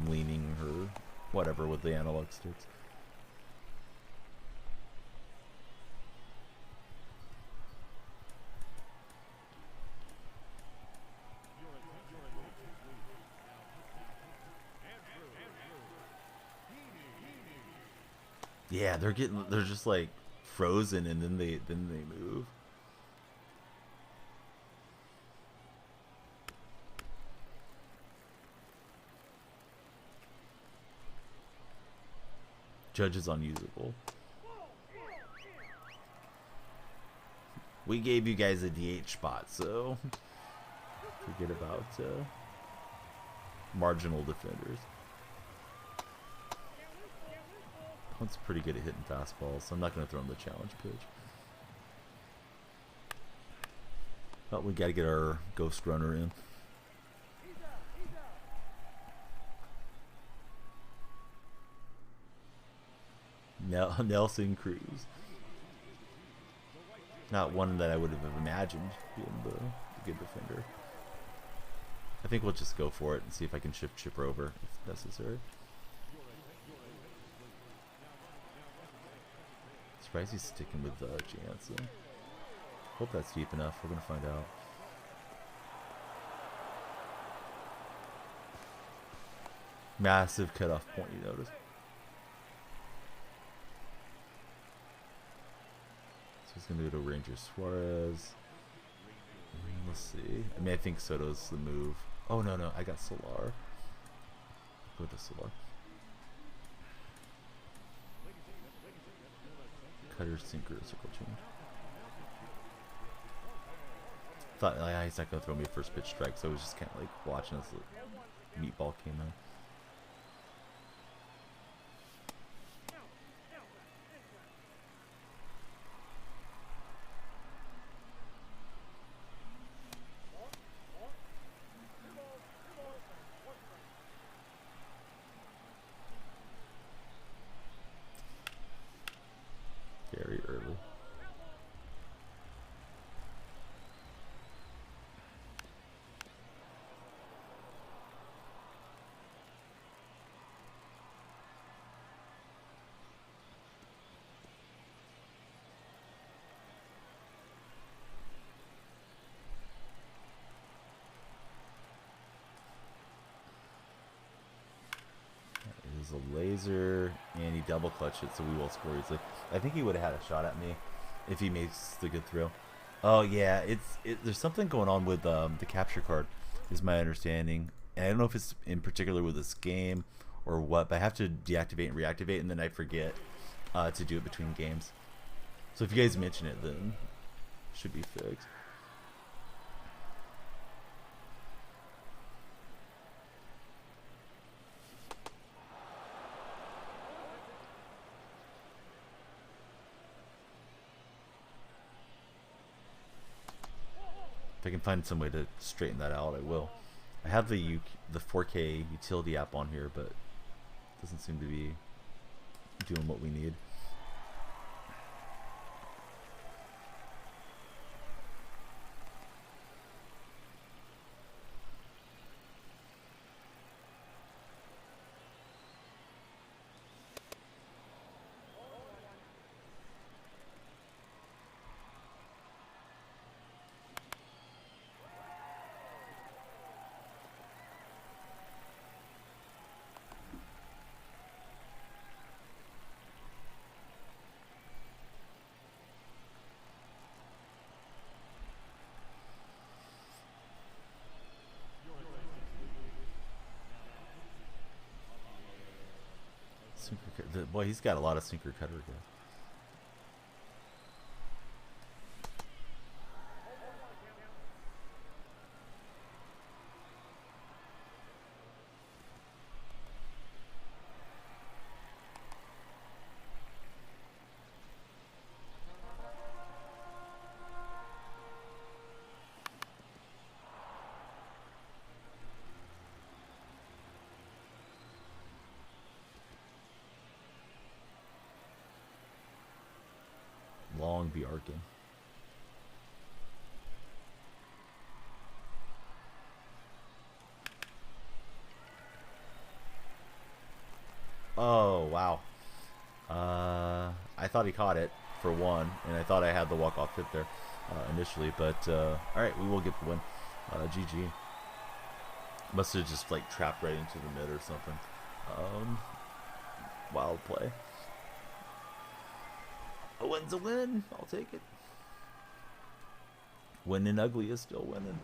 leaning or whatever with the analog sticks? Yeah, they're just like frozen, and then they move. Judge is unusable. We gave you guys a DH spot, so forget about marginal defenders. Hunt's pretty good at hitting fastballs, so I'm not going to throw him the challenge pitch. But we got to get our ghost runner in. Nelson Cruz. Not one that I would have imagined being the good defender. I think we'll just go for it and see if I can shift Chipper over if necessary. Surprised he's sticking with Jansen. Hope that's deep enough. We're going to find out. Massive cutoff point, you notice. So he's going to go to Ranger Suarez. Let's see. I mean, I think Soto's the move. Oh, no, no. I got Solar. Go to Solar. Cutter, sinker, circle change. Thought he's not going to throw me a first pitch strike, so I was just kind of like watching as the meatball came in. Very early. A laser, and he double clutched it, so we will score easily. I think he would have had a shot at me if he makes the good throw. Oh yeah, there's something going on with the capture card, is my understanding. And I don't know if it's in particular with this game or what, but I have to deactivate and reactivate, and then I forget to do it between games. So if you guys mention it, then it should be fixed. If I can find some way to straighten that out, I will. I have the 4K utility app on here, but it doesn't seem to be doing what we need. Boy, he's got a lot of sinker cutter guys. Long be arcing. Oh, wow. I thought he caught it for one, and I thought I had the walk-off hit there initially, but alright, we will get the win. GG. Must have just like trapped right into the mid or something. Wild play. A win's a win. I'll take it. Winning ugly is still winning.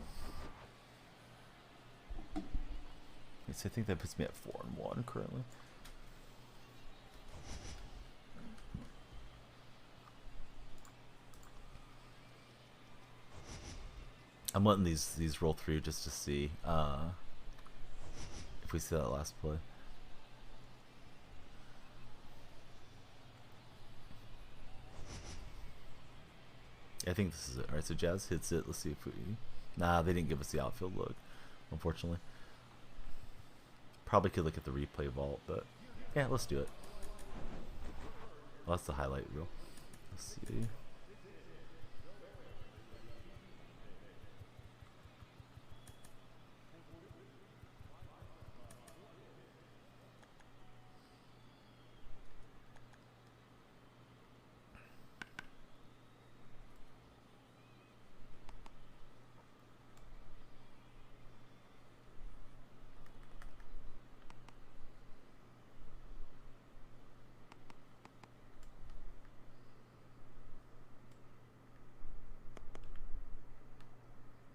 I think that puts me at 4-1 currently. I'm letting these roll through just to see if we see that last play. I think this is it. All right, so Jazz hits it. Let's see if we... Nah, they didn't give us the outfield look, unfortunately. Probably could look at the replay vault, but yeah, let's do it. Well, that's the highlight reel. Let's see.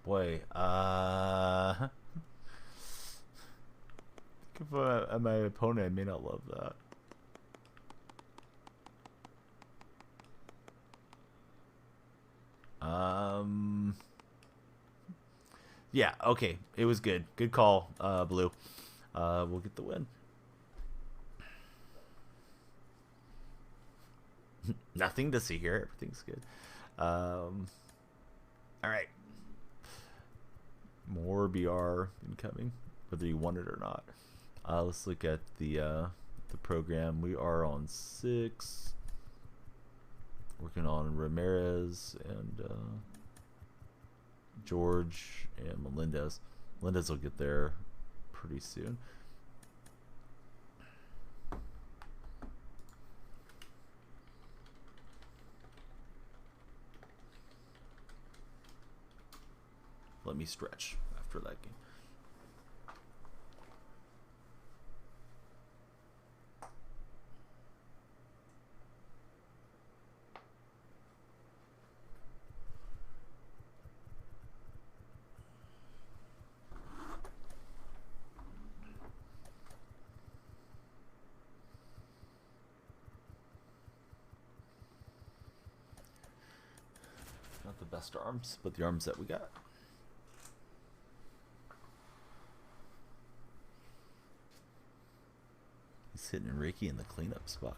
Boy, if I'm my opponent, I may not love that. Yeah, okay, it was good. Good call, Blue. We'll get the win. Nothing to see here. Everything's good. All right. More BR incoming, whether you want it or not. Let's look at the program. We are on 6. Working on Ramirez and George and Melendez. Melendez will get there pretty soon. Let me stretch after that game. Not the best arms, but the arms that we got. He's hitting Ricky in the cleanup spot.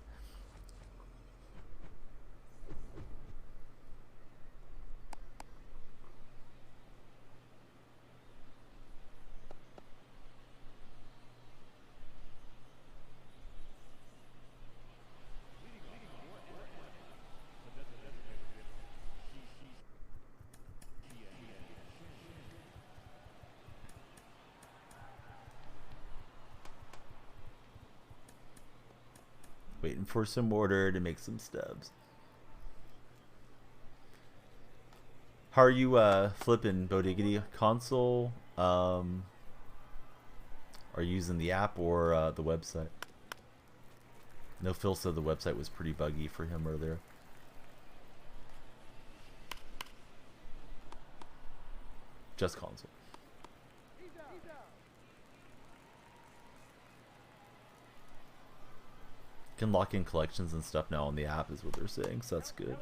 Waiting for some order to make some stubs. How are you flipping, Bodiggity? Console? Are you using the app or the website? No, Phil said the website was pretty buggy for him earlier. Just console. Can lock in collections and stuff now on the app is what they're saying, so that's good.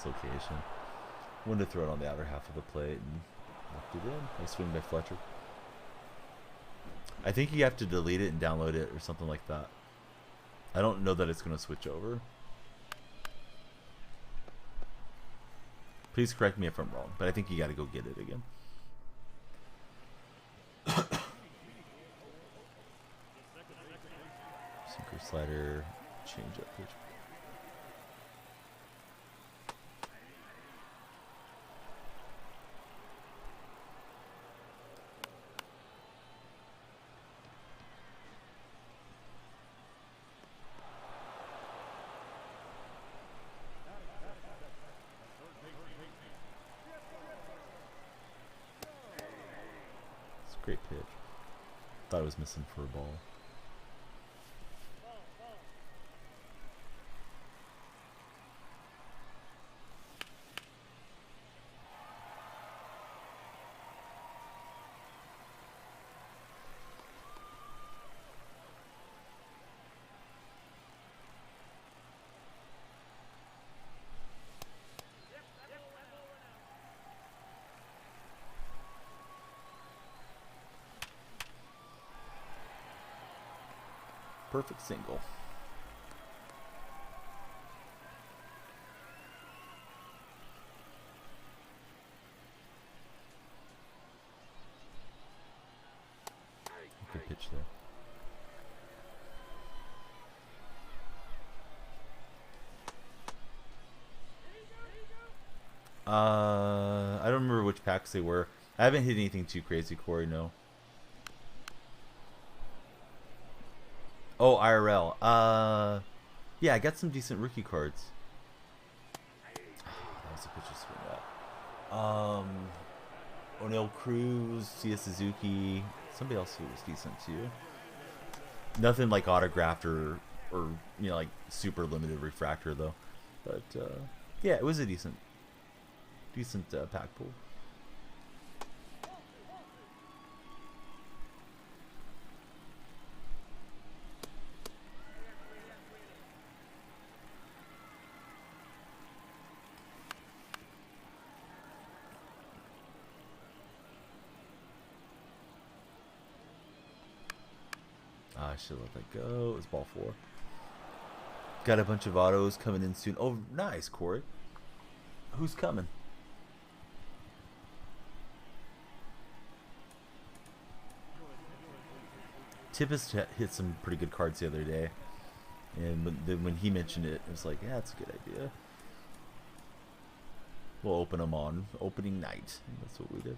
Location. Wanted to throw it on the outer half of the plate and knocked it in. Nice swing by Fletcher. I think you have to delete it and download it or something like that. I don't know that it's going to switch over. Please correct me if I'm wrong, but I think you got to go get it again. Sinker, slider, change up pitch. Thought I was missing for a ball. Perfect single. Good pitch there. I don't remember which packs they were. I haven't hit anything too crazy, Corey, no. Oh, IRL. Yeah, I got some decent rookie cards. That was a pitch to swing at. O'Neill Cruz, Sia Suzuki, somebody else who was decent too. Nothing like autographed or you know, like super limited refractor though. But yeah, it was a decent pack pool. I should let that go. It was ball 4. Got a bunch of autos coming in soon. Oh, nice, Corey. Who's coming? Tippis hit some pretty good cards the other day. And when he mentioned it, it was like, yeah, that's a good idea. We'll open them on opening night. That's what we did.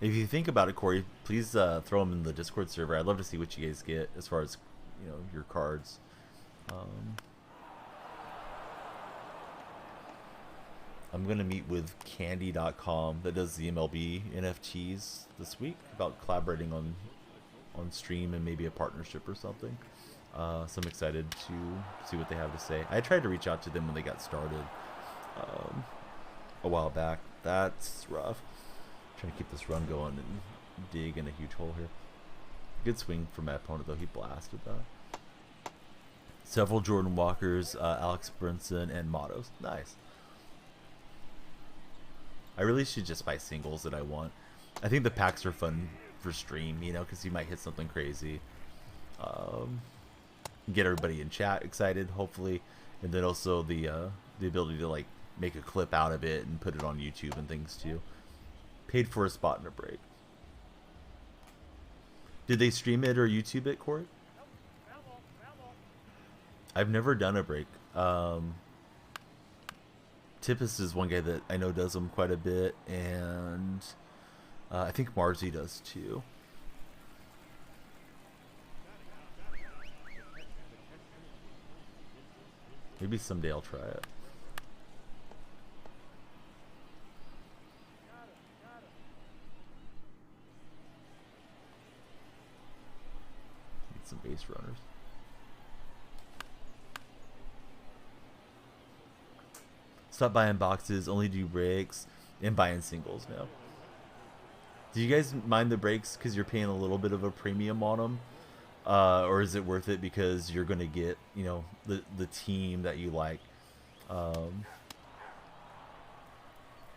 If you think about it, Corey, please throw them in the Discord server. I'd love to see what you guys get as far as, you know, your cards. I'm gonna meet with Candy.com that does the MLB NFTs this week about collaborating on stream and maybe a partnership or something. So I'm excited to see what they have to say. I tried to reach out to them when they got started a while back. That's rough. Trying to keep this run going and dig in a huge hole here. Good swing from my opponent though. He blasted that. Several Jordan Walkers, Alex Brinson, and Mottos. Nice. I really should just buy singles that I want. I think the packs are fun for stream, you know, because you might hit something crazy. Get everybody in chat excited, hopefully, and then also the ability to like make a clip out of it and put it on YouTube and things too. Paid for a spot in a break. Did they stream it or YouTube it, Corey? I've never done a break. Tippis is one guy that I know does them quite a bit, and I think Marzi does too. Maybe someday I'll try it. Need some base runners. Stop buying boxes, only do breaks, and buying singles now. Do you guys mind the breaks because you're paying a little bit of a premium on them? Or is it worth it because you're going to get, you know, the team that you like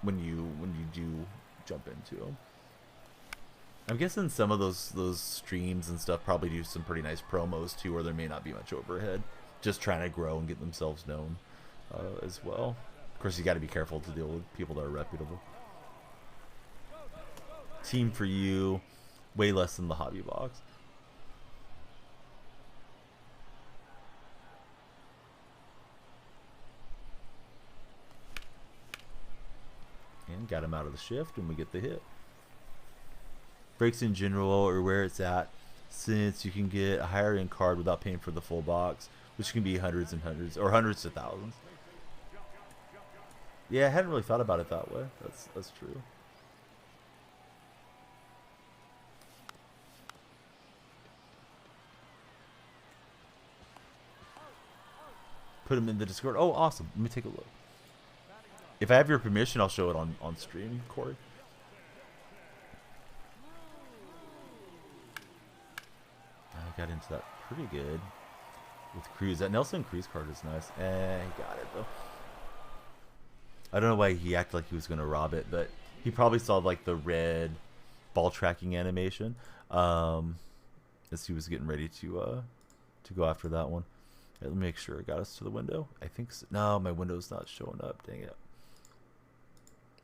when you do jump into them? I'm guessing some of those streams and stuff probably do some pretty nice promos too, or there may not be much overhead. Just trying to grow and get themselves known as well. Of course, you got to be careful to deal with people that are reputable. Team for you. Way less than the hobby box. And got him out of the shift, and we get the hit. Breaks in general, or where it's at, since you can get a higher end card without paying for the full box, which can be hundreds and hundreds, or hundreds to thousands. Yeah, I hadn't really thought about it that way. That's true. Put them in the Discord. Oh, awesome. Let me take a look. If I have your permission, I'll show it on stream, Corey. I got into that pretty good with Cruz. That Nelson Cruz card is nice. He got it, though. I don't know why he acted like he was going to rob it, but he probably saw, like, the red ball tracking animation as he was getting ready to go after that one. Right, let me make sure it got us to the window. I think so. No, my window's not showing up. Dang it.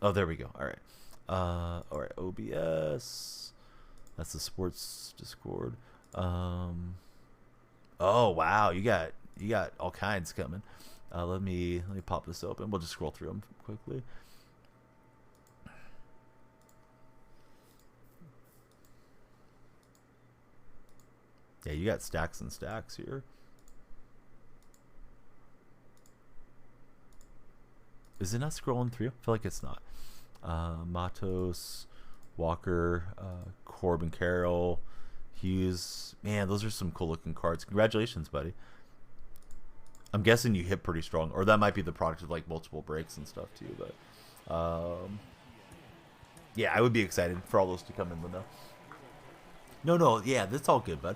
Oh, there we go. All right. All right. OBS. That's the sports Discord. Oh wow, you got all kinds coming. Let me pop this open. We'll just scroll through them quickly. Yeah, you got stacks and stacks here. Is it not scrolling through? I feel like it's not. Matos, Walker, Corbin Carroll, Hughes. Man, those are some cool looking cards. Congratulations, buddy. I'm guessing you hit pretty strong, or that might be the product of like multiple breaks and stuff too. But yeah, I would be excited for all those to come in the know. No, yeah, that's all good, bud.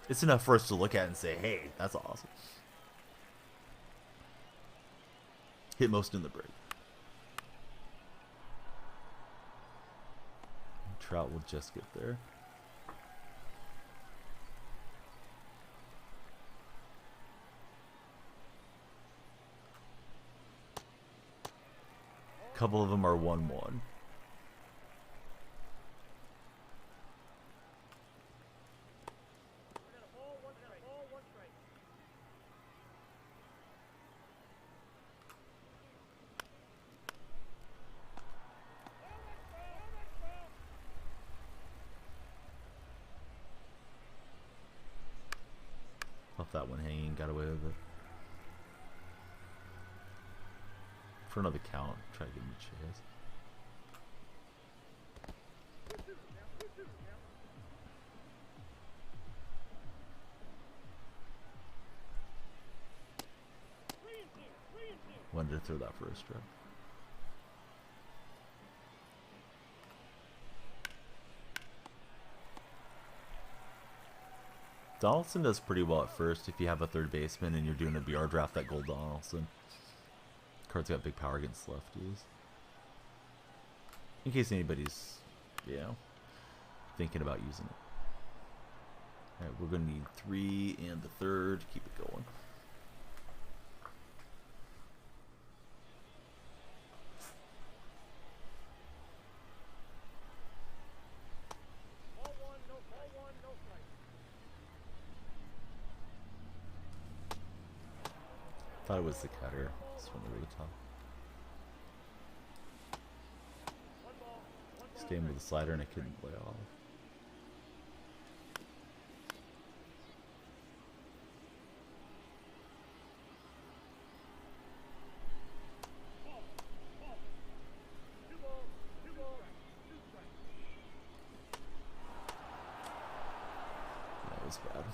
It's enough for us to look at and say, hey, that's awesome. Hit most in the break. Trout will just get there. A couple of them are 1-1. Left that one hanging, got away with it. For another count, try to give him a chance. Wanted to throw that for a strike. Donaldson does pretty well at first if you have a third baseman and you're doing a BR draft. That gold Donaldson card's got big power against lefties. In case anybody's, you know, thinking about using it. All right, we're gonna need 3 and the third to keep it going. Thought it was the cutter. Swung over the top. Staying with the slider and I couldn't lay off. That was bad.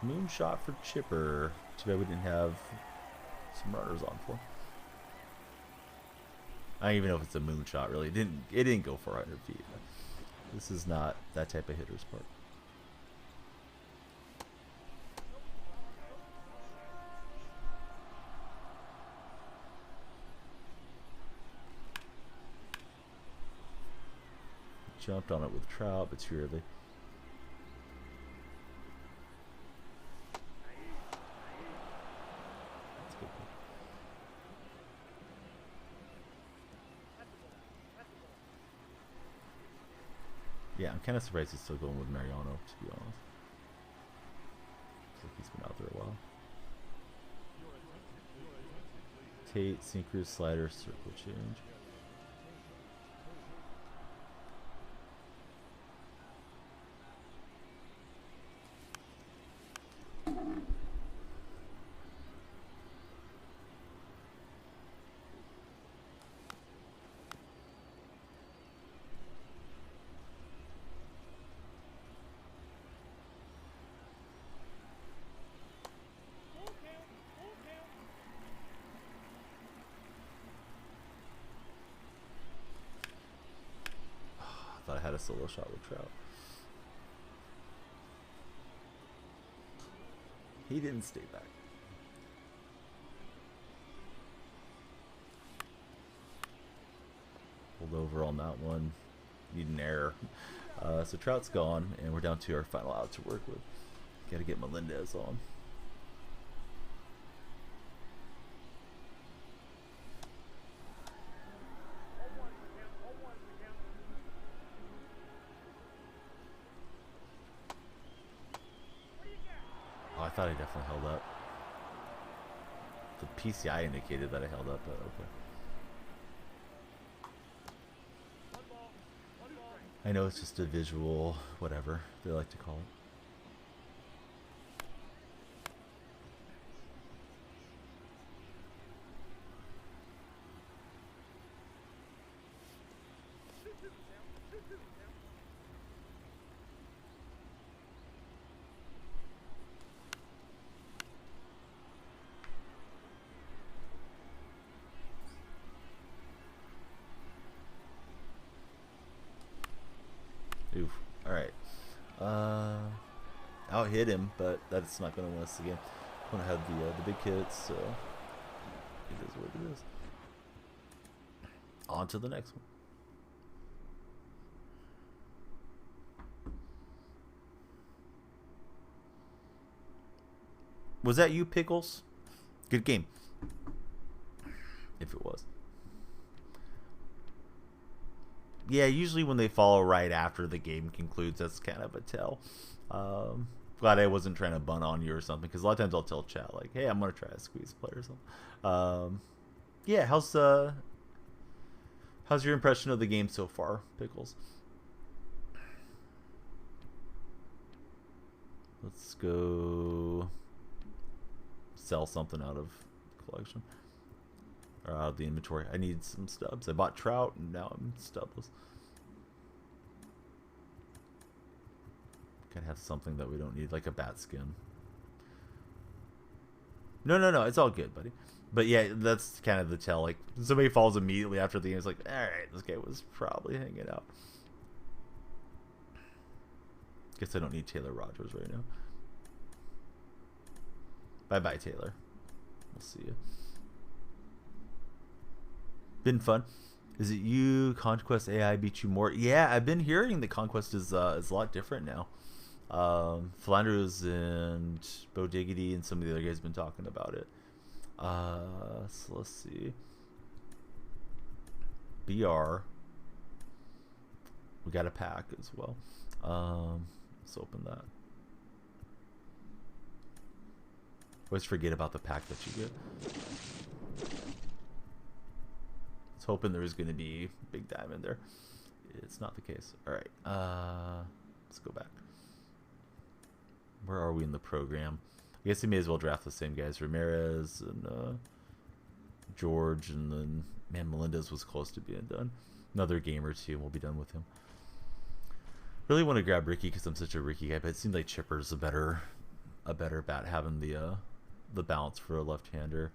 Moonshot for Chipper. Too bad we didn't have some runners on for. I don't even know if it's a moonshot really. It didn't go 400 feet. This is not that type of hitter's part. Jumped on it with Trout, but too early. Yeah, I'm kind of surprised he's still going with Mariano, to be honest. Looks like he's been out there a while. Tate, sinker, slider, circle change. I thought I had a solo shot with Trout. He didn't stay back. Pulled over on that one. Need an error. So Trout's gone, and we're down to our final out to work with. Got to get Melendez on. I thought I definitely held up. The PCI indicated that I held up, but okay. I know it's just a visual, whatever they like to call it. Oof. Alright. Out hit him, but that's not going to win us the game. I'm going to have the big hits, so it is what it is. On to the next one. Was that you, Pickles? Good game. If it was. Yeah, usually when they follow right after the game concludes, that's kind of a tell. Glad I wasn't trying to bun on you or something, because a lot of times I'll tell chat, like, hey, I'm going to try to squeeze a play or something. Yeah, how's your impression of the game so far, Pickles? Let's go sell something out of the collection. Or out of the inventory. I need some stubs. I bought Trout and now I'm stubless. Gotta have something that we don't need, like a bat skin. No, it's all good, buddy. But yeah, that's kind of the tell. Like, somebody falls immediately after the game. It's like, alright, this guy was probably hanging out. Guess I don't need Taylor Rogers right now. Bye-bye, Taylor. We'll see you. Been fun. Is it you? Conquest AI beat you more? Yeah, I've been hearing that Conquest is a lot different now. Flanders and Bo Diggity and some of the other guys have been talking about it. So let's see. BR. We got a pack as well. Let's open that. Always forget about the pack that you get. I was hoping there was going to be big diamond there. It's not the case. All right. Let's go back. Where are we in the program? I guess we may as well draft the same guys. Ramirez and George, and then, man, Melendez was close to being done. Another game or two, and we'll be done with him. Really want to grab Ricky because I'm such a Ricky guy, but it seems like Chipper's a better bat, having the balance for a left-hander.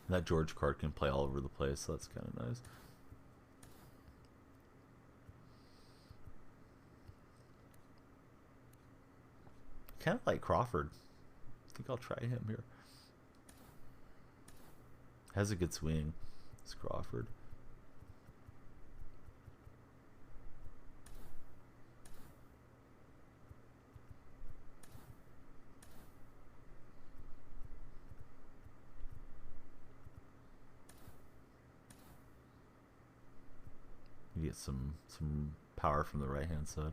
That George card can play all over the place, so that's kind of nice. Kind of like Crawford. I think I'll try him here. Has a good swing. It's Crawford. You get some power from the right hand side.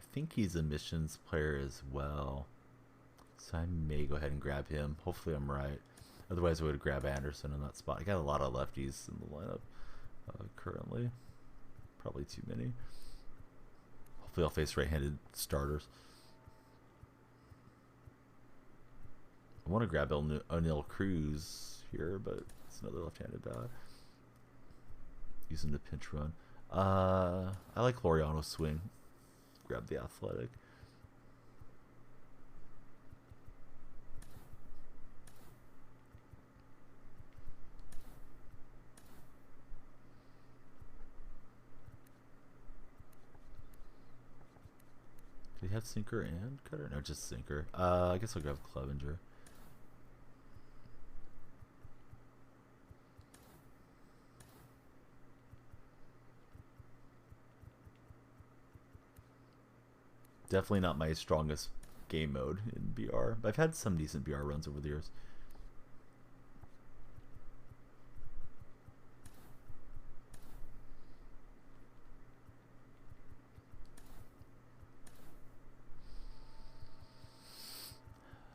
I think he's a missions player as well, so I may go ahead and grab him. Hopefully I'm right. Otherwise I would grab Anderson in that spot. I got a lot of lefties in the lineup currently. Probably too many. Hopefully I'll face right-handed starters. I want to grab O'Neal Cruz here, but it's another left-handed guy. Use him to pinch run. I like Laureano's swing. Grab the athletic. Do you have sinker and cutter? No, just sinker. I guess I'll grab Clevenger. Definitely not my strongest game mode in BR. I've had some decent BR runs over the years.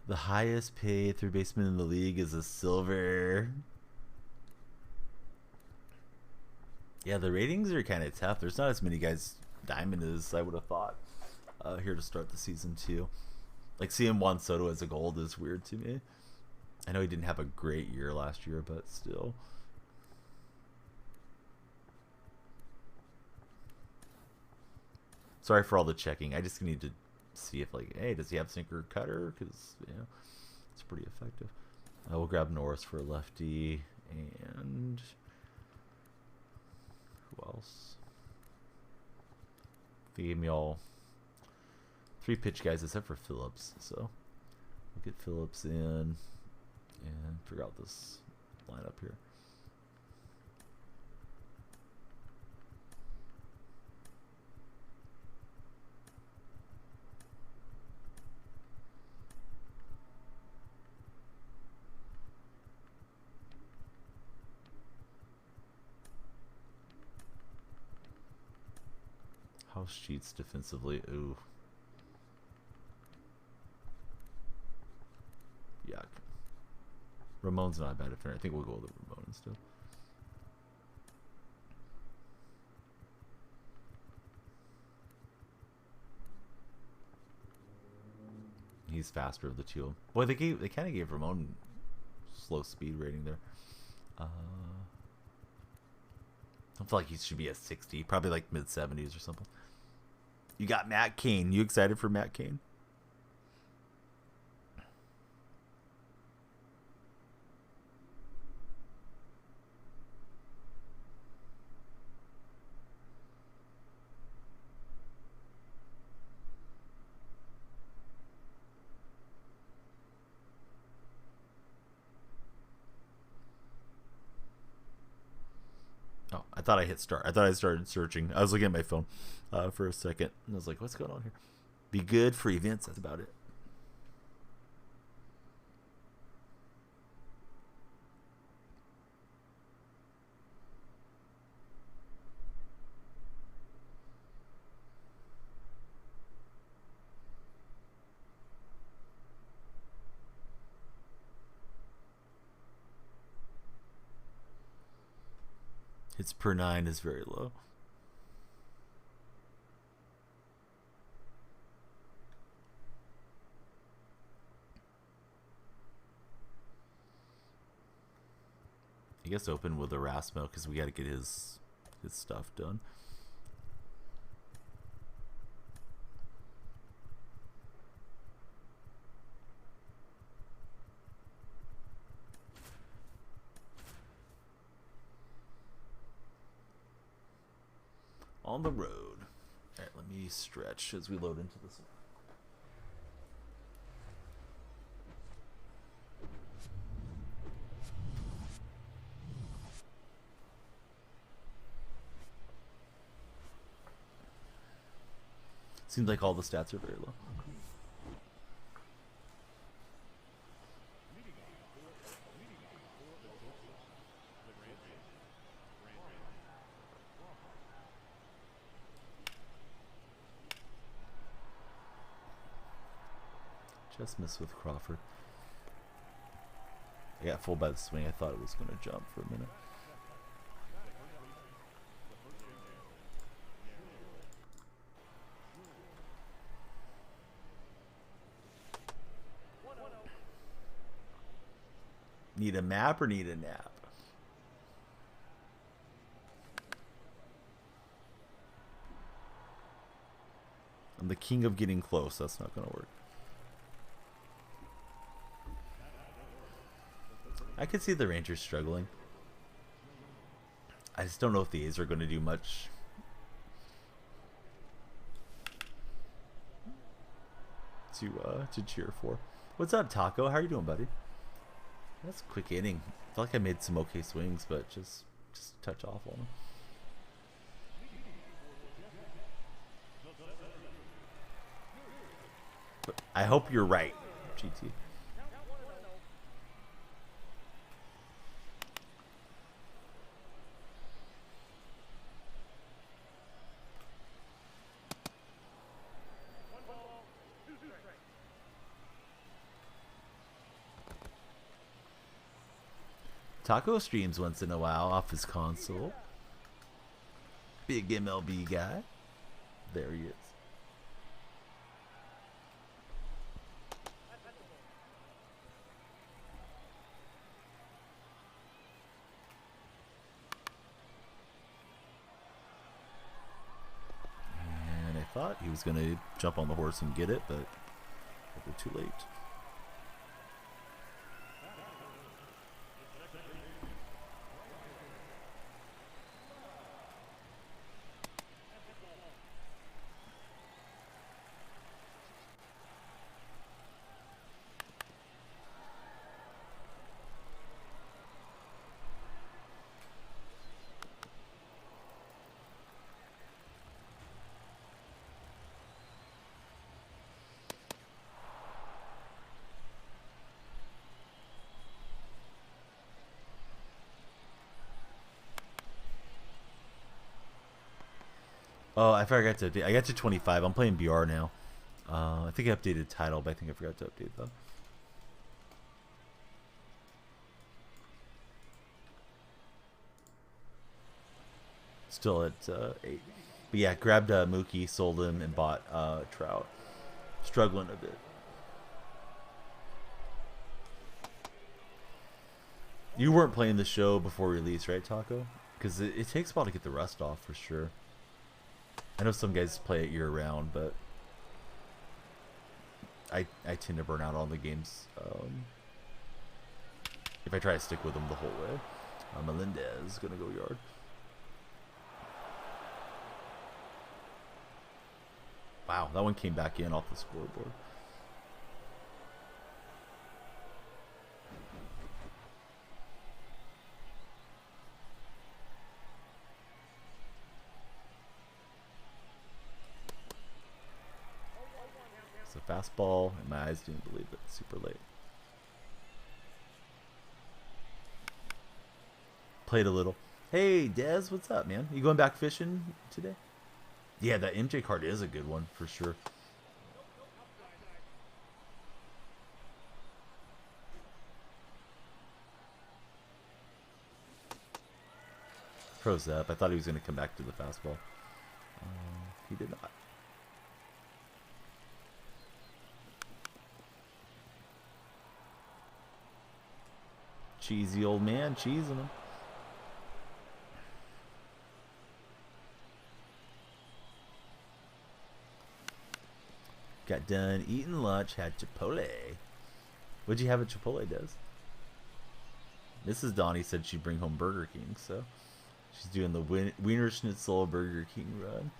The highest paid third baseman in the league is a silver. Yeah, the ratings are kind of tough. There's not as many guys diamond as I would have thought here to start the season too. Like seeing Juan Soto as a gold is weird to me. I know he didn't have a great year last year, but still. Sorry for all the checking. I just need to see if, like, hey, does he have sinker cutter? Because, you know, it's pretty effective. I will grab Norris for a lefty. And who else? They gave me all 3 pitch guys except for Phillips. So we'll get Phillips in and figure out this lineup here. House cheats defensively. Ooh. Yuck. Ramon's not a bad defender. I think we'll go with Ramon instead. He's faster of the two. Boy, they kind of gave Ramon slow speed rating there. I feel like he should be a 60, probably like mid 70s or something. You got Matt Cain. You excited for Matt Cain? Oh, I thought I hit start. I thought I started searching. I was looking at my phone for a second. And I was like, what's going on here? Be good for events. That's about it. Hits per 9 is very low. I guess open with Erasmo because we got to get his stuff done. on the road. All right, let me stretch as we load into this one. Seems like all the stats are very low. Just missed with Crawford. I got fooled by the swing. I thought it was going to jump for a minute. Need a map or need a nap? I'm the king of getting close. That's not going to work. I could see the Rangers struggling. I just don't know if the A's are going to do much. To cheer for. What's up, Taco? How are you doing, buddy? That's a quick inning. I feel like I made some okay swings, but just a touch off on them. But I hope you're right, GT. Taco streams once in a while off his console. Big MLB guy. There he is. And I thought he was going to jump on the horse and get it, but we're too late. Oh, I forgot to update. I got to 25. I'm playing BR now. I think I updated title, but I think I forgot to update them. Still at 8. But yeah, grabbed Mookie, sold him, and bought Trout. Struggling a bit. You weren't playing the show before release, right, Taco? Because it takes a while to get the rust off, for sure. I know some guys play it year-round, but I tend to burn out on the games if I try to stick with them the whole way. Melendez is going to go yard. Wow, that one came back in off the scoreboard. Fastball, and my eyes didn't believe it. Super late. Played a little. Hey, Dez, what's up, man? You going back fishing today? Yeah, that MJ card is a good one, for sure. Pros up. I thought he was going to come back to the fastball. He did not. Cheesy old man, cheesing him. Got done eating lunch, had Chipotle. What'd you have at Chipotle, Des? Mrs. Donnie said she'd bring home Burger King, so She's doing the Wiener Schnitzel Burger King run.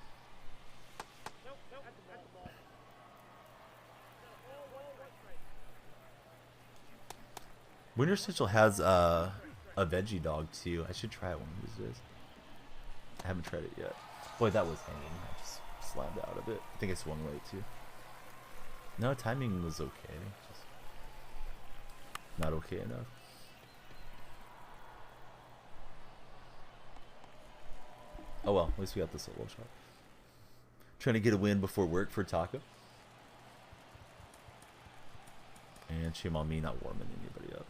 Wiener Schnitzel has a veggie dog too. I should try it one of these days. I haven't tried it yet. Boy, that was hanging. I just slammed out of it. I think I swung right too. No, timing was okay. Just not okay enough. Oh well, at least we got the solo shot. Trying to get a win before work for Taco. And shame on me not warming anybody up.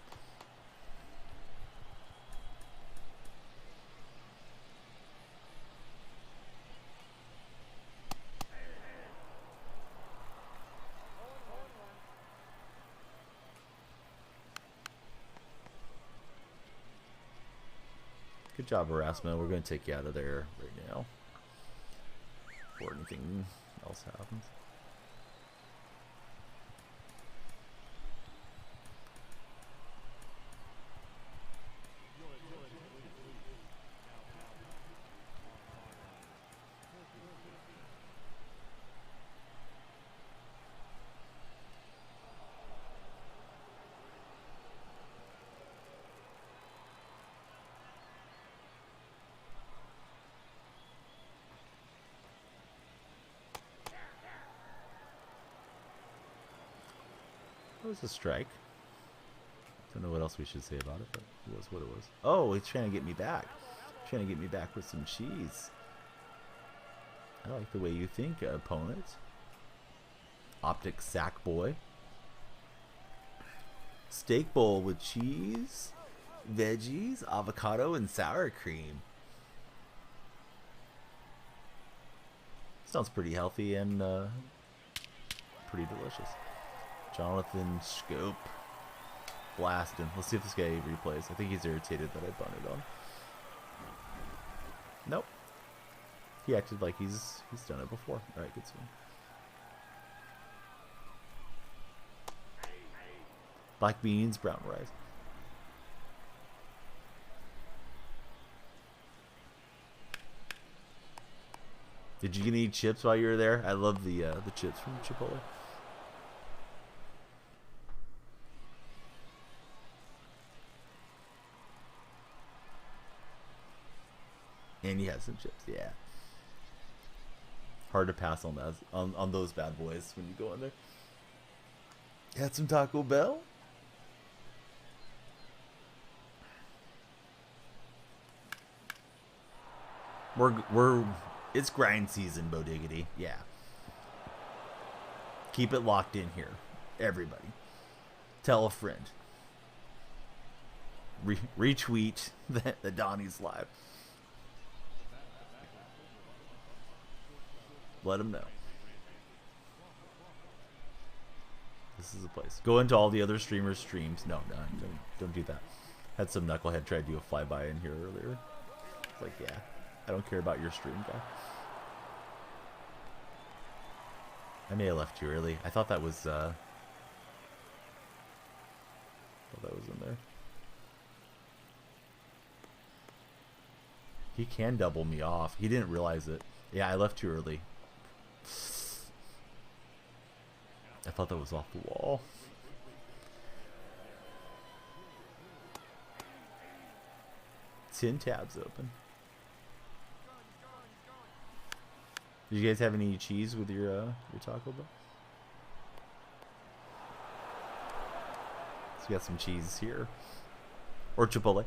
Good job, harassment. We're going to take you out of there right now before anything else happens. That was a strike. Don't know what else we should say about it, but it was what it was. Oh, he's trying to get me back. Trying to get me back with some cheese. I like the way you think, opponent. Optic sack boy. Steak bowl with cheese, veggies, avocado, and sour cream. Sounds pretty healthy and pretty delicious. Jonathan Scope. Blasting. Let's see if this guy replays. I think he's irritated that I bunted on. Nope. He acted like he's done it before. Alright, good swing. Black beans, brown rice. Did you get any chips while you were there? I love the chips from Chipotle. And he has some chips, yeah. Hard to pass on that, on those bad boys when you go in there. Had some Taco Bell. It's grind season, Bo Diggity. Yeah. Keep it locked in here, everybody. Tell a friend. Retweet the Donnie's live. Let them know. This is the place. Go into all the other streamers' streams. No, don't do that. Had some knucklehead try to do a flyby in here earlier. It's like, yeah, I don't care about your stream, guy. I may have left you early. I thought that was in there. He can double me off. He didn't realize it. Yeah, I left too early. I thought that was off the wall. Tin tabs open. Did you guys have any cheese with your Taco Bell? So we got some cheese here. Or Chipotle.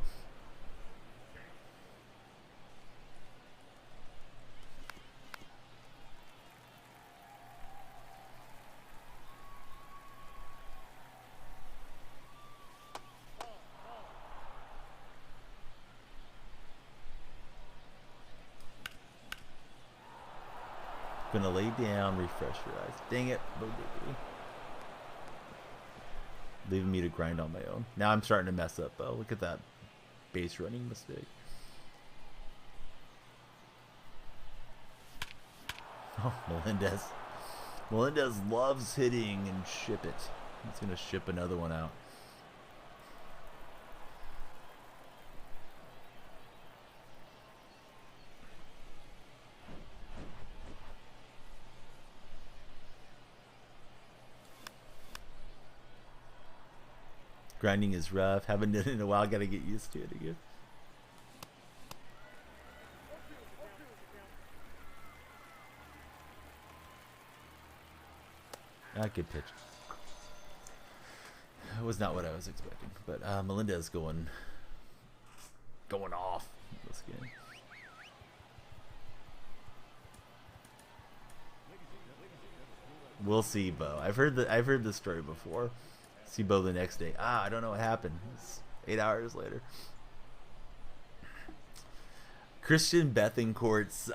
Gonna lay down, refresh your eyes. Dang it, leaving me to grind on my own. Now I'm starting to mess up, though. Look at that base running mistake. Oh, Melendez. Melendez loves hitting and ship it. He's gonna ship another one out. Grinding is rough. Haven't done it in a while. Got to get used to it again. Good pitch. That was not what I was expecting. But Melendez going off this game. We'll see, Bo. I've heard the story before. See Bo the next day. I don't know what happened. It's 8 hours later. Christian Bethencourt's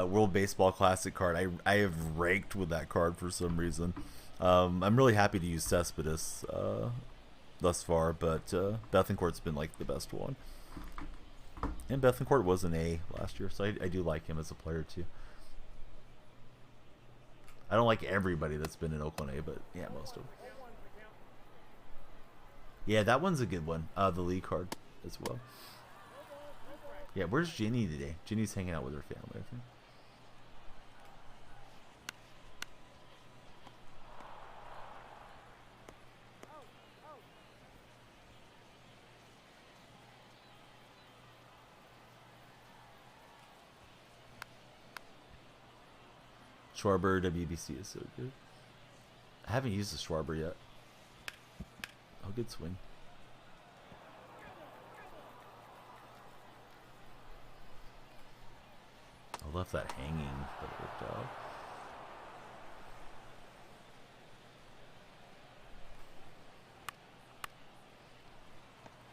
World Baseball Classic card. I have raked with that card for some reason. I'm really happy to use Cespedes thus far, but Bethencourt's been like the best one. And Bethencourt was an A last year, so I do like him as a player too. I don't like everybody that's been in Oakland A, but yeah, most of them. Yeah, that one's a good one. The Lee card as well. Yeah, where's Ginny today? Ginny's hanging out with her family, I think. Schwarber WBC is so good. I haven't used the Schwarber yet. Oh, good swing. I left that hanging, but it worked out.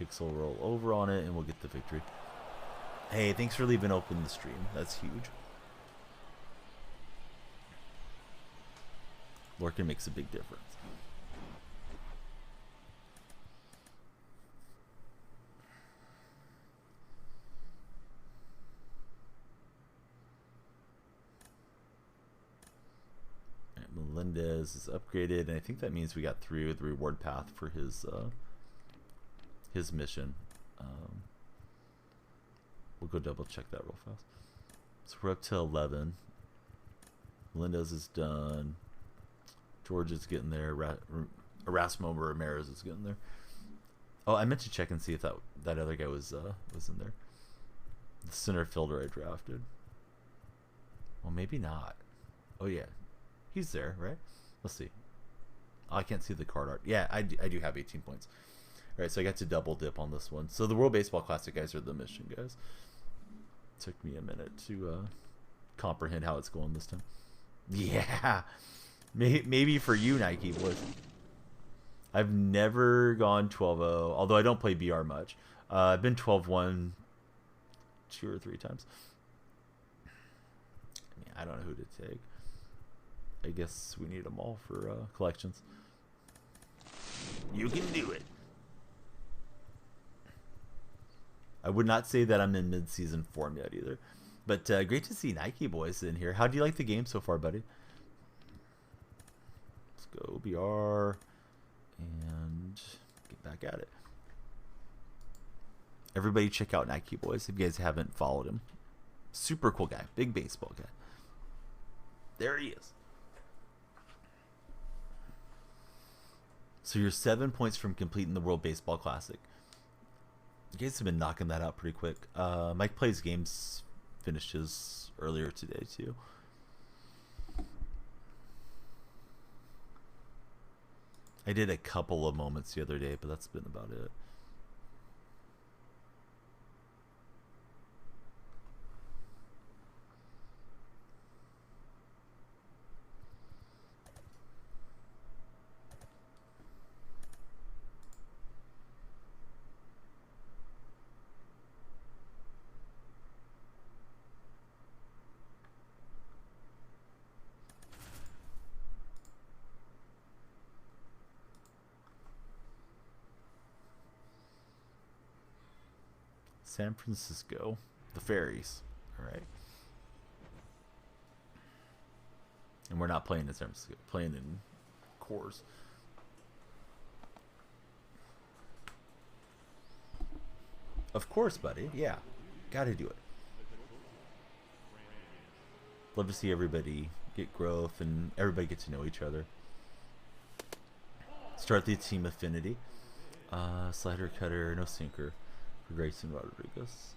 Pixel roll over on it, and we'll get the victory. Hey, thanks for leaving open the stream. That's huge. Working makes a big difference. Melendez is upgraded, and I think that means we got through the reward path for his mission. We'll go double check that real fast. So we're up to 11. Melendez is done. George is getting there. Erasmo Ramirez is getting there. Oh, I meant to check and see if that other guy was in there. The center fielder I drafted. Well, maybe not. Oh yeah, he's there, right? Let's see. Oh, I can't see the card art. Yeah, I do have 18 points. All right, so I got to double dip on this one. So the World Baseball Classic guys are the mission guys. Took me a minute to comprehend how it's going this time. Yeah. Maybe for you, Nike boys. I've never gone 12-0, although I don't play BR much. I've been 12-1 2 or 3 times. I mean, I don't know who to take. I guess we need them all for collections. You can do it. I would not say that I'm in mid-season form yet either. But great to see Nike boys in here. How do you like the game so far, buddy? Go BR and get back at it. Everybody check out Nike Boys if you guys haven't followed him. Super cool guy. Big baseball guy. There he is. So you're 7 points from completing the World Baseball Classic. You guys have been knocking that out pretty quick. Mike Plays Games finished his earlier today too. I did a couple of moments the other day, but that's been about it. San Francisco, the Ferries. All right. And we're not playing in San Francisco, playing in Coors. Of course, buddy. Yeah. Got to do it. Love to see everybody get growth and everybody get to know each other. Start the team affinity. Slider, cutter, no sinker for Grayson Rodriguez.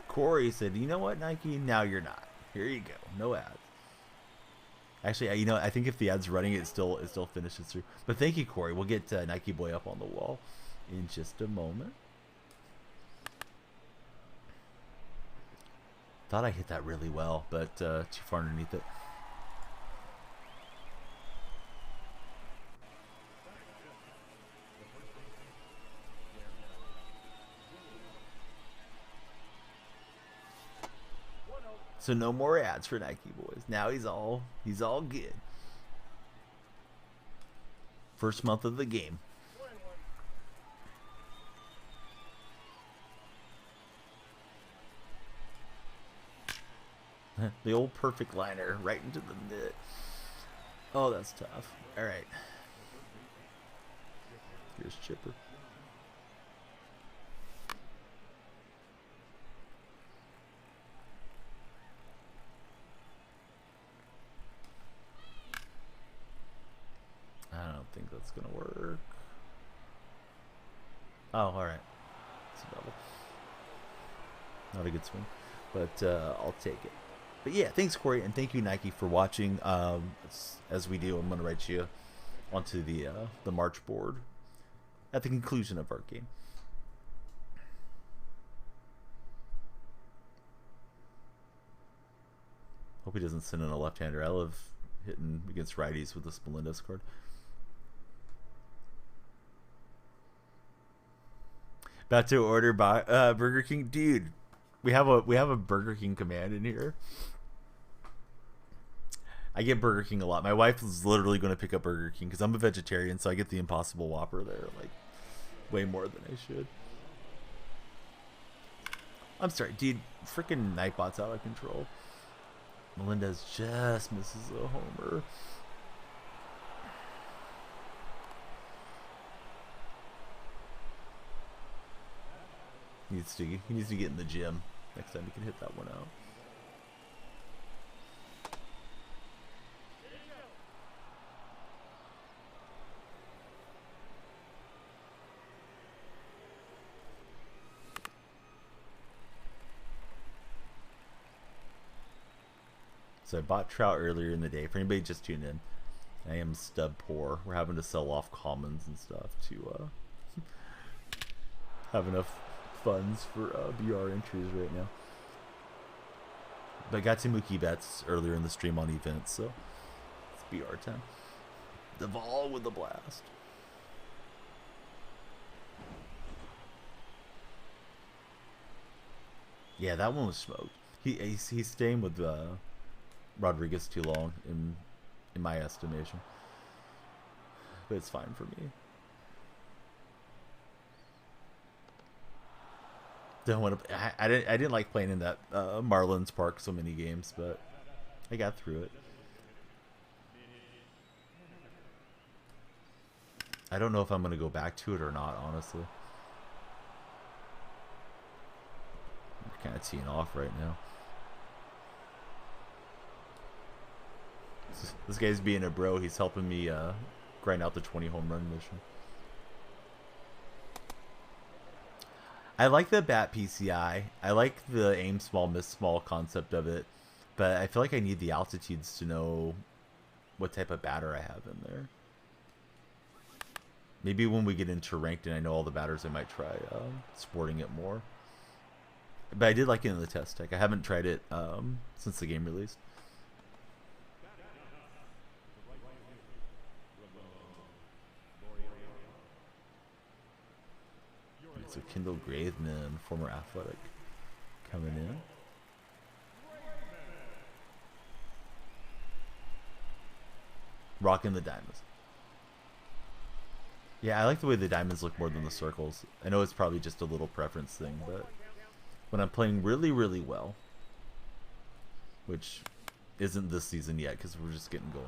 Corey said, "You know what, Nike? Now you're not. Here you go. No ads." Actually, you know, I think if the ad's running, it still finishes through. But thank you, Corey. We'll get Nike Boy up on the wall in just a moment. Thought I hit that really well, but too far underneath it. So no more ads for Nike Boys. Now he's all good. First month of the game. The old perfect liner right into the mitt. Oh, that's tough. All right. Here's Chipper. I don't think that's gonna work. Oh, all right. It's a double. Not a good swing, but I'll take it. But yeah, thanks, Corey, and thank you, Nike, for watching. As we do, I'm gonna write you onto the March board at the conclusion of our game. Hope he doesn't send in a left-hander. I love hitting against righties with this Melendez card. About to order by Burger King, dude. We have a Burger King command in here. I get Burger King a lot. My wife is literally going to pick up Burger King because I'm a vegetarian, so I get the Impossible Whopper there, like way more than I should. I'm sorry, dude. Freaking Nightbot's out of control. Melendez just misses a homer. He needs to get in the gym. Next time he can hit that one out. So I bought Trout earlier in the day. For anybody just tuned in, I am stub poor. We're having to sell off commons and stuff to have enough funds for BR entries right now. But I got to Mookie bets earlier in the stream on events, so it's BR time. The ball with the blast. Yeah, that one was smoked. He's staying with Rodriguez too long in my estimation, but it's fine for me. Don't want to. I didn't like playing in that Marlins Park so many games, but I got through it. I don't know if I'm gonna go back to it or not, honestly. I'm kind of teeing off right now. This guy's being a bro. He's helping me grind out the 20 home run mission. I like the bat PCI. I like the aim small, miss small concept of it. But I feel like I need the altitudes to know what type of batter I have in there. Maybe when we get into ranked and I know all the batters, I might try sporting it more. But I did like it in the test tech. I haven't tried it since the game released. So Kendall Graveman, former Athletic, coming in. Rocking the diamonds. Yeah, I like the way the diamonds look more than the circles. I know it's probably just a little preference thing, but when I'm playing really, really well, which isn't this season yet because we're just getting going.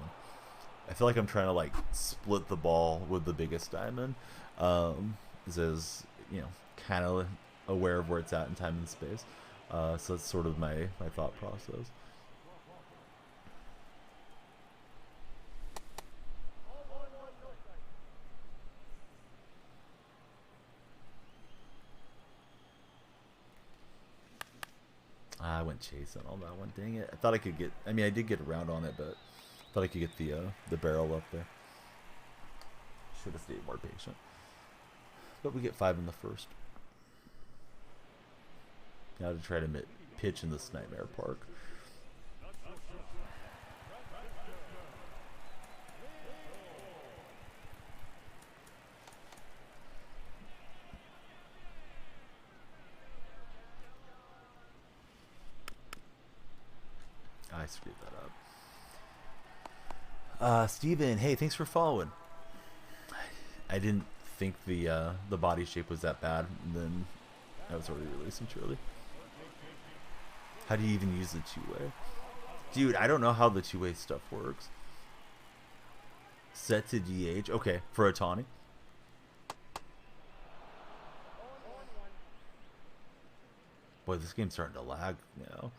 I feel like I'm trying to like split the ball with the biggest diamond. As you know, kind of aware of where it's at in time and space. So that's sort of my thought process. I went chasing on that one. Dang it! I thought I could get. I mean, I did get around on it, but I thought I could get the barrel up there. Should have stayed more patient. But we get 5 in the first. Now to try to pitch in this Nightmare Park. I screwed that up. Steven, hey, thanks for following. I didn't think the body shape was that bad, and then I was already releasing too early. How do you even use the two-way? Dude, I don't know how the two-way stuff works. Set to DH. Okay, for Otani. Boy, this game's starting to lag now.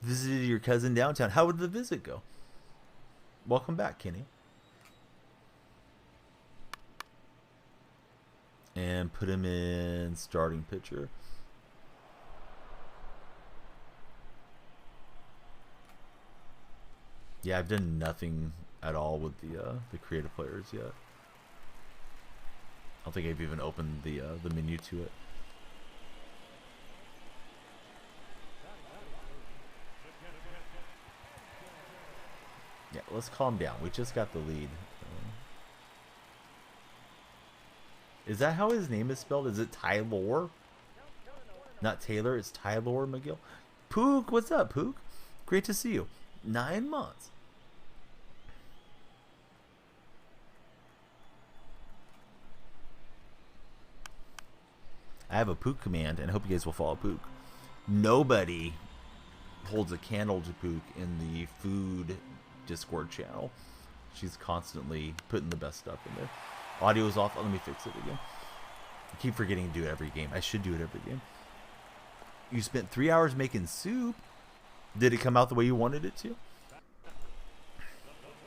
Visited your cousin downtown. How would the visit go? Welcome back, Kenny. And put him in starting pitcher. Yeah, I've done nothing at all with the creative players yet. I don't think I've even opened the menu to it. Yeah, let's calm down. We just got the lead. Is that how his name is spelled? Is it Tylor? Not Taylor, it's Tylor McGill. Pook, what's up, Pook? Great to see you. 9 months. I have a Pook command, and I hope you guys will follow Pook. Nobody holds a candle to Pook in the food Discord channel. She's constantly putting the best stuff in there. Audio is off. Let me fix it again. I keep forgetting to do it every game. I should do it every game. You spent 3 hours making soup. Did it come out the way you wanted it to?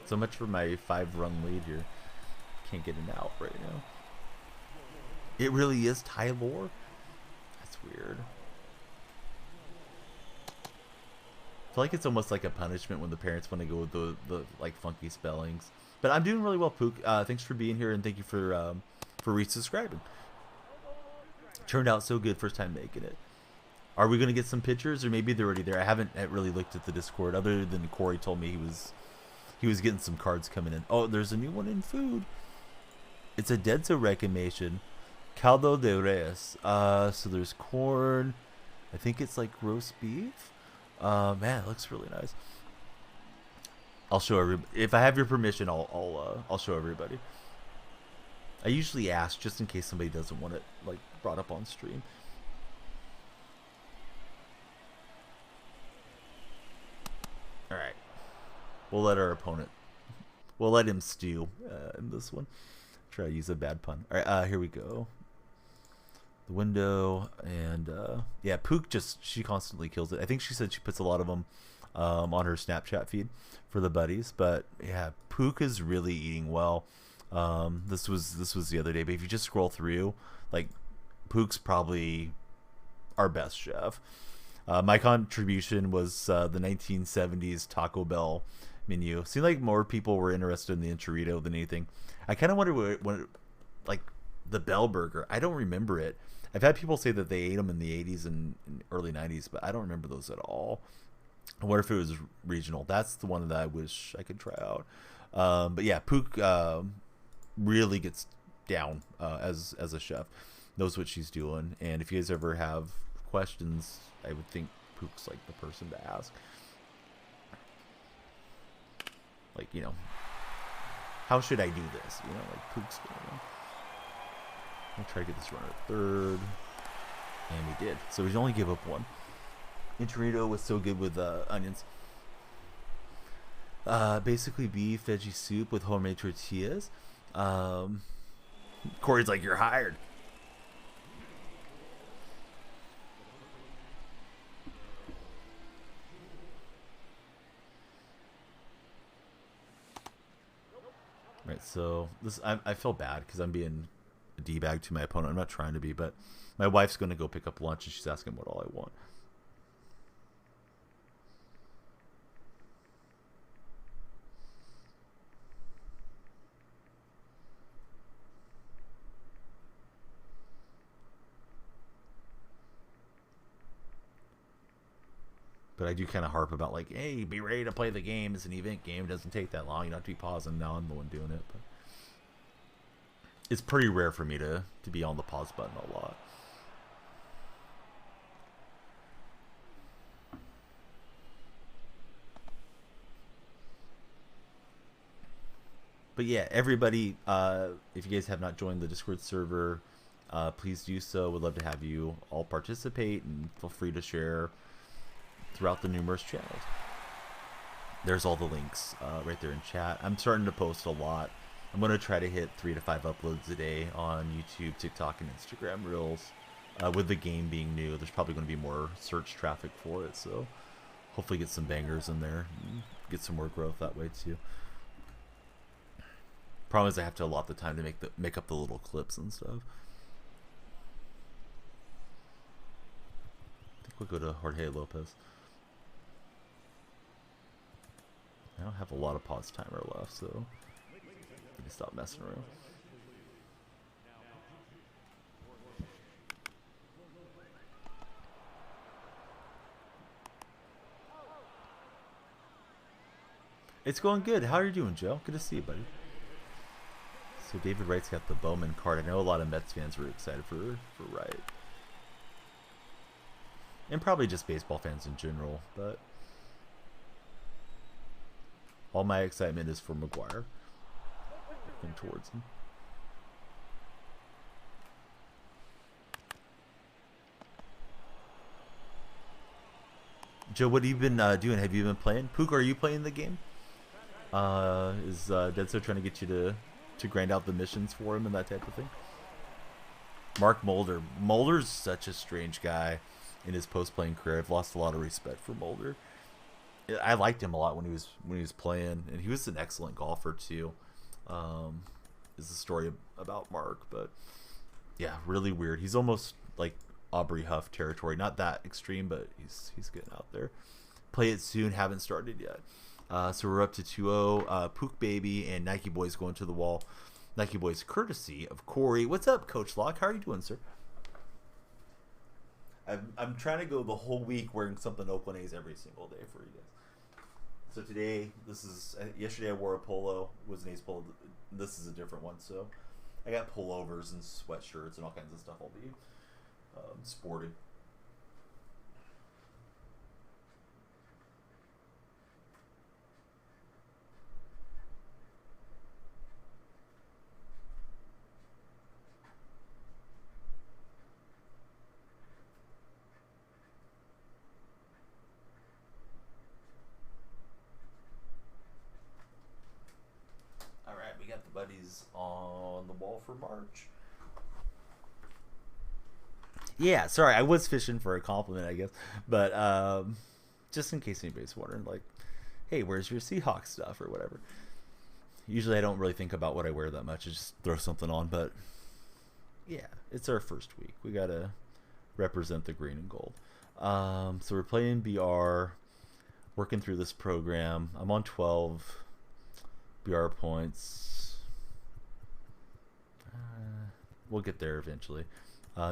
So much for my 5-run lead here. Can't get an out right now. It really is Tylor? That's weird. I feel like it's almost like a punishment when the parents want to go with the like funky spellings. But I'm doing really well, Pook. Thanks for being here, and thank you for resubscribing. Turned out so good first time making it. Are we going to get some pictures, or maybe they're already there? I haven't really looked at the Discord, other than Corey told me he was getting some cards coming in. Oh, there's a new one in food. It's a Denso reclamation. Caldo de res. So there's corn. I think it's like roast beef. Man, it looks really nice. I'll show everybody. If I have your permission, I'll show everybody. I usually ask just in case somebody doesn't want it like brought up on stream. All right, we'll let our opponent. We'll let him stew in this one. Try to use a bad pun. All right, here we go. The window, and yeah, Pook she constantly kills it. I think she said she puts a lot of them on her Snapchat feed for the buddies, but yeah, Pook is really eating well. This was the other day, but if you just scroll through, like, Pook's probably our best chef. My contribution was the 1970s Taco Bell menu. Seemed like more people were interested in the enchilada than anything. I kind of wonder what like the Bell Burger. I don't remember it. I've had people say that they ate them in the 80s and early 90s, but I don't remember those at all. I wonder if it was regional. That's the one that I wish I could try out. But yeah, Pook really gets down as a chef. Knows what she's doing. And if you guys ever have questions, I would think Pook's like the person to ask. Like, you know, how should I do this? You know, like Pook's doing. I'll try to get this runner at third. And we did. So we only give up one. Enchilada was so good with onions. Basically beef veggie soup with homemade tortillas. Corey's like, you're hired. Right, so this I feel bad because I'm being a d-bag to my opponent. I'm not trying to be, but my wife's going to go pick up lunch and she's asking what all I want. But I do kind of harp about like, hey, be ready to play the game. It's an event game. It doesn't take that long. You don't have to be pausing. Now I'm the one doing it. But it's pretty rare for me to be on the pause button a lot. But yeah, everybody, if you guys have not joined the Discord server, please do so. Would love to have you all participate and feel free to share throughout the numerous channels. There's all the links right there in chat. I'm starting to post a lot. I'm going to try to hit 3 to 5 uploads a day on YouTube, TikTok, and Instagram Reels. With the game being new, there's probably going to be more search traffic for it, so hopefully get some bangers in there and get some more growth that way too. Problem is I have to allot the time to make up the little clips and stuff. I think we'll go to Jorge Lopez. I don't have a lot of pause timer left, so I can stop messing around. It's going good. How are you doing, Joe? Good to see you, buddy. So David Wright's got the Bowman card. I know a lot of Mets fans were excited for Wright. And probably just baseball fans in general, but all my excitement is for McGuire. Looking towards him. Joe, what have you been doing? Have you been playing? Pook, are you playing the game? Is Deadso trying to get you to grind out the missions for him and that type of thing? Mark Mulder. Mulder's such a strange guy in his post-playing career. I've lost a lot of respect for Mulder. I liked him a lot when he was playing, and he was an excellent golfer too. Is the story about Mark, but yeah, really weird. He's almost like Aubrey Huff territory. Not that extreme, but he's getting out there. Play it soon. Haven't started yet. So we're up to 2-0. Pook Baby and Nike Boys going to the wall. Nike Boys courtesy of Corey. What's up, Coach Locke? How are you doing, sir? I'm trying to go the whole week wearing something Oakland A's every single day for you guys. So today, yesterday I wore a polo. It was an A's polo. This is a different one. So I got pullovers and sweatshirts and all kinds of stuff I'll be sporting. We got the buddies on the wall for March. Yeah, sorry, I was fishing for a compliment, I guess, but just in case anybody's wondering, like, hey, where's your Seahawks stuff or whatever. Usually I don't really think about what I wear that much. I just throw something on, but yeah, it's our first week. We gotta represent the green and gold. So we're playing BR, working through this program. I'm on 12 BR points. We'll get there eventually.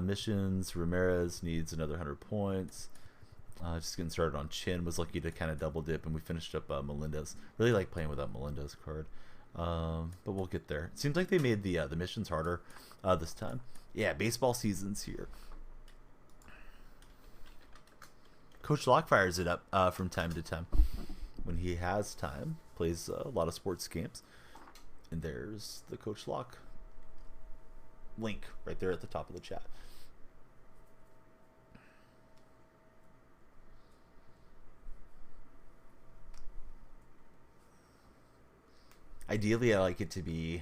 Missions, Ramirez needs another 100 points. Just getting started on Chin. Was lucky to kind of double dip, and we finished up Melendez. Really like playing with that Melendez card. But we'll get there. It seems like they made the missions harder this time. Yeah, baseball season's here. Coach Locke fires it up from time to time. When he has time, plays a lot of sports games. And there's the Coach Locke link right there at the top of the chat. Ideally, I like it to be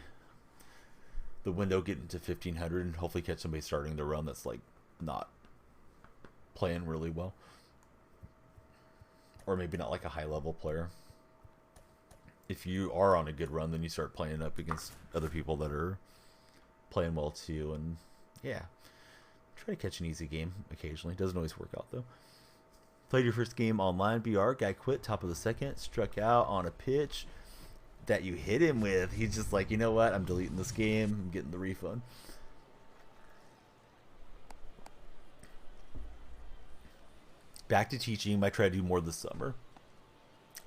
the window getting to 1500 and hopefully catch somebody starting to run that's like not playing really well, or maybe not like a high level player. If you are on a good run, then you start playing up against other people that are playing well too, and yeah, try to catch an easy game occasionally. Doesn't always work out though. Played your first game online, BR. Guy quit top of the second, struck out on a pitch that you hit him with. He's just like, you know what? I'm deleting this game. I'm getting the refund. Back to teaching. Might try to do more this summer.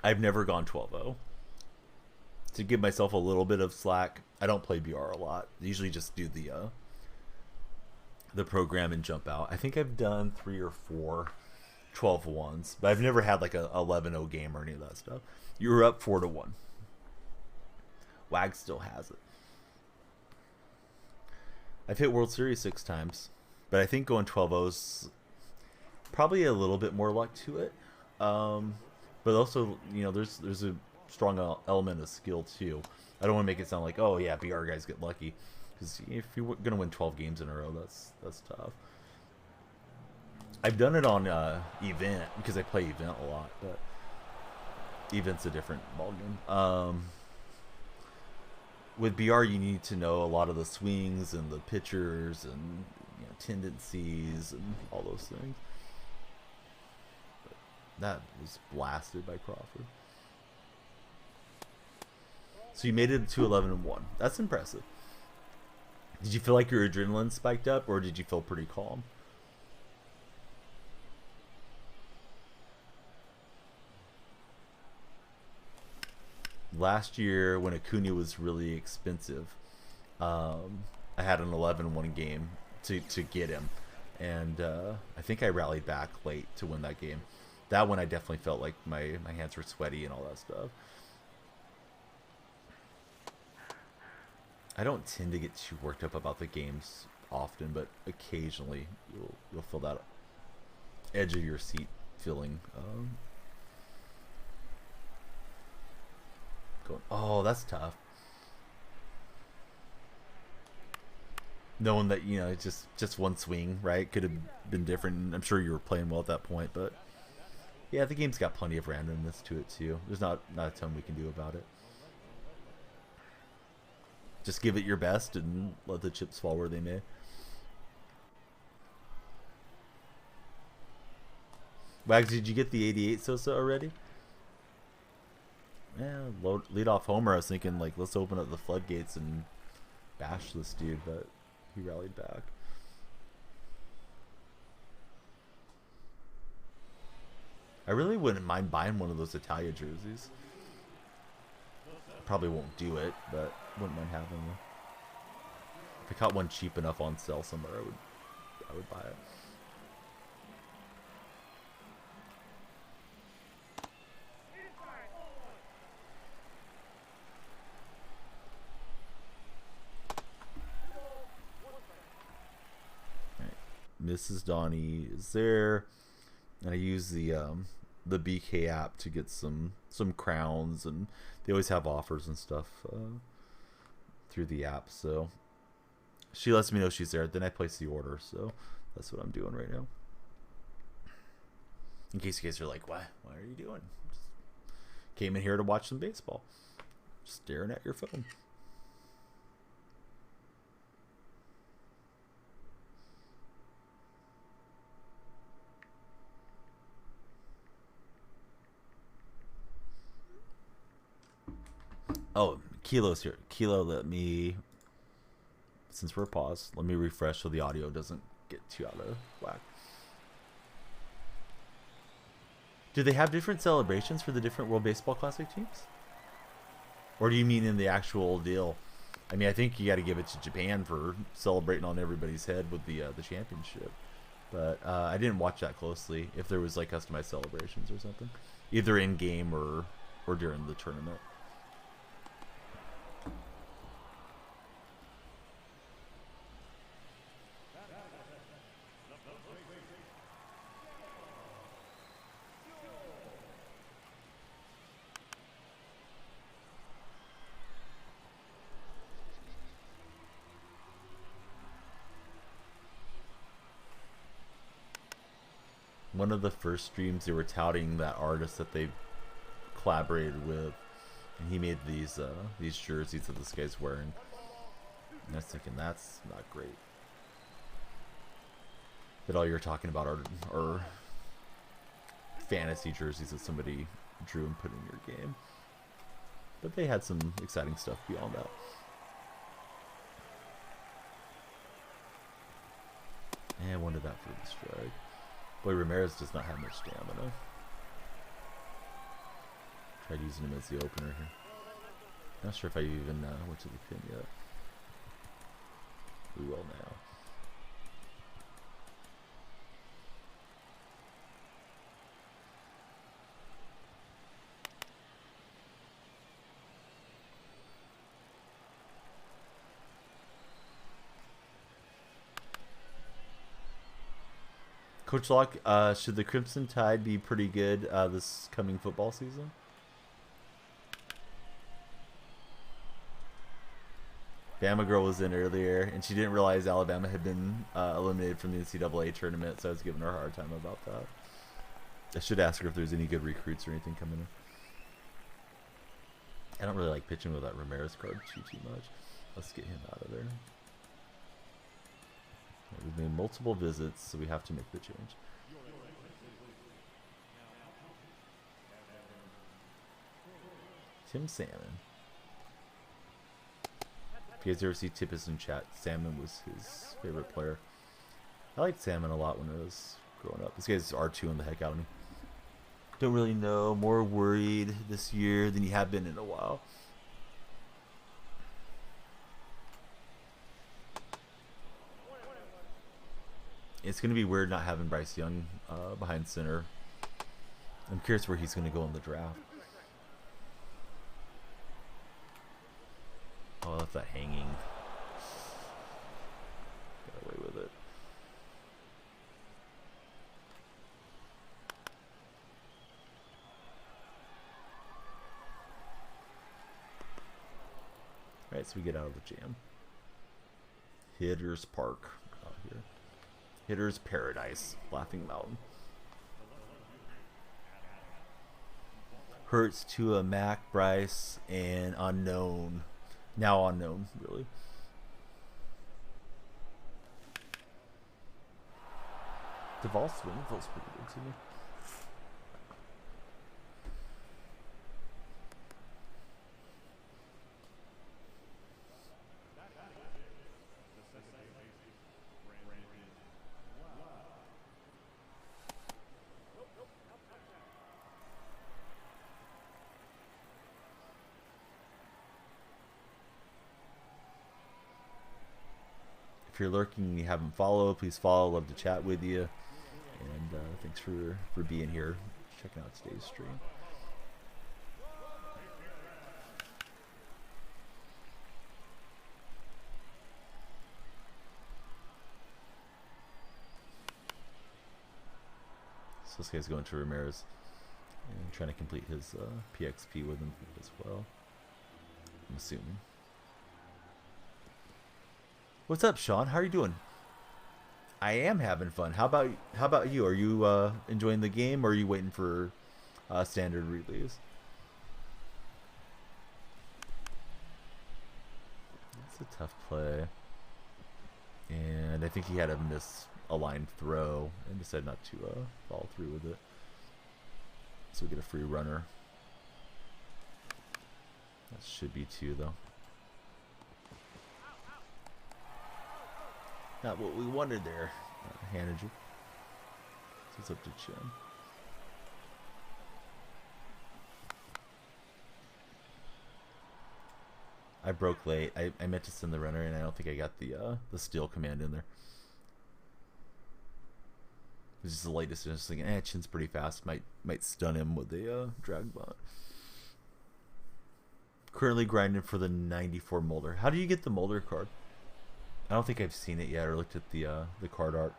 I've never gone 12-0. To give myself a little bit of slack, I don't play BR a lot. I usually just do the program and jump out. I think I've done 3 or 4 12-1s, but I've never had like a 11-0 game or any of that stuff. You were up 4-1. Wag still has it. I've hit World Series 6 times, but I think going 12-0's probably a little bit more luck to it. But also, you know, there's a strong element of skill too. I don't want to make it sound like, oh yeah, BR guys get lucky, because if you're gonna win 12 games in a row, that's tough. I've done it on event because I play event a lot, but event's a different ballgame. With BR, you need to know a lot of the swings and the pitchers and, you know, tendencies and all those things. But that was blasted by Crawford. So you made it to 11-1. That's impressive. Did you feel like your adrenaline spiked up, or did you feel pretty calm? Last year, when Acuna was really expensive, I had an 11-1 game to get him, and I think I rallied back late to win that game. That one I definitely felt like my hands were sweaty and all that stuff. I don't tend to get too worked up about the games often, but occasionally you'll feel that edge of your seat feeling. Going, oh, that's tough. Knowing that, you know, it's just one swing, right? Could have been different. I'm sure you were playing well at that point, but yeah, the game's got plenty of randomness to it too. There's not a ton we can do about it. Just give it your best and let the chips fall where they may. Wags, did you get the 88 Sosa already? Yeah, lead off homer. I was thinking, like, let's open up the floodgates and bash this dude, but he rallied back. I really wouldn't mind buying one of those Italia jerseys. Probably won't do it, but wouldn't mind having one. If I caught one cheap enough on sale somewhere, I would buy it. Mrs. Donnie is there, and I use the BK app to get some crowns, and they always have offers and stuff through the app. So she lets me know she's there. Then I place the order. So that's what I'm doing right now. In case you guys are like, what are you doing? Just came in here to watch some baseball. Just staring at your phone. Oh, Kilo's here. Kilo, let me, since we're paused, let me refresh so the audio doesn't get too out of whack. Do they have different celebrations for the different World Baseball Classic teams? Or do you mean in the actual deal? I mean, I think you got to give it to Japan for celebrating on everybody's head with the championship. But I didn't watch that closely, if there was like customized celebrations or something. Either in-game or during the tournament. one of the first streams they were touting that artist that they collaborated with, and he made these jerseys that this guy's wearing. And I was thinking, that's not great. But all you're talking about are fantasy jerseys that somebody drew and put in your game. But they had some exciting stuff beyond that. And one to that for the strike. Boy, Ramirez does not have much stamina. Tried using him as the opener here. Not sure if I even went to the pin yet. We will now. Coach Locke, should the Crimson Tide be pretty good this coming football season? Bama Girl was in earlier, and she didn't realize Alabama had been eliminated from the NCAA tournament, so I was giving her a hard time about that. I should ask her if there's any good recruits or anything coming in. I don't really like pitching with that Ramirez card too much. Let's get him out of there. We've made multiple visits, so we have to make the change. Tim Salmon. If you guys ever see Tippis in chat, Salmon was his favorite player. I liked Salmon a lot when I was growing up. This guy's R2 the heck out of me. Don't really know. More worried this year than you have been in a while. It's going to be weird not having Bryce Young behind center. I'm curious where he's going to go in the draft. Oh, that's that hanging. Got away with it. Alright, so we get out of the jam. Hitters Park out here. Hitter's Paradise, Laughing Mountain. Hurts to a Mac, Bryce, and unknown. Now unknown, really. Duvall swing feels pretty good to me. If you're lurking and you haven't followed, please follow. Love to chat with you. And thanks for being here, checking out today's stream. So this guy's going to Ramirez and trying to complete his PXP with him as well, I'm assuming. What's up, Sean? How are you doing? I am having fun. How about you? Are you enjoying the game, or are you waiting for standard release? It's a tough play, and I think he had a misaligned throw and decided not to follow through with it. So we get a free runner. That should be 2 though. Not what we wanted there, Hanager. So it's up to Chen. I broke late. I meant to send the runner, and I don't think I got the steal command in there. It was just the latest. I was thinking, Chen's pretty fast. Might stun him with a drag bot. Currently grinding for the 94 Mulder. How do you get the Mulder card? I don't think I've seen it yet or looked at the card art.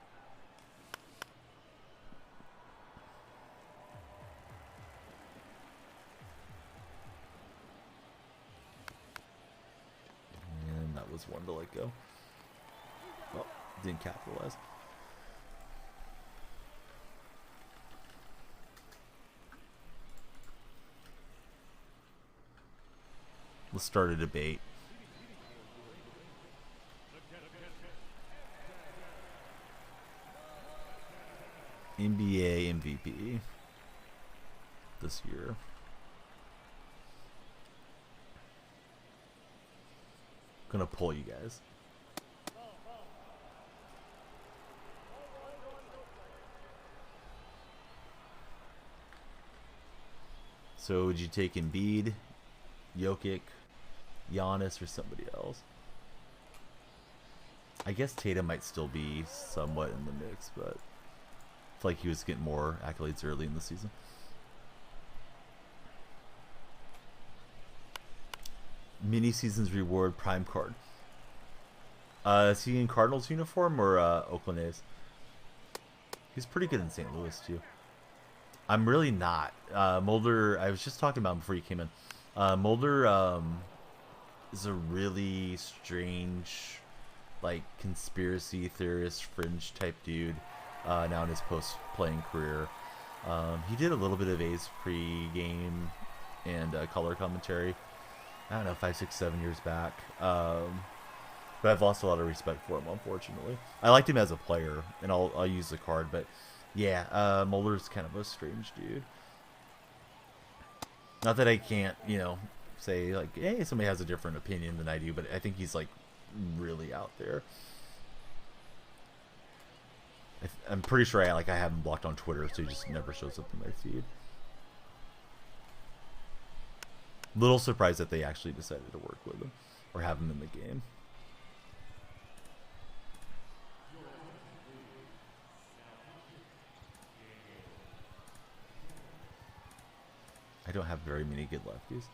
And that was one to let go. Oh, didn't capitalize. Let's start a debate. NBA MVP this year. Gonna pull you guys. So would you take Embiid, Jokic, Giannis, or somebody else? I guess Tatum might still be somewhat in the mix, but I feel like he was getting more accolades early in the season. Mini seasons reward prime card. Is he in Cardinals uniform or Oakland A's? He's pretty good in St. Louis too. I'm really not. Mulder, I was just talking about him before you came in. Mulder is a really strange, like, conspiracy theorist, fringe type dude now in his post-playing career. He did a little bit of A's pre-game and color commentary. I don't know, 5, 6, 7 years back. But I've lost a lot of respect for him, unfortunately. I liked him as a player, and I'll use the card, but yeah, Mulder's kind of a strange dude. Not that I can't, you know, say, like, hey, somebody has a different opinion than I do, but I think he's, like, really out there. I'm pretty sure I have him blocked on Twitter, so he just never shows up in my feed. Little surprised that they actually decided to work with him or have him in the game. I don't have very many good lefties.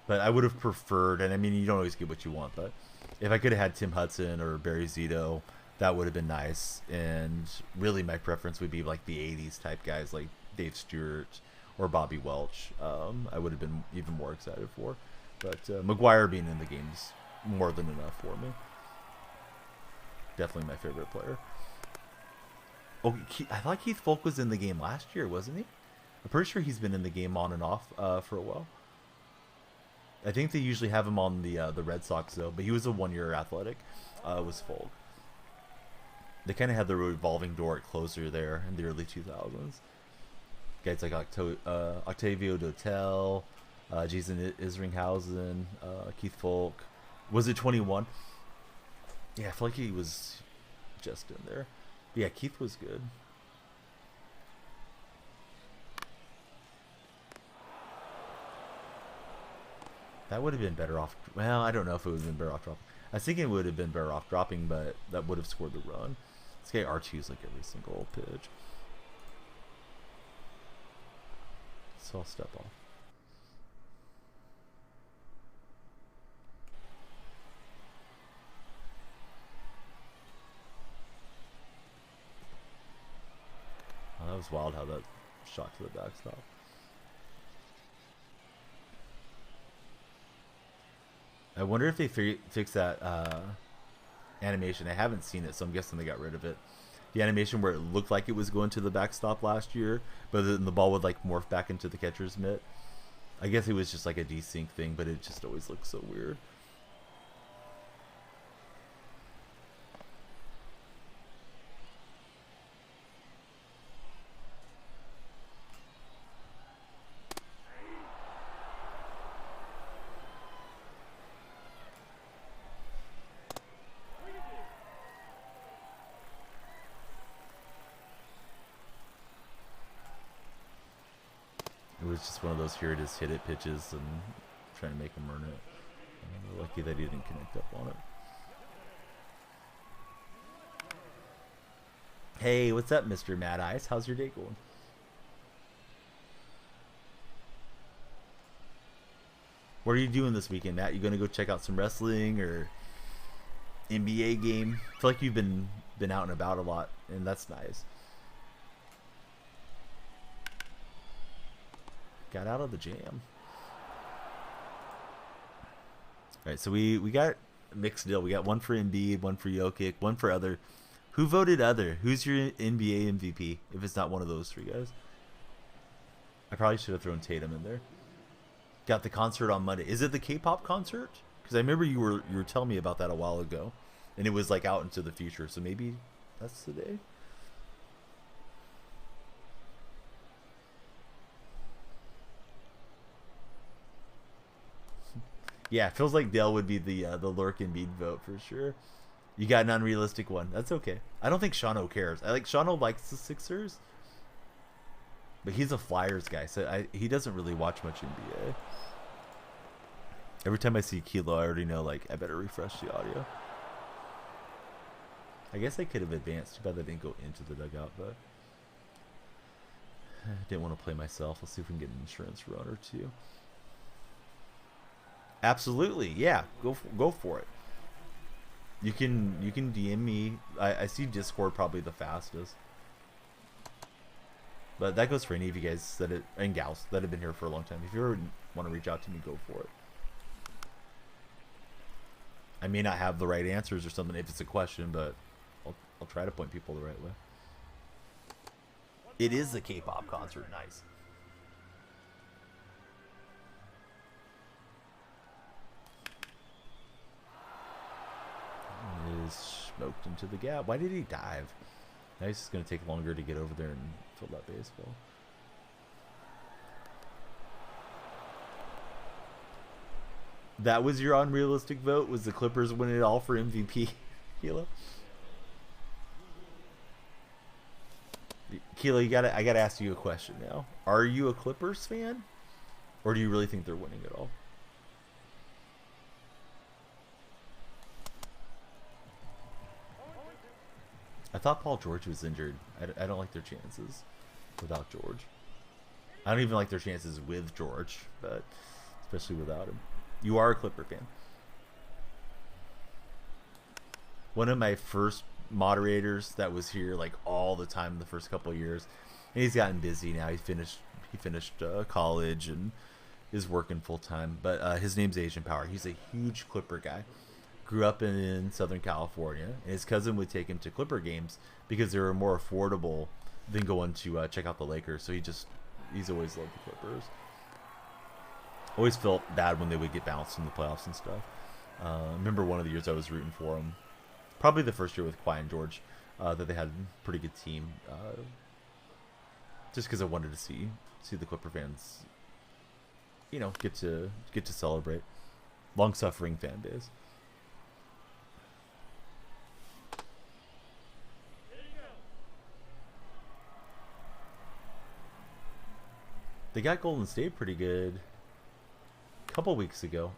But I would have preferred, and I mean, you don't always get what you want, but if I could have had Tim Hudson or Barry Zito, that would have been nice. And really my preference would be like the 80s type guys like Dave Stewart or Bobby Welch. I would have been even more excited for. But McGuire being in the game is more than enough for me. Definitely my favorite player. Oh, I thought Keith Folk was in the game last year, wasn't he? I'm pretty sure he's been in the game on and off for a while. I think they usually have him on the Red Sox though, but he was a one-year Athletic. Was Folk. They kind of had the revolving door at closer there in the early 2000s. Guys like Octavio Dotel, Jason Isringhausen, Keith Folk. Was it 21? Yeah, I feel like he was just in there. But yeah, Keith was good. That would have been better off. Well, I don't know if it would have been better off dropping. I was thinking it would have been better off dropping, but that would have scored the run. This guy R2's like every single pitch. So I'll step off. Oh, that was wild how that shot to the backstop. I wonder if they fix that animation. I haven't seen it, so I'm guessing they got rid of it. The animation where it looked like it was going to the backstop last year, but then the ball would like morph back into the catcher's mitt. I guess it was just like a desync thing, but it just always looks so weird. It was just one of those here it is, hit it pitches and trying to make him earn it. And lucky that he didn't connect up on it. Hey, what's up, Mr. Mad Eyes? How's your day going? What are you doing this weekend, Matt? You gonna go check out some wrestling or NBA game? I feel like you've been out and about a lot, and that's nice. Got out of the jam. Alright, so we got a mixed deal. We got one for Embiid, one for Jokic, one for other. Who voted other? Who's your NBA MVP? If it's not one of those three guys. I probably should have thrown Tatum in there. Got the concert on Monday. Is it the K-pop concert? Because I remember you were telling me about that a while ago, and it was like out into the future. So maybe that's the day. Yeah, it feels like Dale would be the Lurk and Embiid vote for sure. You got an unrealistic one. That's okay. I don't think Shano cares. I like Shano likes the Sixers, but he's a Flyers guy, so he doesn't really watch much NBA. Every time I see Kilo, I already know, like, I better refresh the audio. I guess I could have advanced. Too bad I didn't go into the dugout, but I didn't want to play myself. Let's see if we can get an insurance run or two. Absolutely, yeah. Go for it. You can DM me. I see Discord probably the fastest. But that goes for any of you guys and gals that have been here for a long time. If you ever want to reach out to me, go for it. I may not have the right answers or something if it's a question, but I'll try to point people the right way. It is a K-pop concert. Nice. Is smoked into the gap. Why did he dive? Now he's just going to take longer to get over there and fill that baseball. That was your unrealistic vote? Was the Clippers winning it all for MVP? Kilo? Kilo, I gotta ask you a question now. Are you a Clippers fan? Or do you really think they're winning it all? I thought Paul George was injured. I don't like their chances without George. I don't even like their chances with George, but especially without him. You are a Clipper fan. One of my first moderators that was here like all the time in the first couple of years, and he's gotten busy now. He finished college and is working full time. But his name's Asian Power. He's a huge Clipper guy. Grew up in Southern California, and his cousin would take him to Clipper games because they were more affordable than going to check out the Lakers. So he's always loved the Clippers. Always felt bad when they would get bounced in the playoffs and stuff. Remember one of the years I was rooting for them. Probably the first year with Kawhi and George, that they had a pretty good team. Just because I wanted to see the Clipper fans, get to celebrate. Long-suffering fan base. They got Golden State pretty good a couple weeks ago.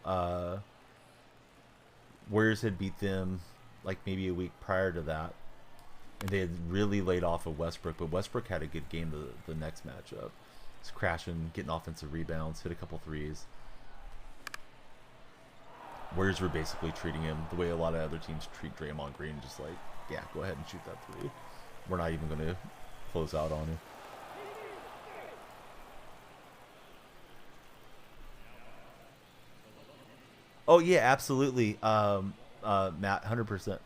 Warriors had beat them like maybe a week prior to that, and they had really laid off of Westbrook, but Westbrook had a good game the next matchup. He's crashing, getting offensive rebounds, hit a couple threes. Warriors were basically treating him the way a lot of other teams treat Draymond Green, just like, yeah, go ahead and shoot that three. We're not even going to close out on you. Oh yeah, absolutely, Matt, 100%.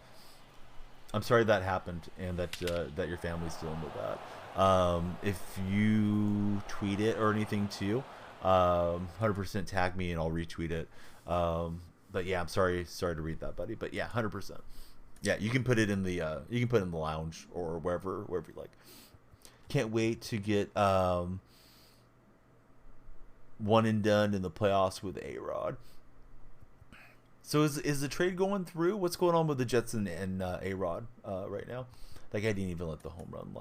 I'm sorry that happened, and that your family's dealing with that. If you tweet it or anything too, 100% tag me and I'll retweet it. But yeah, I'm sorry to read that, buddy. But yeah, 100%. Yeah, you can put it in the lounge or wherever you like. Can't wait to get one and done in the playoffs with A-Rod. So is the trade going through? What's going on with the Jets and A-Rod right now? That guy didn't even let the home run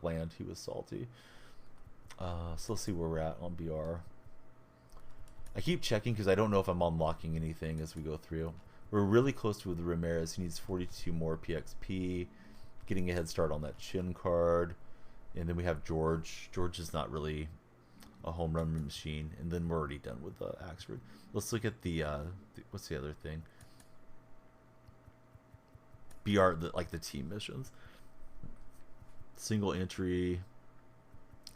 land. He was salty. So let's see where we're at on BR. I keep checking because I don't know if I'm unlocking anything as we go through. We're really close with Ramirez. He needs 42 more PXP. Getting a head start on that Chin card. And then we have George. George is not really a home run machine. And then we're already done with Axford. Let's look at the what's the other thing? BR, like the team missions. Single entry.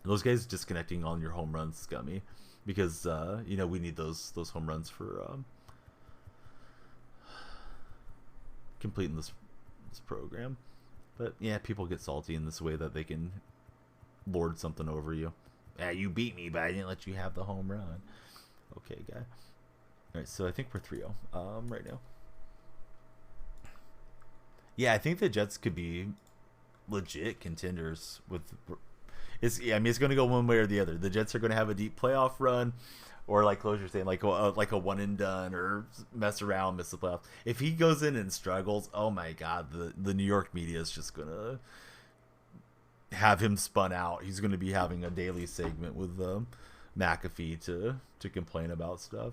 Those guys disconnecting on your home runs, scummy, because we need those home runs for completing this program. But yeah, people get salty in this way that they can lord something over you. Yeah, you beat me, but I didn't let you have the home run. Okay, guy. All right, so I think we're 3-0 right now. Yeah, I think the Jets could be legit contenders with. I mean, it's going to go one way or the other. The Jets are going to have a deep playoff run, or like Closer saying, like a one and done, or mess around, miss the playoffs. If he goes in and struggles, oh my God, the New York media is just going to have him spun out. He's going to be having a daily segment with McAfee to complain about stuff.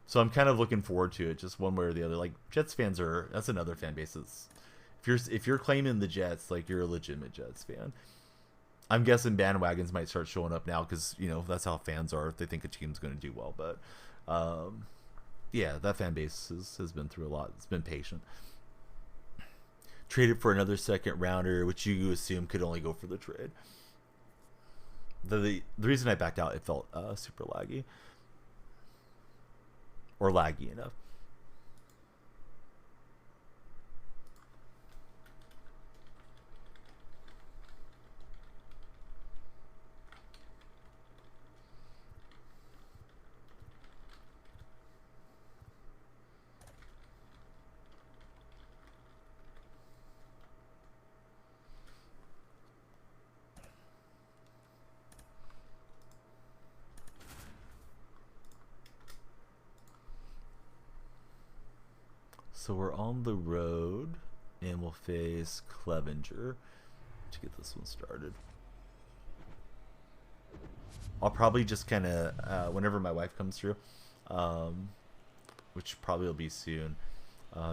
So I'm kind of looking forward to it, just one way or the other. Like Jets fans that's another fan base. If you're claiming the Jets, like you're a legitimate Jets fan. I'm guessing bandwagons might start showing up now because that's how fans are. They think a team's going to do well, but yeah, that fan base has been through a lot. It's been patient. Traded for another second rounder, which you assume could only go for the trade. The reason I backed out, it felt super laggy. Or laggy enough. So we're on the road, and we'll face Clevenger to get this one started. I'll probably just kind of, whenever my wife comes through, which probably will be soon,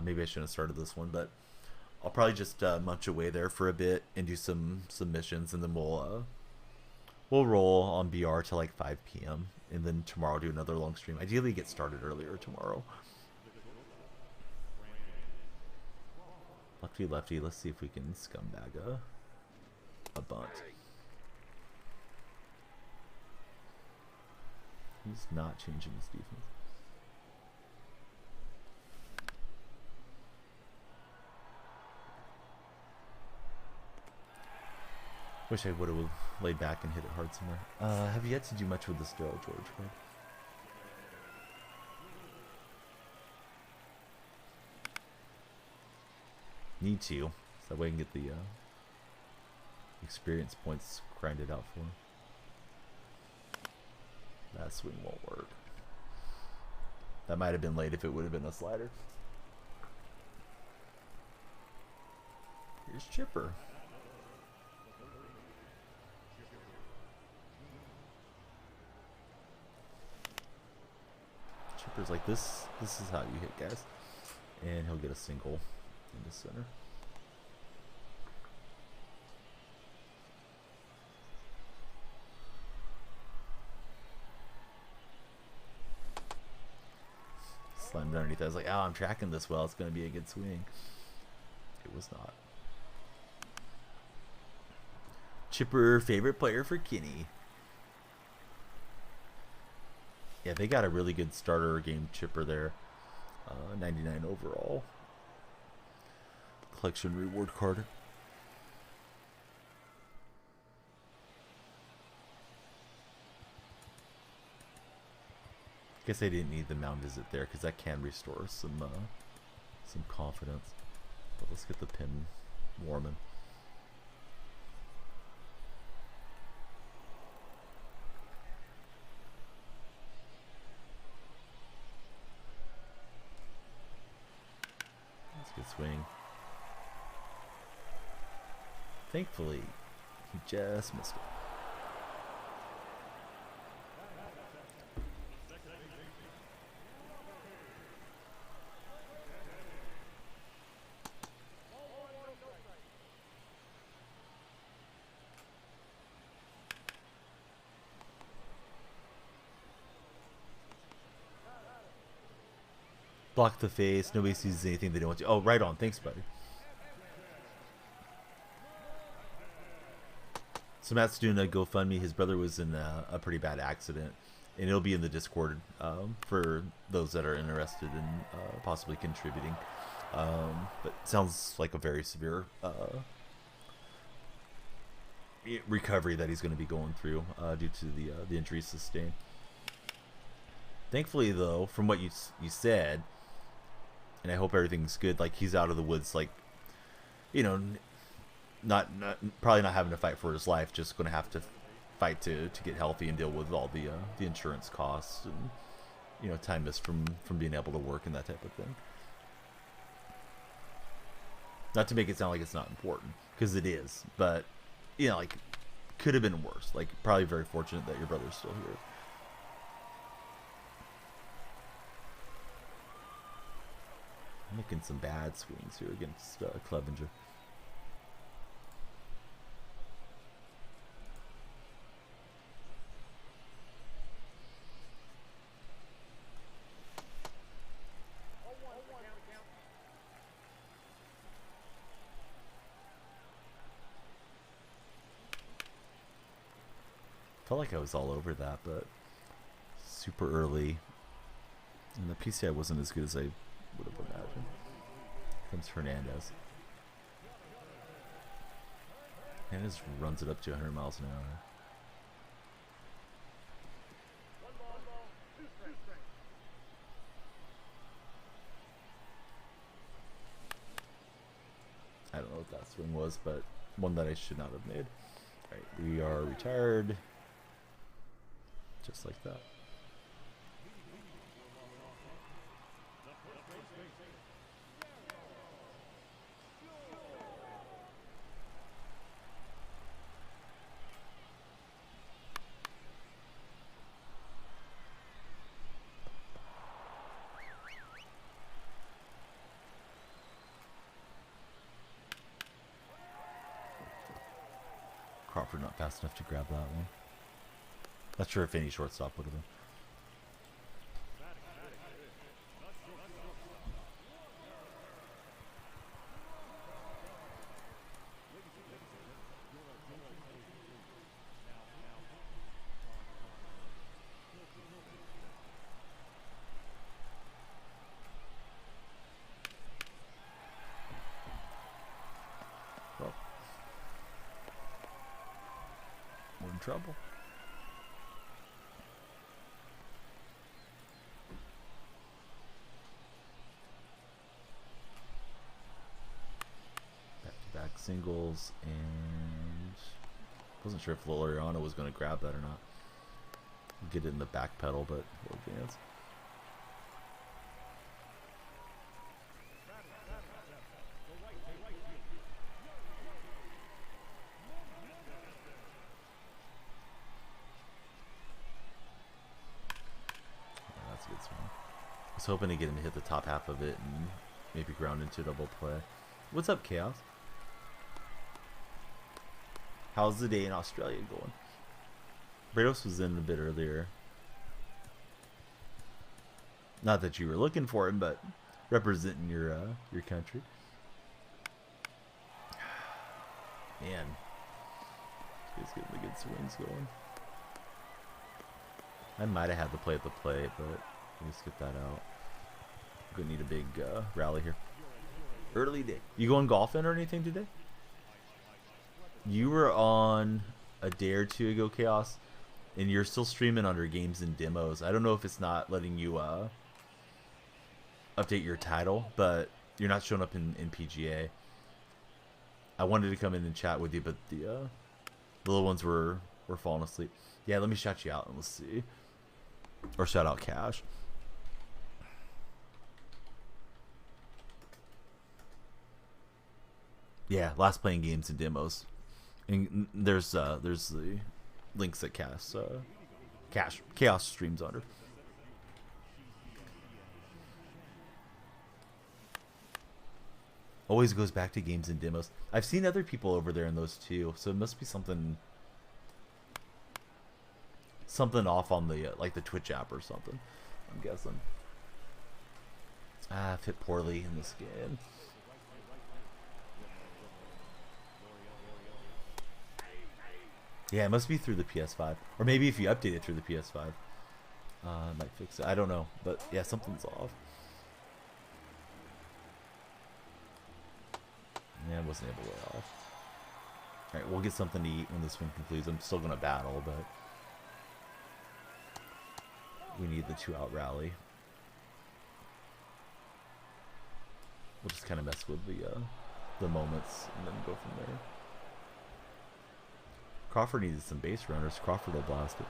maybe I shouldn't have started this one, but I'll probably just munch away there for a bit and do some missions, and then we'll roll on BR till like 5 p.m. and then tomorrow do another long stream. Ideally get started earlier tomorrow. Lefty, lefty. Let's see if we can scumbag a bunt. He's not changing his defense. Wish I would have laid back and hit it hard somewhere. Have yet to do much with the Sterile George card. Need to, so that way I can get the experience points grinded out for him. That swing won't work. That might have been late if it would have been a slider. Here's Chipper. Chipper's like, this is how you hit, guys. And he'll get a single into center. Slammed underneath. I was like, oh, I'm tracking this well. It's going to be a good swing. It was not. Chipper, favorite player for Kenny. Yeah, they got a really good starter game Chipper there. 99 overall. Collection reward card. Guess I didn't need the mound visit there because that can restore some confidence. But let's get the pin warming. That's a good swing. Thankfully, he just missed it. Block the face. Nobody sees anything they don't want to. Oh, right on. Thanks, buddy. So Matt's doing a GoFundMe. His brother was in a pretty bad accident, and it'll be in the Discord for those that are interested in possibly contributing. But sounds like a very severe recovery that he's going to be going through due to the injury sustained. Thankfully, though, from what you said, and I hope everything's good. Like he's out of the woods. Like, you know, not probably not having to fight for his life. Just going to have to fight to get healthy and deal with all the insurance costs and, you know, time missed from being able to work and that type of thing. Not to make it sound like it's not important, because it is, but, you know, like, could have been worse. Like, probably very fortunate that your brother's still here. I'm making some bad swings here against Clevenger. Felt like I was all over that, but super early. And the PCI wasn't as good as I would have imagined. Here comes Hernandez. Hernandez runs it up to 100 miles an hour. I don't know what that swing was, but one that I should not have made. Alright, we are retired. Just like that. Crawford not fast enough to grab that one. Not sure if any shortstop would have been. Well, we're in trouble. Back singles, and wasn't sure if Loriano was going to grab that or not. Get it in the back pedal, but we'll advance. Yeah, that's a good swing. I was hoping to get him to hit the top half of it and maybe ground into a double play. What's up, Chaos? How's the day in Australia going? Brados was in a bit earlier. Not that you were looking for him, but representing your country. Man, he's getting the good swings going. I might have had to play at the plate, but let's get that out. Gonna need a big rally here. Early day. You going golfing or anything today? You were on a day or two ago, Chaos, and you're still streaming under games and demos. I don't know if it's not letting you update your title, but you're not showing up in PGA. I wanted to come in and chat with you, but the little ones were falling asleep. Yeah, let me shout you out and let's see. Or shout out Cash. Yeah, last playing games and demos. And there's the links that Chaos streams under. Always goes back to games and demos. I've seen other people over there in those too, so it must be something off on the like the Twitch app or something, I'm guessing. Fit poorly in this game. Yeah, it must be through the PS5. Or maybe if you update it through the PS5. It might fix it. I don't know. But yeah, something's off. Yeah, I wasn't able to lay off. Alright, we'll get something to eat when this one concludes. I'm still going to battle, but... we need the 2-out rally. We'll just kind of mess with the moments and then go from there. Crawford needed some base runners. Crawford will blast it.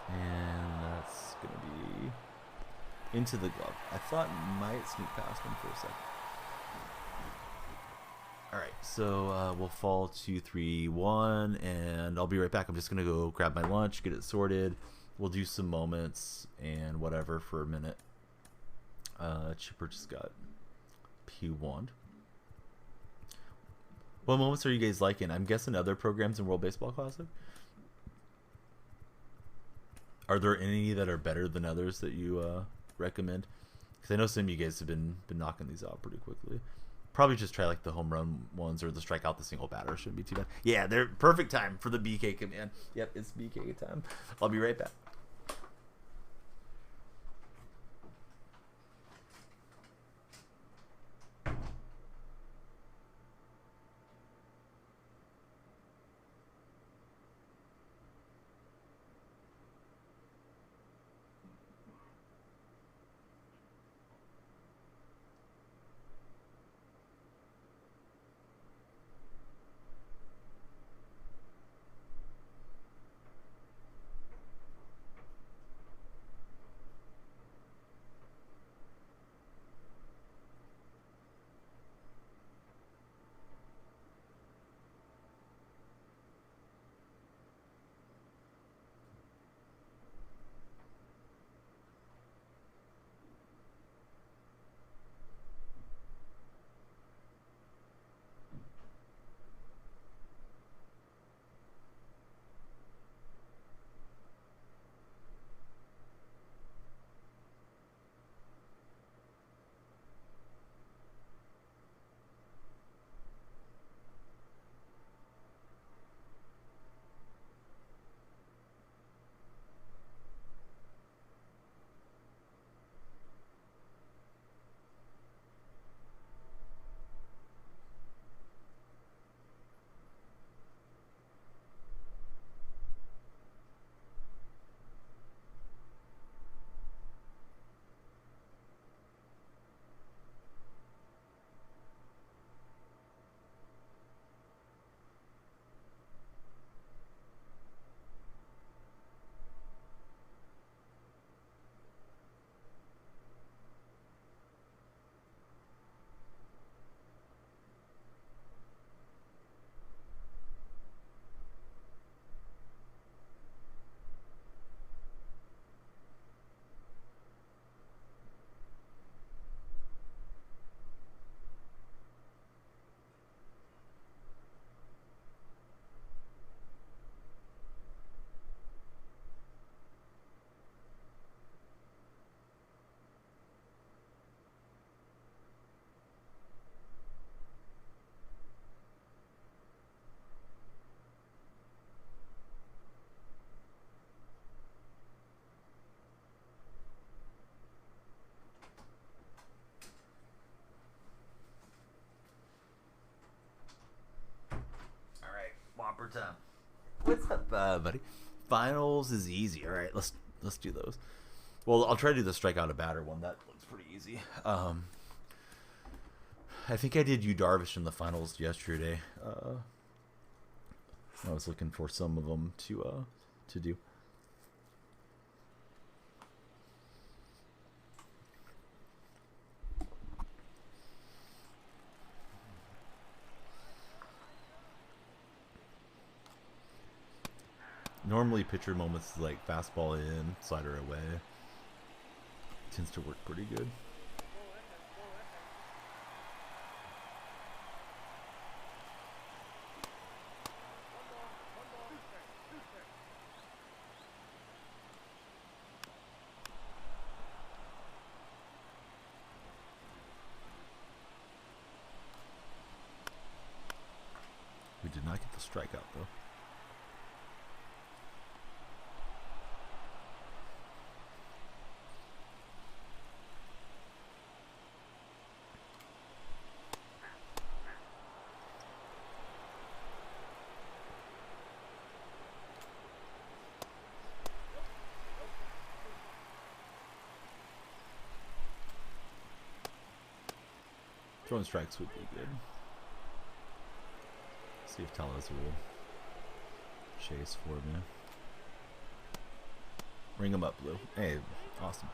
And that's going to be into the glove. I thought might sneak past him for a second. Alright, so we'll fall 2-3-1, and I'll be right back. I'm just going to go grab my lunch, get it sorted. We'll do some moments and whatever for a minute. Chipper just got P1'd. What moments are you guys liking? I'm guessing other programs in World Baseball Classic. Are there any that are better than others that you recommend? Because I know some of you guys have been knocking these out pretty quickly. Probably just try like the home run ones or the strikeout the single batter. Shouldn't be too bad. Yeah, they're perfect time for the BK command. Yep, it's BK time. I'll be right back. Whopper time. What's up, buddy? Finals is easy. All right, let's do those. Well, I'll try to do the strikeout a batter one. That looks pretty easy. I think I did Yu Darvish in the finals yesterday. I was looking for some of them to do. Normally, pitcher moments like fastball in, slider away. Tends to work pretty good. We did not get the strikeout though. Throwing strikes would be good. See if Talos will chase for me. Ring him up, Blue. Hey, awesome.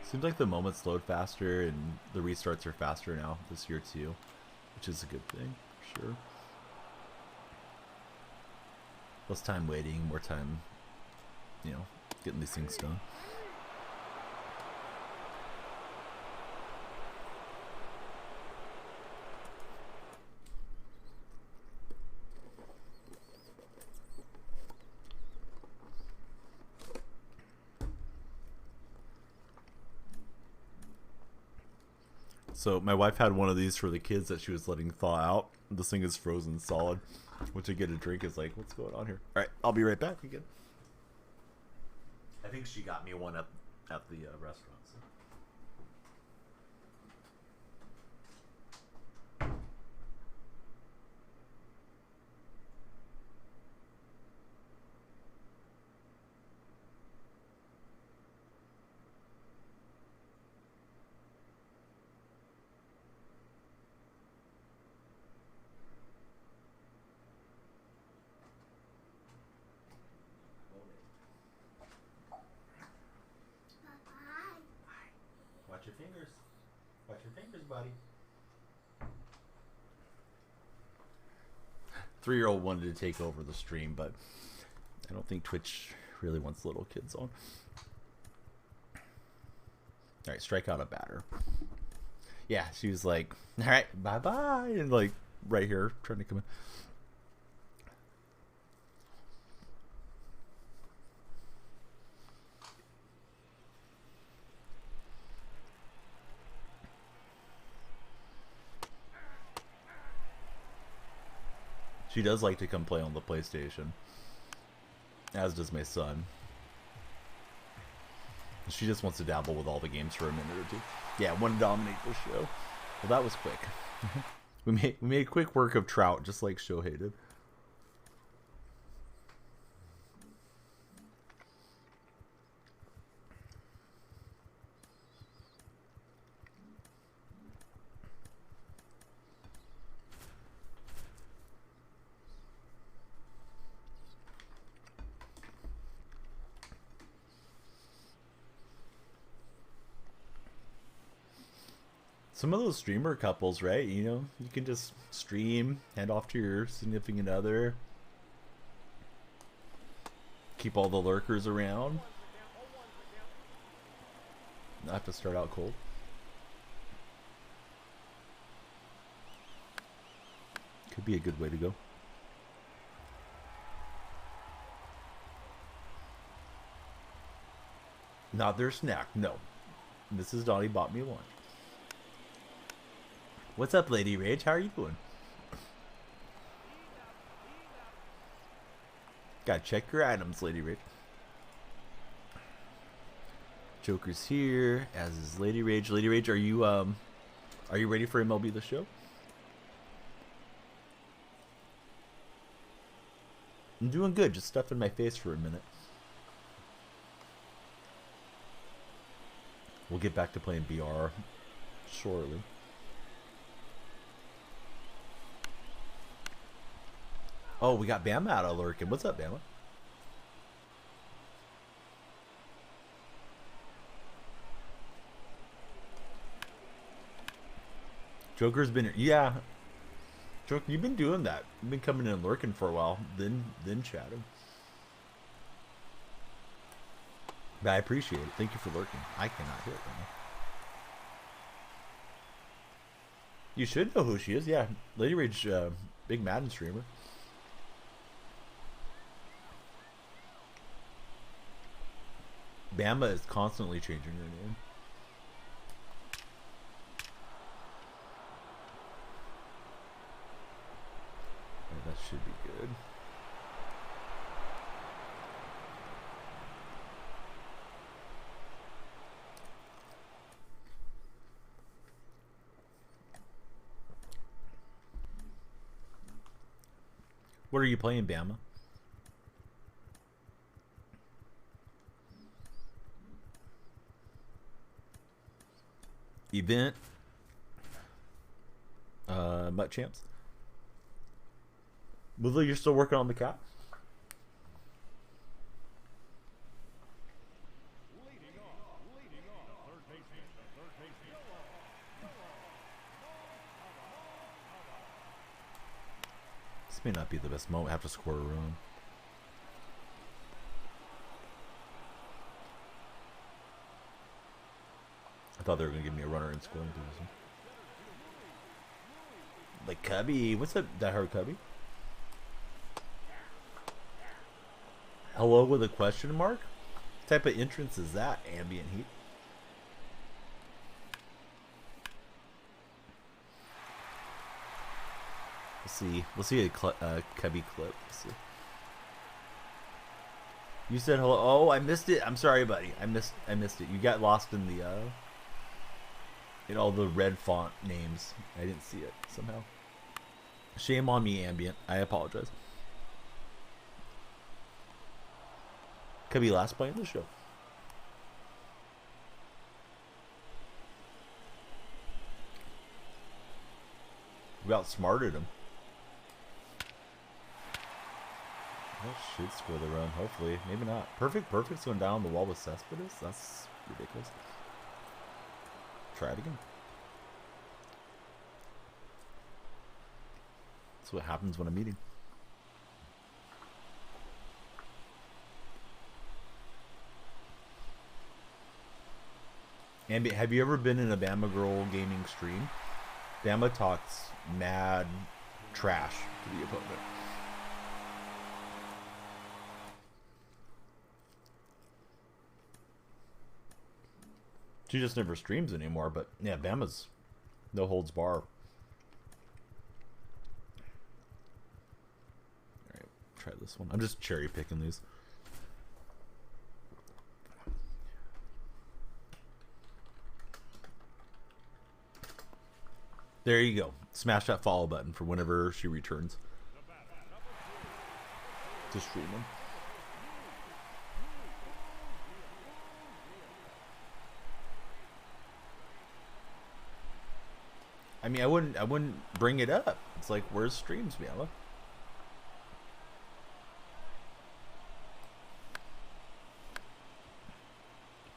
Seems like the moments load faster and the restarts are faster now this year too, which is a good thing, for sure. Less time waiting, more time, you know, getting these things done. So my wife had one of these for the kids that she was letting thaw out. This thing is frozen solid. Once I get a drink, it's like, what's going on here? All right, I'll be right back again. I think she got me one at the restaurant. So. Watch your fingers. Watch your fingers, buddy. 3-year-old wanted to take over the stream, but I don't think Twitch really wants little kids on. Alright, strike out a batter. Yeah, she was like, alright, bye-bye, and like, right here, trying to come in. She does like to come play on the PlayStation, as does my son. She just wants to dabble with all the games for a minute or two. Yeah, want to dominate the show. Well, that was quick. we made quick work of Trout, just like Shohei did. Some of those streamer couples, right? You know, you can just stream, hand off to your significant other, keep all the lurkers around. Not have to start out cold. Could be a good way to go. Not their snack, no. Mrs. Donnie bought me lunch. What's up, Lady Rage? How are you doing? Gotta check your items, Lady Rage. Joker's here, as is Lady Rage. Lady Rage, are you ready for MLB The Show? I'm doing good, just stuffing my face for a minute. We'll get back to playing BR shortly. Oh, we got Bama out of lurking. What's up, Bama? Joker's been, yeah. Joker, you've been doing that. You've been coming in and lurking for a while, then chatting. But I appreciate it. Thank you for lurking. I cannot hear it right now. You should know who she is. Yeah, Lady Rage, big Madden streamer. Bama is constantly changing her name. Oh, that should be good. What are you playing, Bama? Event. Mutt champs. Woodley, you're still working on the cap? This may not be the best moment. I have to score a run. I thought they were going to give me a runner in scoring position. Like Cubby. What's up, diehard Cubby? Hello with a question mark? What type of entrance is that? Ambient heat. We'll see a Cubby clip. Let's see. You said hello. Oh, I missed it. I'm sorry, buddy. I missed it. You got lost in the in all the red font names. I didn't see it somehow. Shame on me, Ambient. I apologize. Cubby last play in the show. We outsmarted him. That should score the run, hopefully. Maybe not. Perfect's going down the wall with Cespedes? That's ridiculous. Try it again. That's what happens when I'm eating. Ambient, have you ever been in a Bama Girl gaming stream? Bama talks mad trash to the opponent. She just never streams anymore, but yeah, Bama's no holds bar. Alright, try this one. I'm just cherry picking these. There you go. Smash that follow button for whenever she returns to stream them. I mean, I wouldn't bring it up. It's like, where's streams, Bama?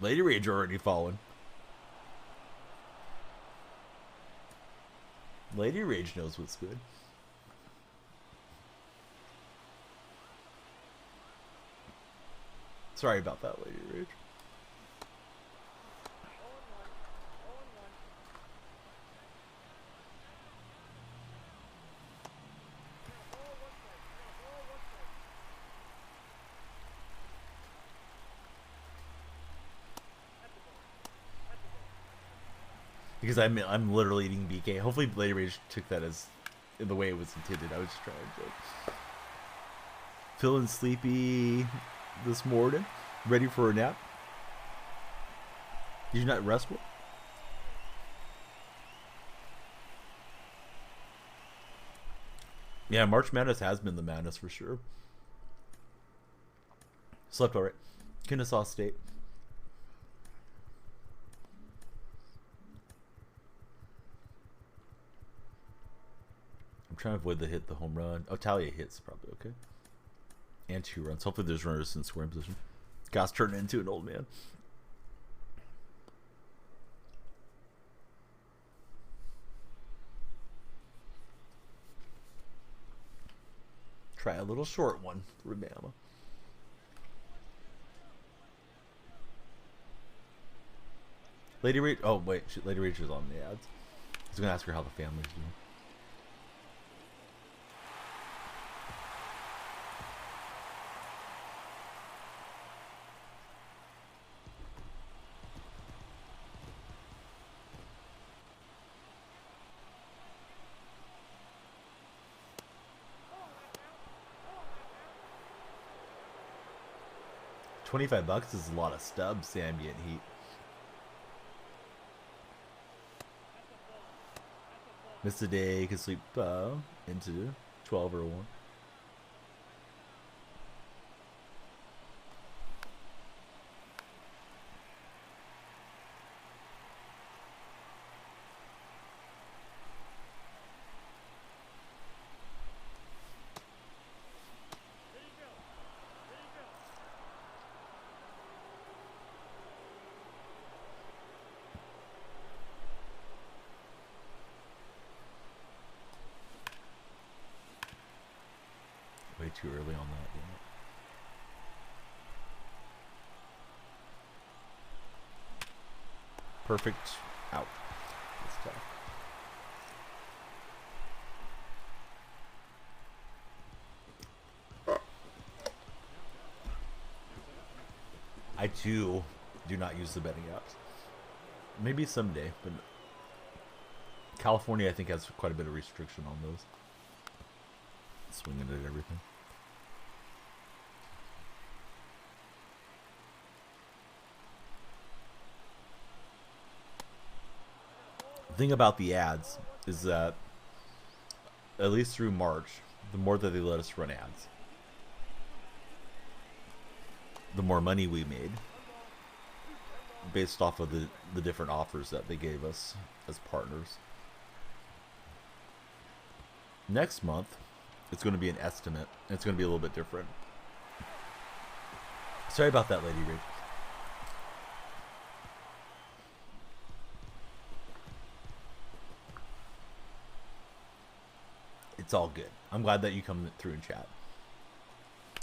Lady Rage already fallen. Lady Rage knows what's good. Sorry about that, Lady Rage. Because I'm literally eating BK. Hopefully Lady Rage took that as in the way it was intended. I was just trying to joke. Feeling sleepy this morning. Ready for a nap. Did you not rest well? Yeah, March Madness has been the madness for sure. Slept alright. Kennesaw State. Trying to avoid the home run. Oh, Talia hits probably okay. And 2 runs. Hopefully there's runners in scoring position. Goss turned into an old man. Try a little short one for Bama. Lady Rage. Oh wait, Lady Rage is on the ads. I was gonna ask her how the family's doing. $25 is a lot of stubs, ambient heat. Miss a day, can sleep into 12 or 1. too early on that. Yeah. Perfect out. That's tough. I too do not use the betting apps. Maybe someday, but California I think has quite a bit of restriction on those. Swinging at everything. The thing about the ads is that at least through March, the more that they let us run ads, the more money we made based off of the different offers that they gave us as partners. Next month, it's going to be an estimate. It's going to be a little bit different. Sorry about that, Lady Rich. It's all good. I'm glad that you come through and chat.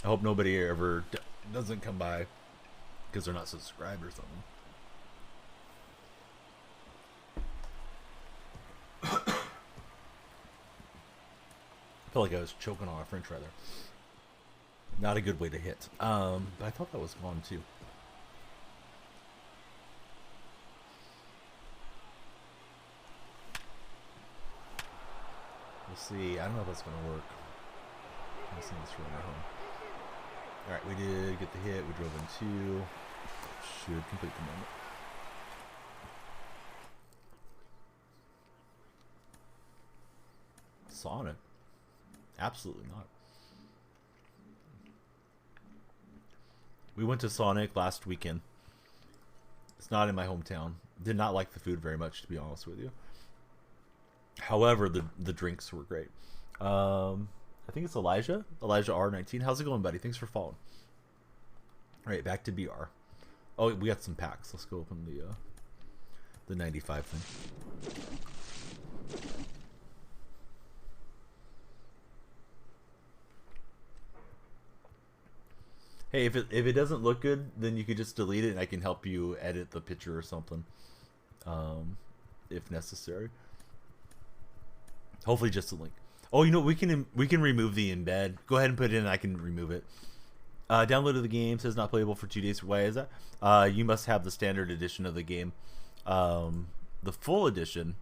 I hope nobody ever doesn't come by because they're not subscribed or something. I felt like I was choking on a french fry there. Not a good way to hit. But I thought that was gone too. We'll see. I don't know if that's going to work. Let's see this right home. Alright, we did get the hit. We drove in two. Should complete the moment. Sonic? Absolutely not. We went to Sonic last weekend. It's not in my hometown. Did not like the food very much, to be honest with you. However, the drinks were great. I think it's Elijah R19. How's it going, buddy? Thanks for following. All right, back to BR. Oh, we got some packs. Let's go open the 95 thing. Hey, if it doesn't look good, then you could just delete it, and I can help you edit the picture or something, if necessary. Hopefully, just a link. Oh, you know, we can remove the embed. Go ahead and put it in, and I can remove it. Downloaded the game, says not playable for 2 days. Why is that? You must have the standard edition of the game. The full edition,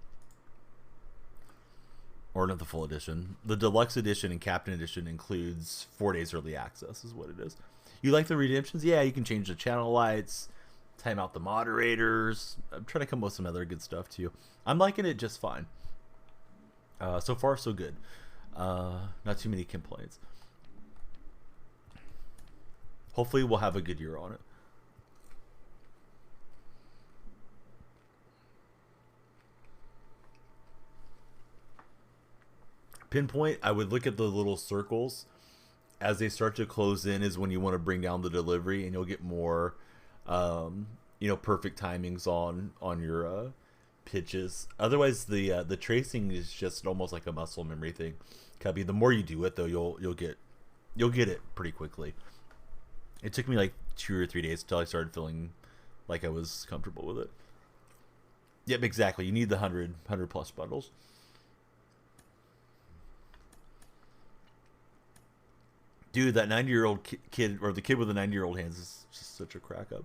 or not the full edition, the deluxe edition and captain edition includes 4 days early access, is what it is. You like the redemptions? Yeah, you can change the channel lights, time out the moderators. I'm trying to come up with some other good stuff too. I'm liking it just fine. So far, so good. Not too many complaints. Hopefully, we'll have a good year on it. Pinpoint, I would look at the little circles. As they start to close in is when you want to bring down the delivery, and you'll get more, perfect timings on your pitches. Otherwise, the tracing is just almost like a muscle memory thing. Cubby, the more you do it, though, you'll get it pretty quickly. It took me like 2 or 3 days until I started feeling like I was comfortable with it. Yep, exactly. You need the 100 plus bundles. Dude, that 90-year-old kid, or the kid with the 90-year-old hands, is just such a crack up.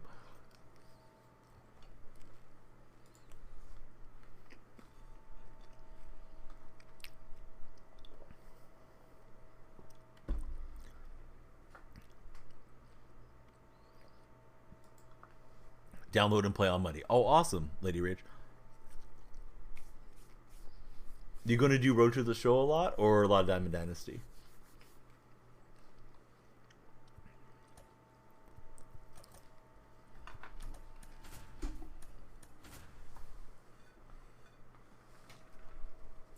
Download and play on Monday. Oh, awesome, Lady Rage. You going to do Road to the Show a lot, or a lot of Diamond Dynasty?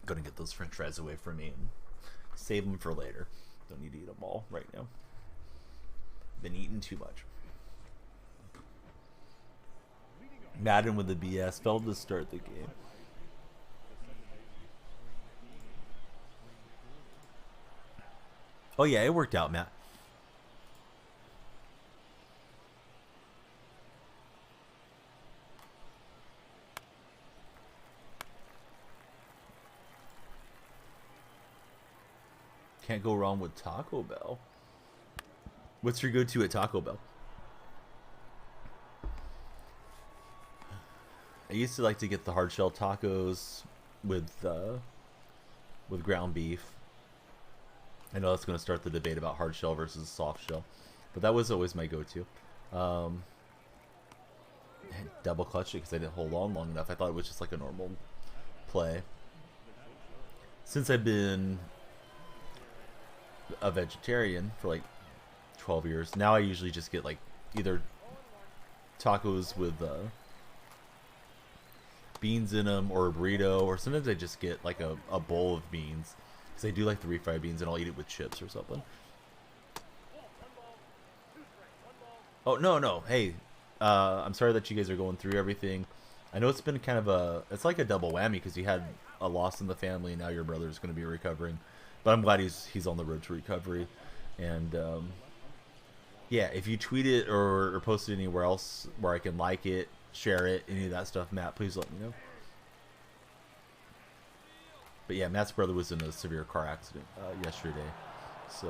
Gonna get those french fries away from me and save them for later. Don't need to eat them all right now. Been eating too much. Madden with the BS failed to start the game. Oh yeah, it worked out, Matt. Can't go wrong with Taco Bell. What's your go-to at Taco Bell? I used to like to get the hard shell tacos with ground beef. I know that's going to start the debate about hard shell versus soft shell, but that was always my go-to. Double clutch it because I didn't hold on long enough. I thought it was just like a normal play. Since I've been a vegetarian for like 12 years, now I usually just get like either tacos with beans in them or a burrito, or sometimes I just get like a bowl of beans because I do like the refried beans, and I'll eat it with chips or something. Oh no, hey, I'm sorry that you guys are going through everything. I know it's been kind of it's like a double whammy because you had a loss in the family, and now your brother's going to be recovering, but I'm glad he's on the road to recovery. And yeah, if you tweet it or post it anywhere else where I can like it, share it, any of that stuff, Matt, please let me know. But yeah, Matt's brother was in a severe car accident yesterday, so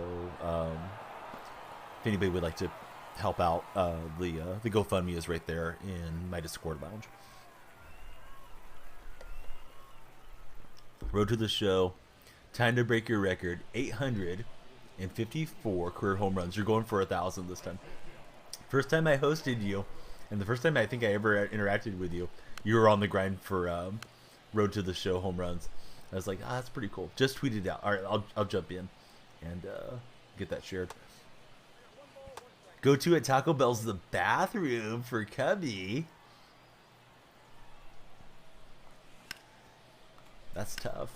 if anybody would like to help out, the GoFundMe is right there in my Discord lounge. Road to the show. Time to break your record. 854 career home runs. You're going for 1,000 this time. First time I hosted you, and the first time I think I ever interacted with you, you were on the grind for Road to the Show home runs. I was like, that's pretty cool. Just tweet it out. All right, I'll jump in and get that shared. Go to at Taco Bell's the bathroom for Cubby. That's tough.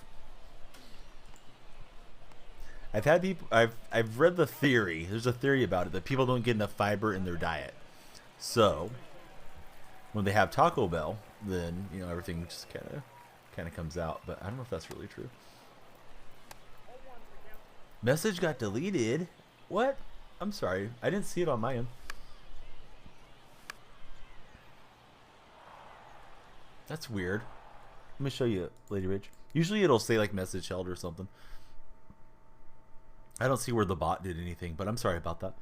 I've had people. I've read the theory. There's a theory about it that people don't get enough fiber in their diet. So when they have Taco Bell, then everything just kind of comes out. But I don't know if that's really true. Message got deleted. What? I'm sorry. I didn't see it on my end. That's weird. Let me show you, Lady Rich. Usually it'll say like message held or something. I don't see where the bot did anything, but I'm sorry about that.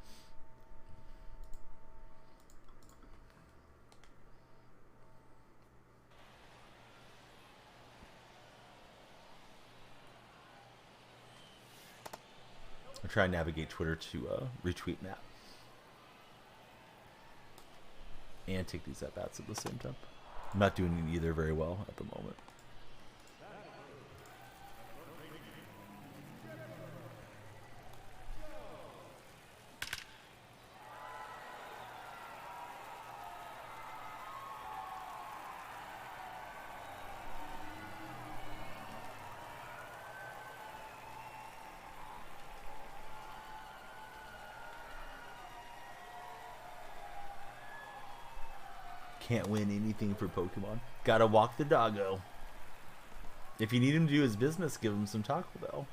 I'm trying to navigate Twitter to retweet Matt and take these at bats at the same time. I'm not doing either very well at the moment. Can't win anything for Pokemon. Gotta walk the doggo. If you need him to do his business, give him some Taco Bell.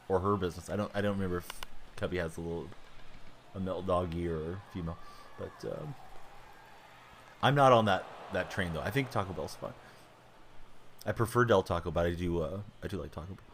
Or her business. I don't remember if Cubby has a male doggy or female. But I'm not on that train though. I think Taco Bell's fun. I prefer Del Taco, but I do like Taco Bell.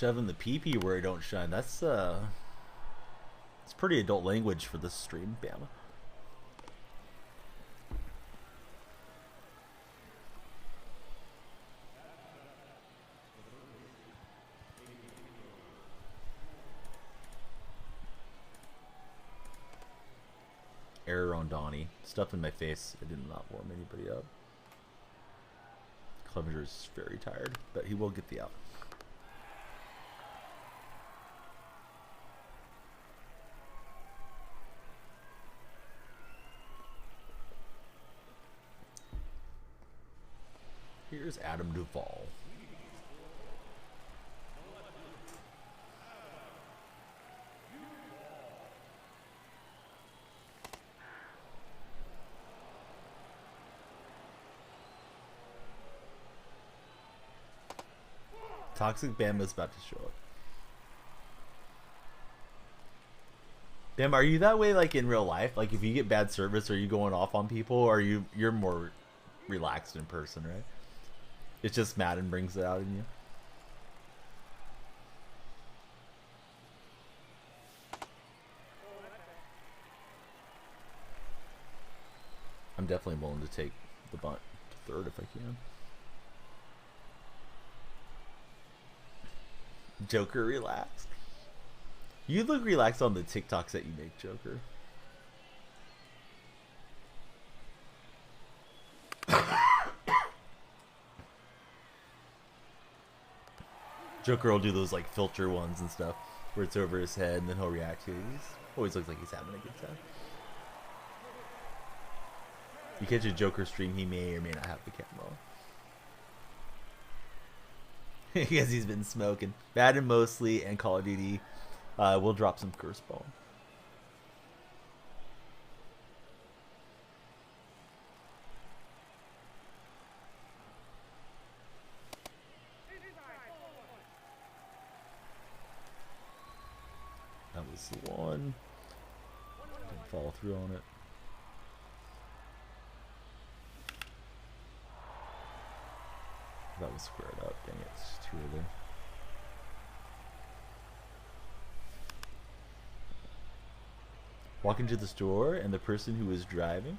shoving the pee-pee where it don't shine. That's it's pretty adult language for this stream, Bama. Error on Donnie. Stuff in my face. I did not warm anybody up. Clevenger's very tired, but he will get the out. Here's Adam Duvall. Toxic Bama's about to show up. Bam, are you that way like in real life? Like if you get bad service, are you going off on people, or you're more relaxed in person, right? It's just Madden brings it out in you. I'm definitely willing to take the bunt to third if I can. Joker relaxed. You look relaxed on the TikToks that you make, Joker. Joker will do those like filter ones and stuff where it's over his head and then he'll react to it. He always looks like he's having a good time. You catch a Joker stream, he may or may not have the camera on. Because he's been smoking. Madden mostly and Call of Duty. We'll drop some curse bomb. That was the one. Didn't follow through on it. That was squared up. Dang it, it's too early. Walk into the store and the person who was driving.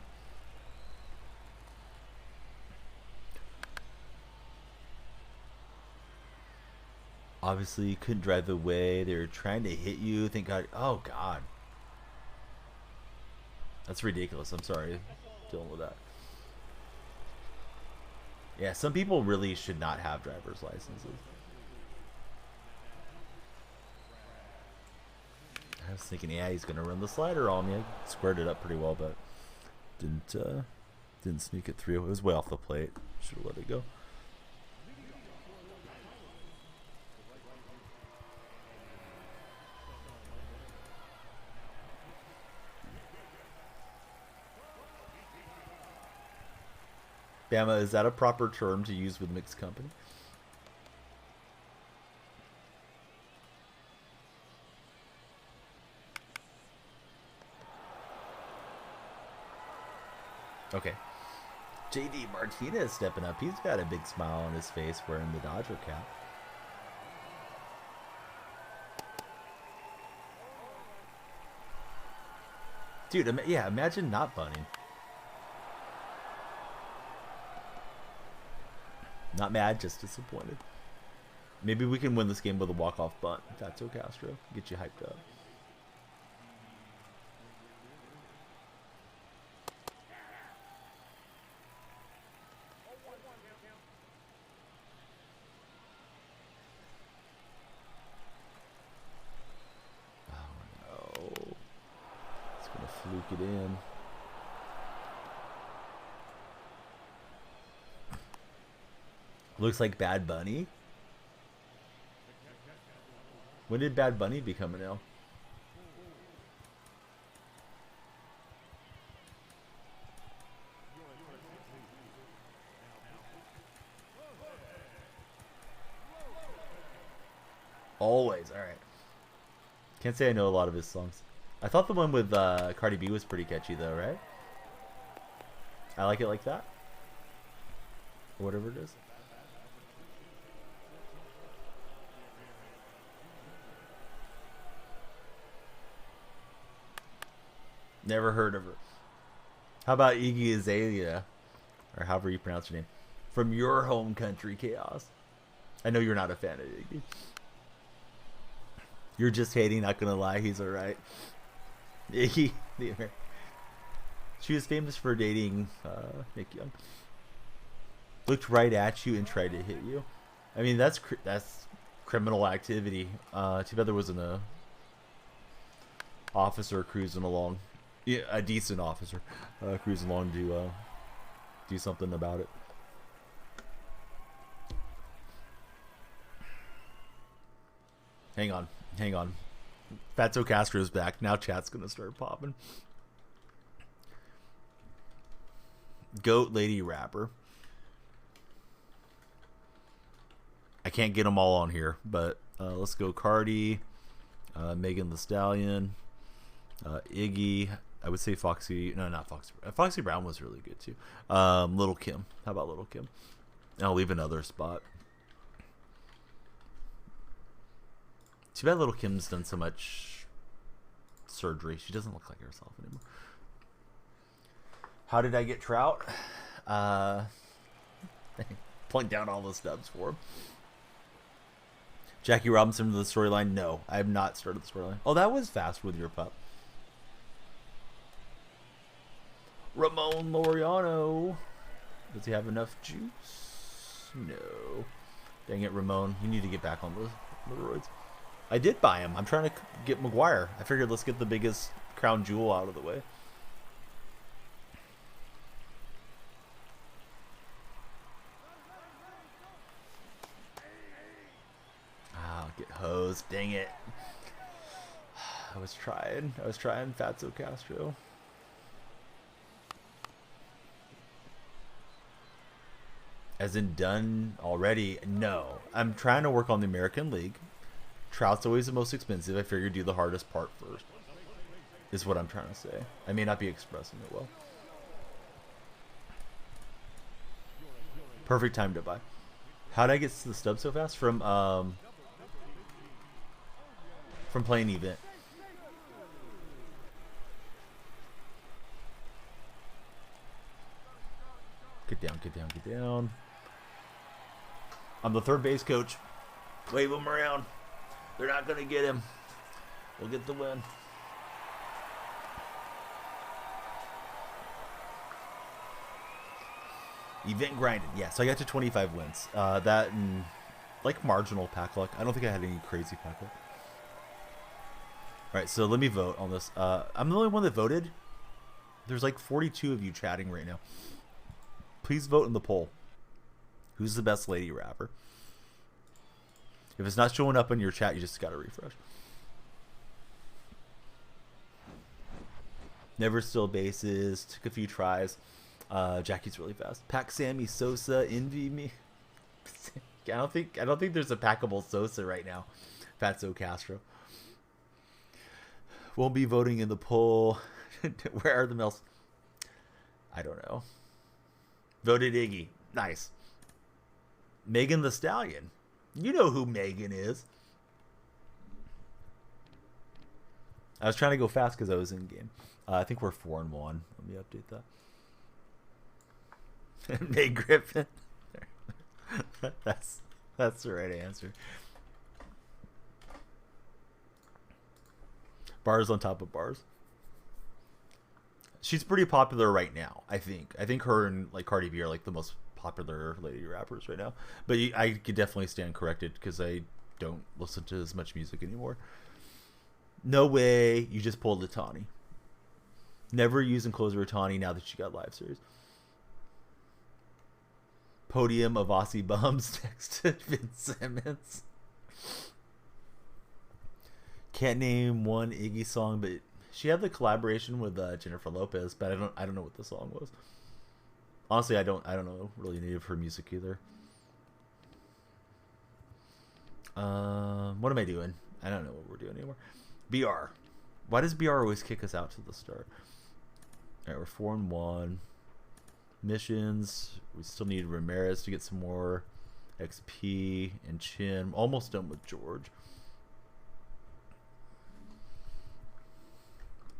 Obviously, you couldn't drive away. They were trying to hit you. Thank God. Oh, God. That's ridiculous. I'm sorry dealing with that. Yeah, some people really should not have driver's licenses. I was thinking, yeah, he's gonna run the slider on me. I squared it up pretty well, but didn't sneak it through. It was way off the plate. Should have let it go. Bama, is that a proper term to use with mixed company? Okay. JD Martinez stepping up. He's got a big smile on his face wearing the Dodger cap. Dude, yeah, imagine not bunting. Not mad, just disappointed. Maybe we can win this game with a walk-off bunt. That's Castro. Get you hyped up. Oh no. It's gonna fluke it in. Looks like Bad Bunny. When did Bad Bunny become an L? Always, alright. Can't say I know a lot of his songs. I thought the one with Cardi B was pretty catchy though, right? I like it like that. Or whatever it is. Never heard of her. How about Iggy Azalea, or however you pronounce her name, from your home country, Chaos? I know you're not a fan of Iggy. You're just hating. Not gonna lie, he's alright. Iggy, she was famous for dating Nick Young. Looked right at you and tried to hit you. I mean, that's criminal activity. Too bad there wasn't a officer cruising along. Yeah, a decent officer cruising along to do something about it. Hang on. Fatso Castro's back. Now chat's gonna start popping. Goat lady rapper. I can't get them all on here, but let's go Cardi, Megan Thee Stallion, Iggy. I would say Foxy. No, not Foxy. Foxy Brown was really good too. Little Kim. How about Little Kim? I'll leave another spot. Too bad Little Kim's done so much surgery. She doesn't look like herself anymore. How did I get Trout? Point down all the stubs for him. Jackie Robinson to the storyline? No, I have not started the storyline. Oh, that was fast with your pup. Ramon Laureano. Does he have enough juice? No. Dang it, Ramon. You need to get back on the roids. I did buy him. I'm trying to get McGuire. I figured let's get the biggest crown jewel out of the way. Get hosed. Dang it. I was trying Fatso Castro. As in done already? No. I'm trying to work on the American League. Trout's always the most expensive. I figured do the hardest part first. Is what I'm trying to say. I may not be expressing it well. Perfect time to buy. How did I get to the stub so fast? From playing event. Get down. I'm the third base coach. Wave him around. They're not going to get him. We'll get the win. Event grinded. Yeah, so I got to 25 wins. That and like marginal pack luck. I don't think I had any crazy pack luck. Alright, so let me vote on this. I'm the only one that voted. There's like 42 of you chatting right now. Please vote in the poll. Who's the best lady rapper? If it's not showing up in your chat, you just gotta refresh. Never still bases. Took a few tries. Jackie's really fast. Pack Sammy Sosa. Envy me. I don't think there's a packable Sosa right now. Fatso Castro. Won't be voting in the poll. Where are the mills? I don't know. Voted Iggy. Nice. Megan Thee Stallion. You know who Megan is. I was trying to go fast because I was in game. I think we're 4-1. Let me update that. Meg Griffin. That's the right answer. Bars on top of bars. She's pretty popular right now, I think. I think her and like Cardi B are like the most popular lady rappers right now. But I could definitely stand corrected because I don't listen to as much music anymore. No way you just pulled a Tawny. Never using closer Tawny now that you got live series. Podium of Aussie Bums texted Vince Simmons. Can't name one Iggy song, but she had the collaboration with Jennifer Lopez, but I don't know what the song was. Honestly, I don't know really any of her music either. What am I doing? I don't know what we're doing anymore. BR. Why does BR always kick us out to the start? All right, we're 4-1. Missions. We still need Ramirez to get some more XP and Chin. Almost done with George.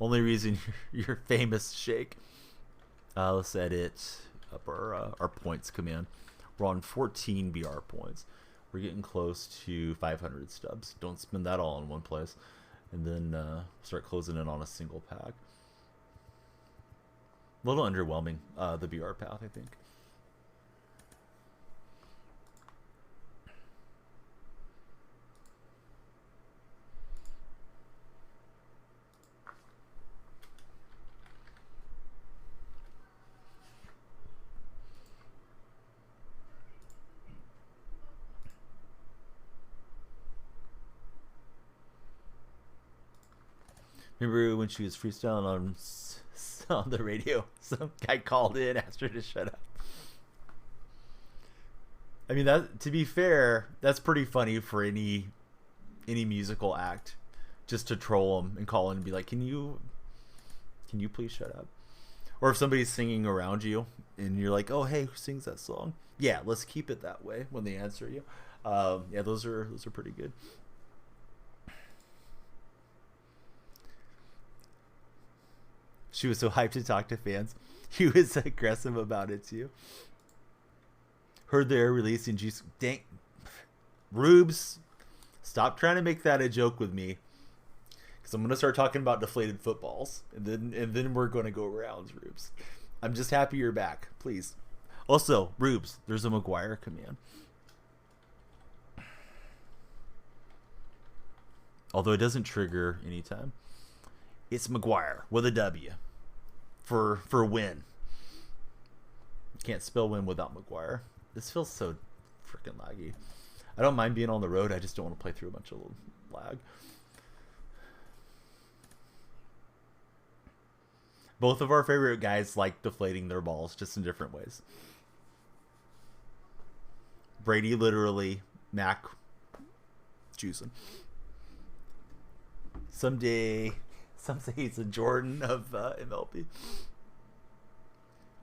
Only reason you're famous, Shake. Let's edit up our points command. We're on 14 BR points. We're getting close to 500 stubs. Don't spend that all in one place. And then start closing in on a single pack. A little underwhelming, the BR path, I think. Remember when she was freestyling on the radio? Some guy called in, asked her to shut up. I mean, that, to be fair, that's pretty funny for any musical act, just to troll them and call in and be like, "Can you please shut up?" Or if somebody's singing around you and you're like, "Oh, hey, who sings that song?" Yeah, let's keep it that way when they answer you. Yeah, those are pretty good. She was so hyped to talk to fans. He was aggressive about it too. Heard they're releasing juice. Dang, Rubes, stop trying to make that a joke with me, because I'm gonna start talking about deflated footballs, and then we're gonna go rounds, Rubes. I'm just happy you're back, please. Also, Rubes, there's a McGuire command. Although it doesn't trigger anytime. It's McGuire with a W for win. Can't spell win without McGuire. This feels so freaking laggy. I don't mind being on the road. I just don't want to play through a bunch of lag. Both of our favorite guys like deflating their balls, just in different ways. Brady literally, Mac juicing. Someday, some say he's a Jordan of MLB.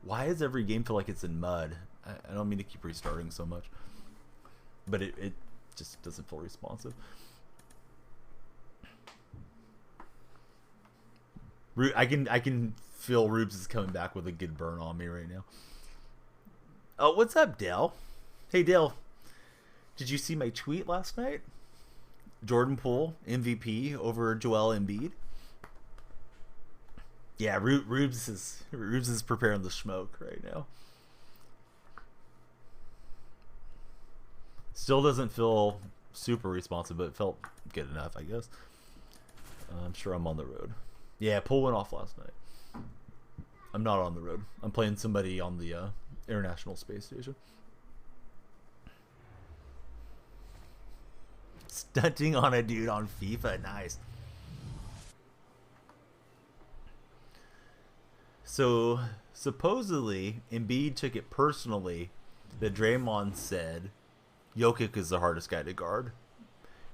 Why does every game feel like it's in mud? I don't mean to keep restarting so much, but it just doesn't feel responsive. I can feel Rubes is coming back with a good burn on me right now. Oh, what's up, Dale? Hey, Dale. Did you see my tweet last night? Jordan Poole, MVP over Joel Embiid. Yeah, Rubes is preparing the smoke right now. Still doesn't feel super responsive, but it felt good enough, I guess. I'm sure I'm on the road. Yeah, Poole went off last night. I'm not on the road. I'm playing somebody on the International Space Station. Stunting on a dude on FIFA, nice. So supposedly Embiid took it personally that Draymond said Jokic is the hardest guy to guard,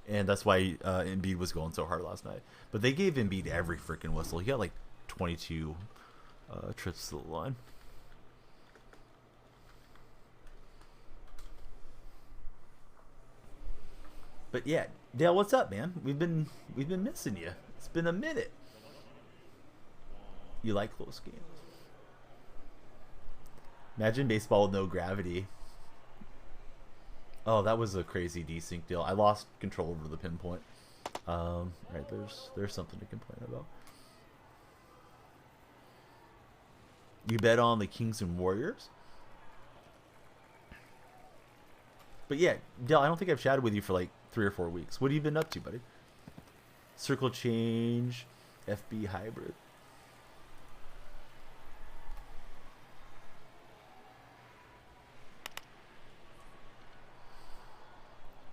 and that's why Embiid was going so hard last night. But they gave Embiid every freaking whistle. He got like 22 trips to the line. But yeah, Dale, what's up, man? We've been missing you. It's been a minute. You like close games. Imagine baseball with no gravity. Oh, that was a crazy desync deal. I lost control over the pinpoint. Right, there's something to complain about. You bet on the Kings and Warriors? But yeah, Dale, I don't think I've chatted with you for like 3 or 4 weeks. What have you been up to, buddy? Circle change, FB hybrid.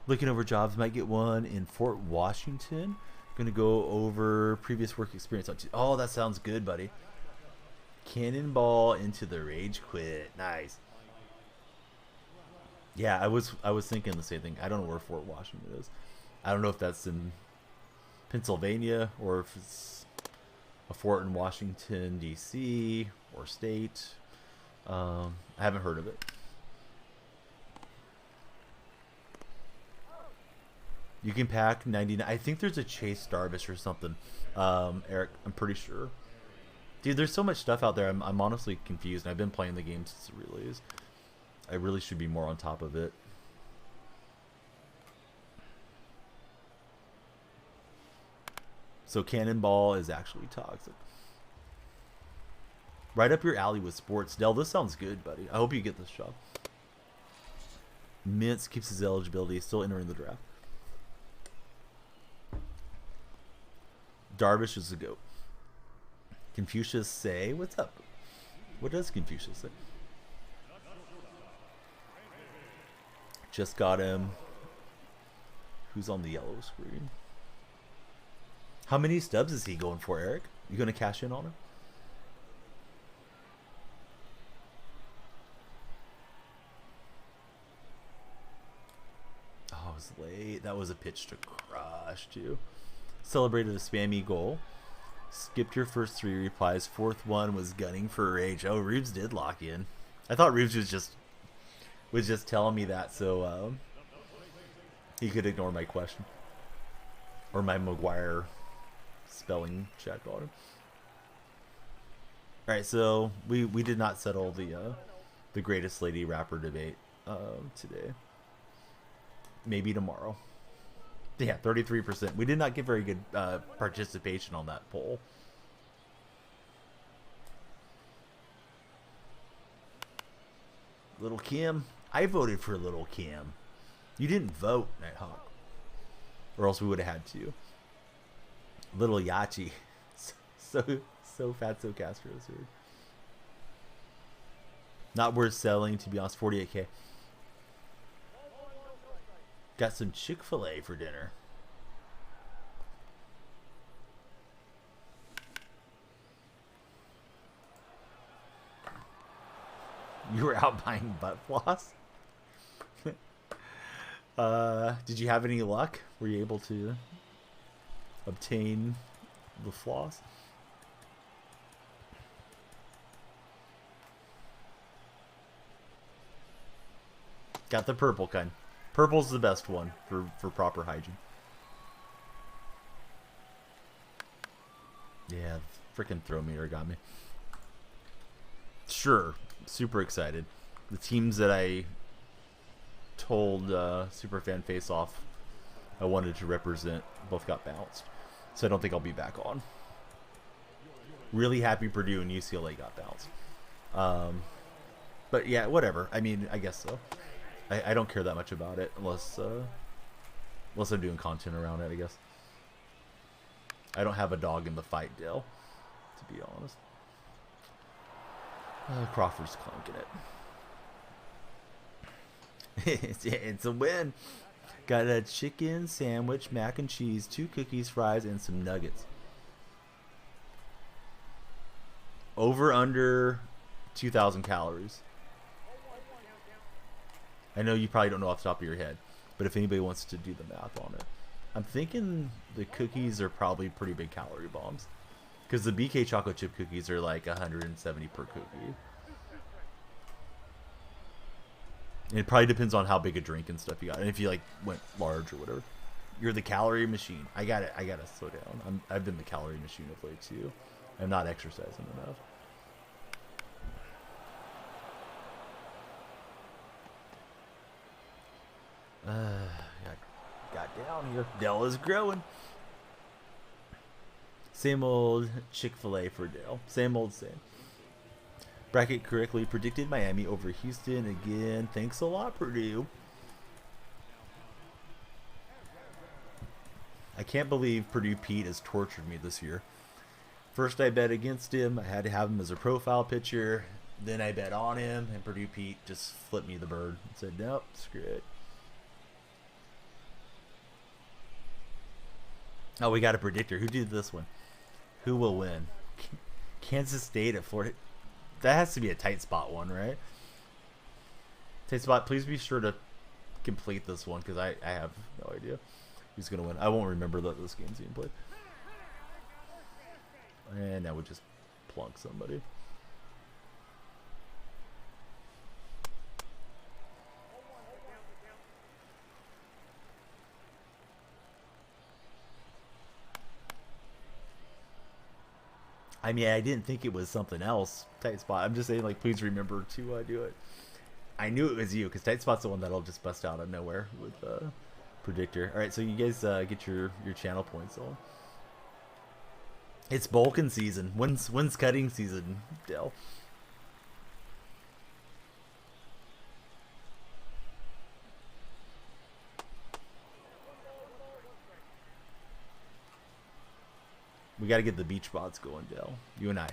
Looking over jobs, might get one in Fort Washington. Gonna go over previous work experience on oh, that sounds good, buddy. Cannonball into the rage quit. Nice. Yeah, I was thinking the same thing. I don't know where Fort Washington is. I don't know if that's in Pennsylvania or if it's a fort in Washington, D.C. or state. I haven't heard of it. You can pack 99. I think there's a Chase Darvish or something. Eric, I'm pretty sure. Dude, there's so much stuff out there. I'm honestly confused. I've been playing the game since the release. I really should be more on top of it. So Cannonball is actually toxic. Right up your alley with sports. Dell, this sounds good, buddy. I hope you get this job. Mintz keeps his eligibility. Still entering the draft. Darvish is a goat. Confucius say, what's up? What does Confucius say? Just got him. Who's on the yellow screen? How many stubs is he going for, Eric? You going to cash in on him? Oh, it was late. That was a pitch to crush, too. Celebrated a spammy goal. Skipped your first 3 replies. 4th one was gunning for rage. Oh, Reeves did lock in. I thought Reeves was just telling me that so he could ignore my question. Or my McGuire spelling check on him. Alright, so we did not settle the greatest lady rapper debate today. Maybe tomorrow. Yeah, 33%. We did not get very good participation on that poll. Little Kim. I voted for Little Kim. You didn't vote, Nighthawk. Or else we would have had to. Little Yachi. So fat, so Castro. Not worth selling, to be honest. 48K. Got some Chick-fil-A for dinner. You were out buying butt floss? Did you have any luck? Were you able to obtain the floss? Got the purple kind. Purple's the best one for proper hygiene. Yeah, freaking throw meter got me. Sure, super excited. The teams that I told Superfan Face Off I wanted to represent both got bounced, so I don't think I'll be back on. Really happy Purdue and UCLA got bounced. But yeah, whatever. I mean, I guess so. I don't care that much about it unless I'm doing content around it, I guess. I don't have a dog in the fight, Dale, to be honest. Crawford's clunking it. It's a win. Got a chicken sandwich, mac and cheese, 2 cookies, fries, and some nuggets. Over under 2,000 calories. I know you probably don't know off the top of your head, but if anybody wants to do the math on it, I'm thinking the cookies are probably pretty big calorie bombs, because the BK chocolate chip cookies are like 170 per cookie. And it probably depends on how big a drink and stuff you got, and if you like went large or whatever. You're the calorie machine. I gotta slow down. I've been the calorie machine of late too. I'm not exercising enough. Got down here. Dell is growing. Same old Chick-fil-A for Dell. Same old same. Bracket correctly predicted Miami over Houston again. Thanks a lot, Purdue. I can't believe Purdue Pete has tortured me this year. First I bet against him. I had to have him as a profile picture. Then I bet on him, and Purdue Pete just flipped me the bird and said, nope, screw it. Oh, we got a predictor. Who did this one? Who will win? Kansas State at Florida. That has to be a tight spot one, right? Tight spot. Please be sure to complete this one, because I have no idea who's going to win. I won't remember that this game's being played. And now we just plunk somebody. I mean, I didn't think it was something else. Tight spot. I'm just saying, like, please remember to do it. I knew it was you because tight spot's the one that'll just bust out of nowhere with predictor. All right, so you guys get your channel points on. It's bulking season. When's cutting season, Dell? We got to get the beach bots going, Dell. You and I.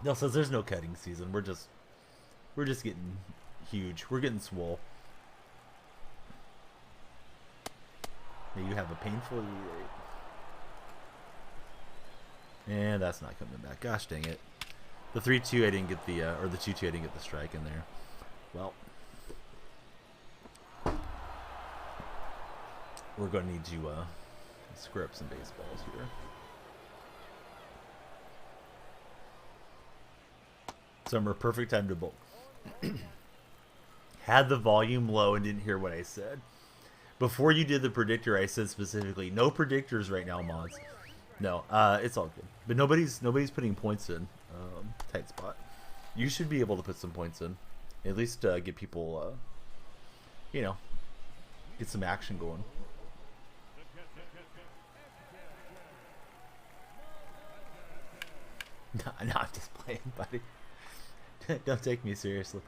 Dell says there's no cutting season. We're just getting huge. We're getting swole. May you have a painful relate. And that's not coming back. Gosh dang it. The 3-2 I didn't get the or the 2-2 I didn't get the strike in there. Well, we're gonna need to screw up some baseballs here. Summer, perfect time to bowl. Had the volume low and didn't hear what I said. Before you did the predictor, I said specifically, no predictors right now, mods. No, it's all good. But nobody's putting points in. Tight spot. You should be able to put some points in. At least get people, you know, get some action going. No, I'm just playing, buddy. Don't take me seriously.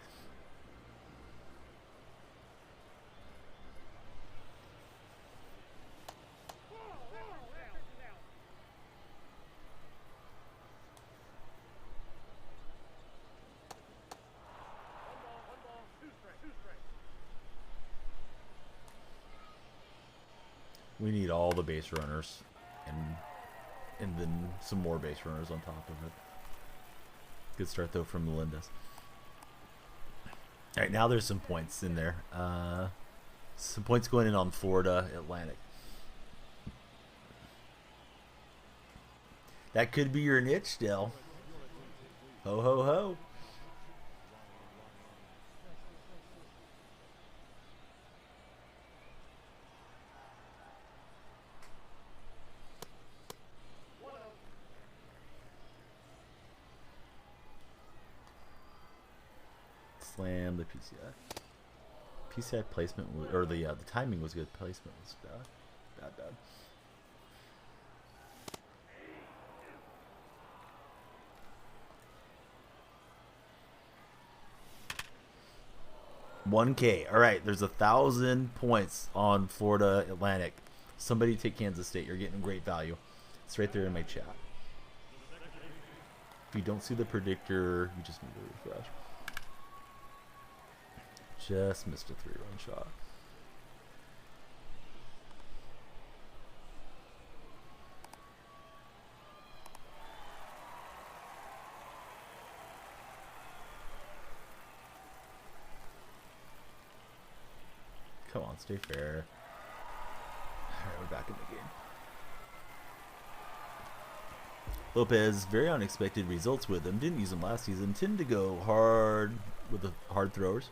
We need all the base runners and then some more base runners on top of it. Good start though from Melendez. All right, now there's some points in there. Some points going in on Florida Atlantic. That could be your niche still. Ho ho ho. Slam the PCI. PCI placement was, or the timing was good. Placement was bad. 1K. All right, there's 1,000 points on Florida Atlantic. Somebody take Kansas State. You're getting great value. It's right there in my chat. If you don't see the predictor, you just need to refresh. Just missed a 3-run shot. Come on, stay fair. Alright, we're back in the game. Lopez, very unexpected results with him. Didn't use him last season. Tend to go hard with the hard throwers.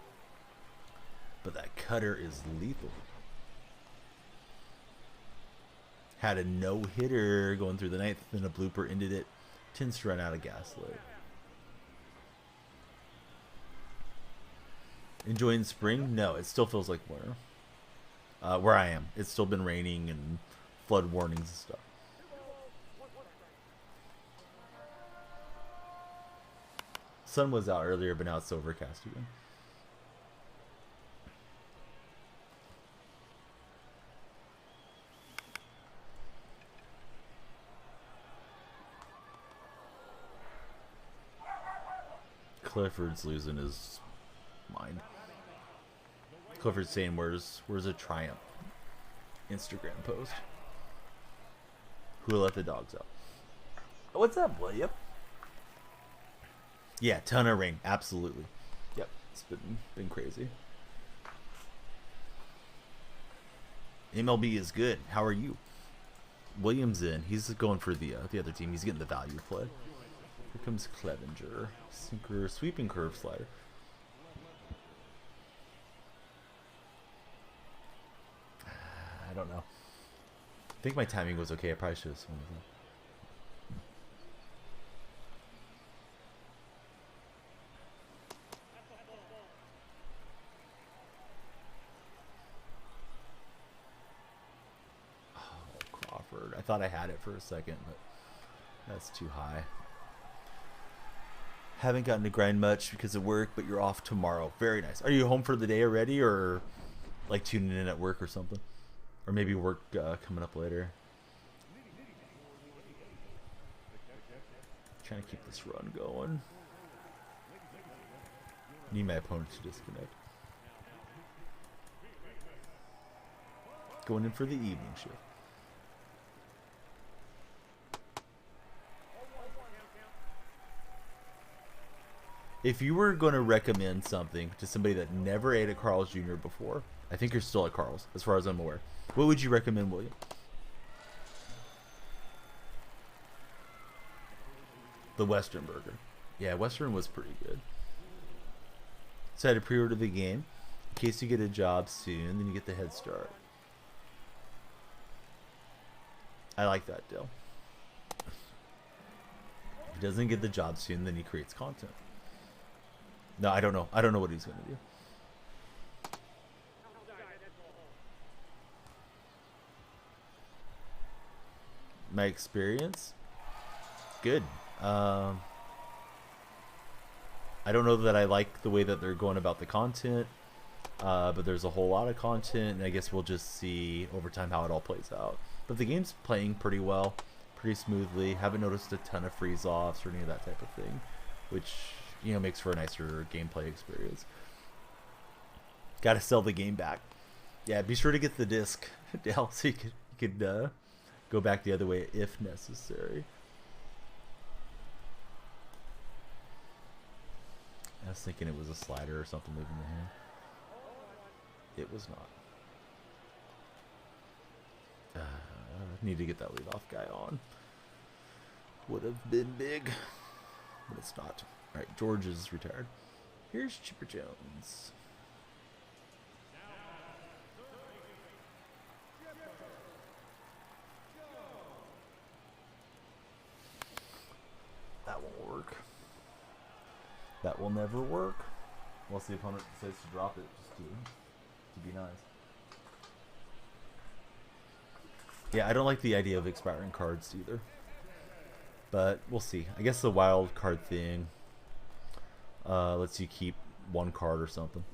But that cutter is lethal. Had a no-hitter going through the ninth, then a blooper ended it. Tends to run out of gas late. Enjoying spring? No, it still feels like winter. Where I am, it's still been raining and flood warnings and stuff. Sun was out earlier, but now it's overcast again. Clifford's losing his mind. Clifford's saying, "Where's a triumph?" Instagram post. Who let the dogs out? What's up, William? Yeah, ton of rain. Absolutely. Yep, it's been crazy. MLB is good. How are you? William's in. He's going for the other team. He's getting the value play. Here comes Clevenger. Sinker, sweeping curve slider. I don't know. I think my timing was okay. I probably should have swung with it. Crawford. I thought I had it for a second, but that's too high. Haven't gotten to grind much because of work, but you're off tomorrow. Very nice. Are you home for the day already, or like tuning in at work or something? Or maybe work coming up later? Trying to keep this run going. Need my opponent to disconnect. Going in for the evening shift. If you were going to recommend something to somebody that never ate at Carl's Jr. before, I think you're still at Carl's, as far as I'm aware. What would you recommend, William? The Western Burger. Yeah, Western was pretty good. So I had to pre-order the game. In case you get a job soon, then you get the head start. I like that deal. If he doesn't get the job soon, then he creates content. No, I don't know. I don't know what he's going to do. My experience? Good. I don't know that I like the way that they're going about the content, but there's a whole lot of content, and I guess we'll just see over time how it all plays out. But the game's playing pretty well, pretty smoothly. Haven't noticed a ton of freeze-offs or any of that type of thing, which, you know, makes for a nicer gameplay experience. Got to sell the game back. Yeah, be sure to get the disc, Dale, so you could go back the other way if necessary. I was thinking it was a slider or something leaving the hand. It was not. Need to get that leadoff guy on. Would have been big, but it's not. All right, George is retired. Here's Chipper Jones. That won't work. That will never work. Unless the opponent decides to drop it just to be nice. Yeah, I don't like the idea of expiring cards either. But we'll see. I guess the wild card thing lets you keep one card or something.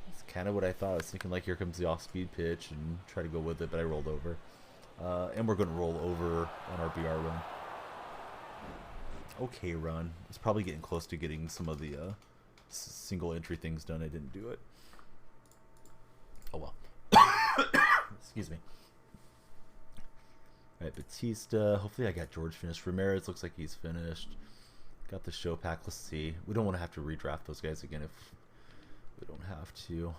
That's kind of what I thought. I was thinking, like, here comes the off-speed pitch and try to go with it, but I rolled over. And we're going to roll over on our BR run. Okay run. I was probably getting close to getting some of the single entry things done. I didn't do it. Oh well. Excuse me. Alright, Batista. Hopefully I got George finished. Ramirez looks like he's finished. Got the show pack. Let's see. We don't want to have to redraft those guys again if we don't have to.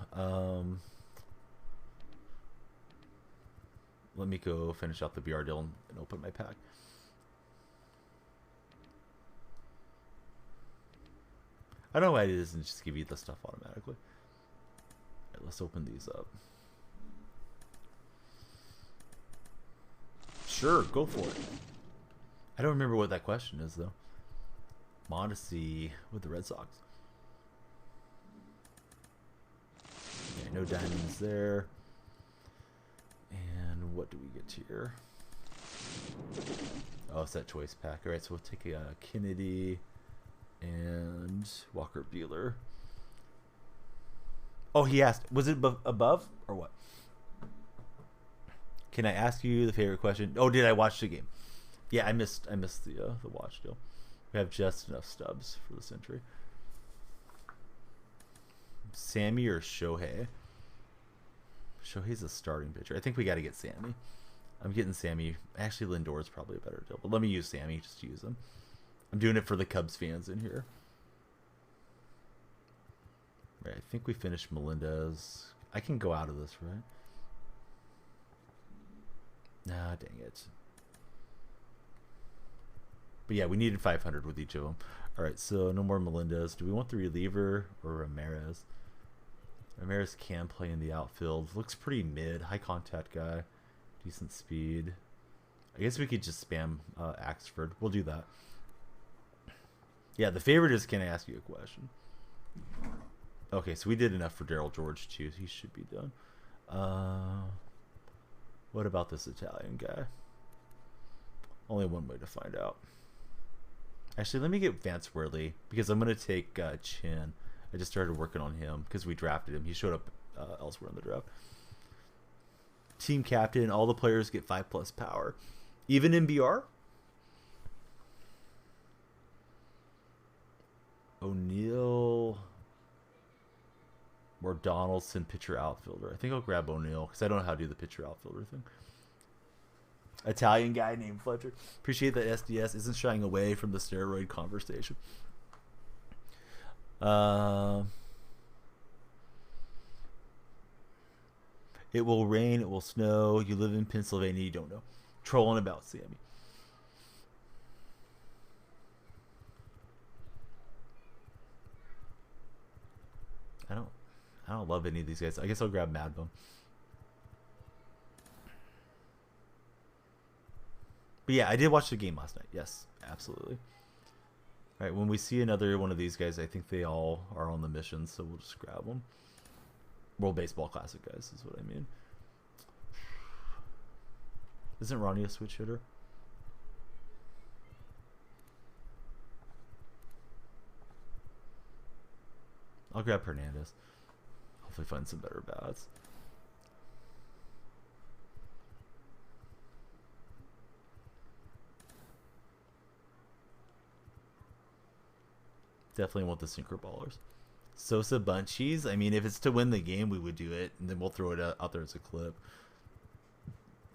Let me go finish out the BR deal and open my pack. I don't know why it doesn't just give you the stuff automatically. All right, let's open these up. Sure, go for it. I don't remember what that question is, though. Mondesi with the Red Sox. Okay, no diamonds there. And what do we get here? Oh, it's that choice pack. All right, so we'll take a Kennedy and Walker Buehler. Oh, he asked, was it above or what? Can I ask you the favorite question? Oh, did I watch the game? Yeah, I missed the watch deal. We have just enough stubs for the century. Sammy or Shohei? Shohei's a starting pitcher. I think we got to get Sammy. I'm getting Sammy. Actually, Lindor's probably a better deal, but let me use Sammy just to use him. I'm doing it for the Cubs fans in here. Right, I think we finished Melendez. I can go out of this, right? Nah, dang it. But yeah, we needed 500 with each of them. All right, so no more Melendez. Do we want the reliever or Ramirez? Ramirez can play in the outfield. Looks pretty mid. High contact guy. Decent speed. I guess we could just spam Axford. We'll do that. Yeah, the favorite is, can I ask you a question? Okay, so we did enough for Daryl George, too. He should be done. What about this Italian guy? Only one way to find out. Actually, let me get Vance Worley, because I'm going to take Chin. I just started working on him because we drafted him. He showed up elsewhere in the draft. Team captain. All the players get 5+ power. Even in BR? O'Neill or Donaldson, pitcher outfielder. I think I'll grab O'Neill because I don't know how to do the pitcher outfielder thing. Italian guy named Fletcher. Appreciate that SDS isn't shying away from the steroid conversation. It will rain, it will snow. You live in Pennsylvania, you don't know. Trolling about Sammy. I don't love any of these guys. I guess I'll grab Madbum. But yeah, I did watch the game last night. Yes, absolutely. All right, when we see another one of these guys, I think they all are on the mission, so we'll just grab them. World Baseball Classic guys is what I mean. Isn't Ronnie a switch hitter? I'll grab Hernandez. Hopefully find some better bats. Definitely want the synchro ballers. Sosa Bunchies. I mean, if it's to win the game, we would do it, and then we'll throw it out there as a clip.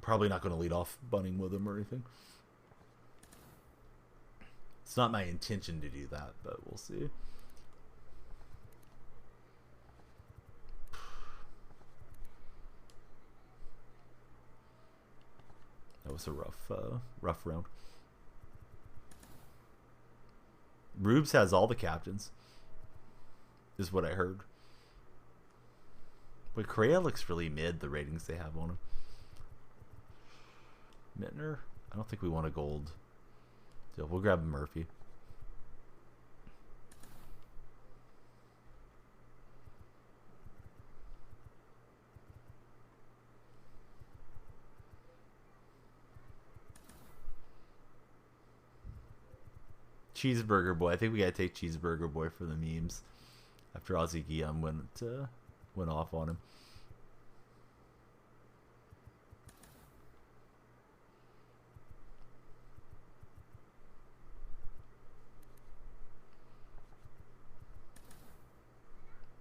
Probably not going to lead off bunting with him or anything. It's not my intention to do that, but we'll see. That was a rough round. Rubes has all the captains, is what I heard. But Correa looks really mid, the ratings they have on him. Mittner? I don't think we want a gold. So we'll grab Murphy. Cheeseburger Boy. I think we gotta take Cheeseburger Boy for the memes. After Ozzie Guillaume went off on him.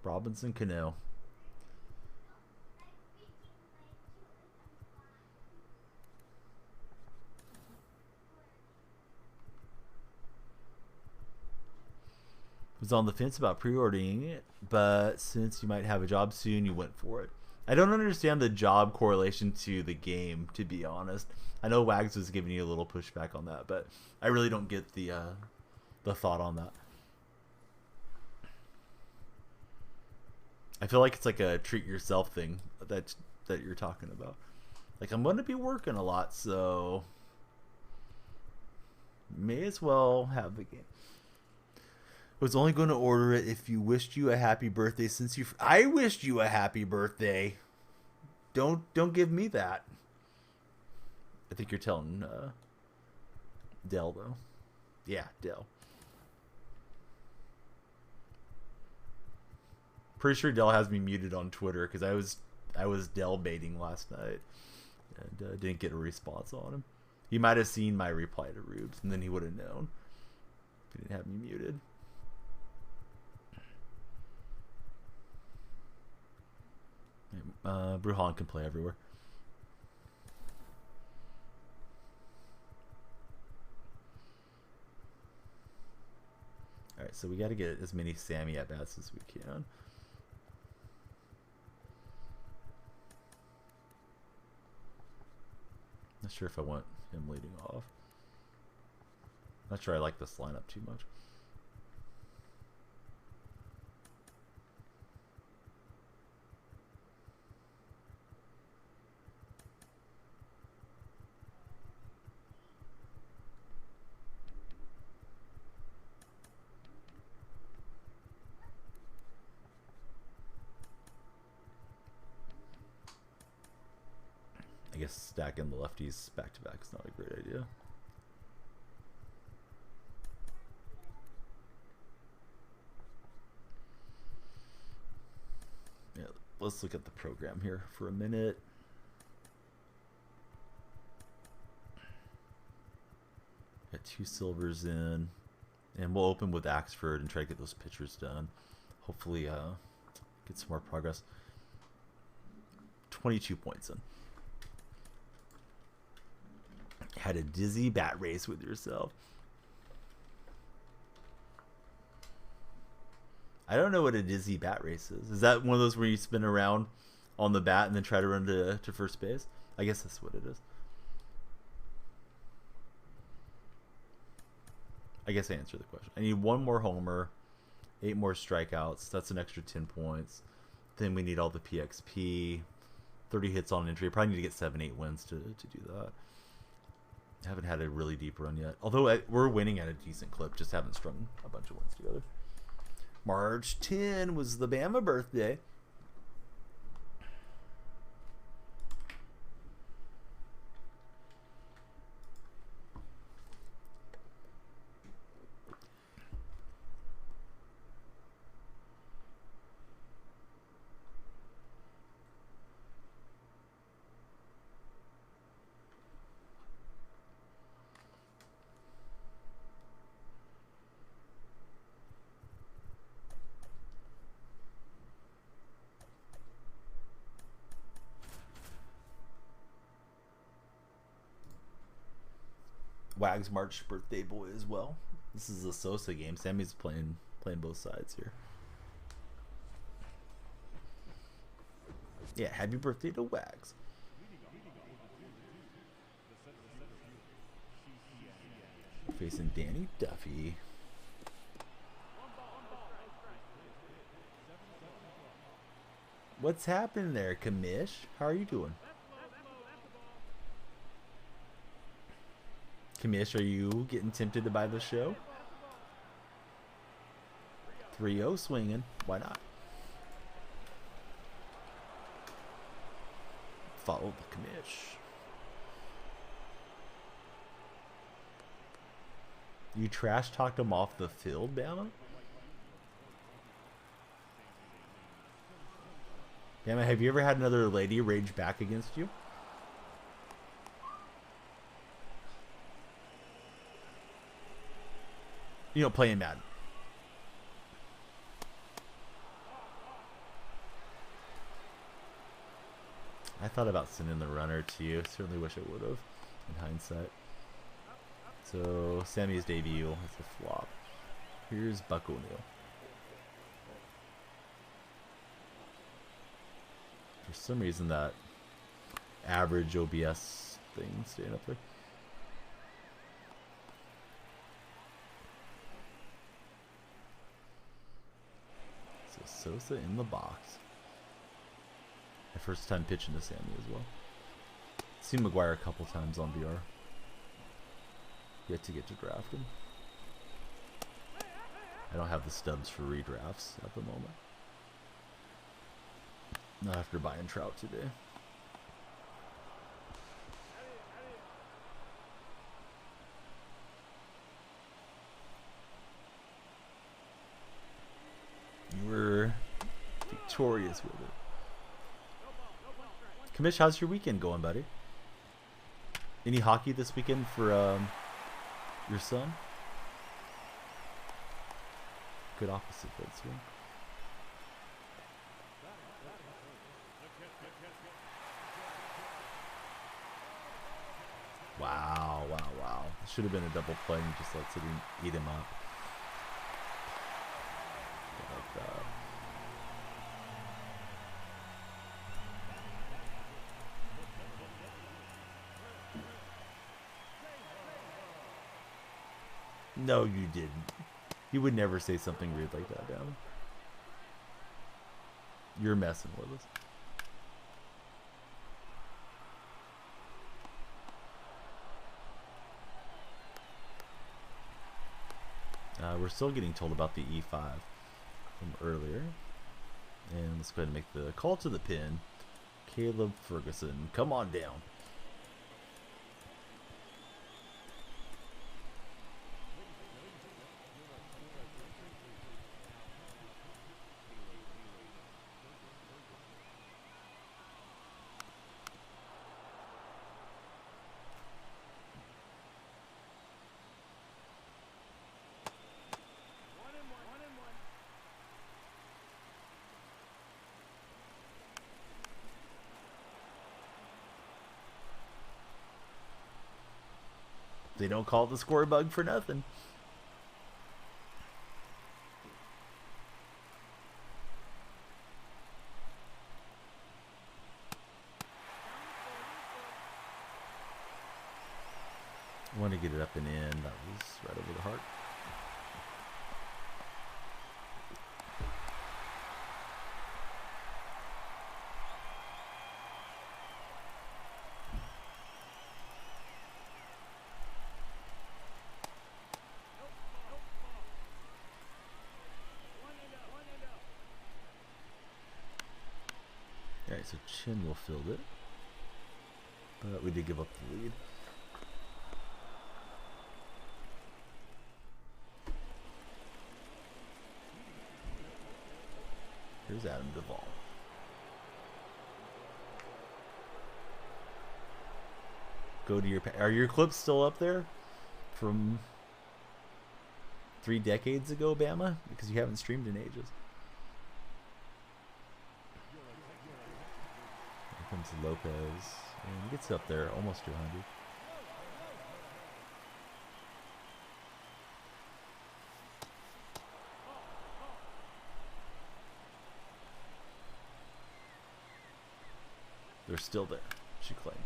Robinson Cano. Was on the fence about pre-ordering it, but since you might have a job soon, you went for it. I don't understand the job correlation to the game, to be honest. I know Wags was giving you a little pushback on that, but I really don't get the thought on that. I feel like it's like a treat yourself thing that you're talking about. Like, I'm going to be working a lot, so may as well have the game. I was only going to order it if you wished you a happy birthday since you... I wished you a happy birthday. Don't give me that. I think you're telling Dell, though. Yeah, Dell. Pretty sure Dell has me muted on Twitter because I was Dell baiting last night and didn't get a response on him. He might have seen my reply to Rubes, and then he would have known if he didn't have me muted. Bruhan can play everywhere. Alright, so we got to get as many Sammy at-bats as we can. Not sure if I want him leading off. Not sure I like this lineup too much. I guess stacking the lefties back to back is not a great idea. Yeah, let's look at the program here for a minute. Got 2 silvers in, and we'll open with Axford and try to get those pitchers done. Hopefully, get some more progress. 22 points in. Had a dizzy bat race with yourself. I don't know what a dizzy bat race is. Is that one of those where you spin around on the bat and then try to run to first base? I guess that's what it is. I guess I answered the question. I need 1 more homer, 8 more strikeouts. That's an extra 10 points. Then we need all the PXP, 30 hits on entry. Probably need to get 7-8 wins to do that. Haven't had a really deep run yet. Although we're winning at a decent clip, just haven't strung a bunch of wins together. March 10 was the Bama birthday. Wags March birthday boy as well. This is a Sosa game. Sammy's playing both sides here. Yeah, happy birthday to Wags. Facing Danny Duffy. What's happening there, Kamish? How are you doing? Kamish, are you getting tempted to buy the show? 3-0 swinging. Why not? Follow the Kamish. You trash talked him off the field, Bama? Bama, have you ever had another lady rage back against you? You know, playing Madden. I thought about sending the runner to you. Certainly wish I would have, in hindsight. So, Sammy's debut is a flop. Here's Buck O'Neil. For some reason, that average OBS thing staying up there. So Sosa in the box. My first time pitching to Sammy as well. Seen McGuire a couple times on VR. Yet to get to draft him. I don't have the stubs for redrafts at the moment. Not after buying Trout today. You were victorious with it. Kamish, how's your weekend going, buddy? Any hockey this weekend for your son? Good opposite field swing. Wow, wow, wow. Should have been a double play and just lets it eat him up. Like that. No, you didn't. You would never say something weird like that, Bama. You're messing with us. We're still getting told about the E5 from earlier. And let's go ahead and make the call to the pin. Caleb Ferguson, come on down. They don't call it the score bug for nothing. I want to get it up and in. That was right over the heart. Alright, so Chin will field it. But we did give up the lead. Here's Adam Duvall. Go to your... Are your clips still up there? From 3 decades ago, Bama? Because you haven't streamed in ages. Comes Lopez, and gets up there almost to 100. They're still there, she claims.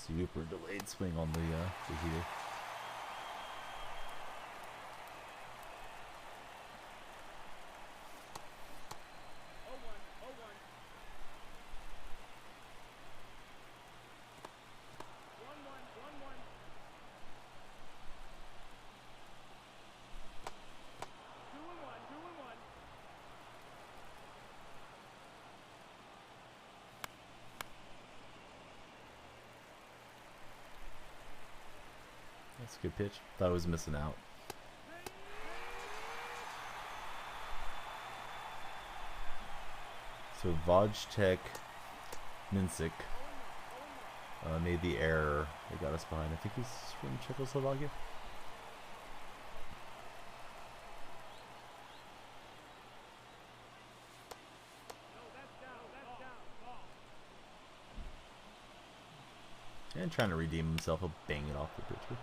Super delayed swing on the heater. That's a good pitch. Thought I was missing out. So Vojtek Minsik made the error. They got us behind. I think he's from Czechoslovakia. And trying to redeem himself, he'll bang it off the pitcher.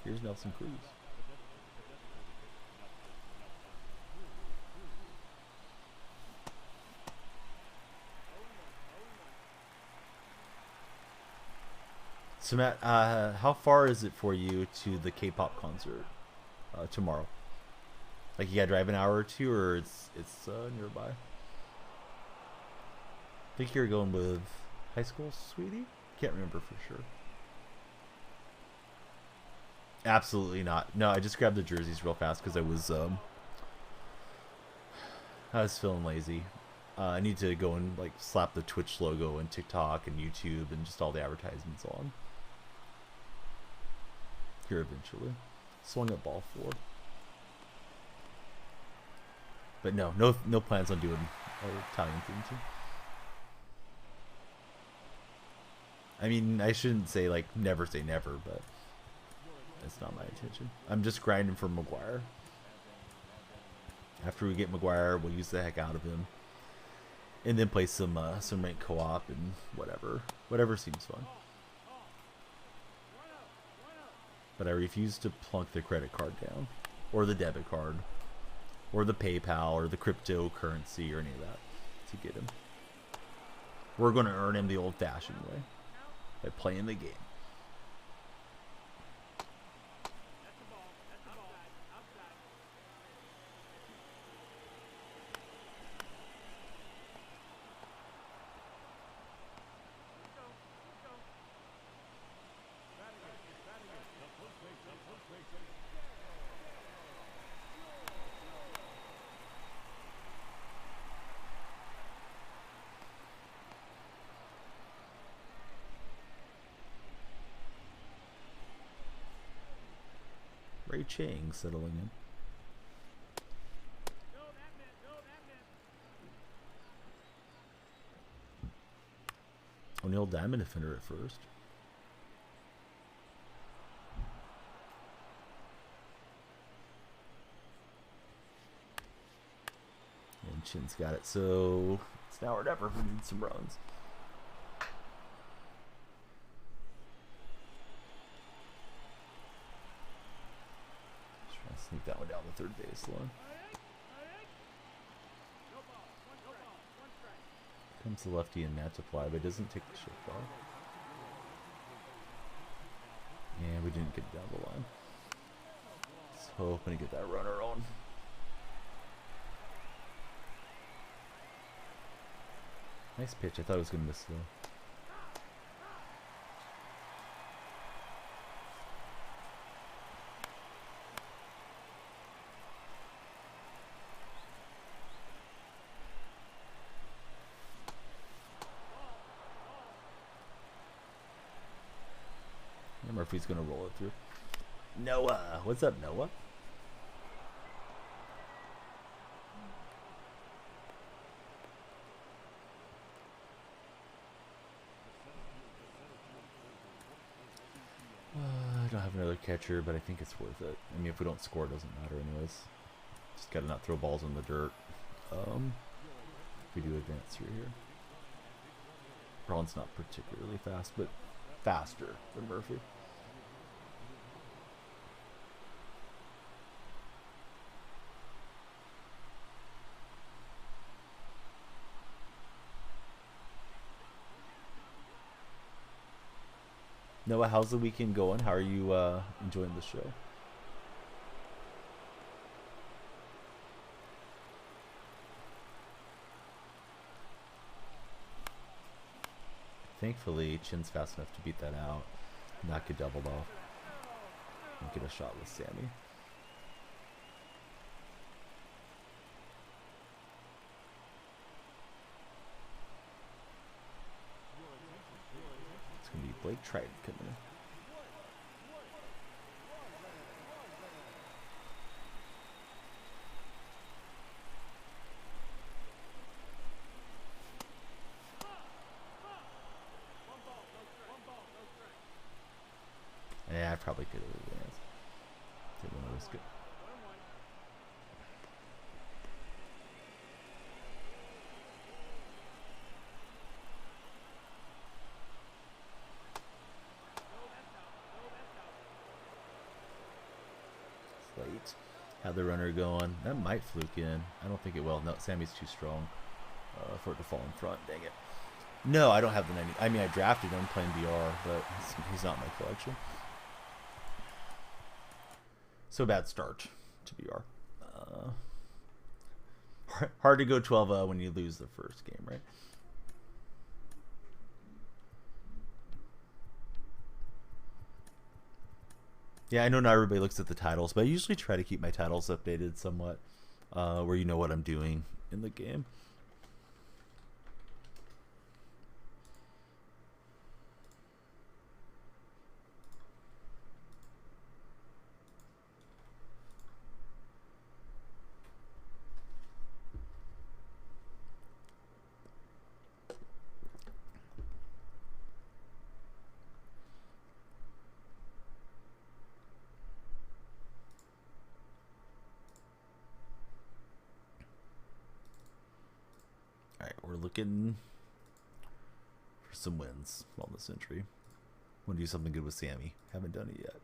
Here's Nelson Cruz. So Matt, how far is it for you to the K-pop concert tomorrow? Like you gotta drive an hour or two, or it's nearby? I think you're going with high school, sweetie? Can't remember for sure. Absolutely not. No, I just grabbed the jerseys real fast because I was feeling lazy. I need to go and like slap the Twitch logo and TikTok and YouTube and just all the advertisements on. Here eventually. Swung at ball 4. But no plans on doing an Italian theme too. I mean, I shouldn't say like never say never, but That's not my intention. I'm just grinding for Maguire. After we get Maguire, we'll use the heck out of him. And then play some ranked co-op and whatever seems fun. But I refuse to plunk the credit card down, or the debit card, or the PayPal, or the cryptocurrency, or any of that to get him. We're going to earn him the old-fashioned way by playing the game. Ray Chang settling in. O'Neal Diamond defender at first. And Chin's got it, so it's now or never if we need some runs. Sneak that one down the third baseline. Comes the lefty and Matt to fly, but doesn't take the shift off. And we didn't get it down the line. Just hoping to get that runner on. Nice pitch. I thought it was going to miss though. Murphy's gonna roll it through. Noah, what's up, Noah? I don't have another catcher, but I think it's worth it. I mean, if we don't score, it doesn't matter anyways. Just gotta not throw balls in the dirt. If we do advance through here. Braun's not particularly fast, but faster than Murphy. Noah, how's the weekend going? How are you enjoying the show? Thankfully, Chin's fast enough to beat that out, not get doubled off, and get a shot with Sammy. It's going to be Blake Triton coming in. Yeah, I probably could have advanced. Didn't want to risk it. Slate. Have the runner going. That might fluke in. I don't think it will. No, Sammy's too strong for it to fall in front. Dang it. No, I don't have the 90. I mean, I drafted him playing BR, but he's not in my collection. So bad start to BR. Hard to go 12-0 when you lose the first game, right? Yeah, I know not everybody looks at the titles, but I usually try to keep my titles updated somewhat, where you know what I'm doing in the game. looking for some wins on this entry. Want to do something good with Sammy. Haven't done it yet.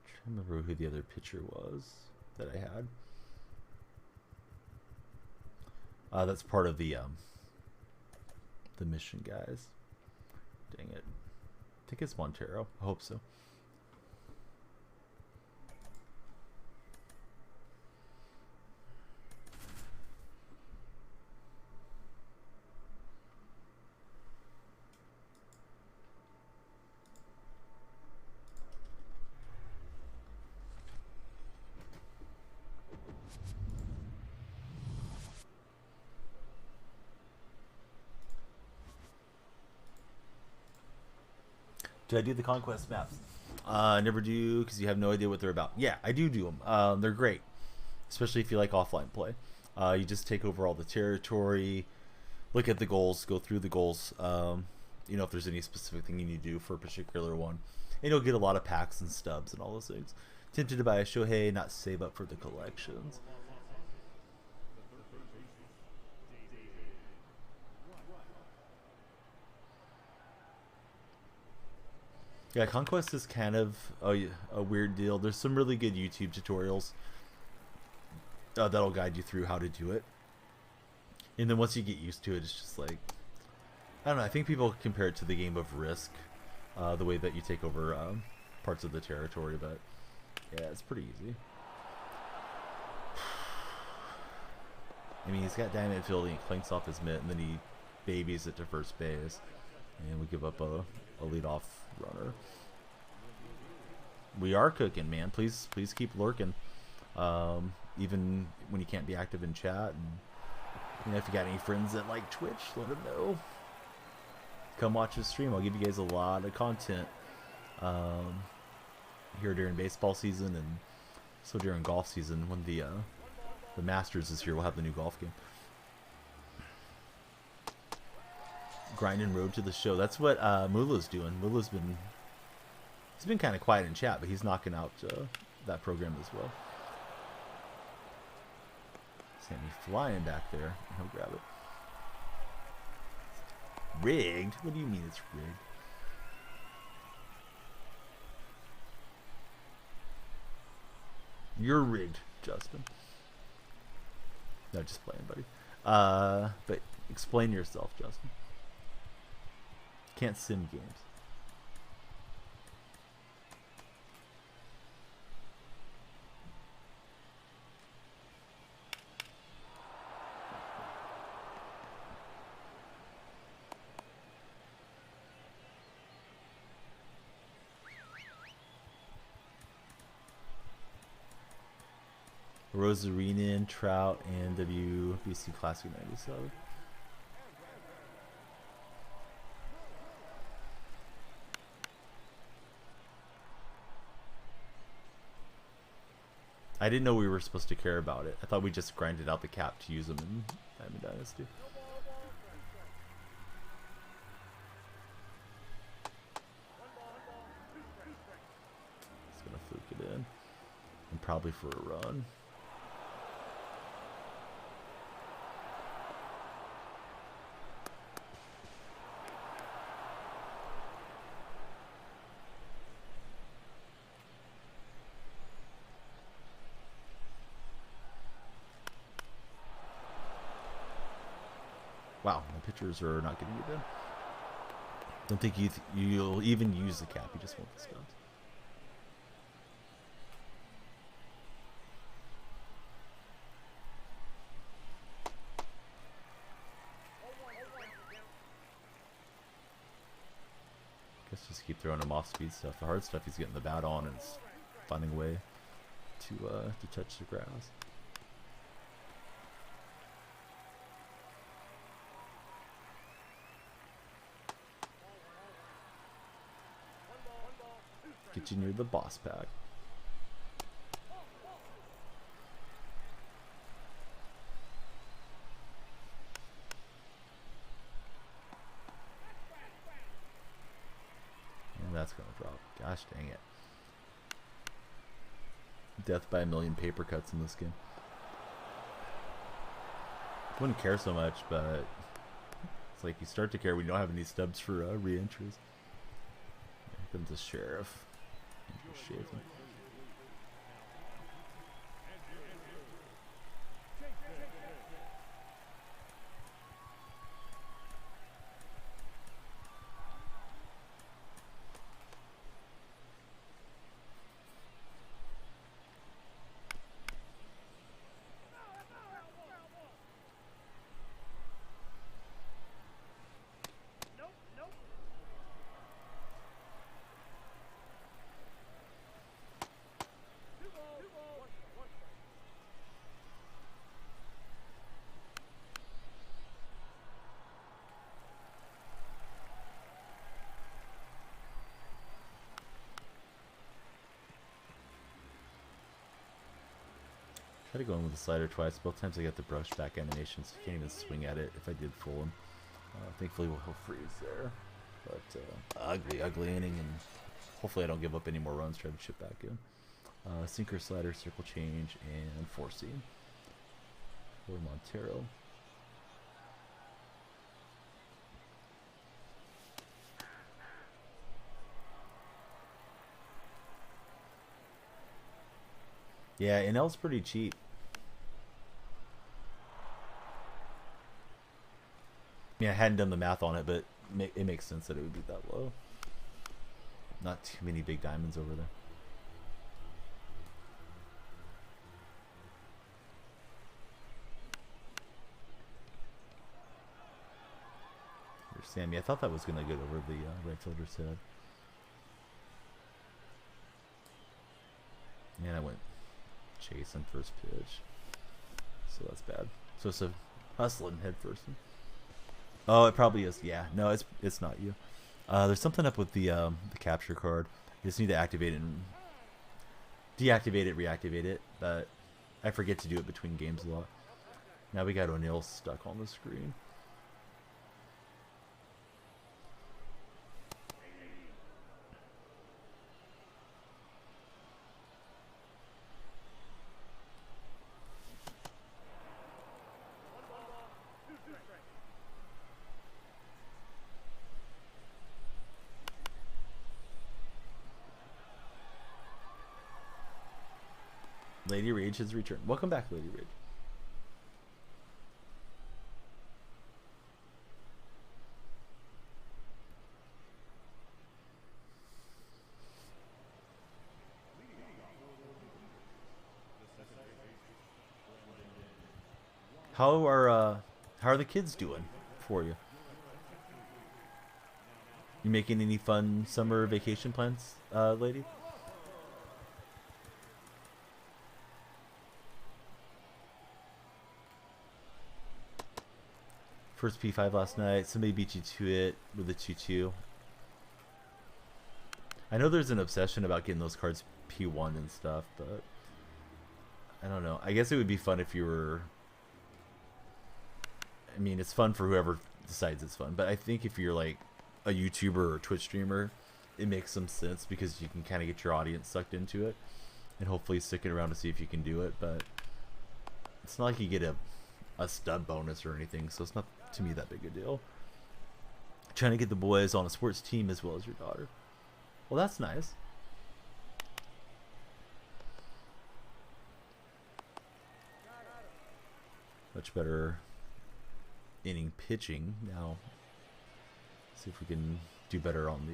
I remember who the other pitcher was that I had. That's part of the mission, guys. Dang it. I think it's Montero. I hope so. Did I do the conquest maps? Never do, because you have no idea what they're about. Yeah, I do them. They're great, especially if you like offline play. You just take over all the territory, look at the goals, go through the goals. You know, if there's any specific thing you need to do for a particular one, and you'll get a lot of packs and stubs and all those things. Tempted to buy a Shohei, not save up for the collections. Yeah, Conquest is kind of a weird deal. There's some really good YouTube tutorials that'll guide you through how to do it. And then once you get used to it, it's just like, I don't know, I think people compare it to the game of Risk, the way that you take over parts of the territory, but yeah, it's pretty easy. I mean, he's got dynamite fielding, he clanks off his mitt, and then he babies it to first base. And we give up a leadoff runner. We are cooking, man. Please keep lurking. Even when you can't be active in chat. And, you know, if you got any friends that like Twitch, let them know. Come watch the stream. I'll give you guys a lot of content here during baseball season, and so during golf season when the Masters is here. We'll have the new golf game. Grinding road to the show. That's what Mula's doing. He's been kind of quiet in chat, but he's knocking out that program as well. Sammy flying back there. He'll grab it. Rigged? What do you mean it's rigged? You're rigged, Justin. No, just playing, buddy. But explain yourself, Justin. Can't sim games. Rosarinen, Trout, and WBC Classic 97. I didn't know we were supposed to care about it. I thought we just grinded out the cap to use them in Diamond Dynasty. Just gonna fluke it in. And probably for a run. Wow, my pitchers are not getting it in. Don't think you'll even use the cap. You just want the studs. Guess just keep throwing him off speed stuff. The hard stuff he's getting the bat on and it's finding a way to touch the grass. Get you near the boss pack. that's gonna drop. Gosh dang it. Death by a million paper cuts in this game. Wouldn't care so much, but it's like you start to care when you don't have any stubs for re-entries. Here comes the sheriff. Shaving. Try to go in with the slider twice. Both times I got the brush back animation, so you can't even swing at it if I did fool him. Thankfully he'll freeze there. But ugly inning, and hopefully I don't give up any more runs trying to chip back in. Sinker, slider, circle change, and four seam for Montero. Yeah, NL's pretty cheap. I mean, I hadn't done the math on it, but it makes sense that it would be that low. Not too many big diamonds over there. There's Sammy. I thought that was going to get over the right fielder's head. And I went chasing first pitch. So that's bad. So it's a hustling head first. Oh, it probably is. Yeah, no, it's not you. There's something up with the capture card. You just need to activate it and deactivate it, reactivate it. But I forget to do it between games a lot. Now we got O'Neill stuck on the screen. Lady Rage has returned. Welcome back, Lady Rage. How are the kids doing for you? You making any fun summer vacation plans, lady? First P5 last night. Somebody beat you to it with a 2-2. I know there's an obsession about getting those cards P1 and stuff, but I don't know. I guess it would be fun if you were... I mean, it's fun for whoever decides it's fun, but I think if you're like a YouTuber or a Twitch streamer, it makes some sense because you can kind of get your audience sucked into it and hopefully stick it around to see if you can do it, but it's not like you get a stub bonus or anything, so it's not to me that big a deal. Trying to get the boys on a sports team as well as your daughter. Well, that's nice. Much better inning pitching now. See if we can do better on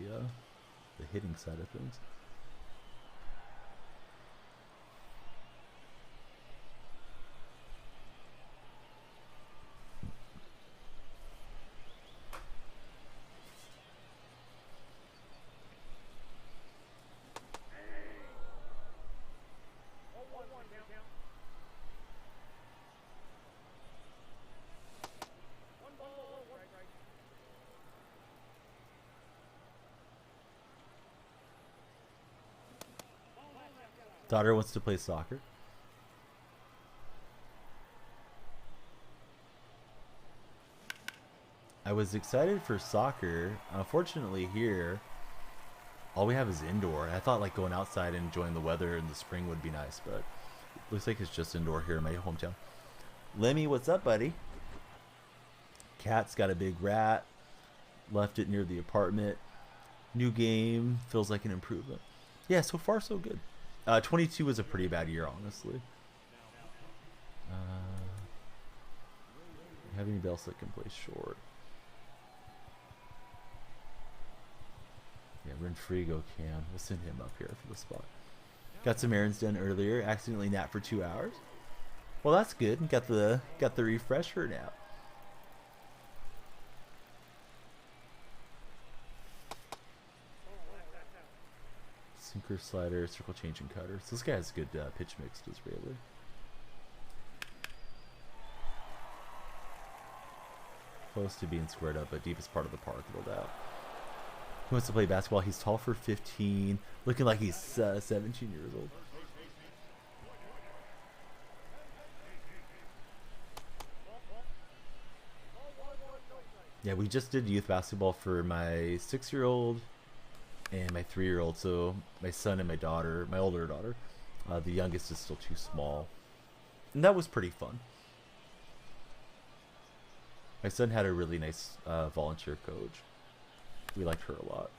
the hitting side of things. Daughter wants to play soccer. I was excited for soccer. Unfortunately here, all we have is indoor. I thought like going outside and enjoying the weather in the spring would be nice, but looks like it's just indoor here in my hometown. Lemmy, what's up, buddy? Cat's got a big rat. Left it near the apartment. New game. Feels like an improvement. Yeah, so far so good. 22 was a pretty bad year, honestly. Have anybody else that can play short? Yeah, Renfrigo can. We'll send him up here for the spot. Got some errands done earlier. Accidentally napped for 2 hours. Well, that's good. Got the refresher nap. Sinker, slider, circle change, and cutter. So this guy has good pitch mix, does Rayleigh. Close to being squared up, but deepest part of the park, no doubt. He wants to play basketball. He's tall for 15, looking like he's 17 years old. Yeah, we just did youth basketball for my 6-year-old and my 3-year-old. So my son and my daughter, my older daughter, the youngest is still too small, and that was pretty fun. My son had a really nice volunteer coach. We liked her a lot.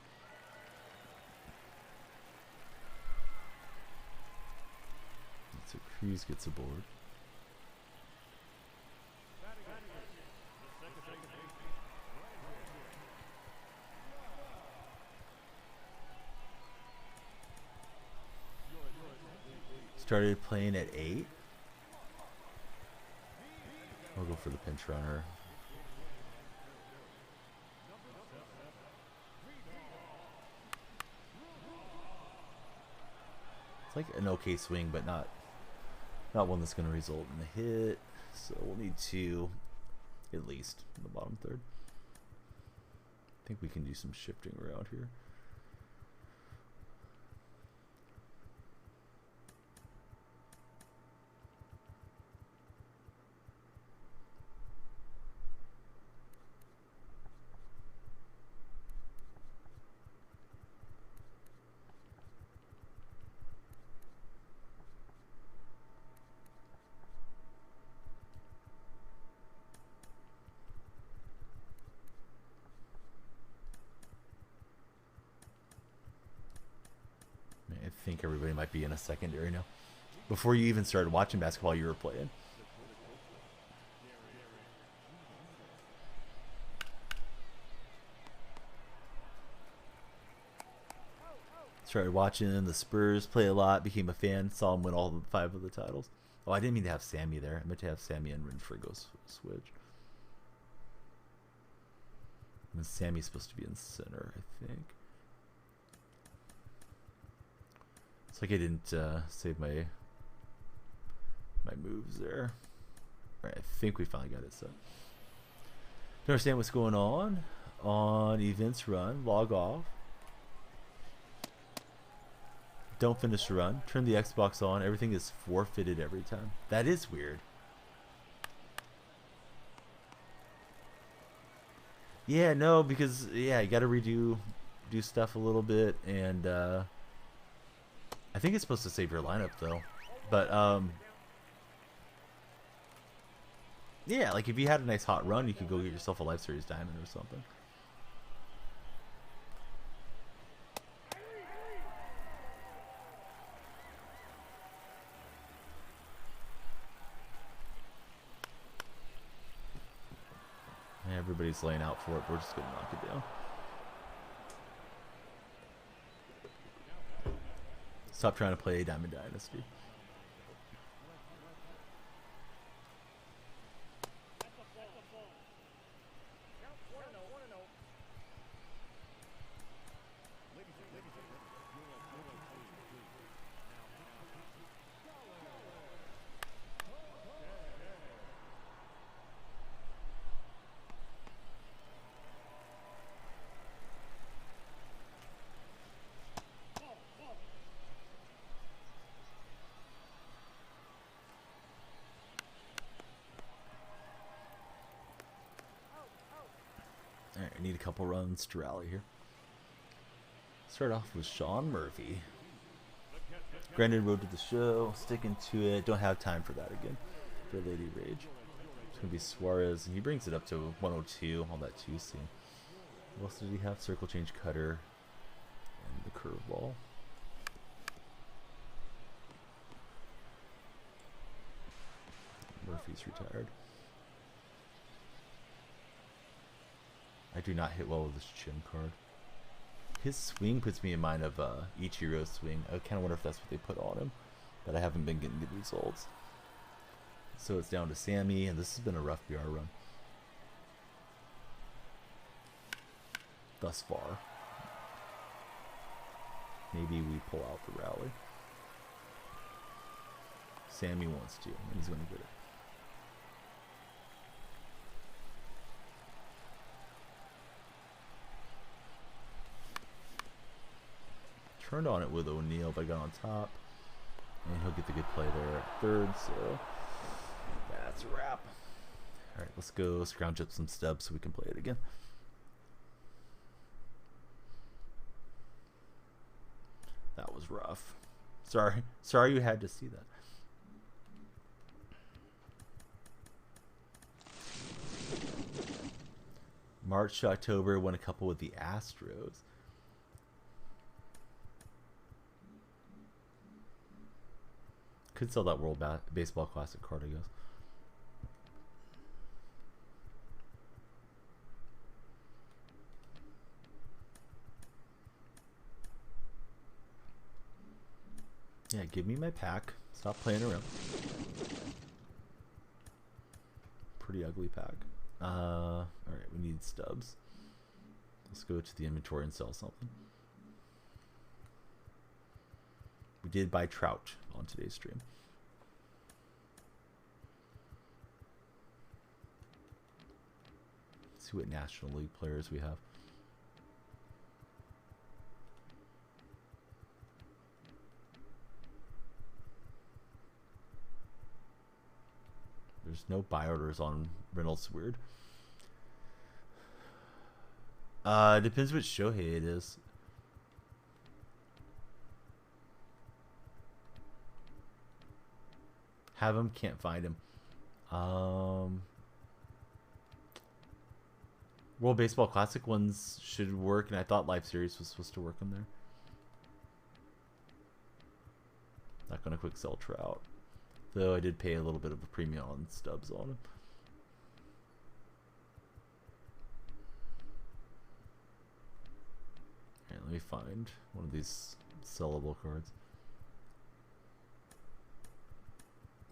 So Cruz gets aboard. Started playing at 8. I'll go for the pinch runner. It's like an okay swing, but not one that's going to result in a hit. So we'll need 2 at least in the bottom third. I think we can do some shifting around here. I think everybody might be in a secondary now. Before you even started watching basketball, you were playing. Started watching the Spurs play a lot, became a fan, saw them win all 5 of the titles. Oh, I didn't mean to have Sammy there. I meant to have Sammy and Renfrigo switch. And Sammy's supposed to be in center, I think. It's like I didn't save my moves there. Alright, I think we finally got it set. Don't understand what's going on events run. Log off. Don't finish the run. Turn the Xbox on. Everything is forfeited every time. That is weird. Yeah, no, because yeah, you got to do stuff a little bit, and I think it's supposed to save your lineup though, but yeah, like if you had a nice hot run, you could go get yourself a Life Series Diamond or something. Yeah, everybody's laying out for it. We're just gonna knock it down. Stop trying to play Diamond Dynasty. Alright, I need a couple runs to rally here. Start off with Sean Murphy. Granted, road to the show, sticking to it. Don't have time for that again. For Lady Rage. It's going to be Suarez, and he brings it up to 102 on that 2 seam. What else did he have? Circle change cutter and the curveball. Murphy's retired. I do not hit well with this chin card. His swing puts me in mind of Ichiro's swing. I kind of wonder if that's what they put on him, but I haven't been getting good results. So it's down to Sammy, and this has been a rough BR run thus far. Maybe we pull out the rally. Sammy wants to, and he's going to get it. Turned on it with O'Neal, but I got on top. And he'll get the good play there at third, so that's a wrap. Alright, let's go scrounge up some stubs so we can play it again. That was rough. Sorry you had to see that. March to October, won a couple with the Astros. Could sell that World Baseball Classic card, I guess. Yeah, give me my pack. Stop playing around. Pretty ugly pack. Alright, we need stubs. Let's go to the inventory and sell something. We did buy Trout on today's stream. Let's see what National League players we have. There's no buy orders on Reynolds. Weird. Depends which Shohei it is. Have him, can't find him. World Baseball Classic ones should work, and I thought Live Series was supposed to work in there. Not gonna quick sell Trout, though I did pay a little bit of a premium on stubs on him. Alright, let me find one of these sellable cards.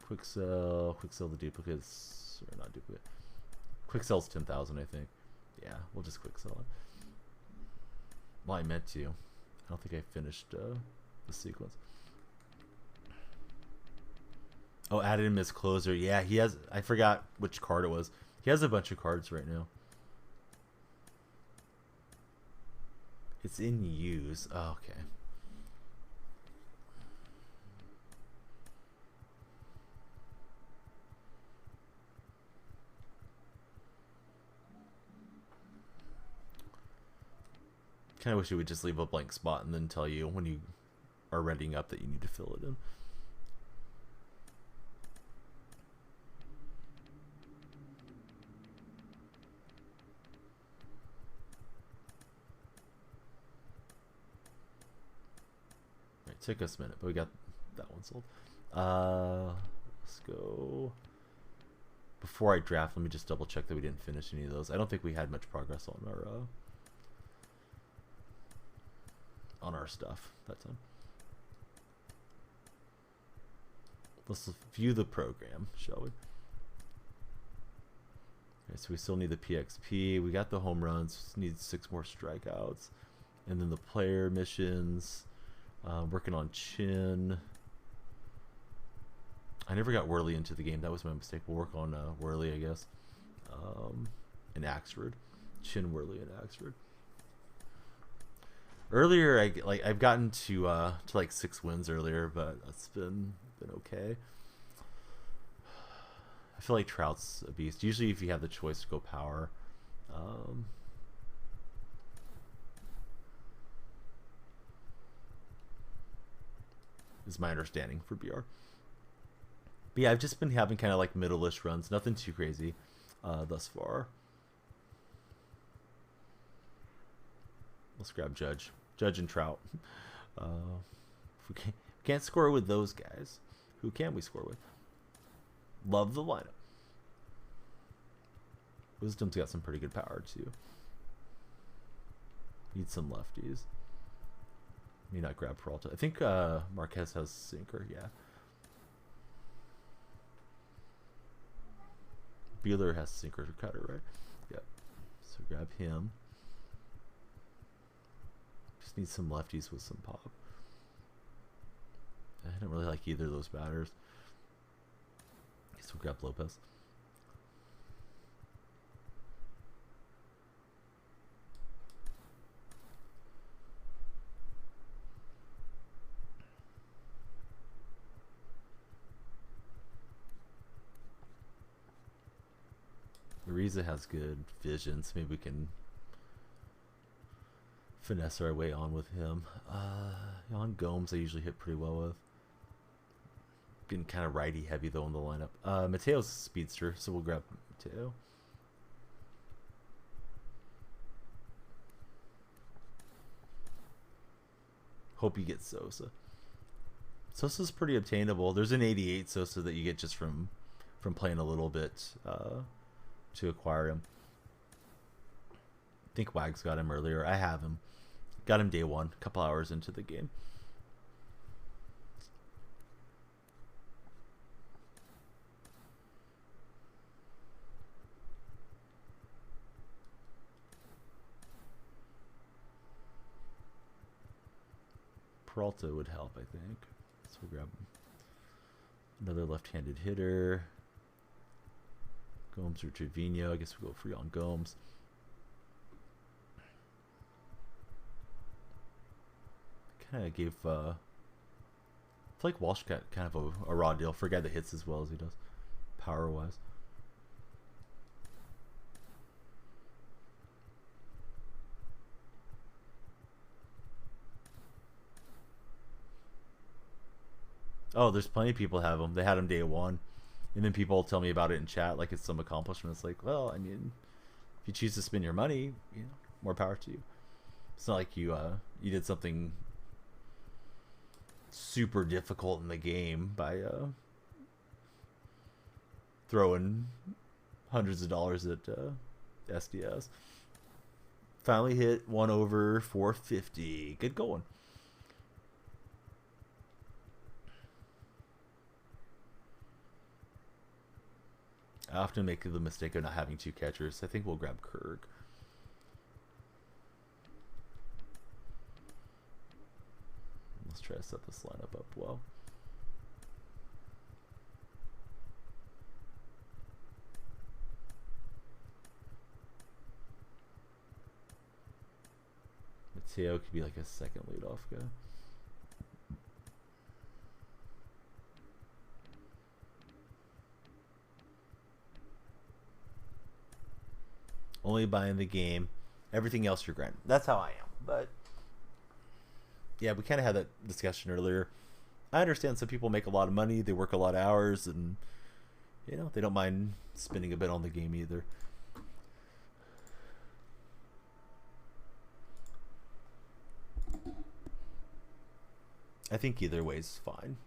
Quick sell the duplicates, or not duplicate. Quick sell's 10,000, I think. Yeah, we'll just quick sell it. Well, I meant to. I don't think I finished the sequence. Oh, added him as closer. Yeah, he has. I forgot which card it was. He has a bunch of cards right now. It's in use. Oh, okay. Kind of wish you would just leave a blank spot and then tell you when you are readying up that you need to fill it in. Right, took us a minute, but we got that one sold. Let's go. Before I draft, let me just double check that we didn't finish any of those. I don't think we had much progress on our stuff that time. Let's view the program, shall we? Okay, so we still need the PXP. We got the home runs. Just need 6 more strikeouts, and then the player missions. Working on Chin. I never got Worley into the game. That was my mistake. We'll work on Worley, I guess, and Axford. Chin, Worley, and Axford. Earlier, I've gotten to like 6 wins earlier, but it's been okay. I feel like Trout's a beast. Usually, if you have the choice to go power, is my understanding for BR. But yeah, I've just been having kind of like middle-ish runs, nothing too crazy thus far. Let's grab Judge and Trout. If we can't score with those guys, who can we score with? Love the lineup. Wisdom's got some pretty good power too. Need some lefties. May not grab Peralta. I think Marquez has sinker. Yeah. Bueller has sinker cutter, right? Yep. So grab him. Just need some lefties with some pop. I don't really like either of those batters. Guess we'll grab Lopez. Ariza has good visions. Maybe we can finesse our way on with him. On Gomes, I usually hit pretty well with. Getting kind of righty heavy though in the lineup. Mateo's a speedster, so we'll grab Mateo. Hope you get Sosa. Sosa's pretty obtainable. There's an 88 Sosa that you get just from playing a little bit to acquire him. I think Wags got him earlier. I have him. Got him day one, a couple hours into the game. Peralta would help, I think. So we'll grab another left-handed hitter. Gomes or Trevino. I guess we'll go free on Gomes. Kind of gave I feel like Walsh got kind of a raw deal for a guy that hits as well as he does, power wise. Oh, there's plenty of people have him. They had him day one, and then people tell me about it in chat like it's some accomplishment. It's like, well, I mean, if you choose to spend your money, you know, more power to you. It's not like you did something super difficult in the game by throwing hundreds of dollars at SDS. Finally hit 1 over 450. Good going. I often make the mistake of not having two catchers. I think we'll grab Kirk. Let's try to set this lineup up well. Mateo could be like a second leadoff guy. Only buying the game. Everything else you're grinding. That's how I am. But yeah, we kind of had that discussion earlier. I understand some people make a lot of money. They work a lot of hours, and you know, they don't mind spending a bit on the game either. I think either way is fine.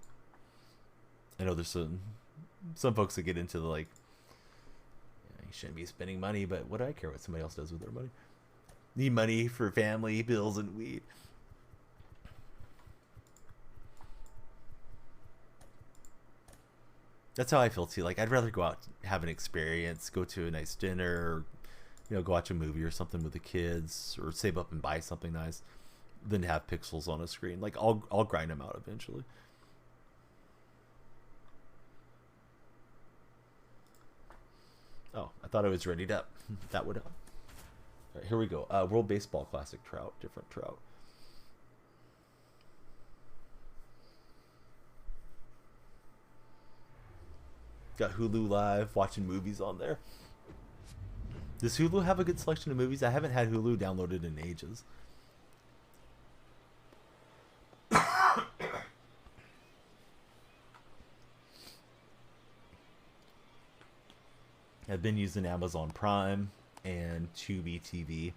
I know there's some folks that get into the like, you shouldn't be spending money, but what do I care what somebody else does with their money? Need money for family, bills, and weed. That's how I feel too. Like, I'd rather go out, have an experience, go to a nice dinner, or, you know, go watch a movie or something with the kids, or save up and buy something nice, than have pixels on a screen. Like, I'll grind them out eventually. Oh, I thought I was ready to. That would help. All right, here we go. World Baseball Classic Trout, different Trout. Got Hulu Live, watching movies on there. Does Hulu have a good selection of movies? I haven't had Hulu downloaded in ages. I've been using Amazon Prime and Tubi TV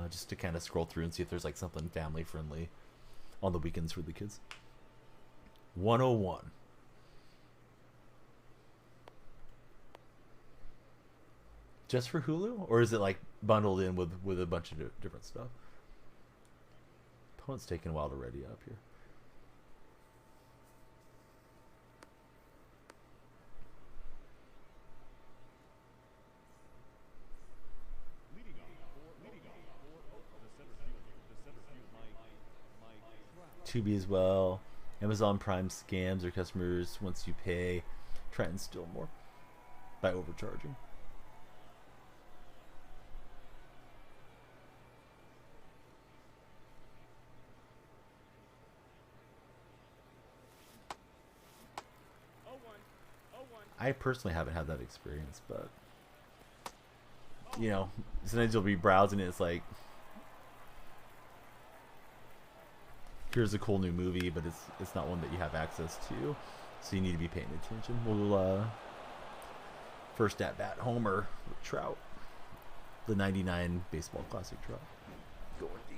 just to kind of scroll through and see if there's like something family friendly on the weekends for the kids. 101. Just for Hulu, or is it like bundled in with a bunch of different stuff? Opponent's taking a while to ready up here. Tubi as well. Amazon Prime scams their customers once you pay. Try and steal more by overcharging. I personally haven't had that experience, but you know, sometimes you'll be browsing and it's like, here's a cool new movie, but it's not one that you have access to, so you need to be paying attention. We'll first at bat homer with Trout, the '99 baseball classic Trout, going deep.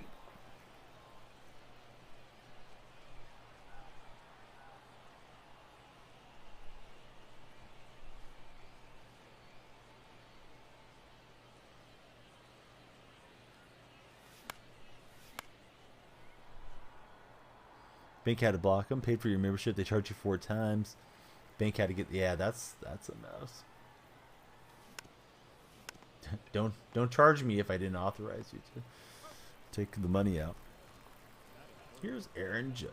Bank had to block them. Paid for your membership. They charge you 4 times. Bank had to get. Yeah, that's a mess. Don't charge me if I didn't authorize you to take the money out. Here's Aaron Judge.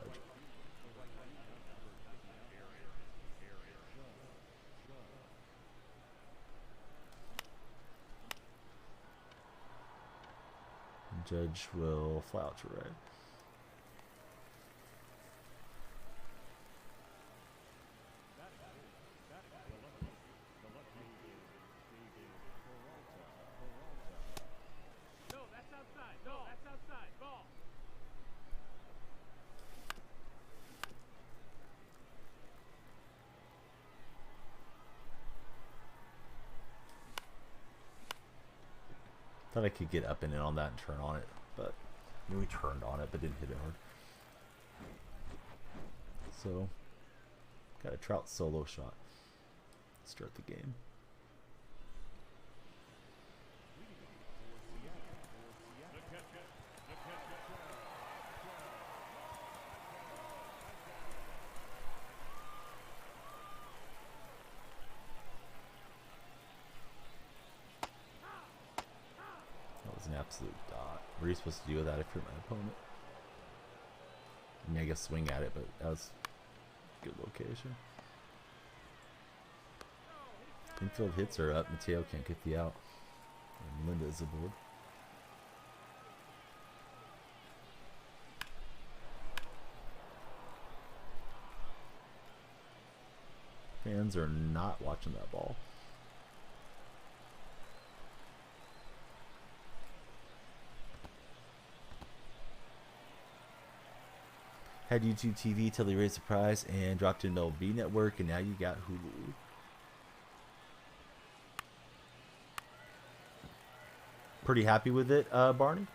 Judge will fly out to right. Thought I could get up and in on that and turn on it, but I mean, we turned on it but didn't hit it hard. So, got a Trout solo shot. Start the game. An absolute dot. What are you supposed to do with that if you're my opponent? I mean, I guess swing at it, but that was a good location. Infield hits are up. Mateo can't get the out. And Linda is aboard. Fans are not watching that ball. Had YouTube TV till they raised the price and dropped into MLB Network, and now you got Hulu. Pretty happy with it, Barney?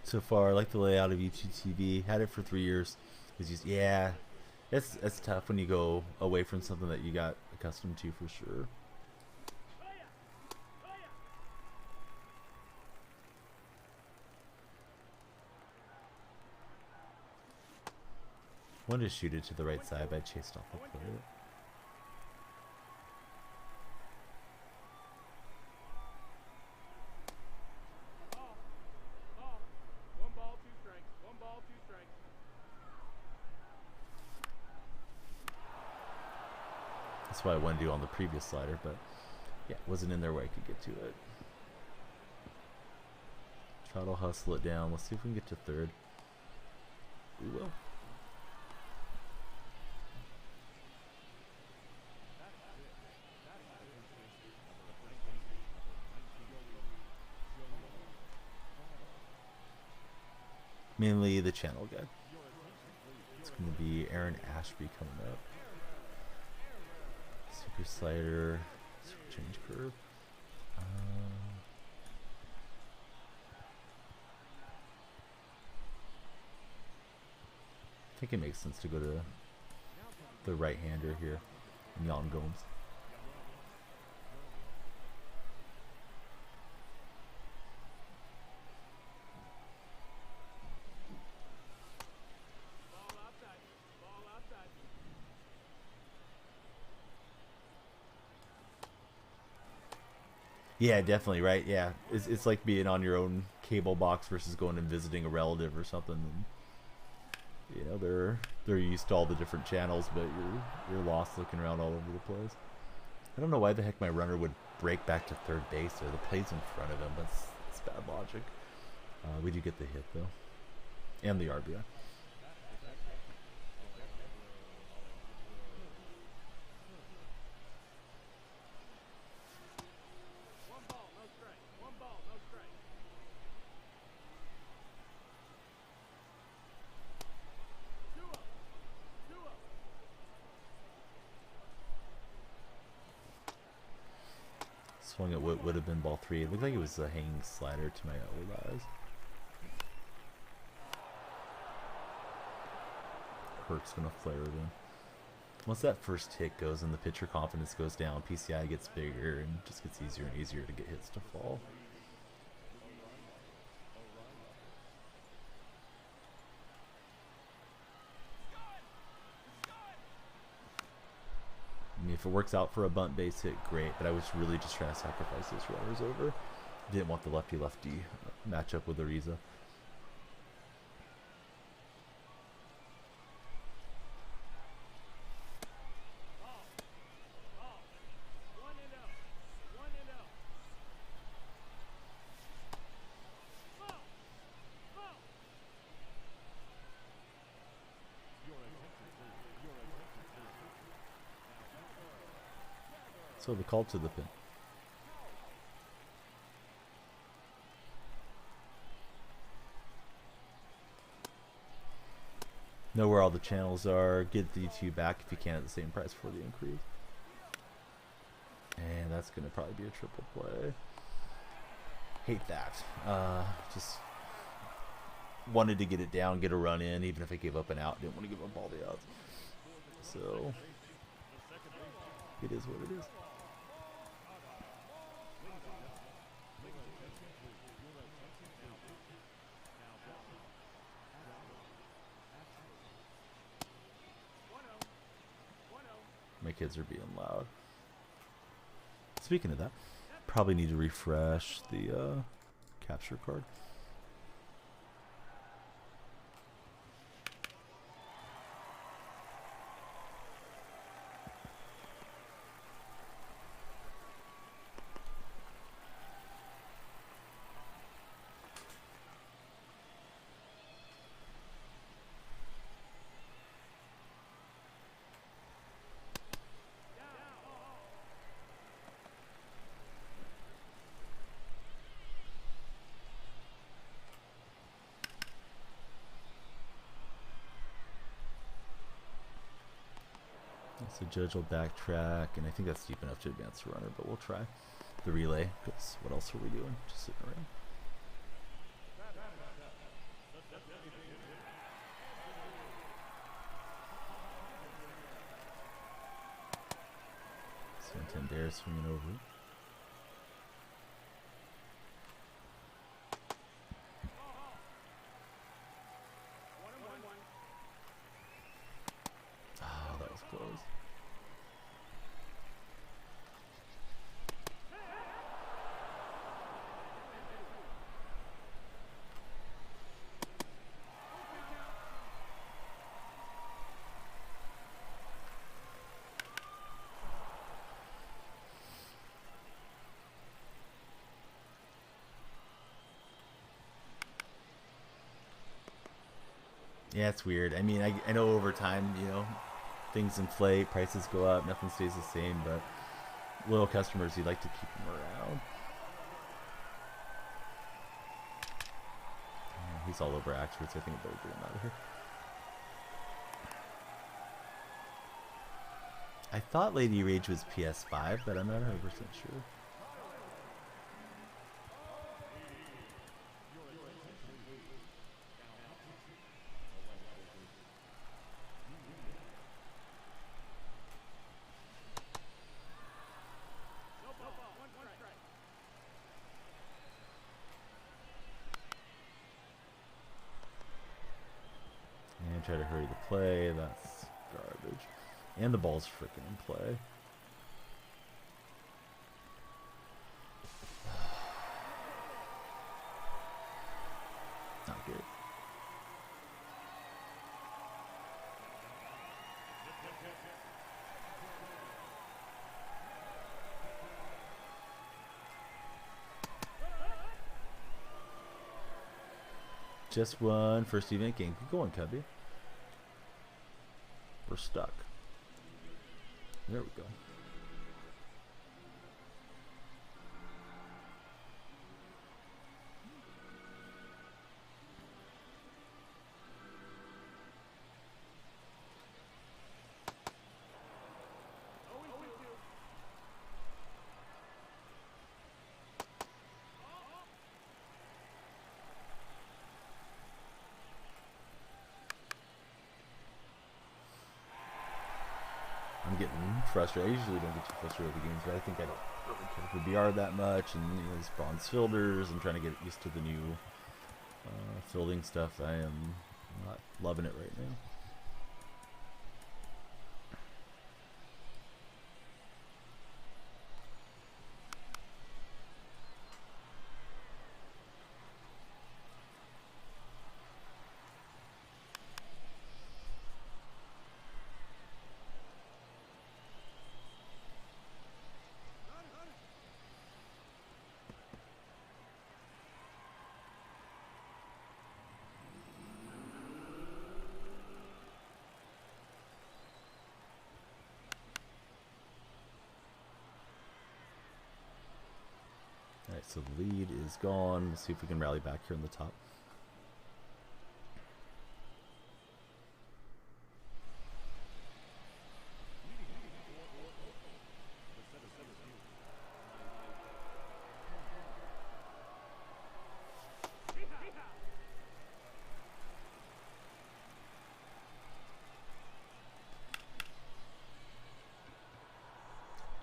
So far, I like the layout of YouTube TV. Had it for 3 years. It's just, yeah, it's tough when you go away from something that you got accustomed to, for sure. Wanted to shoot it to the right side, but I chased off the plate. That's what I wanted to do on the previous slider, but yeah, it wasn't in there where I could get to it. Try to hustle it down. Let's see if we can get to third. We will. Mainly the channel guy. It's going to be Aaron Ashby coming up. Super slider, super change curve. I think it makes sense to go to the right-hander here, Jan Gomes. Yeah, definitely, right? Yeah, it's like being on your own cable box versus going and visiting a relative or something. And, you know, they're used to all the different channels, but you're lost looking around all over the place. I don't know why the heck my runner would break back to third base there. The play's in front of him. That's bad logic. We do get the hit though, and the RBI. Swung at what would have been ball 3. It looked like it was a hanging slider to my old eyes. Kirk's gonna flare it in. Once that first hit goes and the pitcher confidence goes down, PCI gets bigger and just gets easier and easier to get hits to fall. I mean, if it works out for a bunt base hit, great, but I was really just trying to sacrifice those runners over. Didn't want the lefty-lefty matchup with Ariza. So the call to the pin. Know where all the channels are. Get the YouTube back if you can at the same price for the increase. And that's going to probably be a triple play. Hate that. Just wanted to get it down, get a run in, even if I gave up an out. Didn't want to give up all the outs. So it is what it is. My kids are being loud. Speaking of that, probably need to refresh the capture card. So Judge will backtrack, and I think that's deep enough to advance the runner, but we'll try the relay, because what else are we doing? Just sitting around. Santander swinging over it. Yeah, it's weird. I mean, I know over time, you know, things inflate, prices go up, nothing stays the same, but loyal customers, you like to keep them around. Yeah, he's all over Axford, so I think I better get him out of here. I thought Lady Rage was PS5, but I'm not 100% sure. And try to hurry the play. That's garbage. And the ball's freaking in play. Not good. Just one first event game. Keep going, Cubby. We're stuck. There we go. I'm getting frustrated. I usually don't get too frustrated with the games, but I think I don't really care for BR that much. And you know, these bronze filters and trying to get used to the new fielding stuff. I am not loving it right now. Alright, so the lead is gone. We'll see if we can rally back here on the top.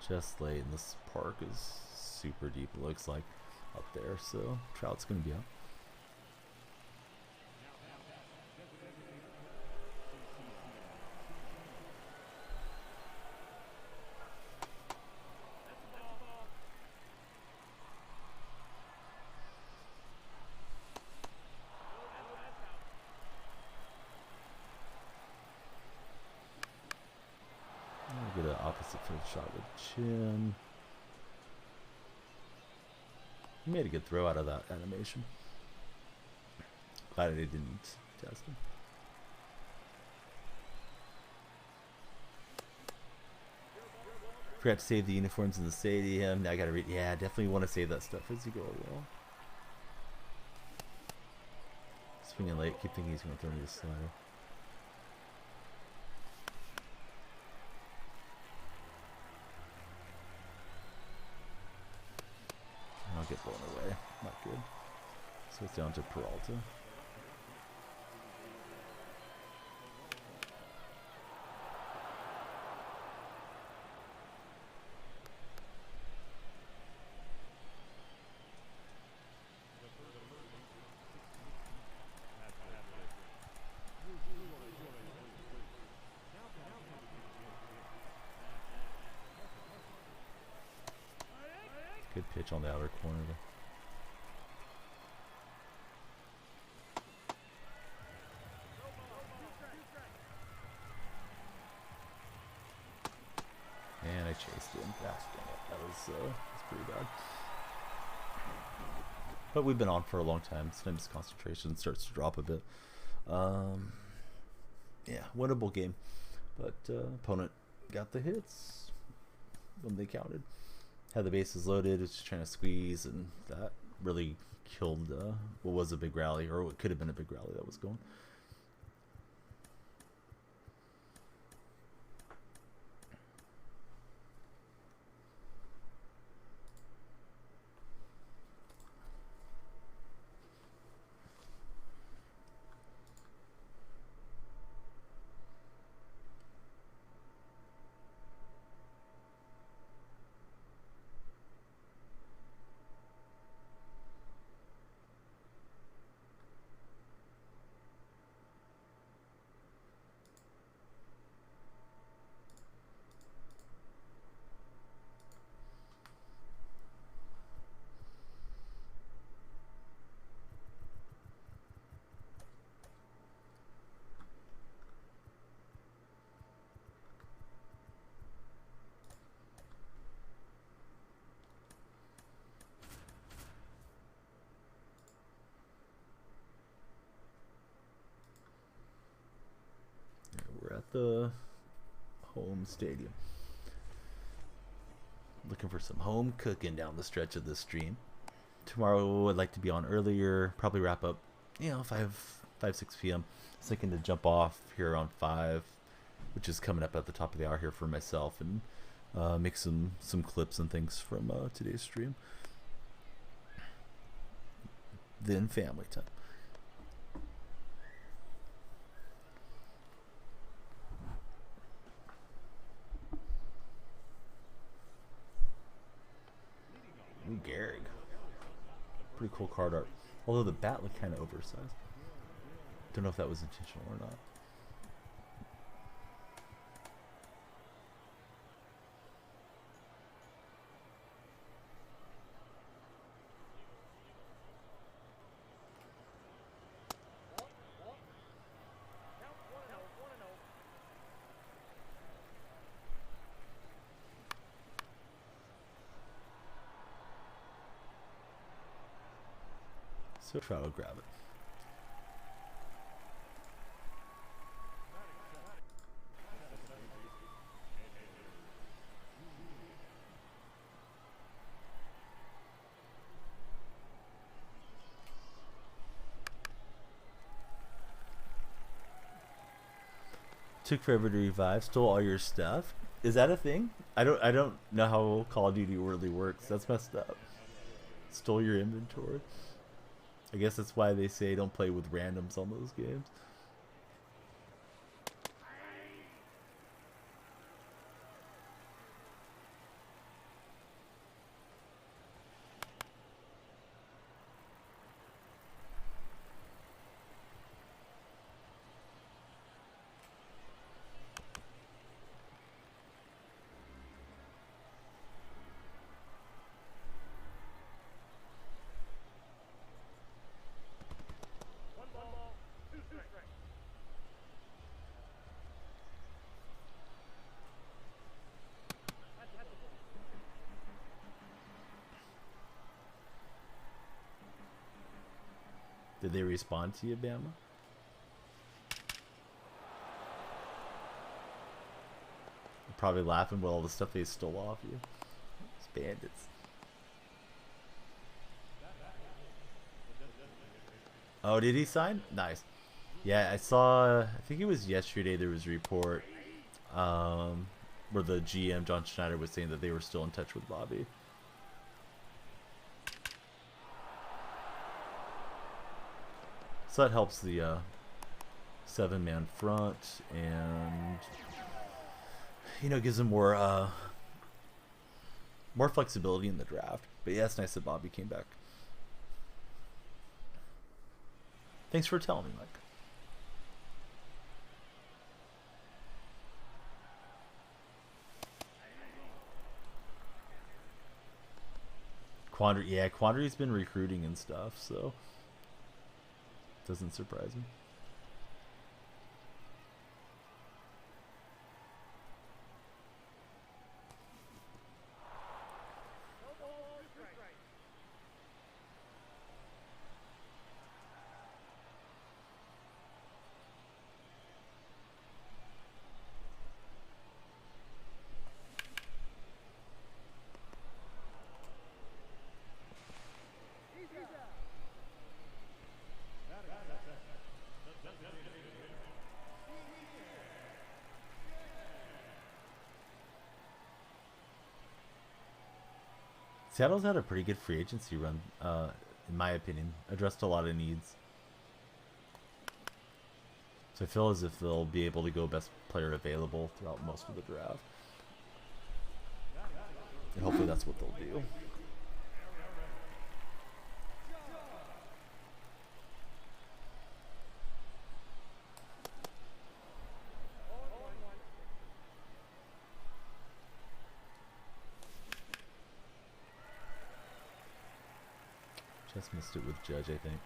Just late, and this park is super deep, it looks like, up there, so Trout's going to be out. Get an opposite field shot with chin. He made a good throw out of that animation. Glad I didn't test him. Forgot to save the uniforms in the stadium. Now I gotta read. Yeah, definitely want to save that stuff as you go along. Swinging late. Keep thinking he's gonna throw me the slider. I'll get blown away. Not good. So it's down to Peralta. Good pitch on the outer corner there. And I chased him. Gosh, dang it. That was pretty bad. But we've been on for a long time. Sometimes concentration starts to drop a bit. Yeah, winnable game. But opponent got the hits when they counted. Had the bases loaded, was just trying to squeeze, and that really killed what was a big rally, or what could have been a big rally that was going. We're at the home stadium. Looking for some home cooking down the stretch of this stream. Tomorrow I'd like to be on earlier, probably wrap up, 6 p.m. I was thinking to jump off here around 5, which is coming up at the top of the hour here for myself, and make some clips and things from today's stream. Then family time. Ooh, Gehrig. Pretty cool card art. Although the bat looked kind of oversized. Don't know if that was intentional or not. So try to grab it. Took forever to revive. Stole all your stuff. Is that a thing? I don't know how Call of Duty really works. That's messed up. Stole your inventory. I guess that's why they say don't play with randoms on those games. Did they respond to you, Bama? Probably laughing with all the stuff they stole off you. It's bandits. Oh, did he sign? Nice. Yeah, I saw, I think it was yesterday, there was a report where the GM, John Schneider, was saying that they were still in touch with Bobby. So that helps the 7-man front, and gives them more flexibility in the draft. But yeah, it's nice that Bobby came back. Thanks for telling me, Mike. Quandary's been recruiting and stuff, so doesn't surprise me. Seattle's had a pretty good free agency run, in my opinion. Addressed a lot of needs. So I feel as if they'll be able to go best player available throughout most of the draft. And hopefully that's what they'll do. Just missed it with Judge, I think.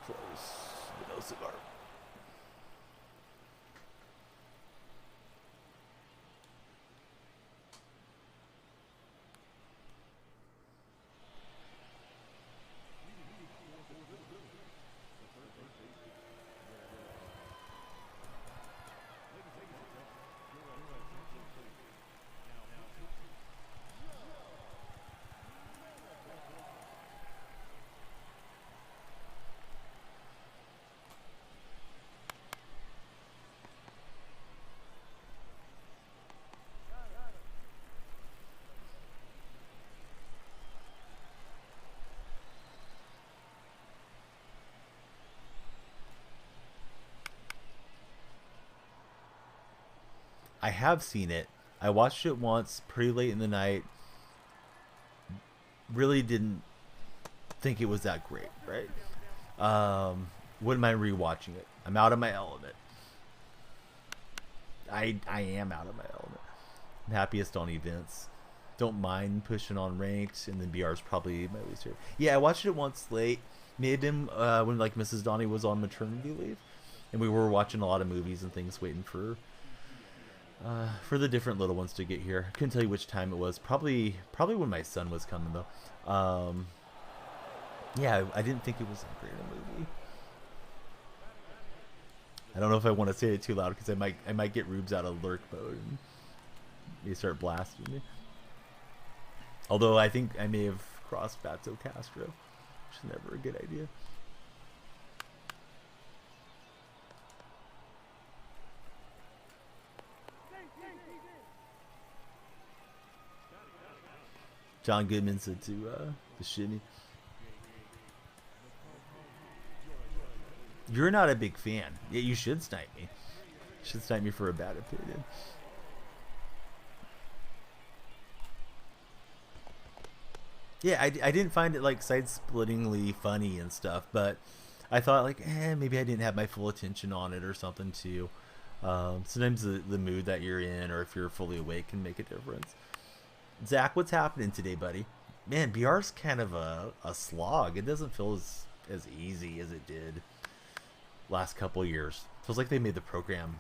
Close. But no cigar. I have seen it. I watched it once, pretty late in the night. Really didn't think it was that great, right? Wouldn't mind rewatching it. I'm out of my element. I am out of my element. I'm happiest on events. Don't mind pushing on ranked, and then BR is probably my least favorite. Yeah, I watched it once late. May have been when like Mrs. Donnie was on maternity leave, and we were watching a lot of movies and things, waiting for the different little ones to get here. I couldn't tell you which time it was. Probably when my son was coming though. Yeah, I didn't think it was that great a movie. I don't know if I want to say it too loud because I might get Rubes out of lurk mode and they start blasting me. Although I think I may have crossed Fatso Castro, which is never a good idea. John Goodman said to the shimmy. You're not a big fan. Yeah, you should snipe me. You should snipe me for a bad opinion. Yeah, I didn't find it like side-splittingly funny and stuff, but I thought like, maybe I didn't have my full attention on it or something too. Sometimes the mood that you're in, or if you're fully awake, can make a difference. Zach, what's happening today, buddy? Man, BR's kind of a slog. It doesn't feel as easy as it did last couple years. Feels like they made the program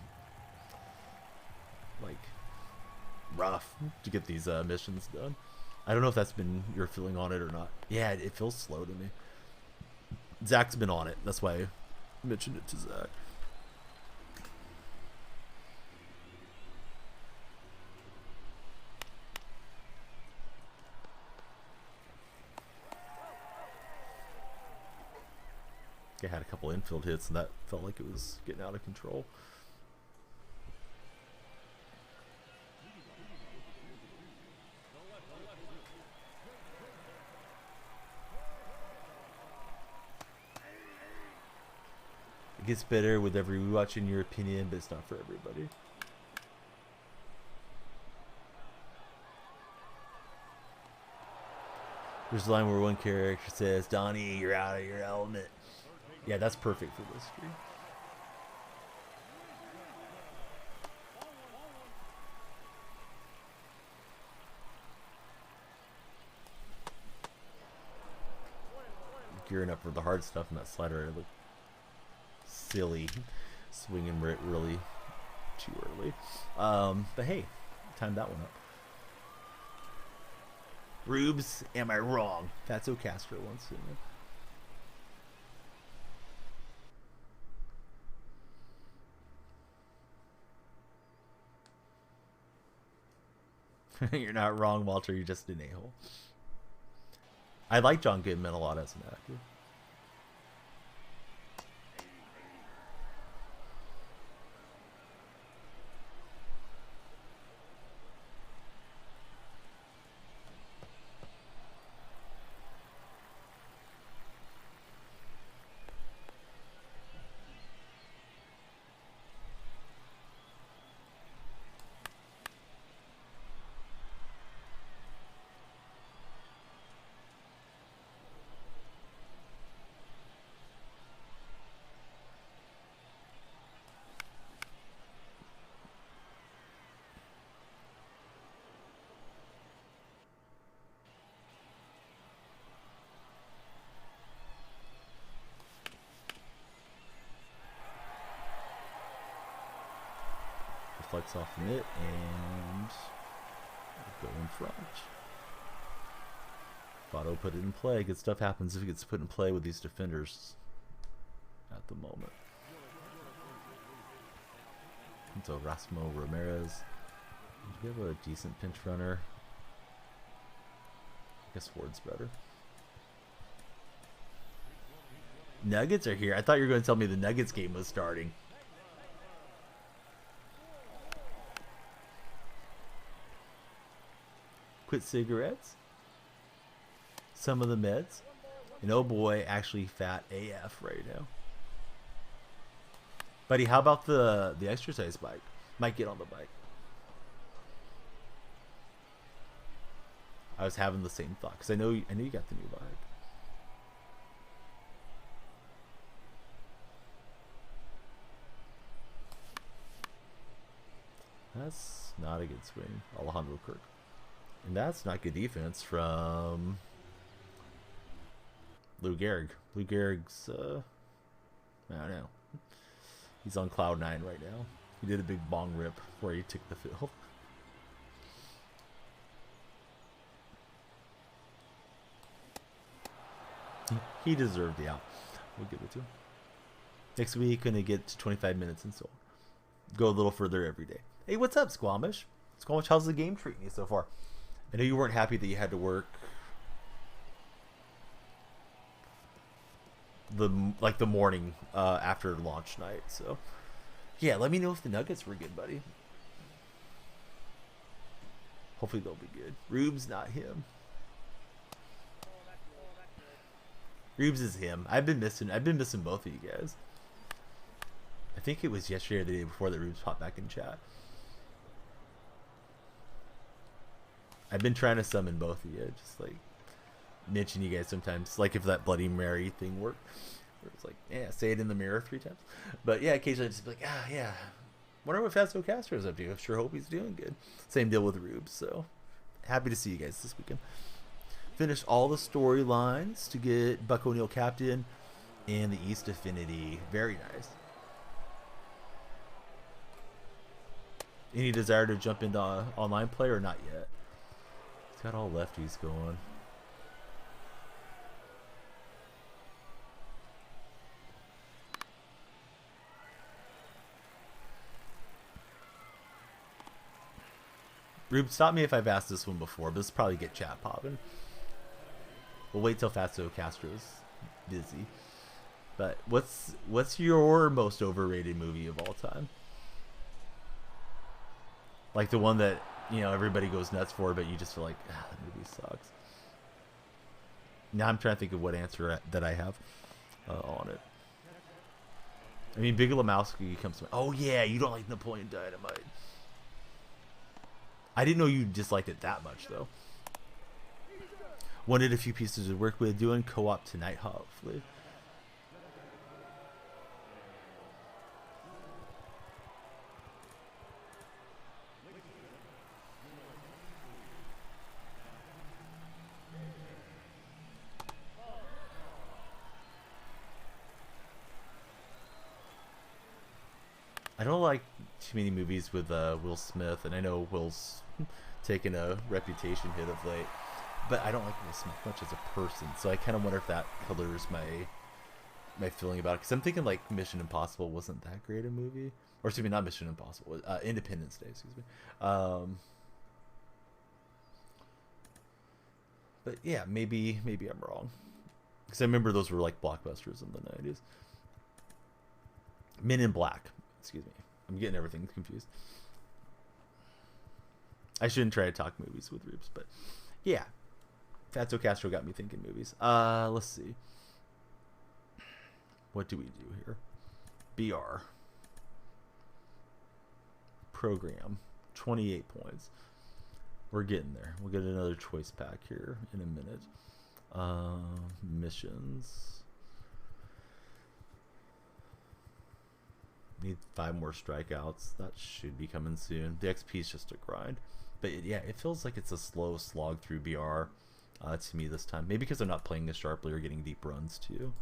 like rough to get these missions done. I don't know if that's been your feeling on it or not. Yeah, it feels slow to me. Zach's been on it. That's why I mentioned it to Zach. I had a couple infield hits and that felt like it was getting out of control. It gets better with every rewatch in your opinion, but it's not for everybody. There's a line where one character says, Donnie, you're out of your element. Yeah, that's perfect for this stream. Gearing up for the hard stuff and that slider, it looked silly swinging it really too early. But hey, timed that one up. Rubes, am I wrong? Fatso Castro once in there. You're not wrong, Walter. You're just an a-hole. I like John Goodman a lot as an actor. deflects off the net and go in front. Votto put it in play. Good stuff happens if it gets put in play with these defenders at the moment. So Rasmo Ramirez. Do we have a decent pinch runner? I guess Ward's better. Nuggets are here. I thought you were going to tell me the Nuggets game was starting. Quit cigarettes. Some of the meds. And oh boy, actually fat AF right now. Buddy, how about the exercise bike? Might get on the bike. I was having the same thought because I know you got the new bike. That's not a good swing, Alejandro Kirk. And that's not good defense from Lou Gehrig. Lou Gehrig's, I don't know. He's on cloud 9 right now. He did a big bong rip before he took the field. He deserved the out. We'll give it to him. Next week, gonna get to 25 minutes and so go a little further every day. Hey, what's up, Squamish? Squamish, how's the game treating you so far? I know you weren't happy that you had to work the morning after launch night. So yeah, let me know if the Nuggets were good, buddy. Hopefully they'll be good. Rube's not him. Rubes is him. I've been missing both of you guys. I think it was yesterday or the day before that Rubes popped back in chat. I've been trying to summon both of you, just like mention you guys sometimes, like if that Bloody Mary thing worked. Where it's like, yeah, say it in the mirror 3 times. But yeah, occasionally I just be like, yeah. Wonder what Fasto Castro's up to. I sure hope he's doing good. Same deal with Rubes. So happy to see you guys this weekend. Finished all the storylines to get Buck O'Neil captain and the East Affinity. Very nice. Any desire to jump into online play or not yet? He's got all lefties going. Rube, stop me if I've asked this one before, but this will probably get chat popping. We'll wait till Fasto Castro's busy. But what's your most overrated movie of all time? Like the one that, you know, everybody goes nuts for, but you just feel like, that movie sucks. Now I'm trying to think of what answer that I have on it. I mean, Big Lebowski comes to mind. Oh yeah, you don't like Napoleon Dynamite. I didn't know you disliked it that much though. Wanted a few pieces of work with doing co-op tonight, hopefully. I don't like too many movies with Will Smith, and I know Will's taken a reputation hit of late, but I don't like Will Smith much as a person, so I kind of wonder if that colors my feeling about it. Because I'm thinking like Mission Impossible wasn't that great a movie, or excuse me, not Mission Impossible, Independence Day, excuse me. But yeah, maybe I'm wrong, because I remember those were like blockbusters in the 90s. Men in Black. Excuse me. I'm getting everything confused. I shouldn't try to talk movies with Rubes, but yeah. Fasto Castro got me thinking movies. Let's see. What do we do here? BR. Program. 28 points. We're getting there. We'll get another choice pack here in a minute. Missions. Need 5 more strikeouts. That should be coming soon. The XP is just a grind. But yeah, it feels like it's a slow slog through BR to me this time. Maybe because I'm not playing as sharply or getting deep runs too.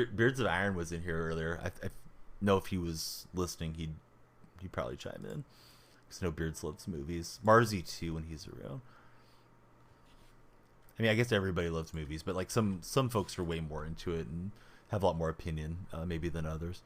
Beards of Iron was in here earlier. I know if he was listening, he'd probably chime in. Because I know Beards loves movies. Marzi too when he's around. I mean, I guess everybody loves movies, but like some folks are way more into it and have a lot more opinion, maybe than others.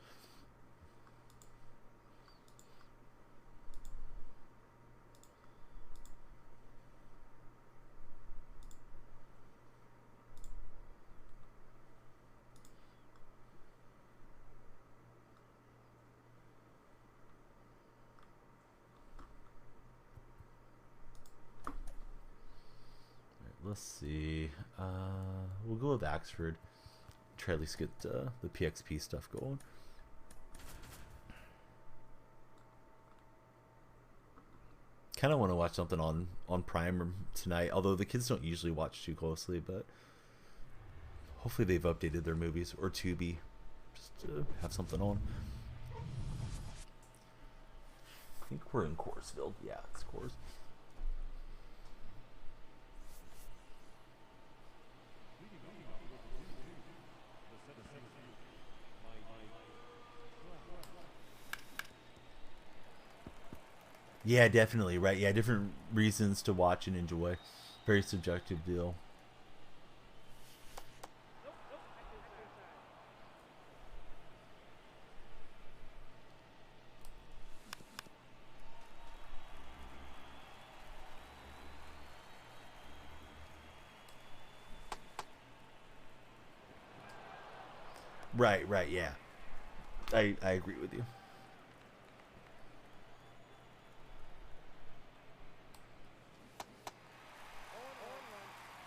Let's see. We'll go with Axford. Try at least get the PXP stuff going. Kind of want to watch something on Prime tonight, although the kids don't usually watch too closely, but hopefully they've updated their movies, or Tubi, just to have something on. I think we're in Coresville. Yeah, it's Coors. Yeah, definitely, right? Yeah, different reasons to watch and enjoy. Very subjective deal. Right, yeah. I agree with you.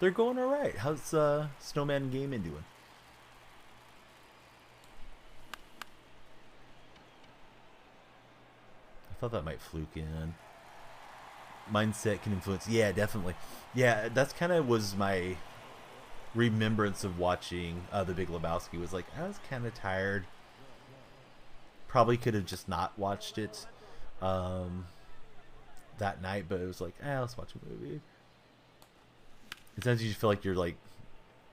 They're going all right. How's Snowman Gaming doing? I thought that might fluke in. Mindset can influence. Yeah, definitely. Yeah, that's kind of was my remembrance of watching The Big Lebowski. Was like, I was kind of tired. Probably could have just not watched it that night, but it was like, let's watch a movie. Sometimes you just feel like you're like,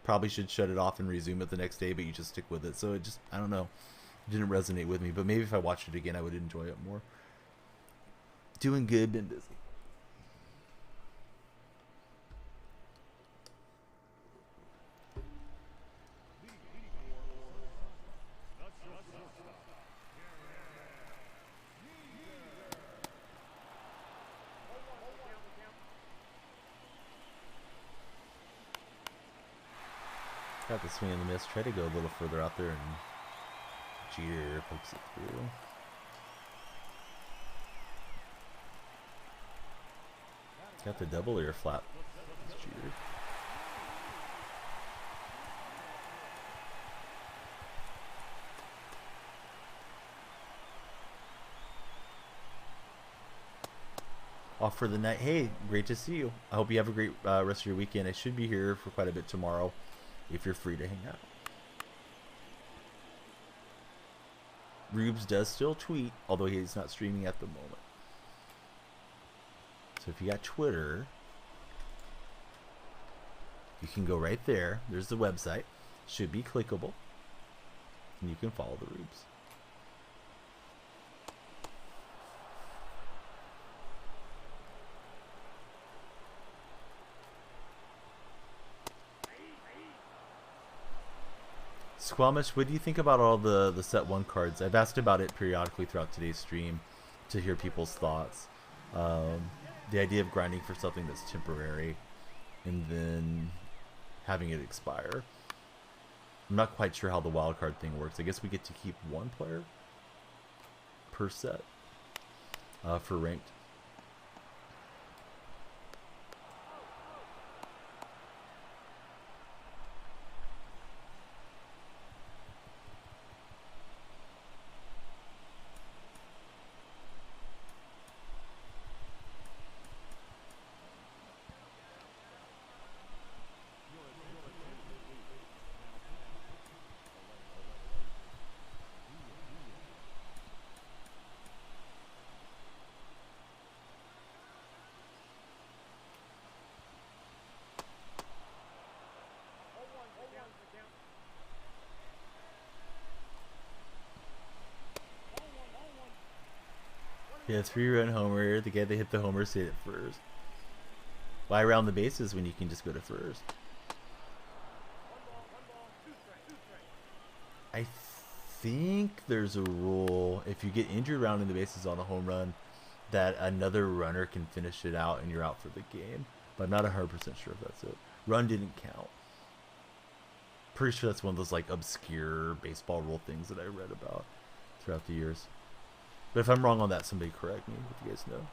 probably should shut it off and resume it the next day, but you just stick with it. So it just, I don't know, it didn't resonate with me. But maybe if I watched it again, I would enjoy it more. Doing good, been busy. Got the swing and the miss. Try to go a little further out there, and Jeter pokes it through. Got the double ear flap. It's Jeter. Off for the night. Hey, great to see you. I hope you have a great rest of your weekend. I should be here for quite a bit tomorrow if you're free to hang out. Rubes does still tweet, although he's not streaming at the moment. So if you got Twitter, you can go right there. There's the website. Should be clickable. And you can follow the Rubes. Squamish, what do you think about all the set 1 cards? I've asked about it periodically throughout today's stream to hear people's thoughts. The idea of grinding for something that's temporary and then having it expire. I'm not quite sure how the wild card thing works. I guess we get to keep 1 player per set for ranked. Yeah, 3-run homer. The guy that hit the homer hit it first. Why round the bases when you can just go to first? I think there's a rule if you get injured rounding the bases on a home run that another runner can finish it out and you're out for the game. But I'm not 100% sure if that's it. Run didn't count. Pretty sure that's one of those like obscure baseball rule things that I read about throughout the years. But if I'm wrong on that, somebody correct me if you guys know.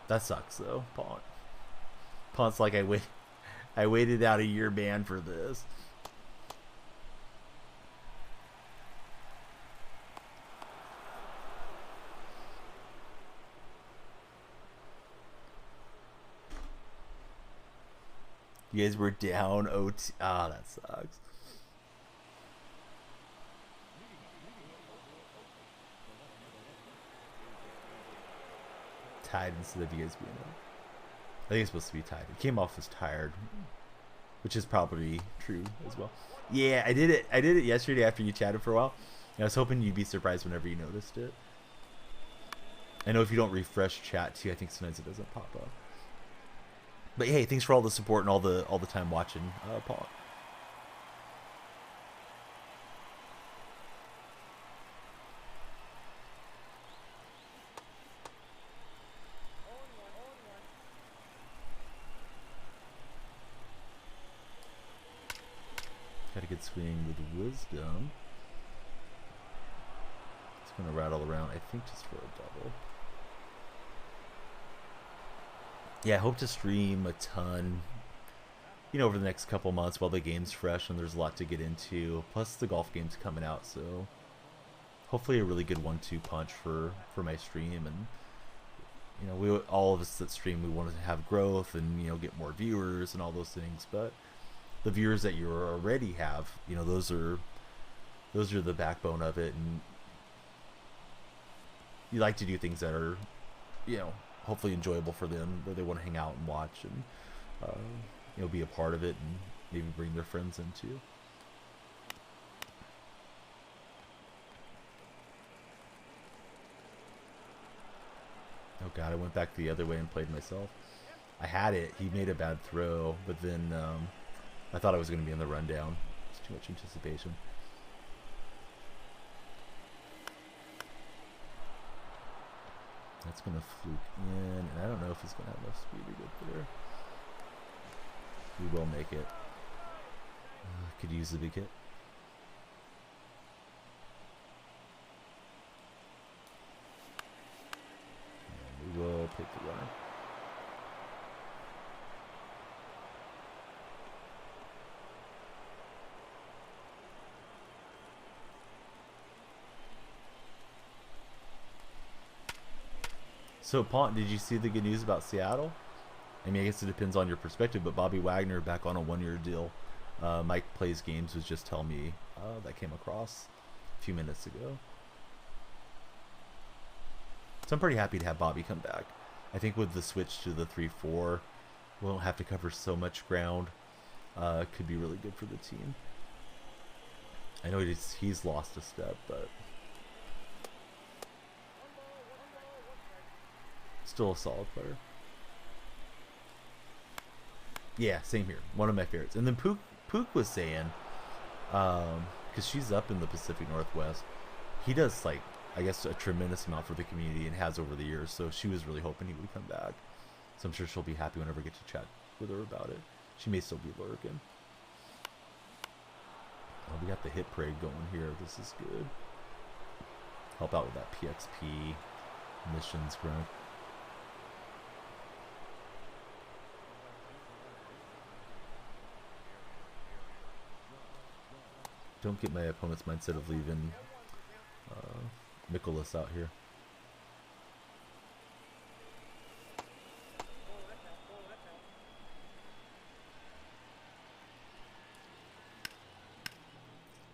That sucks though, Pont. Pont's like I waited out a year ban for this. You guys were down OT. Ah, that sucks. Tied instead of you guys being up. I think it's supposed to be tied. It came off as tired, which is probably true as well. Yeah, I did it yesterday after you chatted for a while. I was hoping you'd be surprised whenever you noticed it. I know if you don't refresh chat too, I think sometimes it doesn't pop up. But hey, thanks for all the support and all the time watching, Paul. Got a good swing with wisdom. It's gonna rattle around, I think, just for a double. Yeah, I hope to stream a ton, over the next couple months while the game's fresh and there's a lot to get into. Plus the golf game's coming out, so hopefully a really good 1-2 punch for my stream. And we all of us that stream, we want to have growth and get more viewers and all those things. But the viewers that you already have, those are the backbone of it. And you like to do things that are, hopefully enjoyable for them, that they want to hang out and watch and be a part of it and maybe bring their friends into. Oh god, I went back the other way and played myself. I had it. He made a bad throw, but then I thought I was going to be in the rundown. It's too much anticipation. That's going to fluke in, and I don't know if he's going to have enough speed to get there. We will make it. Could use the big hit. And we will pick the runner. So, Pont, did you see the good news about Seattle? I mean, I guess it depends on your perspective, but Bobby Wagner back on a 1-year deal. Mike Plays Games was just telling me that came across a few minutes ago. So I'm pretty happy to have Bobby come back. I think with the switch to the 3-4, we won't have to cover so much ground. Could be really good for the team. I know he's lost a step, but still a solid player. Yeah, same here. One of my favorites. And then Pook was saying, because she's up in the Pacific Northwest, he does, like, I guess, a tremendous amount for the community and has over the years. So she was really hoping he would come back. So I'm sure she'll be happy whenever I get to chat with her about it. She may still be lurking. Oh, we got the hit parade going here. This is good. Help out with that PXP missions grunt. Don't get my opponent's mindset of leaving Nicholas out here.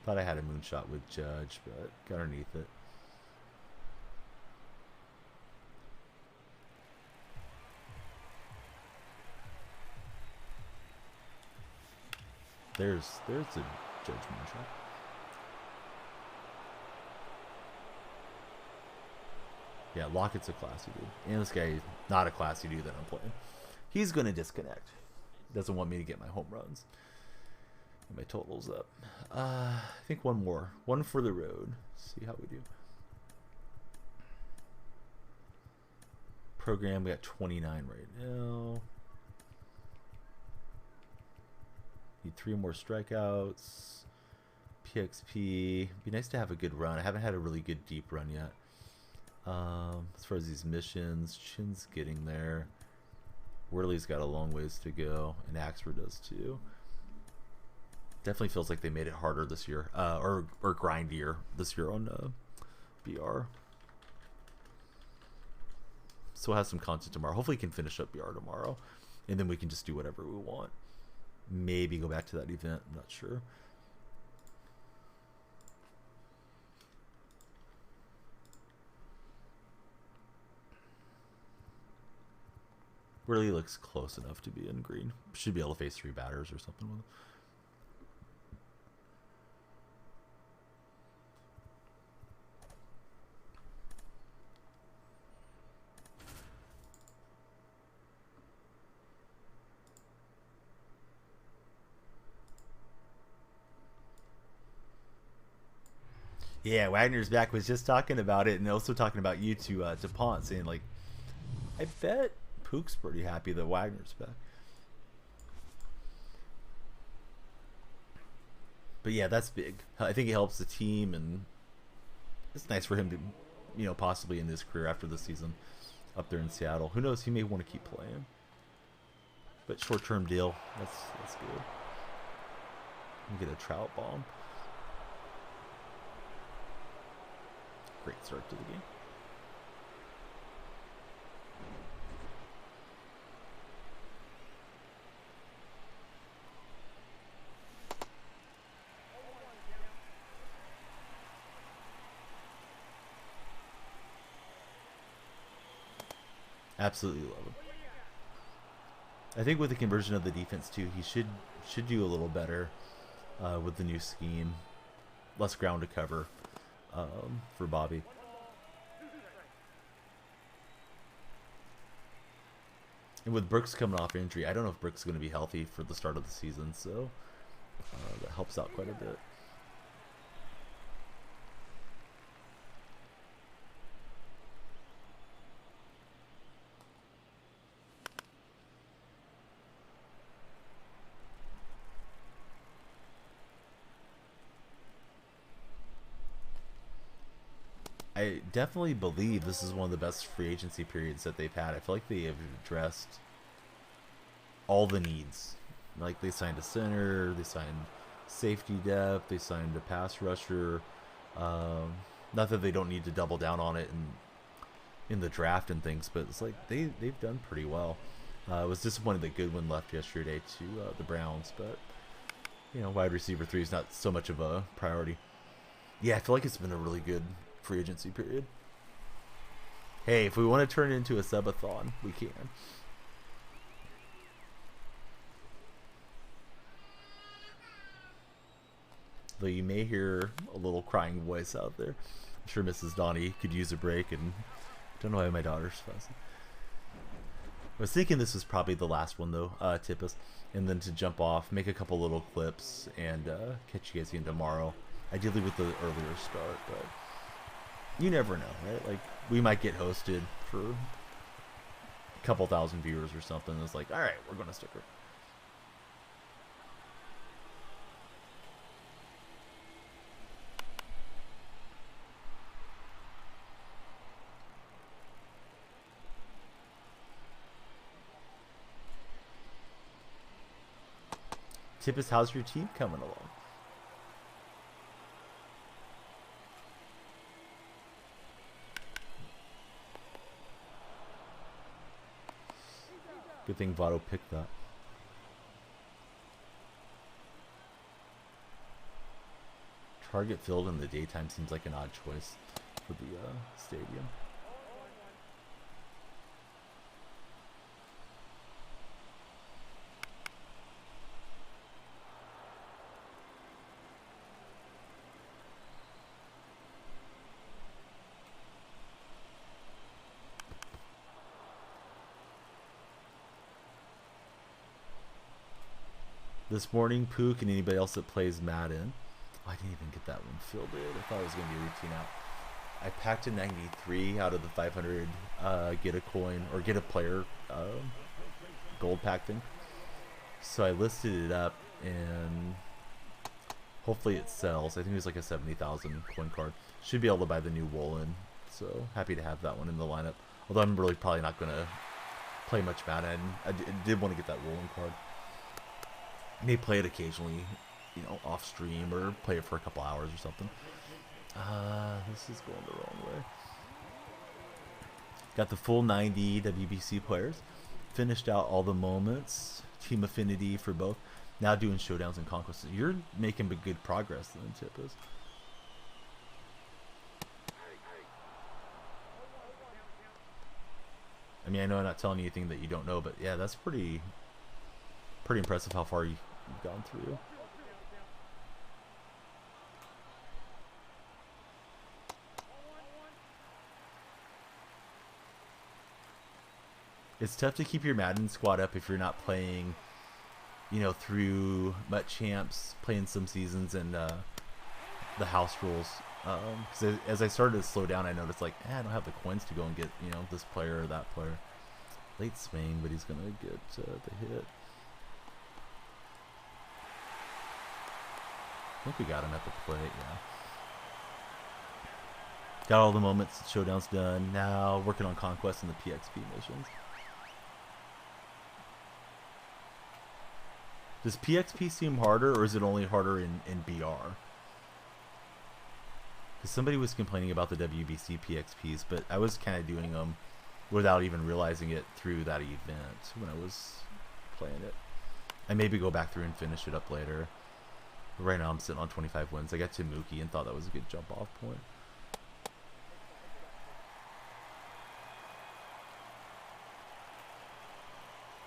Thought I had a moonshot with Judge, but got underneath it. There's a Judge moonshot. Yeah, Lockett's a classy dude. And this guy is not a classy dude that I'm playing. He's going to disconnect. Doesn't want me to get my home runs. Get my totals up. I think one more. One for the road. See how we do. Program, we got 29 right now. Need 3 more strikeouts. PXP. Be nice to have a good run. I haven't had a really good deep run yet. As far as these missions, Chin's getting there. Worley's got a long ways to go, and Axford does too. Definitely feels like they made it harder this year, or grindier this year on BR. So we'll have some content tomorrow. Hopefully, we can finish up BR tomorrow, and then we can just do whatever we want. Maybe go back to that event. I'm not sure. Really looks close enough to be in green. Should be able to face 3 batters or something with him. Yeah, Wagner's back. Was just talking about it, and also talking about you to DuPont, saying like, I bet Pook's pretty happy that Wagner's back. But yeah, that's big. I think it helps the team, and it's nice for him to, you know, possibly end his career after the season up there in Seattle. Who knows? He may want to keep playing. But short-term deal. That's good. Get a Trout bomb. Great start to the game. Absolutely love him. I think with the conversion of the defense too, he should do a little better with the new scheme. Less ground to cover for Bobby. And with Brooks coming off injury, I don't know if Brooks is going to be healthy for the start of the season, so that helps out quite a bit. I definitely believe this is one of the best free agency periods that they've had. I feel like they have addressed all the needs. Like they signed a center, they signed safety depth, they signed a pass rusher. Not that they don't need to double down on it in the draft and things, but it's like they've done pretty well. I was disappointed that Goodwin left yesterday to the Browns, but you know, wide receiver 3 is not so much of a priority. Yeah, I feel like it's been a really good free agency period. Hey, if we want to turn it into a subathon, we can. Though you may hear a little crying voice out there. I'm sure Mrs. Donnie could use a break, and don't know why my daughter's fussing. I was thinking this was probably the last one though, Tippus, and then to jump off, make a couple little clips, and catch you guys again tomorrow. Ideally with the earlier start, but you never know, right? Like, we might get hosted for a couple thousand viewers or something. It's like, all right, we're going to stick around. Tippus, how's your team coming along? Good thing Votto picked that. Target field in the daytime seems like an odd choice for the stadium. this morning, Pook, and anybody else that plays Madden. Oh, I didn't even get that one fielded. I thought it was going to be a routine out. I packed a 93 out of the 500 get a coin or get a player gold pack thing. So I listed it up and hopefully it sells. I think it was like a 70,000 coin card. Should be able to buy the new Woolen. So happy to have that one in the lineup. Although I'm really probably not going to play much Madden. I did want to get that Woolen card. May play it occasionally, you know, off stream or play it for a couple hours or something. This is going the wrong way. Got the full 90 WBC players. Finished out all the moments. Team affinity for both. Now doing showdowns and conquests. You're making good progress then, Tip is. I mean, I know I'm not telling you anything that you don't know, but yeah, that's pretty impressive how far you've gone through. It's tough to keep your Madden squad up if you're not playing, you know, through Mutt Champs, playing some seasons and the house rules. Because as I started to slow down, I noticed like, I don't have the coins to go and get, you know, this player or that player. Late swing, but he's gonna get the hit. I think we got him at the plate, yeah. Got all the moments, showdowns done. Now working on conquest and the PXP missions. Does PXP seem harder, or is it only harder in BR? Because somebody was complaining about the WBC PXPs, but I was kind of doing them without even realizing it through that event when I was playing it. I maybe go back through and finish it up later. But right now I'm sitting on 25 wins. I got to Mookie and thought that was a good jump off point.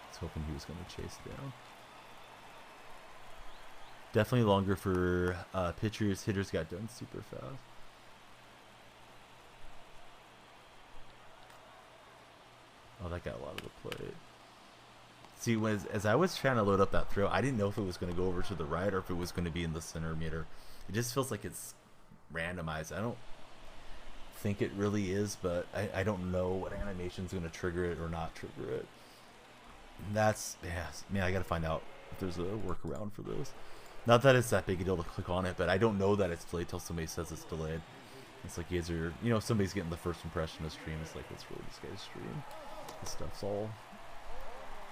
I was hoping he was going to chase down. Definitely longer for pitchers. Hitters got done super fast. Oh, that got a lot of the plate. See, as I was trying to load up that throw, I didn't know if it was going to go over to the right or if it was going to be in the center meter. It just feels like it's randomized. I don't think it really is, but I don't know what animation's going to trigger it or not trigger it. That's, yeah, man, I got to find out if there's a workaround for this. Not that it's that big a deal to click on it, but I don't know that it's delayed till somebody says it's delayed. It's like you guys are, you know, somebody's getting the first impression of stream. It's like, what's really this guy's stream? This stuff's all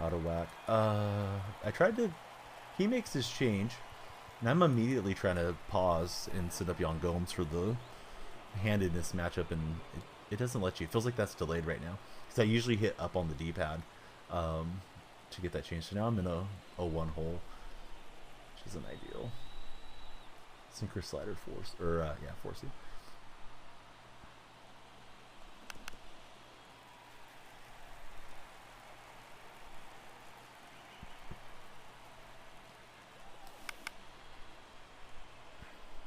out of whack. I tried to, he makes his change, and I'm immediately trying to pause and set up Jan Gomes for the handedness matchup, and it doesn't let you. It feels like that's delayed right now. Because I usually hit up on the D-pad to get that change. So now I'm in a one hole, which isn't ideal. Sinker slider force, or yeah, forcing.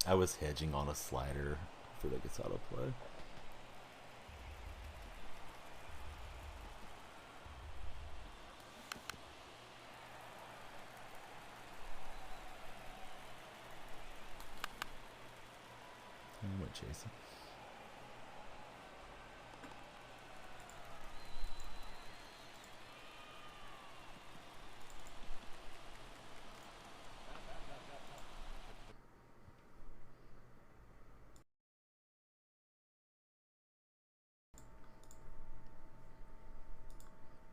I was hedging on a slider before that gets out of play. I went chasing.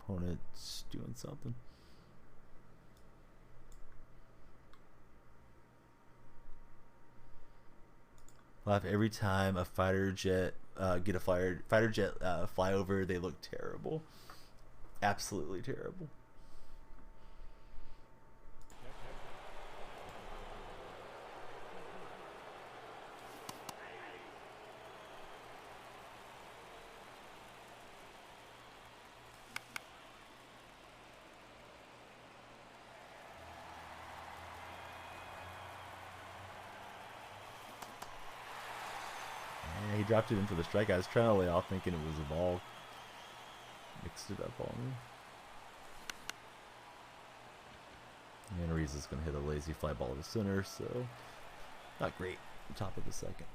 Opponent's doing something. Laugh every time a fighter jet get a fighter jet fly over. They look terrible, absolutely terrible. He dropped it in for the strike. I was trying to lay off thinking it was a ball. Mixed it up on me. And Reeves is going to hit a lazy fly ball to center, so not great. Top of the second.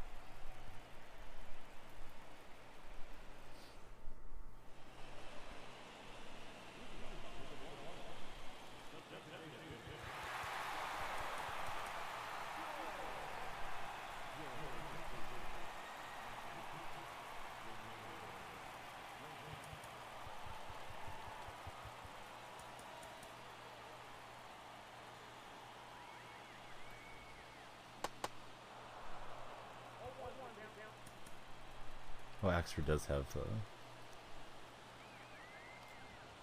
Oh, Axford does have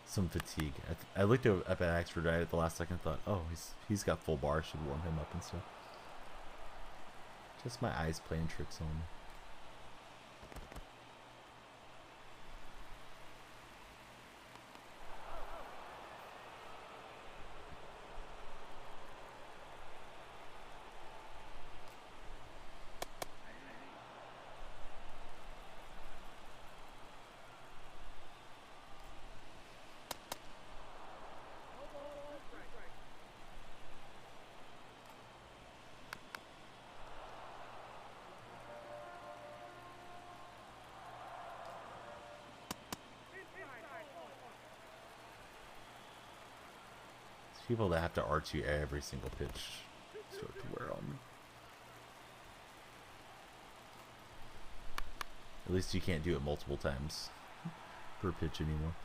some fatigue. I looked up at Axford right at the last second and thought, oh, he's got full bar, should warm him up and stuff. Just my eyes playing tricks on me. People that have to arch you every single pitch start to wear on me. At least you can't do it multiple times per pitch anymore.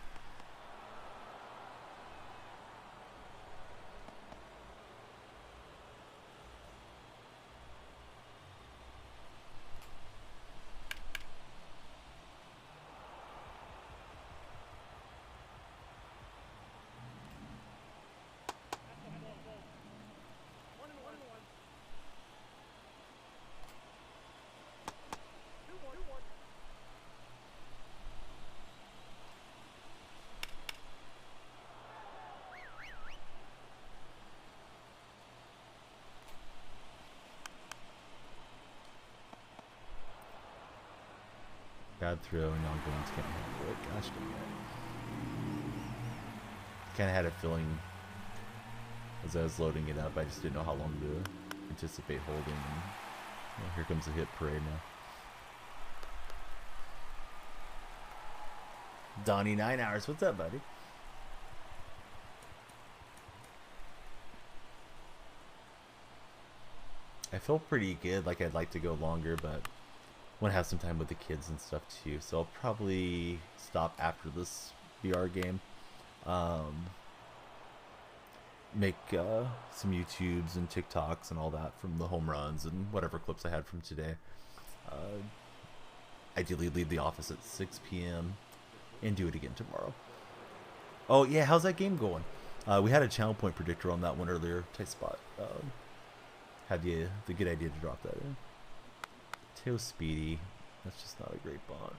Bad throw, non-bones can't handle it. Gosh dang it. Kind of had a feeling as I was loading it up, I just didn't know how long to anticipate holding. And, well, here comes the hit parade now. Donnie 9 hours, what's up, buddy? I feel pretty good, like I'd like to go longer, but want to have some time with the kids and stuff too, so I'll probably stop after this VR game. Make some YouTubes and TikToks and all that from the home runs and whatever clips I had from today. Ideally leave the office at 6 p.m. and do it again tomorrow. Oh yeah, how's that game going? We had a channel point predictor on that one earlier. Tight spot. Had the good idea to drop that in. Too speedy. That's just not a great bond.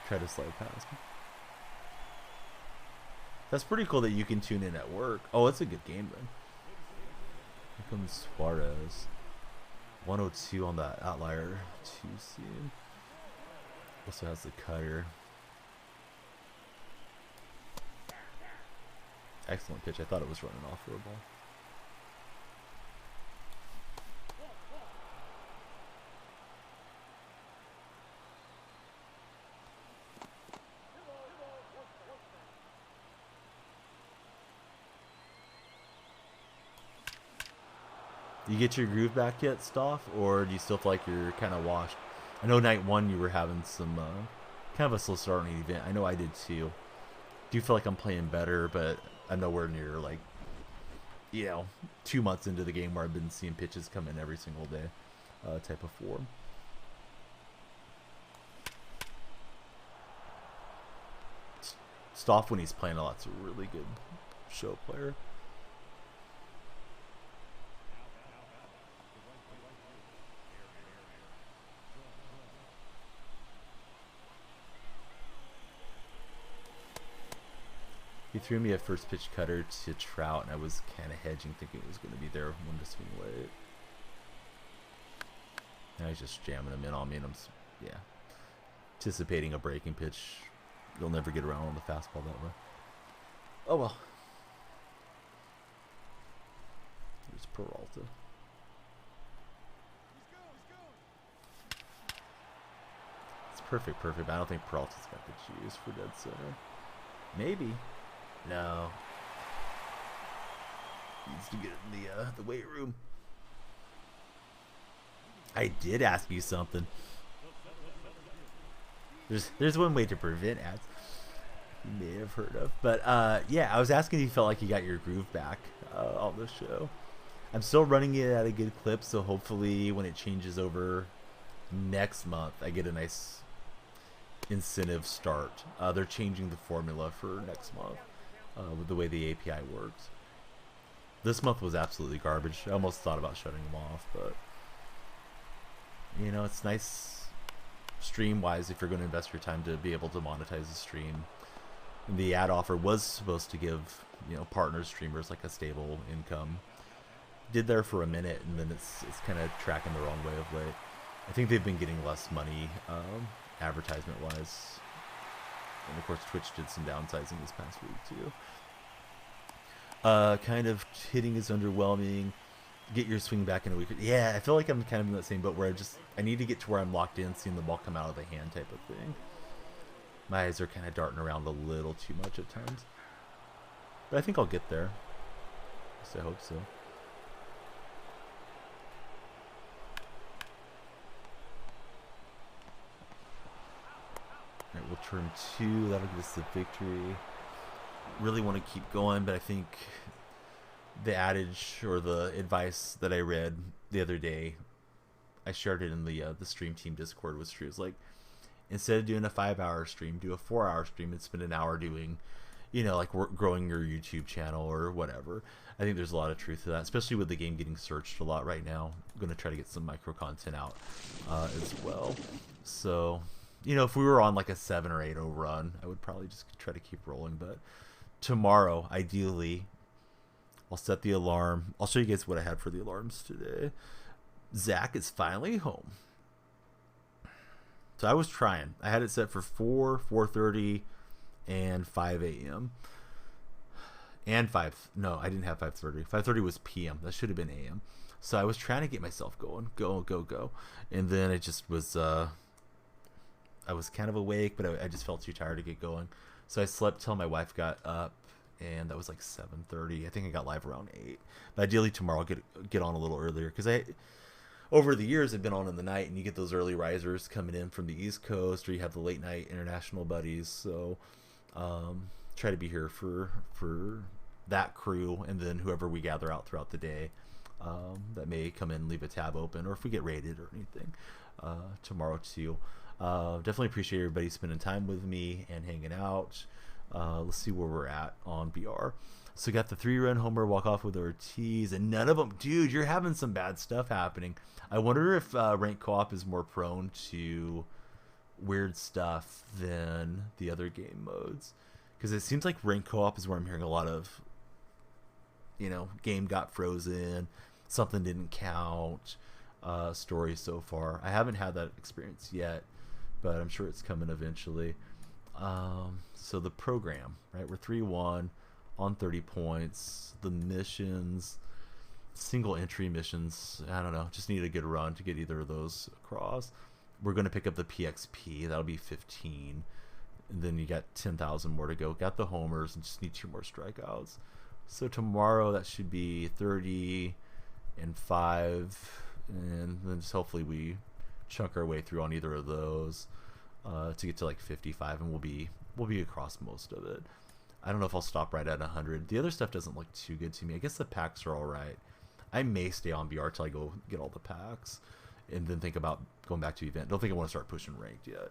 Try to slide past me. That's pretty cool that you can tune in at work. Oh, it's a good game then. Here comes Suarez. 102 on that outlier 2 seed. Also has the cutter. Excellent pitch. I thought it was running off for a ball. You get your groove back yet, Stoff, or do you still feel like you're kind of washed? I know night one you were having some kind of a slow start on the event. I know I did too. Do you feel like I'm playing better, but I'm nowhere near like, 2 months into the game where I've been seeing pitches come in every single day type of form. Stoff, when he's playing a lot, is a really good show player. He threw me a first pitch cutter to Trout, and I was kind of hedging, thinking it was going to be there when to swing late. Now he's just jamming him in on me, and I'm, anticipating a breaking pitch. You'll never get around on the fastball that way. Oh well. Peralta. It's perfect, but I don't think Peralta's got the juice for dead center. Maybe. No. Needs to get in the weight room. I did ask you something. There's one way to prevent ads you may have heard of. But yeah, I was asking if you felt like you got your groove back on the show. I'm still running it at a good clip, so hopefully when it changes over next month, I get a nice incentive start. They're changing the formula for next month with the way the API works. This month was absolutely garbage. I almost thought about shutting them off, but you know, it's nice stream-wise if you're going to invest your time to be able to monetize the stream. And the ad offer was supposed to give, you know, partner streamers like a stable income. Did there for a minute, and then it's kind of tracking the wrong way of late. I think they've been getting less money advertisement-wise. And of course, Twitch did some downsizing this past week too. Kind of hitting is underwhelming. Get your swing back in a week. Yeah, I feel like I'm kind of in that same boat where I need to get to where I'm locked in, seeing the ball come out of the hand type of thing. My eyes are kind of darting around a little too much at times. But I think I'll get there. At least I hope so. Alright, we'll turn 2. That'll give us the victory. Really want to keep going, but I think the adage or the advice that I read the other day, I shared it in the stream team Discord with Strew. It's like, instead of doing a 5-hour stream, do a 4-hour stream and spend an hour doing, you know, like growing your YouTube channel or whatever. I think there's a lot of truth to that, especially with the game getting searched a lot right now. I'm going to try to get some micro content out as well. So, you know, if we were on like a 7 or 8-0 run, I would probably just try to keep rolling. But tomorrow, ideally, I'll set the alarm. I'll show you guys what I had for the alarms today. Zach is finally home. So I was trying. I had it set for 4, 4:30, and 5 a.m. And 5. No, I didn't have 5:30. 5:30 was p.m. That should have been a.m. So I was trying to get myself going. Go. And then it just was... I was kind of awake, but I just felt too tired to get going. So I slept till my wife got up, and that was like 7:30. I think I got live around 8. But ideally tomorrow I'll get on a little earlier, because over the years I've been on in the night, and you get those early risers coming in from the East Coast, or you have the late night international buddies. So try to be here for that crew, and then whoever we gather out throughout the day that may come in, leave a tab open, or if we get raided or anything tomorrow too. Definitely appreciate everybody spending time with me and hanging out. Let's see where we're at on BR. So got the 3-run homer walk off with Ortiz, and none of them, dude, you're having some bad stuff happening. I wonder if ranked co-op is more prone to weird stuff than the other game modes, because it seems like ranked co-op is where I'm hearing a lot of, you know, game got frozen, something didn't count stories so far. I haven't had that experience yet, but I'm sure it's coming eventually. So the program, right? We're 3-1 on 30 points. The missions, single entry missions, I don't know, just need a good run to get either of those across. We're going to pick up the PXP. That'll be 15. And then you got 10,000 more to go. Got the homers and just need 2 more strikeouts. So tomorrow that should be 30 and 5. And then just hopefully we chunk our way through on either of those to get to like 55, and we'll be across most of it. I don't know if I'll stop right at 100. The other stuff doesn't look too good to me. I guess the packs are all right. I may stay on BR till I go get all the packs, and then think about going back to event. Don't think I want to start pushing ranked yet.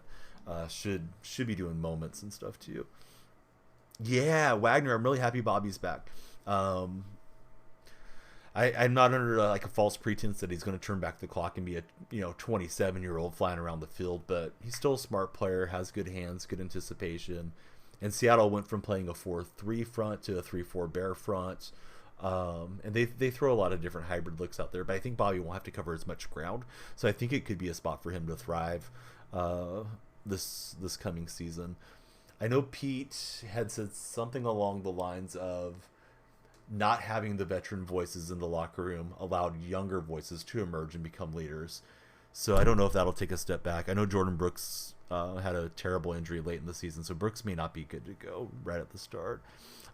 Should be doing moments and stuff too. Yeah, Wagner, I'm really happy Bobby's back. I'm not under like a false pretense that he's going to turn back the clock and be a 27-year-old flying around the field, but he's still a smart player, has good hands, good anticipation. And Seattle went from playing a 4-3 front to a 3-4 bear front, and they throw a lot of different hybrid looks out there. But I think Bobby won't have to cover as much ground, so I think it could be a spot for him to thrive this coming season. I know Pete had said something along the lines of not having the veteran voices in the locker room allowed younger voices to emerge and become leaders. So I don't know if that'll take a step back. I know Jordan Brooks had a terrible injury late in the season, so Brooks may not be good to go right at the start.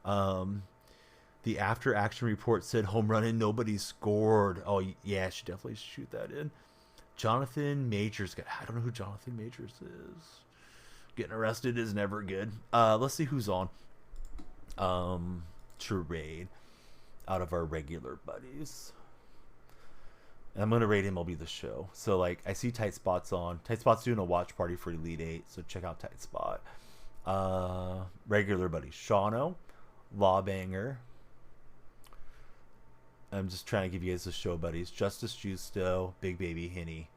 The after action report said home run and nobody scored. Oh yeah, I should definitely shoot that in. Jonathan Majors. I don't know who Jonathan Majors is. Getting arrested is never good. Let's see who's on. To raid out of our regular buddies. And I'm gonna rate MLB The Show. So like I see Tight Spot's on. Tight Spot's doing a watch party for Elite 8, so check out Tight Spot. Regular buddies. Shawno, Lawbanger. I'm just trying to give you guys the show buddies. Justice Justo, Big Baby Henny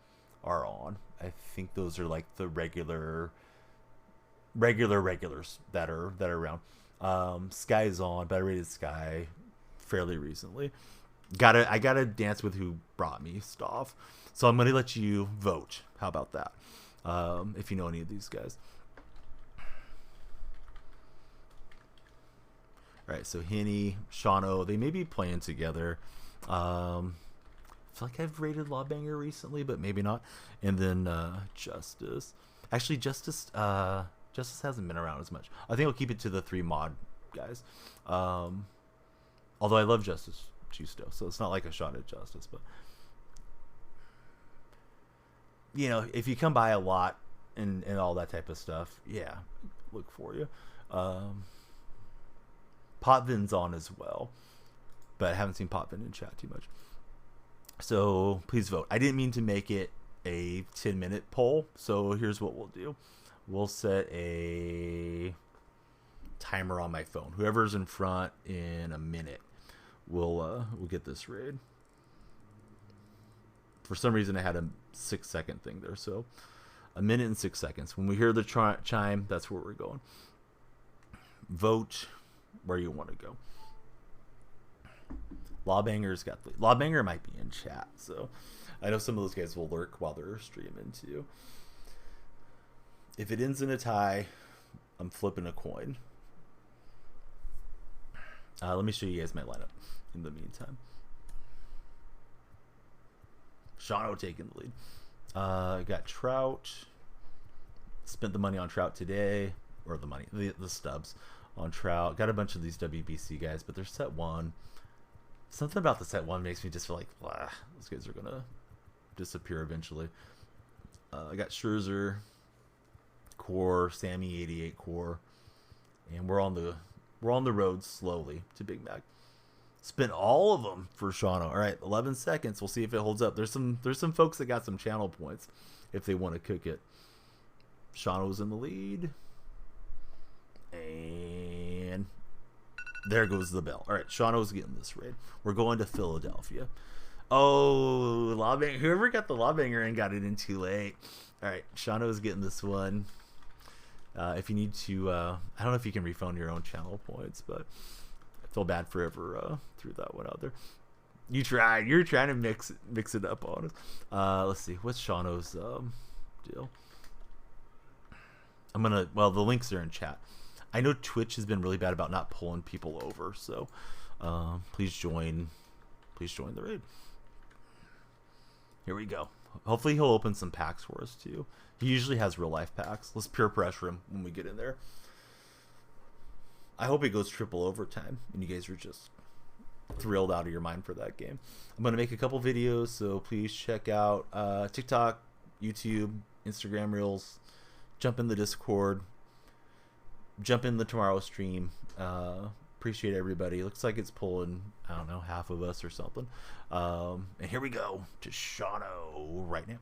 are on. I think those are like the regulars that are around. Sky is on. Better rated Sky fairly recently. I gotta dance with who brought me stuff. So I'm gonna let you vote. How about that? If you know any of these guys. All right, so Henny, Shawno, they may be playing together. I feel like I've rated Lawbanger recently, but maybe not. And then Justice. Actually, Justice hasn't been around as much. I think I'll keep it to the 3 mod guys. Although I love Justice Justo, so it's not like a shot at Justice, but you know, if you come by a lot and all that type of stuff, yeah, look for you. Potvin's on as well, but I haven't seen Potvin in chat too much. So please vote. I didn't mean to make it a 10-minute poll, so here's what we'll do. We'll set a timer on my phone. Whoever's in front in a minute, we'll get this raid. For some reason, I had a 6-second thing there, so a minute and 6 seconds. When we hear the chime, that's where we're going. Vote where you want to go. Lawbanger might be in chat, so I know some of those guys will lurk while they're streaming too. If it ends in a tie, I'm flipping a coin. Let me show you guys my lineup in the meantime. Shawno taking the lead. I got Trout. Spent the money on Trout today, or the stubs on Trout. Got a bunch of these WBC guys, but they're set 1. Something about the set 1 makes me just feel like, blah, those guys are gonna disappear eventually. I got Scherzer, Core, Sammy 88 Core, and we're on the road slowly to Big Mac. Spent all of them for Shawno. All right, 11 seconds. We'll see if it holds up. There's some folks that got some channel points if they want to cook it. Shawno's in the lead. And there goes the bell. All right, Shawno's getting this raid. We're going to Philadelphia. Oh, Lawbanger. Whoever got the Lawbanger in got it in too late. All right, Shawno's getting this one. If you need to, I don't know if you can refund your own channel points, but I feel bad for ever threw that one out there. You tried. You're trying to mix it up on us. Let's see. What's Shawno's deal? Well, the links are in chat. I know Twitch has been really bad about not pulling people over, so please join the raid. Here we go. Hopefully he'll open some packs for us too. He usually has real life packs. Let's peer pressure him when we get in there. I hope it goes triple overtime and you guys are just thrilled out of your mind for that game. I'm going to make a couple videos, so please check out TikTok, YouTube, Instagram Reels. Jump in the Discord. Jump in the tomorrow stream. Appreciate everybody. Looks like it's pulling, I don't know, half of us or something. And here we go to Shawno right now.